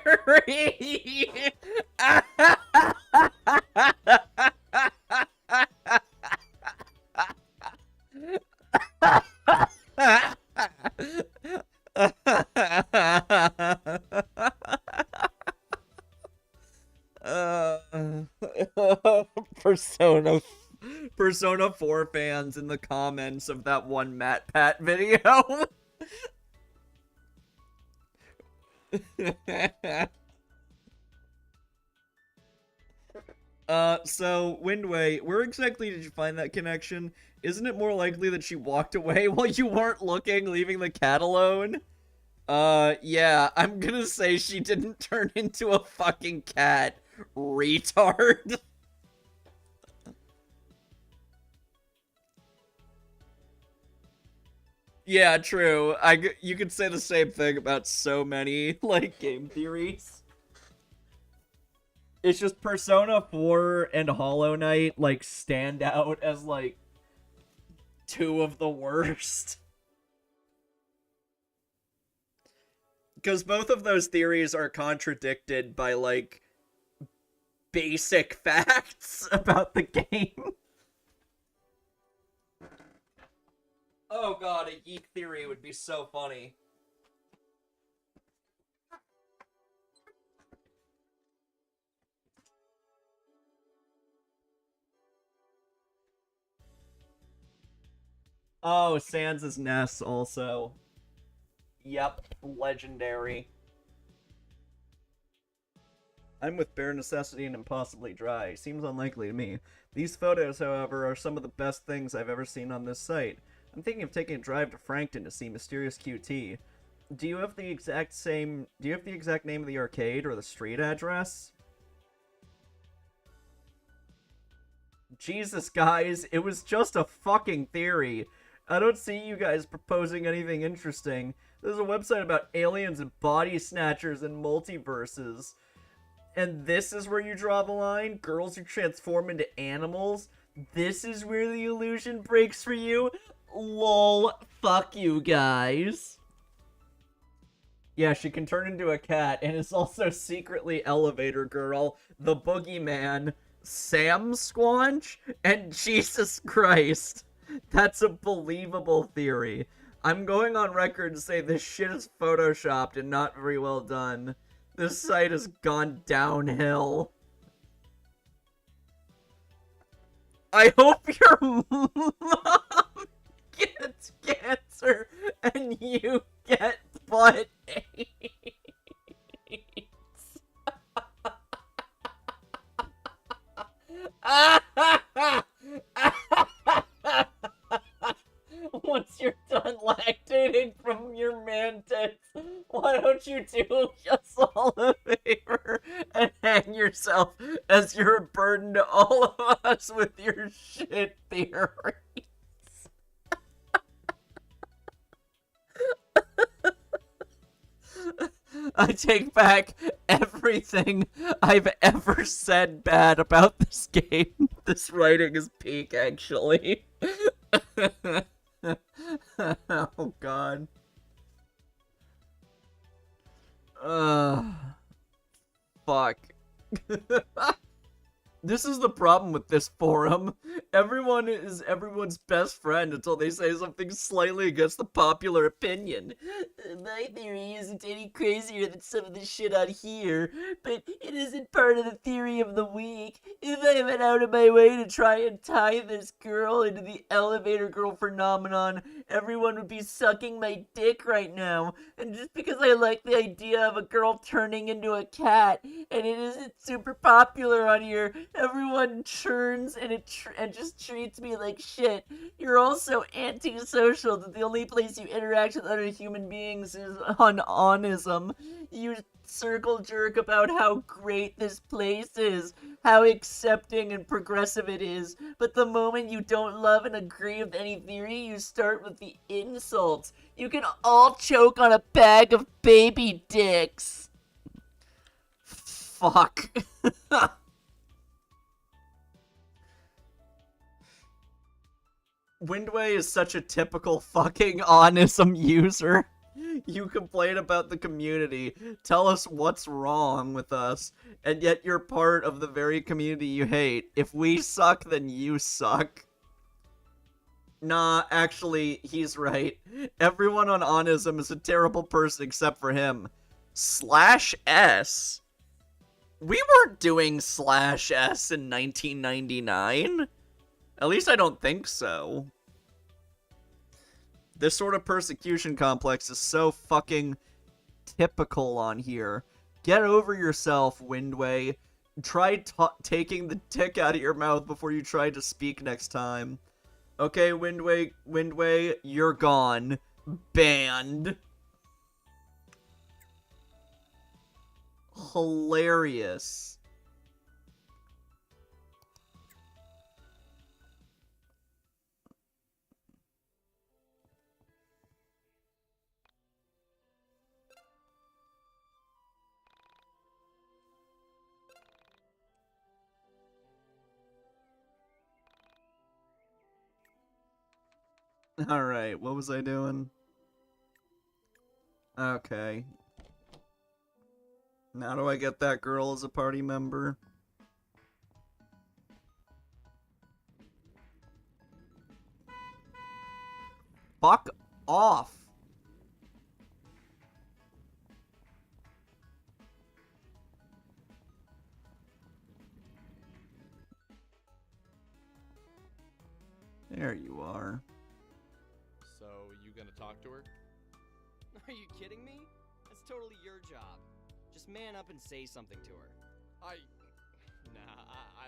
Persona 4 fans in the comments of that one Matt Pat video. So, Windway, where exactly did you find that connection? Isn't it more likely that she walked away while you weren't looking, leaving the cat alone? Yeah, I'm gonna say she didn't turn into a fucking cat. Retard. Yeah, true. You could say the same thing about so many, like, game theories. It's just Persona 4 and Hollow Knight, like, stand out as, like, two of the worst. Because both of those theories are contradicted by, like, basic facts about the game. Oh god, a Yiik theory would be so funny. Oh, Sans' Ness also. Yep, legendary. I'm with Bare Necessity and Impossibly Dry. Seems unlikely to me. These photos, however, are some of the best things I've ever seen on this site. I'm thinking of taking a drive to Frankton to see Mysterious QT. Do you have the exact name of the arcade or the street address? Jesus, guys, it was just a fucking theory. I don't see you guys proposing anything interesting. There's a website about aliens and body snatchers and multiverses. And this is where you draw the line? Girls who transform into animals? This is where the illusion breaks for you? Lol, fuck you guys. Yeah, she can turn into a cat and is also secretly Elevator Girl, the Boogeyman, Sam Squanch, and Jesus Christ. That's a believable theory. I'm going on record to say this shit is photoshopped and not very well done. This site has gone downhill. I hope your mom gets cancer and you get butt AIDS. Once you're done lactating from your man tits, why don't you do us all a favor and hang yourself as you're a burden to all of us with your shit theories? I take back everything I've ever said bad about this game. This writing is peak, actually. Oh, God. Fuck. This is the problem with this forum. Everyone is everyone's best friend until they say something slightly against the popular opinion. My theory isn't any crazier than some of the shit on here, but it isn't part of the theory of the week. If I went out of my way to try and tie this girl into the elevator girl phenomenon, everyone would be sucking my dick right now. And just because I like the idea of a girl turning into a cat, and it isn't super popular on here, everyone churns and and just treats me like shit. You're also antisocial that the only place you interact with other human beings is on Onism. You circle jerk about how great this place is, how accepting and progressive it is, but the moment you don't love and agree with any theory, you start with the insults. You can all choke on a bag of baby dicks. Fuck. Windway is such a typical fucking Onism user. You complain about the community, tell us what's wrong with us, and yet you're part of the very community you hate. If we suck, then you suck. Nah, actually, he's right. Everyone on Onism is a terrible person except for him. /S? We weren't doing /S in 1999. At least I don't think so. This sort of persecution complex is so fucking typical on here. Get over yourself, Windway. Try taking the dick out of your mouth before you try to speak next time. Okay, Windway, you're gone. Banned. Hilarious. Alright, what was I doing? Okay. Now do I get that girl as a party member? Fuck off! There you are. So, you gonna talk to her? Are you kidding me? That's totally your job. Just man up and say something to her. I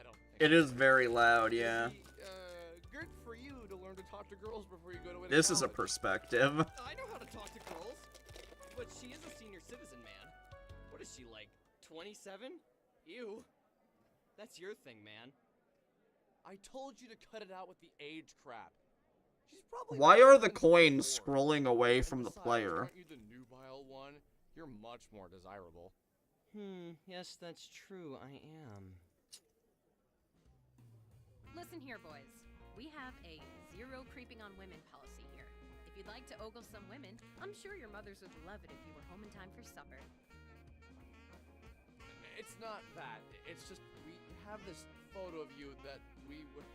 don't think It is very loud, yeah. Good for you to learn to talk to girls before you go to This is a perspective. I know how to talk to girls. But she is a senior citizen, man. What is she, like, 27? Ew. That's your thing, man. I told you to cut it out with the age crap. She's probably Why are the coins scrolling away from the player? Aren't you the nubile one? You're much more desirable. Yes, that's true, I am. Listen here, boys. We have a zero creeping on women policy here. If you'd like to ogle some women, I'm sure your mothers would love it if you were home in time for supper. It's not that. It's just we have this photo of you that we would...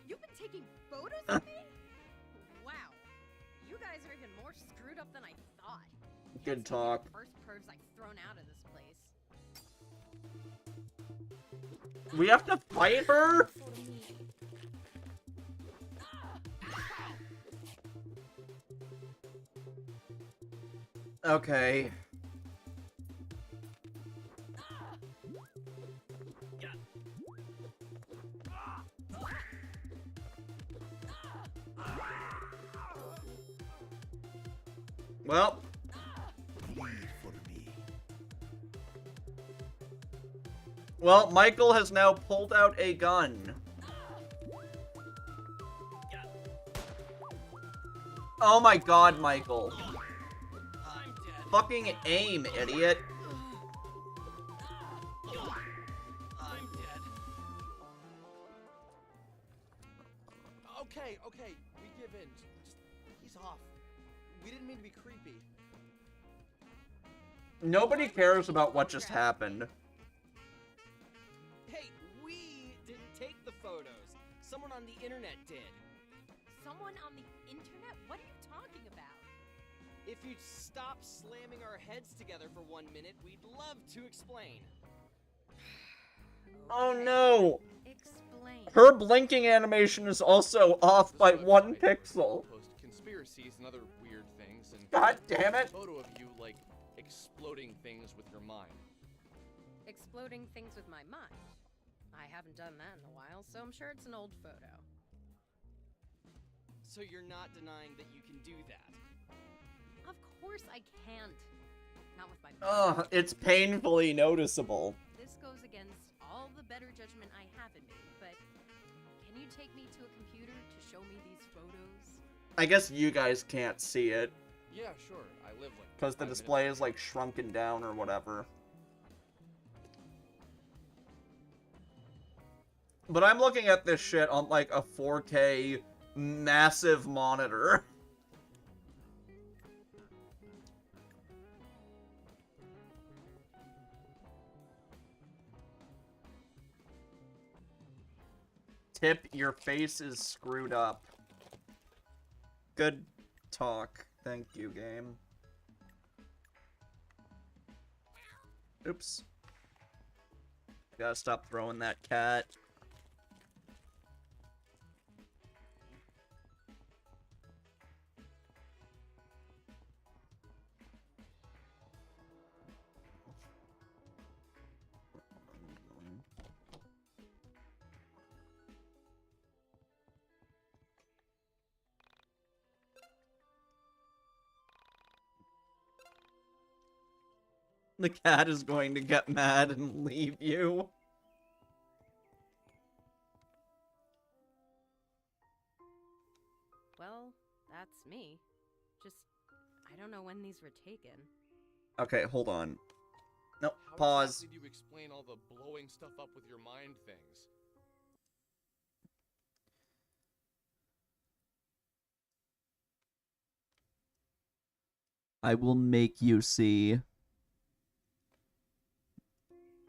You've been taking photos of me? Wow. You guys are even more screwed up than I thought. Good talk. First pervs I've thrown out of this place. We have to fight her? Okay. Well. Well, Michael has now pulled out a gun. Oh my god, Michael. Fucking aim, idiot. I'm dead. Okay, we give in. Just, he's off. We didn't mean to be creepy. Nobody cares about what just happened. Hey, we didn't take the photos. Someone on the internet did. Someone on the internet? What are you talking about? If you'd stop slamming our heads together for 1 minute, we'd love to explain. Oh no! Explain. Her blinking animation is also off by 1 pixel. Post conspiracies and other weird things, and God damn it! A photo of you like exploding things with your mind. Exploding things with my mind. I haven't done that in a while, so I'm sure it's an old photo. So you're not denying that you can do that? Of course I can't. Not with my Ugh, it's painfully noticeable. This goes against all the better judgment I have in me, but can you take me to a computer to show me these photos? I guess you guys can't see it. Yeah, sure. I live like... Because the display is like shrunken down or whatever. But I'm looking at this shit on like a 4K massive monitor. Tip, your face is screwed up. Good talk. Thank you, game. Oops. Gotta stop throwing that cat. The cat is going to get mad and leave you. Well, that's me. Just, I don't know when these were taken. Okay, hold on. No, How pause. exactly do you explain all the blowing stuff up with your mind things? I will make you see.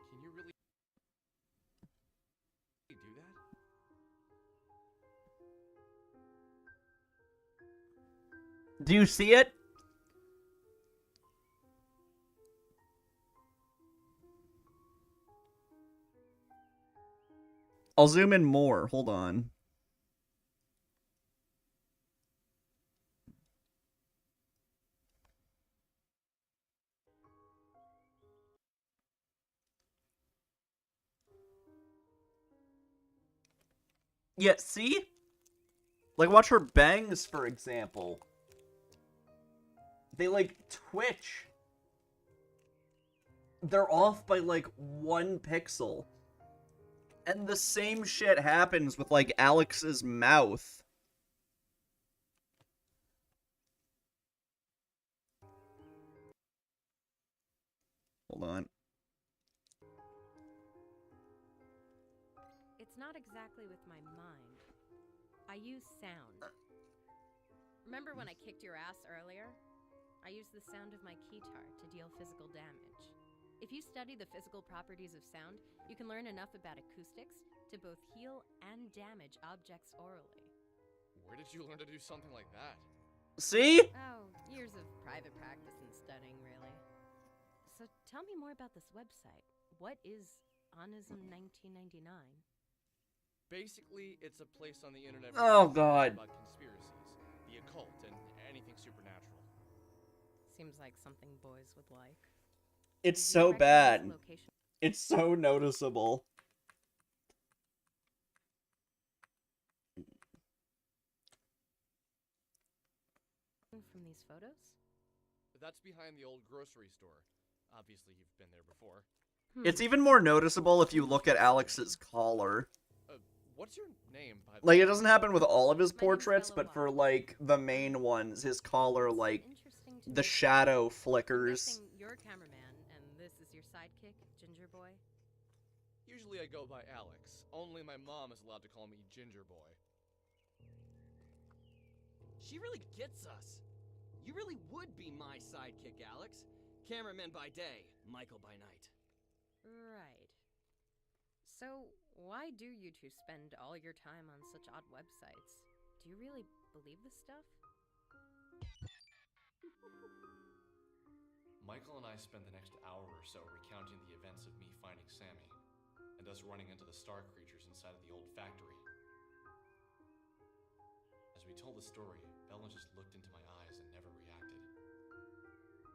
Can you really do that? Do you see it? I'll zoom in more. Hold on. Yeah, see? Like, watch her bangs, for example. They, like, twitch. They're off by, like, 1 pixel. And the same shit happens with, like, Alex's mouth. Hold on. It's not exactly with my mind. I use sound. Remember when I kicked your ass earlier? I used the sound of my keytar to deal physical damage. If you study the physical properties of sound, you can learn enough about acoustics to both heal and damage objects orally. Where did you learn to do something like that? See? Oh, years of private practice and studying, really. So tell me more about this website. What is Onism 1999? Basically, it's a place on the internet Oh, God. about conspiracies, the occult, and anything supernatural. Seems like something boys would like. It's Do you so recognize bad. the location It's so noticeable. from these photos? That's behind the old grocery store. Obviously, you've been there before. It's even more noticeable if you look at Alex's collar. What's your name, by the Like, way? it doesn't happen with all of his portraits, but for, like, the main ones, his collar, like, the shadow flickers. You're a cameraman, and this is your sidekick, Ginger Boy? Usually I go by Alex. Only my mom is allowed to call me Ginger Boy. She really gets us. You really would be my sidekick, Alex. Cameraman by day, Michael by night. Right. So, why do you two spend all your time on such odd websites? Do you really believe this stuff? Michael and I spent the next hour or so recounting the events of me finding Sammy, and us running into the star creatures inside of the old factory. As we told the story, Bella just looked into my eyes and never reacted.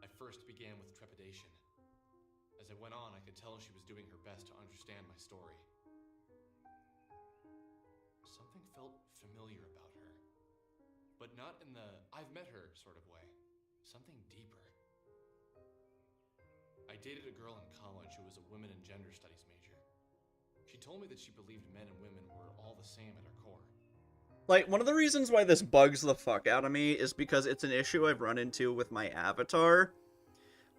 I first began with trepidation. As it went on, I could tell she was doing her best to understand my story. Something felt familiar about her, but not in the I've met her sort of way. Something deeper. I dated a girl in college who was a women and gender studies major. She told me that she believed men and women were all the same at our core. Like, one of the reasons why this bugs the fuck out of me is because it's an issue I've run into with my avatar.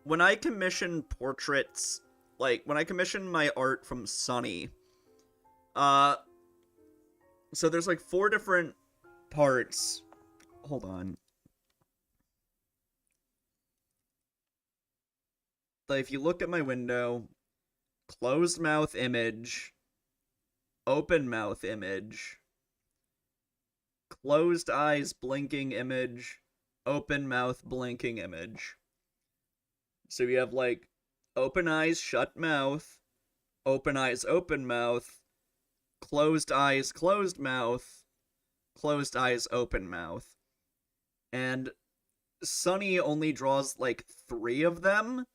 When I commission portraits, like, when I commission my art from Sunny, so there's, like, 4 different parts. Hold on. Like, if you look at my window, closed mouth image, open mouth image, closed eyes blinking image, open mouth blinking image. So you have, like, open eyes, shut mouth, open eyes, open mouth, closed eyes, closed mouth, closed eyes, open mouth. And Sunny only draws, like, 3 of them,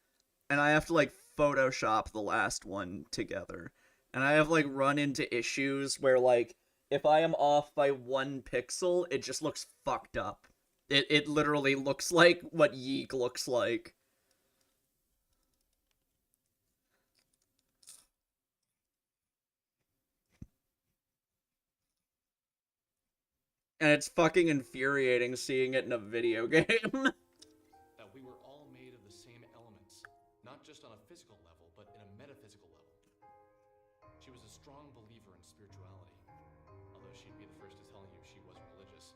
and I have to, like, Photoshop the last one together. And I have, like, run into issues where, like, if I am off by 1 pixel, it just looks fucked up. It literally looks like what Yiik looks like. And it's fucking infuriating seeing it in a video game. That we were all made of the same elements, not just on a physical level, but in a metaphysical level. She was a strong believer in spirituality, although she'd be the first to tell you she wasn't religious.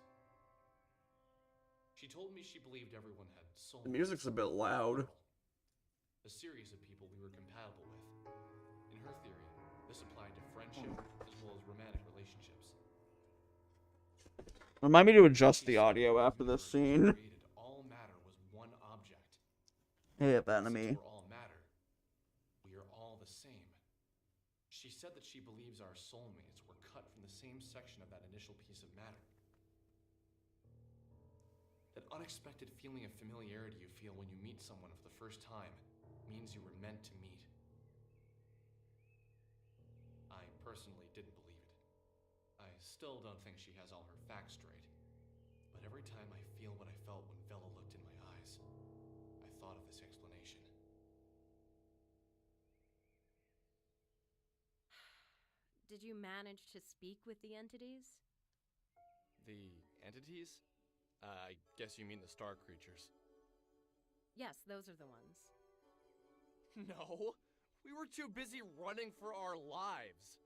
She told me she believed everyone had soulmates. The music's a bit loud. A series of people we were compatible with. In her theory, this applied to friendship as well as romantic relationships. Remind me to adjust the audio after this scene. All matter was one object. Hey, enemy. We're all matter. We are all the same. She said that she believes our soulmates were cut from the same section of that initial piece of matter. That unexpected feeling of familiarity you feel when you meet someone for the first time means you were meant to meet. I personally didn't believe it. I still don't think she has all her facts straight. But every time I feel what I felt when Vela looked in my eyes, I thought of this explanation. Did you manage to speak with the entities? The entities? I guess you mean the star creatures. Yes, those are the ones. No, we were too busy running for our lives.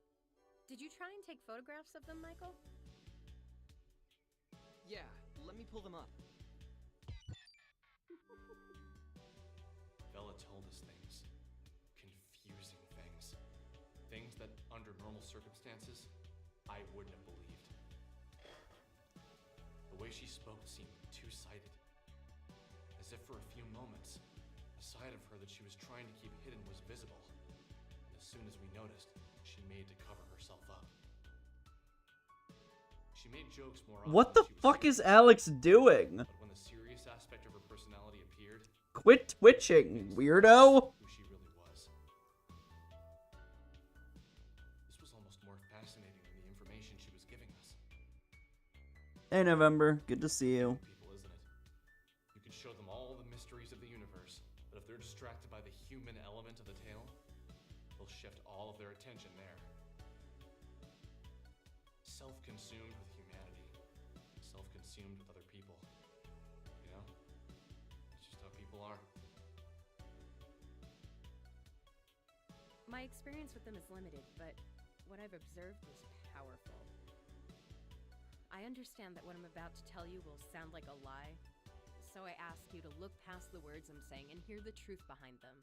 Did you try and take photographs of them, Michael? Yeah, let me pull them up. Vela told us things. Confusing things. Things that, under normal circumstances, I wouldn't have believed. The way she spoke seemed two-sided. As if for a few moments, a side of her that she was trying to keep hidden was visible. And as soon as we noticed, she made to cover herself up. She made jokes more often. What the fuck is Alex doing? But when the serious aspect of her personality appeared, Quit twitching, weirdo! who she really was. This was almost more fascinating than the information she was giving us. Hey, November. Good to see you. People, isn't it? You can show them all the mysteries of the universe, but if they're distracted by the human element of the tale, they'll shift all of their attention there. Self-consumed with humanity. Self-consumed with other people. You know? It's just how people are. My experience with them is limited, but what I've observed is powerful. I understand that what I'm about to tell you will sound like a lie, so I ask you to look past the words I'm saying and hear the truth behind them.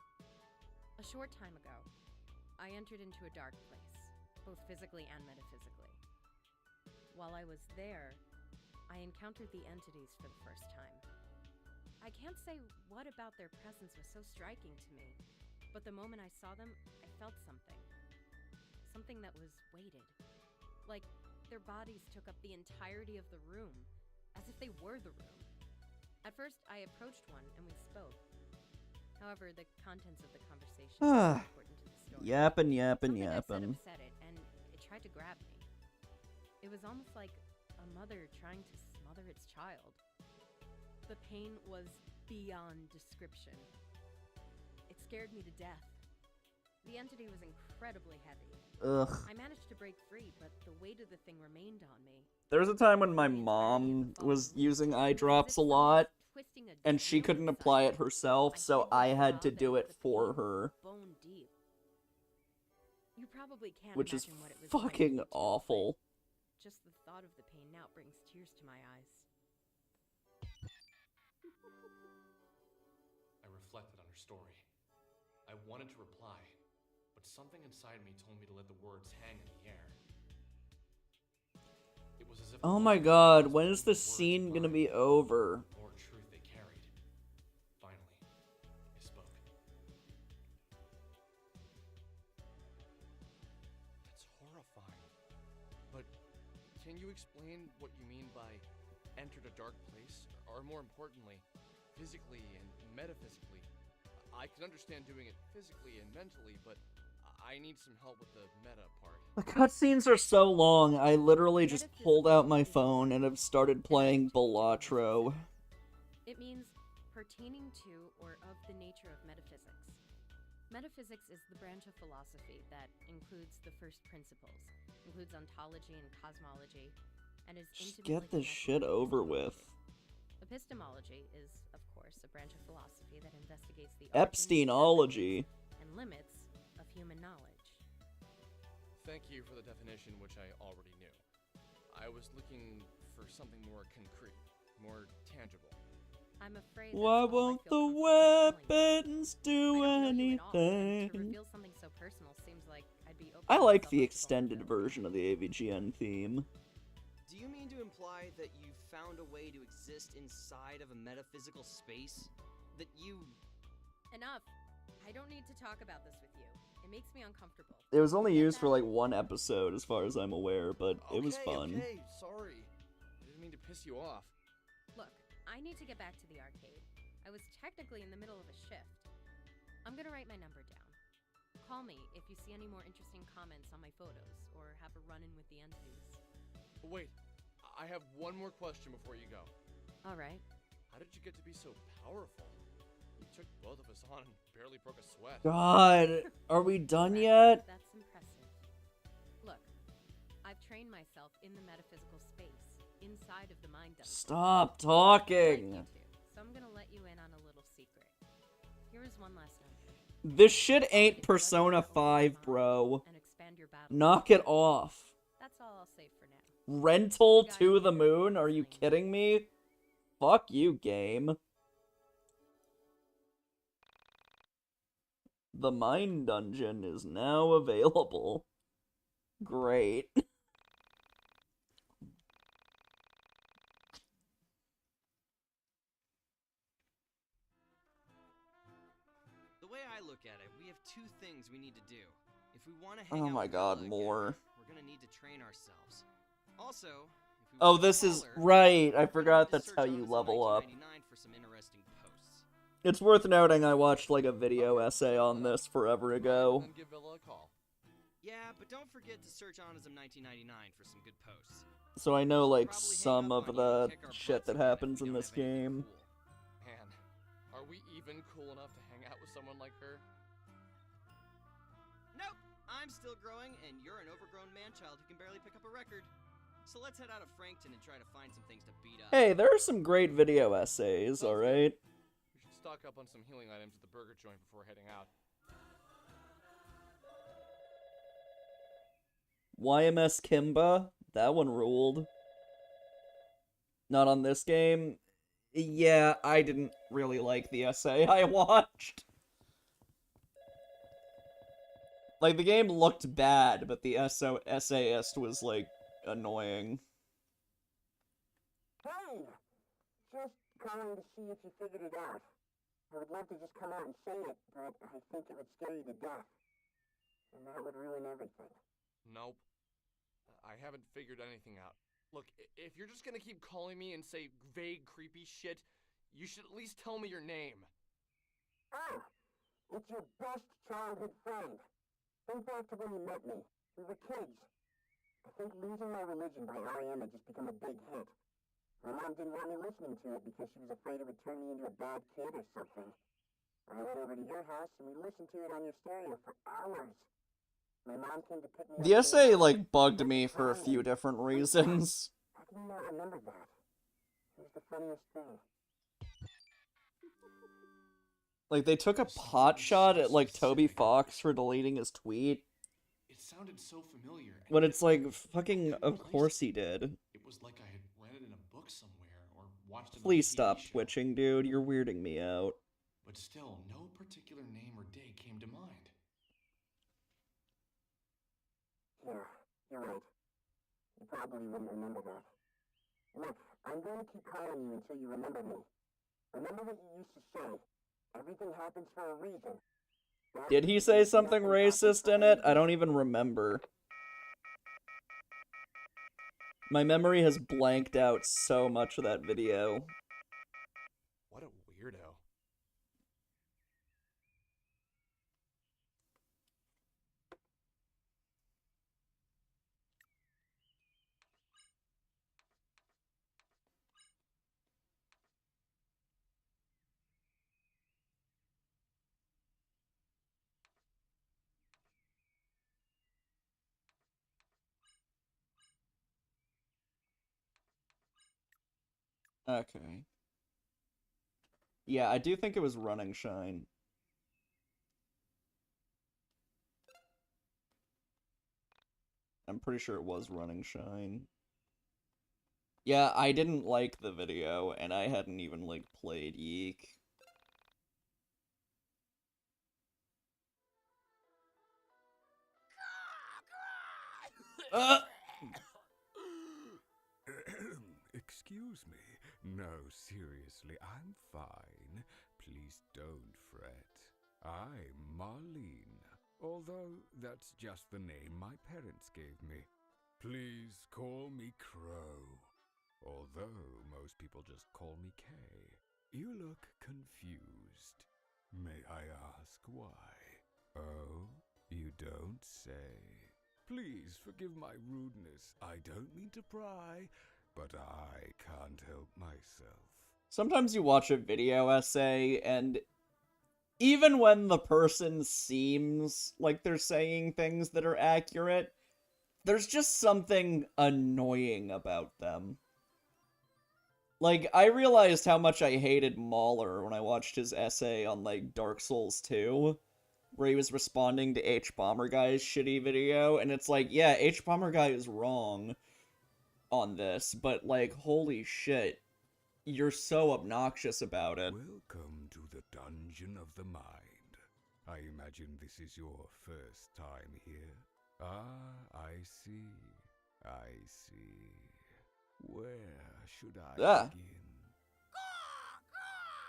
A short time ago, I entered into a dark place, both physically and metaphysically. While I was there, I encountered the entities for the first time. I can't say what about their presence was so striking to me, but the moment I saw them, I felt something. Something that was weighted. Like their bodies took up the entirety of the room, as if they were the room. At first, I approached one and we spoke. However, the contents of the conversation were important to the story. Yappin'. Something I said upset it, and it tried to grab me. It was almost like a mother trying to smother its child. The pain was beyond description. It scared me to death. The entity was incredibly heavy. Ugh. I managed to break free, but the weight of the thing remained on me. There was a time when my mom was using eye drops a lot, and she couldn't apply it herself, so I had to do it for her. Bone deep. You probably can't Which is imagine what it was fucking like. awful. Just the thought of the pain now brings tears to my eyes. I reflected on her story. I wanted to reply, but something inside me told me to let the words hang in the air. It was as if Oh my god, when is this scene gonna be over? more truth they carried. Finally, I spoke. That's horrifying. But can you explain what you mean by entered a dark place? Or more importantly, physically and metaphysically? I can understand doing it physically and mentally, but I need some help with the meta part. The cutscenes are so long, I literally just pulled out my phone and have started playing Balatro. It means pertaining to or of the nature of metaphysics. Metaphysics is the branch of philosophy that includes the first principles, includes ontology and cosmology, and is Just intimately get this connected shit with over with. Epistemology is, of course, a branch of philosophy that investigates the origins, Epsteinology. and limits of human knowledge. Thank you for the definition, which I already knew. I was looking for something more concrete, more tangible. I'm afraid Why won't the weapons do anything? To reveal something so personal seems like I'd be I opening like myself the up to extended version of the AVGN theme. Do you mean to imply that you found a way to exist inside of a metaphysical space? That you... Enough. I don't need to talk about this with you. It makes me uncomfortable. It was only used for like one episode, as far as I'm aware, but it was fun. Okay, sorry. I didn't mean to piss you off. Look, I need to get back to the arcade. I was technically in the middle of a shift. I'm gonna write my number down. Call me if you see any more interesting comments on my photos, or have a run-in with the entities. Wait, I have one more question before you go. Alright. How did you get to be so powerful? You took both of us on and barely broke a sweat. God, are we done yet? That's impressive. Look, I've trained myself in the metaphysical space, inside of the mind dungeon. Stop talking! So I'm gonna let you in on a little secret. Here is one last number. This shit ain't Persona 5, bro. Knock it off. That's all I'll say for now. Rental to the moon? Are you kidding me? Fuck you, game. The Mind Dungeon is now available. Great. The way I look at it, we have two things we need to do. If we want to hang Oh out my with god, Bella more. again, we're gonna need to train ourselves. Also, if we Oh, want to this call is her, right. I we forgot need to that's search how on you us in level up. 1999 for some interesting posts. It's worth noting I watched like a video essay on this forever ago. Then give Villa a call. Yeah, but don't forget to search Onism 1999 for some good posts. So I know like some of the shit that happens in this game. Man, are we even cool enough to hang out with someone like her? Nope, I'm still growing, and you're an overgrown man-child who can barely pick up a record. So let's head out of Frankton and try to find some things to beat up. Hey, there are some great video essays, alright? We should stock up on some healing items at the burger joint before heading out. YMS Kimba? That one ruled. Not on this game? Yeah, I didn't really like the essay I watched. Like, the game looked bad, but the essayist was, like, annoying. Hey! Just calling to see if you figured it out. I would love to just come out and say it, but I think it would scare you to death. And that would ruin everything. Nope. I haven't figured anything out. Look, if you're just gonna keep calling me and say vague, creepy shit, you should at least tell me your name. Oh! It's your best childhood friend. Think back to when you met me. We were kids. I think Losing My Religion by R.E.M. had just become a big hit. My mom didn't want me listening to it because she was afraid it would turn me into a bad kid or something. I went over to your house and we listened to it on your stereo for hours. My mom came to pick me up. The essay, like, bugged me for a few different reasons. How can you not remember that? It was the funniest thing. Like, they took a pot shot at, like, Toby Fox for deleting his tweet. It sounded so familiar. When it's like, fucking, of course he did. It was like I had read it in a book somewhere or watched it on Please a TV stop show. twitching, dude. You're weirding me out. But still, no particular name or day came to mind. Yeah, you're right. You probably wouldn't remember that. Look, I'm going to keep calling you until you remember me. Remember what you used to say. Everything happens for a reason. Did he say something racist in it? I don't even remember. My memory has blanked out so much of that video. What a weirdo. Okay. Yeah, I do think it was Running Shine. I'm pretty sure it was Running Shine. Yeah, I didn't like the video, and I hadn't even, like, played Yiik. Excuse me. No, seriously, I'm fine. Please don't fret. I'm Marlene, although that's just the name my parents gave me. Please call me Crow, although most people just call me Kay. You look confused. May I ask why? Oh, you don't say. Please forgive my rudeness. I don't mean to pry, but I can't help myself. Sometimes you watch a video essay, and even when the person seems like they're saying things that are accurate, there's just something annoying about them. Like, I realized how much I hated Mauler when I watched his essay on, like, Dark Souls 2, where he was responding to H-Bomber Guy's shitty video, and it's like, yeah, H-Bomber Guy is wrong on this, but, like, holy shit, you're so obnoxious about it. Welcome to the Dungeon of the Mind. I imagine this is your first time here. Ah, I see. I see. Where should I begin?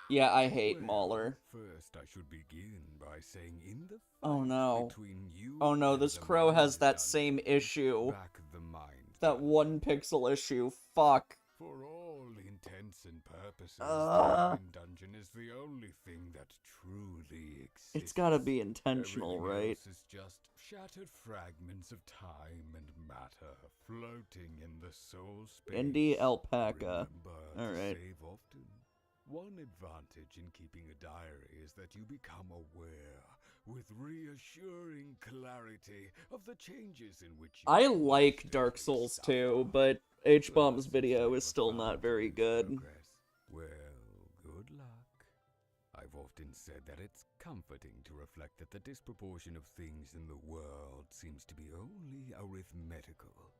Yeah, I hate Mauler. First, I should begin by saying in the Oh no. between you Oh no, and this the crow Mind has that Dungeon, same issue. back the Mind That 1 pixel issue. Fuck. For all intents and purposes, the Mind Dungeon is the only thing that truly exists. It's gotta be intentional, Everything right? else is just shattered fragments of time and matter floating in the soul space. Indie Alpaca. Remember to Alright. save often. One advantage in keeping a diary is that you become aware with reassuring clarity of the changes in which you I like Dark Souls 2, but H-Bomb's video is still not very good. Well, good luck. I've often said that it's comforting to reflect that the disproportion of things in the world seems to be only arithmetical.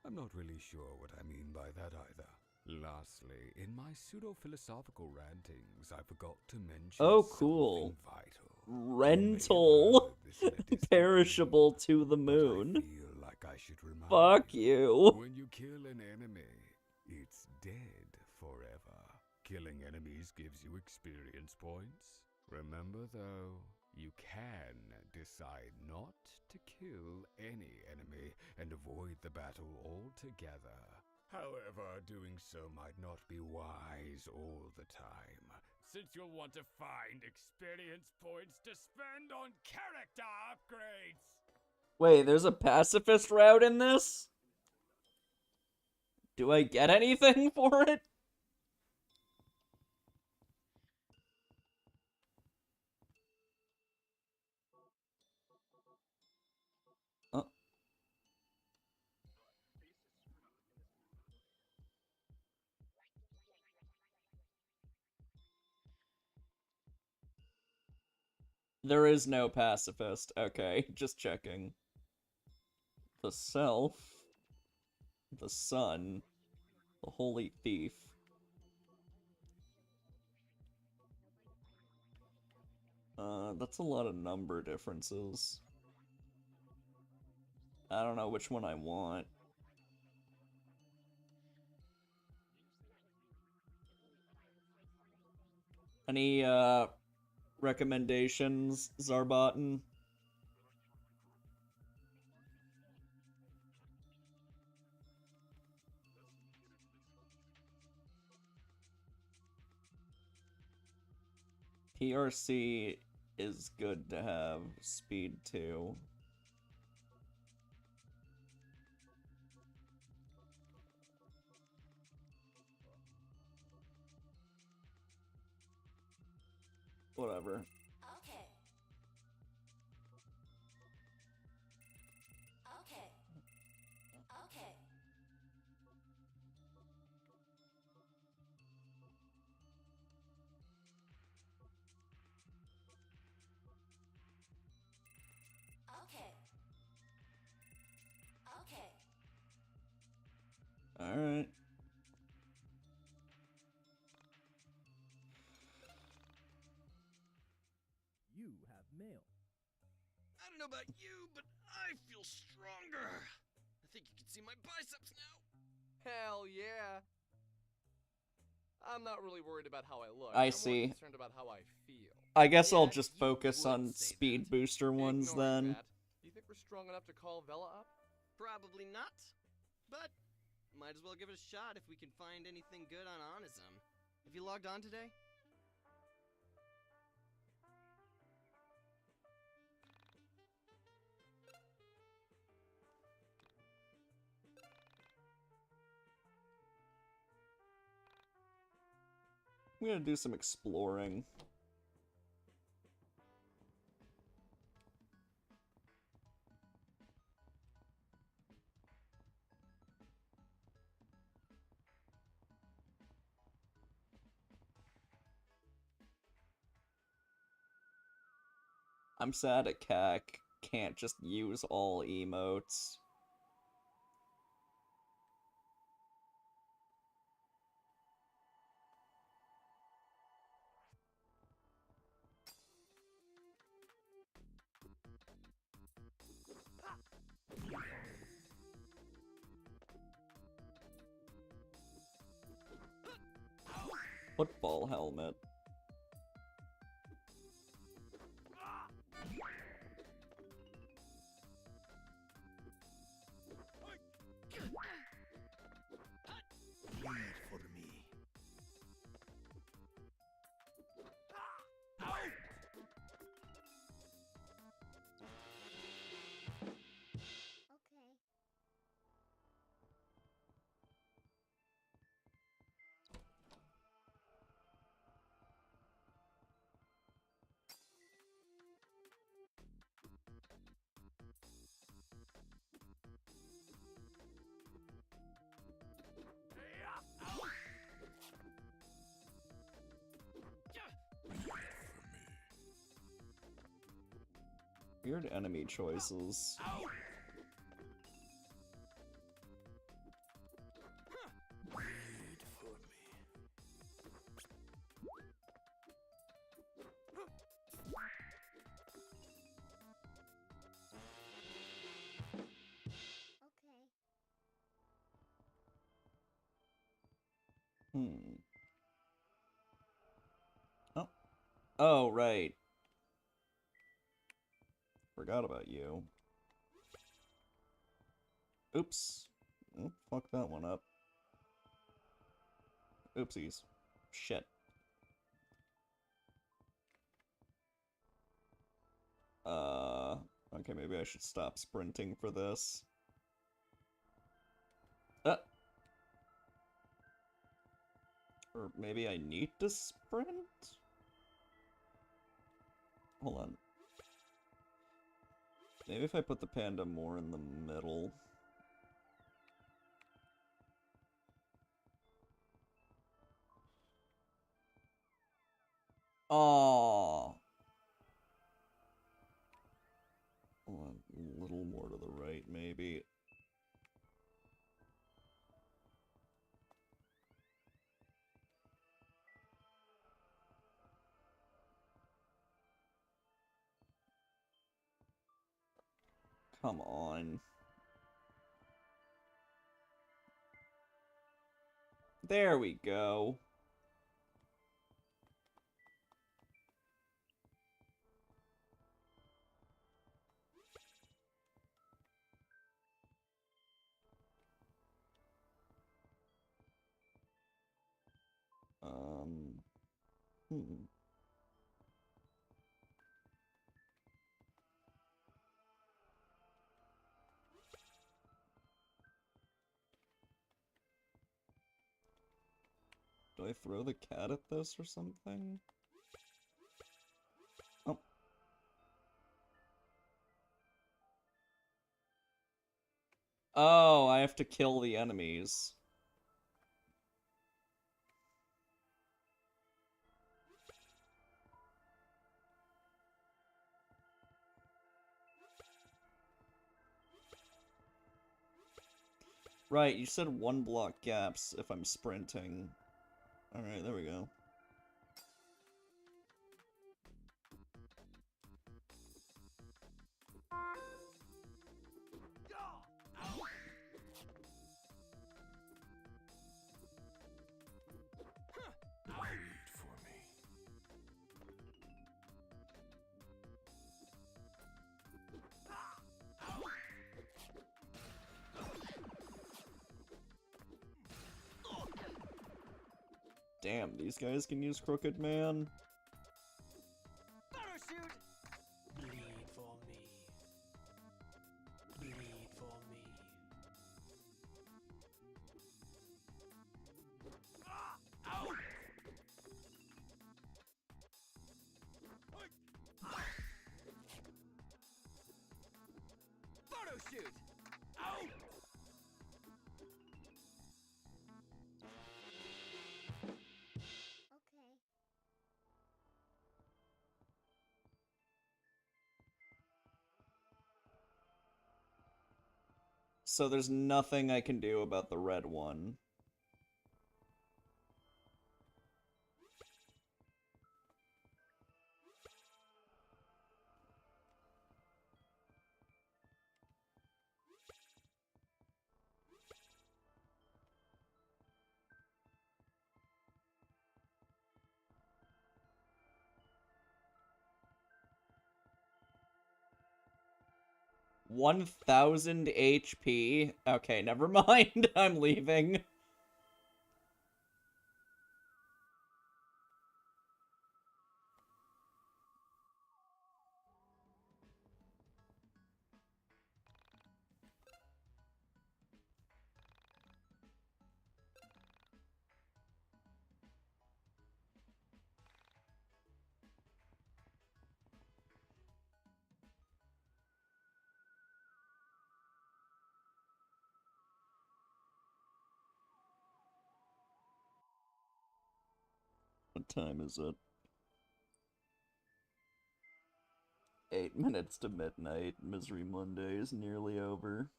I'm not really sure what I mean by that either. Lastly, in my pseudo-philosophical rantings, I forgot to mention Oh, cool. something vital. Rental. Perishable to the moon. Feel like I should remind Fuck you. When you kill an enemy, it's dead forever. Killing enemies gives you experience points. Remember, though, you can decide not to kill any enemy and avoid the battle altogether. However, doing so might not be wise all the time, since you'll want to find experience points to spend on character upgrades. Wait, there's a pacifist route in this? Do I get anything for it? There is no pacifist. Okay, just checking. The Self. The Sun. The Holy Thief. That's a lot of number differences. I don't know which one I want. Any, recommendations, Zarbotten? PRC is good to have. Speed 2. Whatever. Okay. Okay. Okay. Alright. You have mail. I don't know about you, but I feel stronger. I think you can see my biceps now. Hell yeah. I'm not really worried about how I look. I I'm see. more concerned about how I feel. I guess I'll Yeah, just you focus would on say speed booster ones Ignoring then. that, do you think we're strong enough to call Vela up? Probably not. But might as well give it a shot if we can find anything good on Onism. Have you logged on today? I'm gonna do some exploring. I'm sad at CAC can't just use all emotes. Football helmet. Bleed for me. Okay. Weird enemy choices. Okay. Hmm. Oh. Oh, right. Forgot about you. Oops. Oh, fuck that one up. Oopsies. Shit. Okay, maybe I should stop sprinting for this. Or maybe I need to sprint? Hold on. Maybe if I put the panda more in the middle. Aww. Hold on, a little more to the right, maybe. Come on. There we go. Hmm. Do I throw the cat at this or something? Oh. Oh, I have to kill the enemies. Right, you said 1 block gaps if I'm sprinting. Alright, there we go. Wait for me. Damn, these guys can use Crooked Man. Bleed for me. Bleed for me. Photo shoot! So there's nothing I can do about the red one. $1,000 HP? Okay, never mind. I'm leaving. What time is it? 8 minutes to midnight. Misery Monday is nearly over.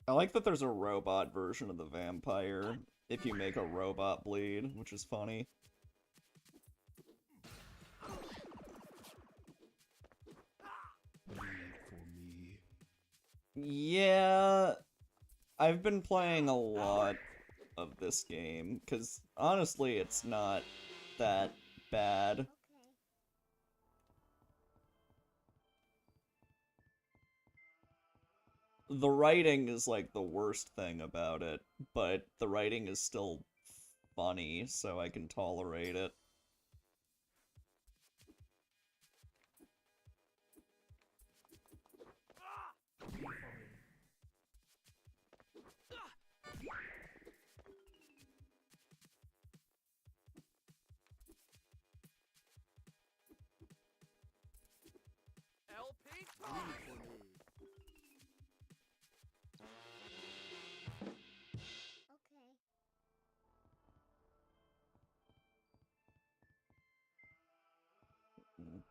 I like that there's a robot version of the vampire if you make a robot bleed, which is funny. Yeah, I've been playing a lot of this game, because honestly, it's not that bad. The writing is like the worst thing about it, but the writing is still funny, so I can tolerate it. LP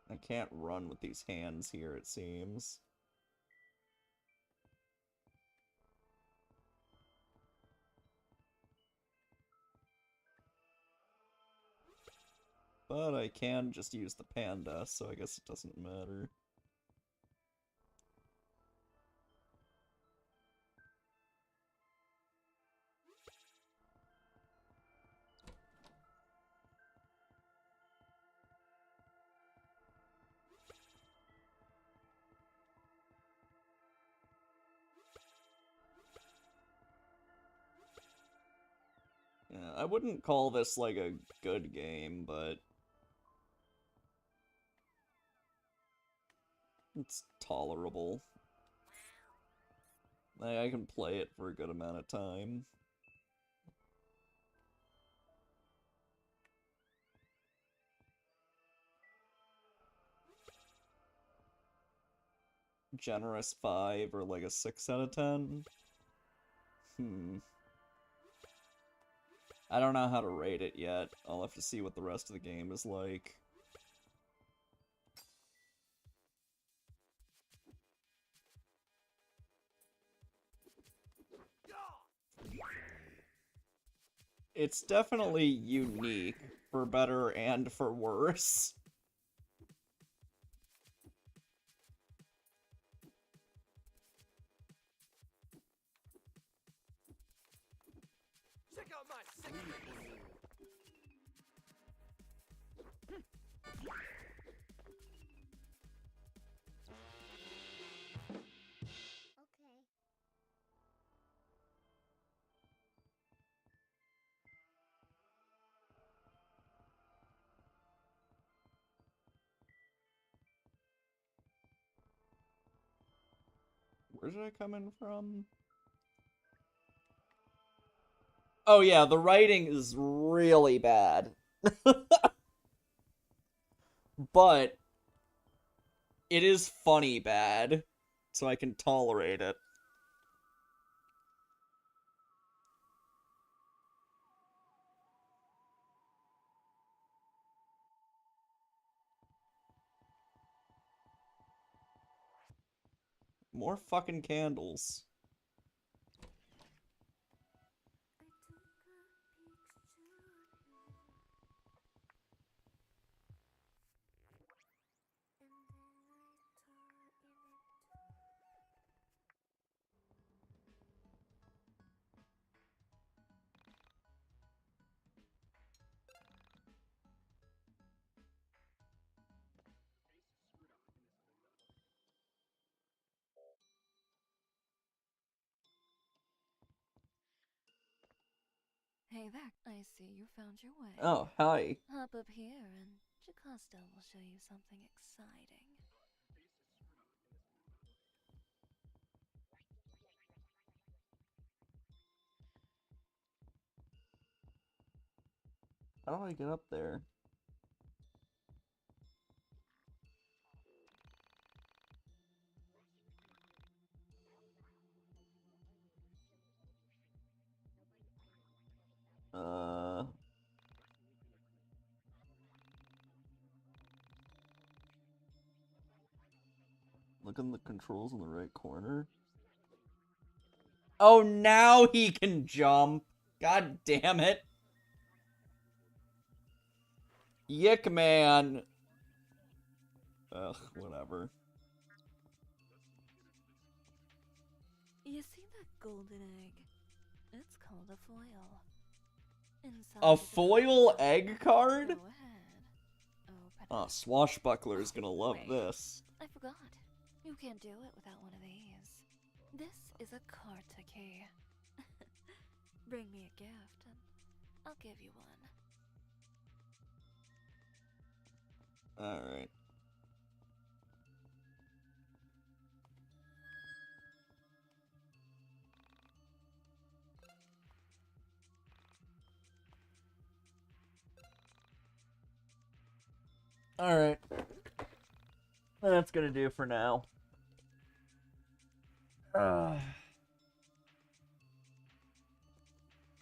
I can't run with these hands here, it seems. But I can just use the panda, so I guess it doesn't matter. Yeah, I wouldn't call this like a good game, but it's tolerable. I can play it for a good amount of time. Generous 5 or like a 6 out of 10? I don't know how to rate it yet. I'll have to see what the rest of the game is like. It's definitely unique, for better and for worse. Check out my sick face. Where did I come in from? Oh yeah, the writing is really bad. But it is funny bad, so I can tolerate it. More fucking candles. Hey there, I see you found your way. Oh, hi. Hop up here and Jocasta will show you something exciting. How do I get up there? Look in the controls in the right corner. Oh, now he can jump. God damn it. Yick, man. Ugh, whatever. You see that golden egg? It's called a foil. Inside A is foil egg card? Go ahead. Open Oh, it. Swashbuckler is gonna love Wait, this. I forgot. You can't do it without one of these. This is a Carta key. Bring me a gift and I'll give you one. Alright. Alright. That's gonna do for now.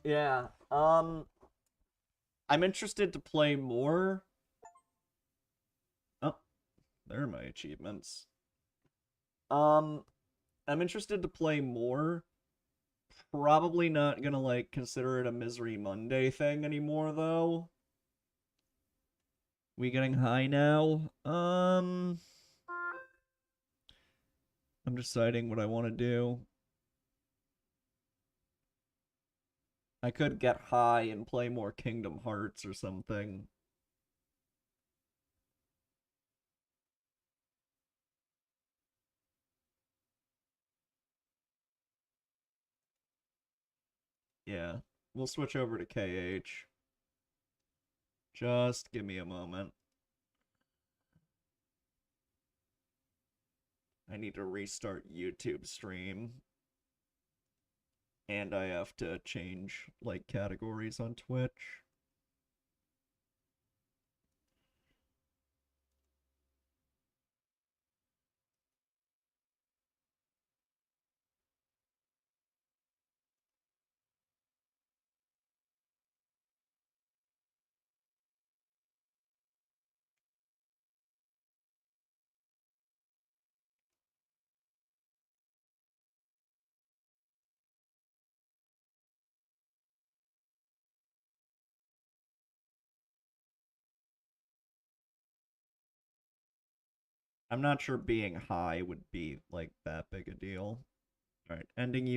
Yeah, I'm interested to play more. Oh, there are my achievements. I'm interested to play more. Probably not gonna, like, consider it a Misery Monday thing anymore, though. We getting high now? I'm deciding what I want to do. I could get high and play more Kingdom Hearts or something. Yeah, we'll switch over to KH. Just give me a moment. I need to restart YouTube stream. And I have to change, like, categories on Twitch. I'm not sure being high would be like that big a deal. Alright, ending you.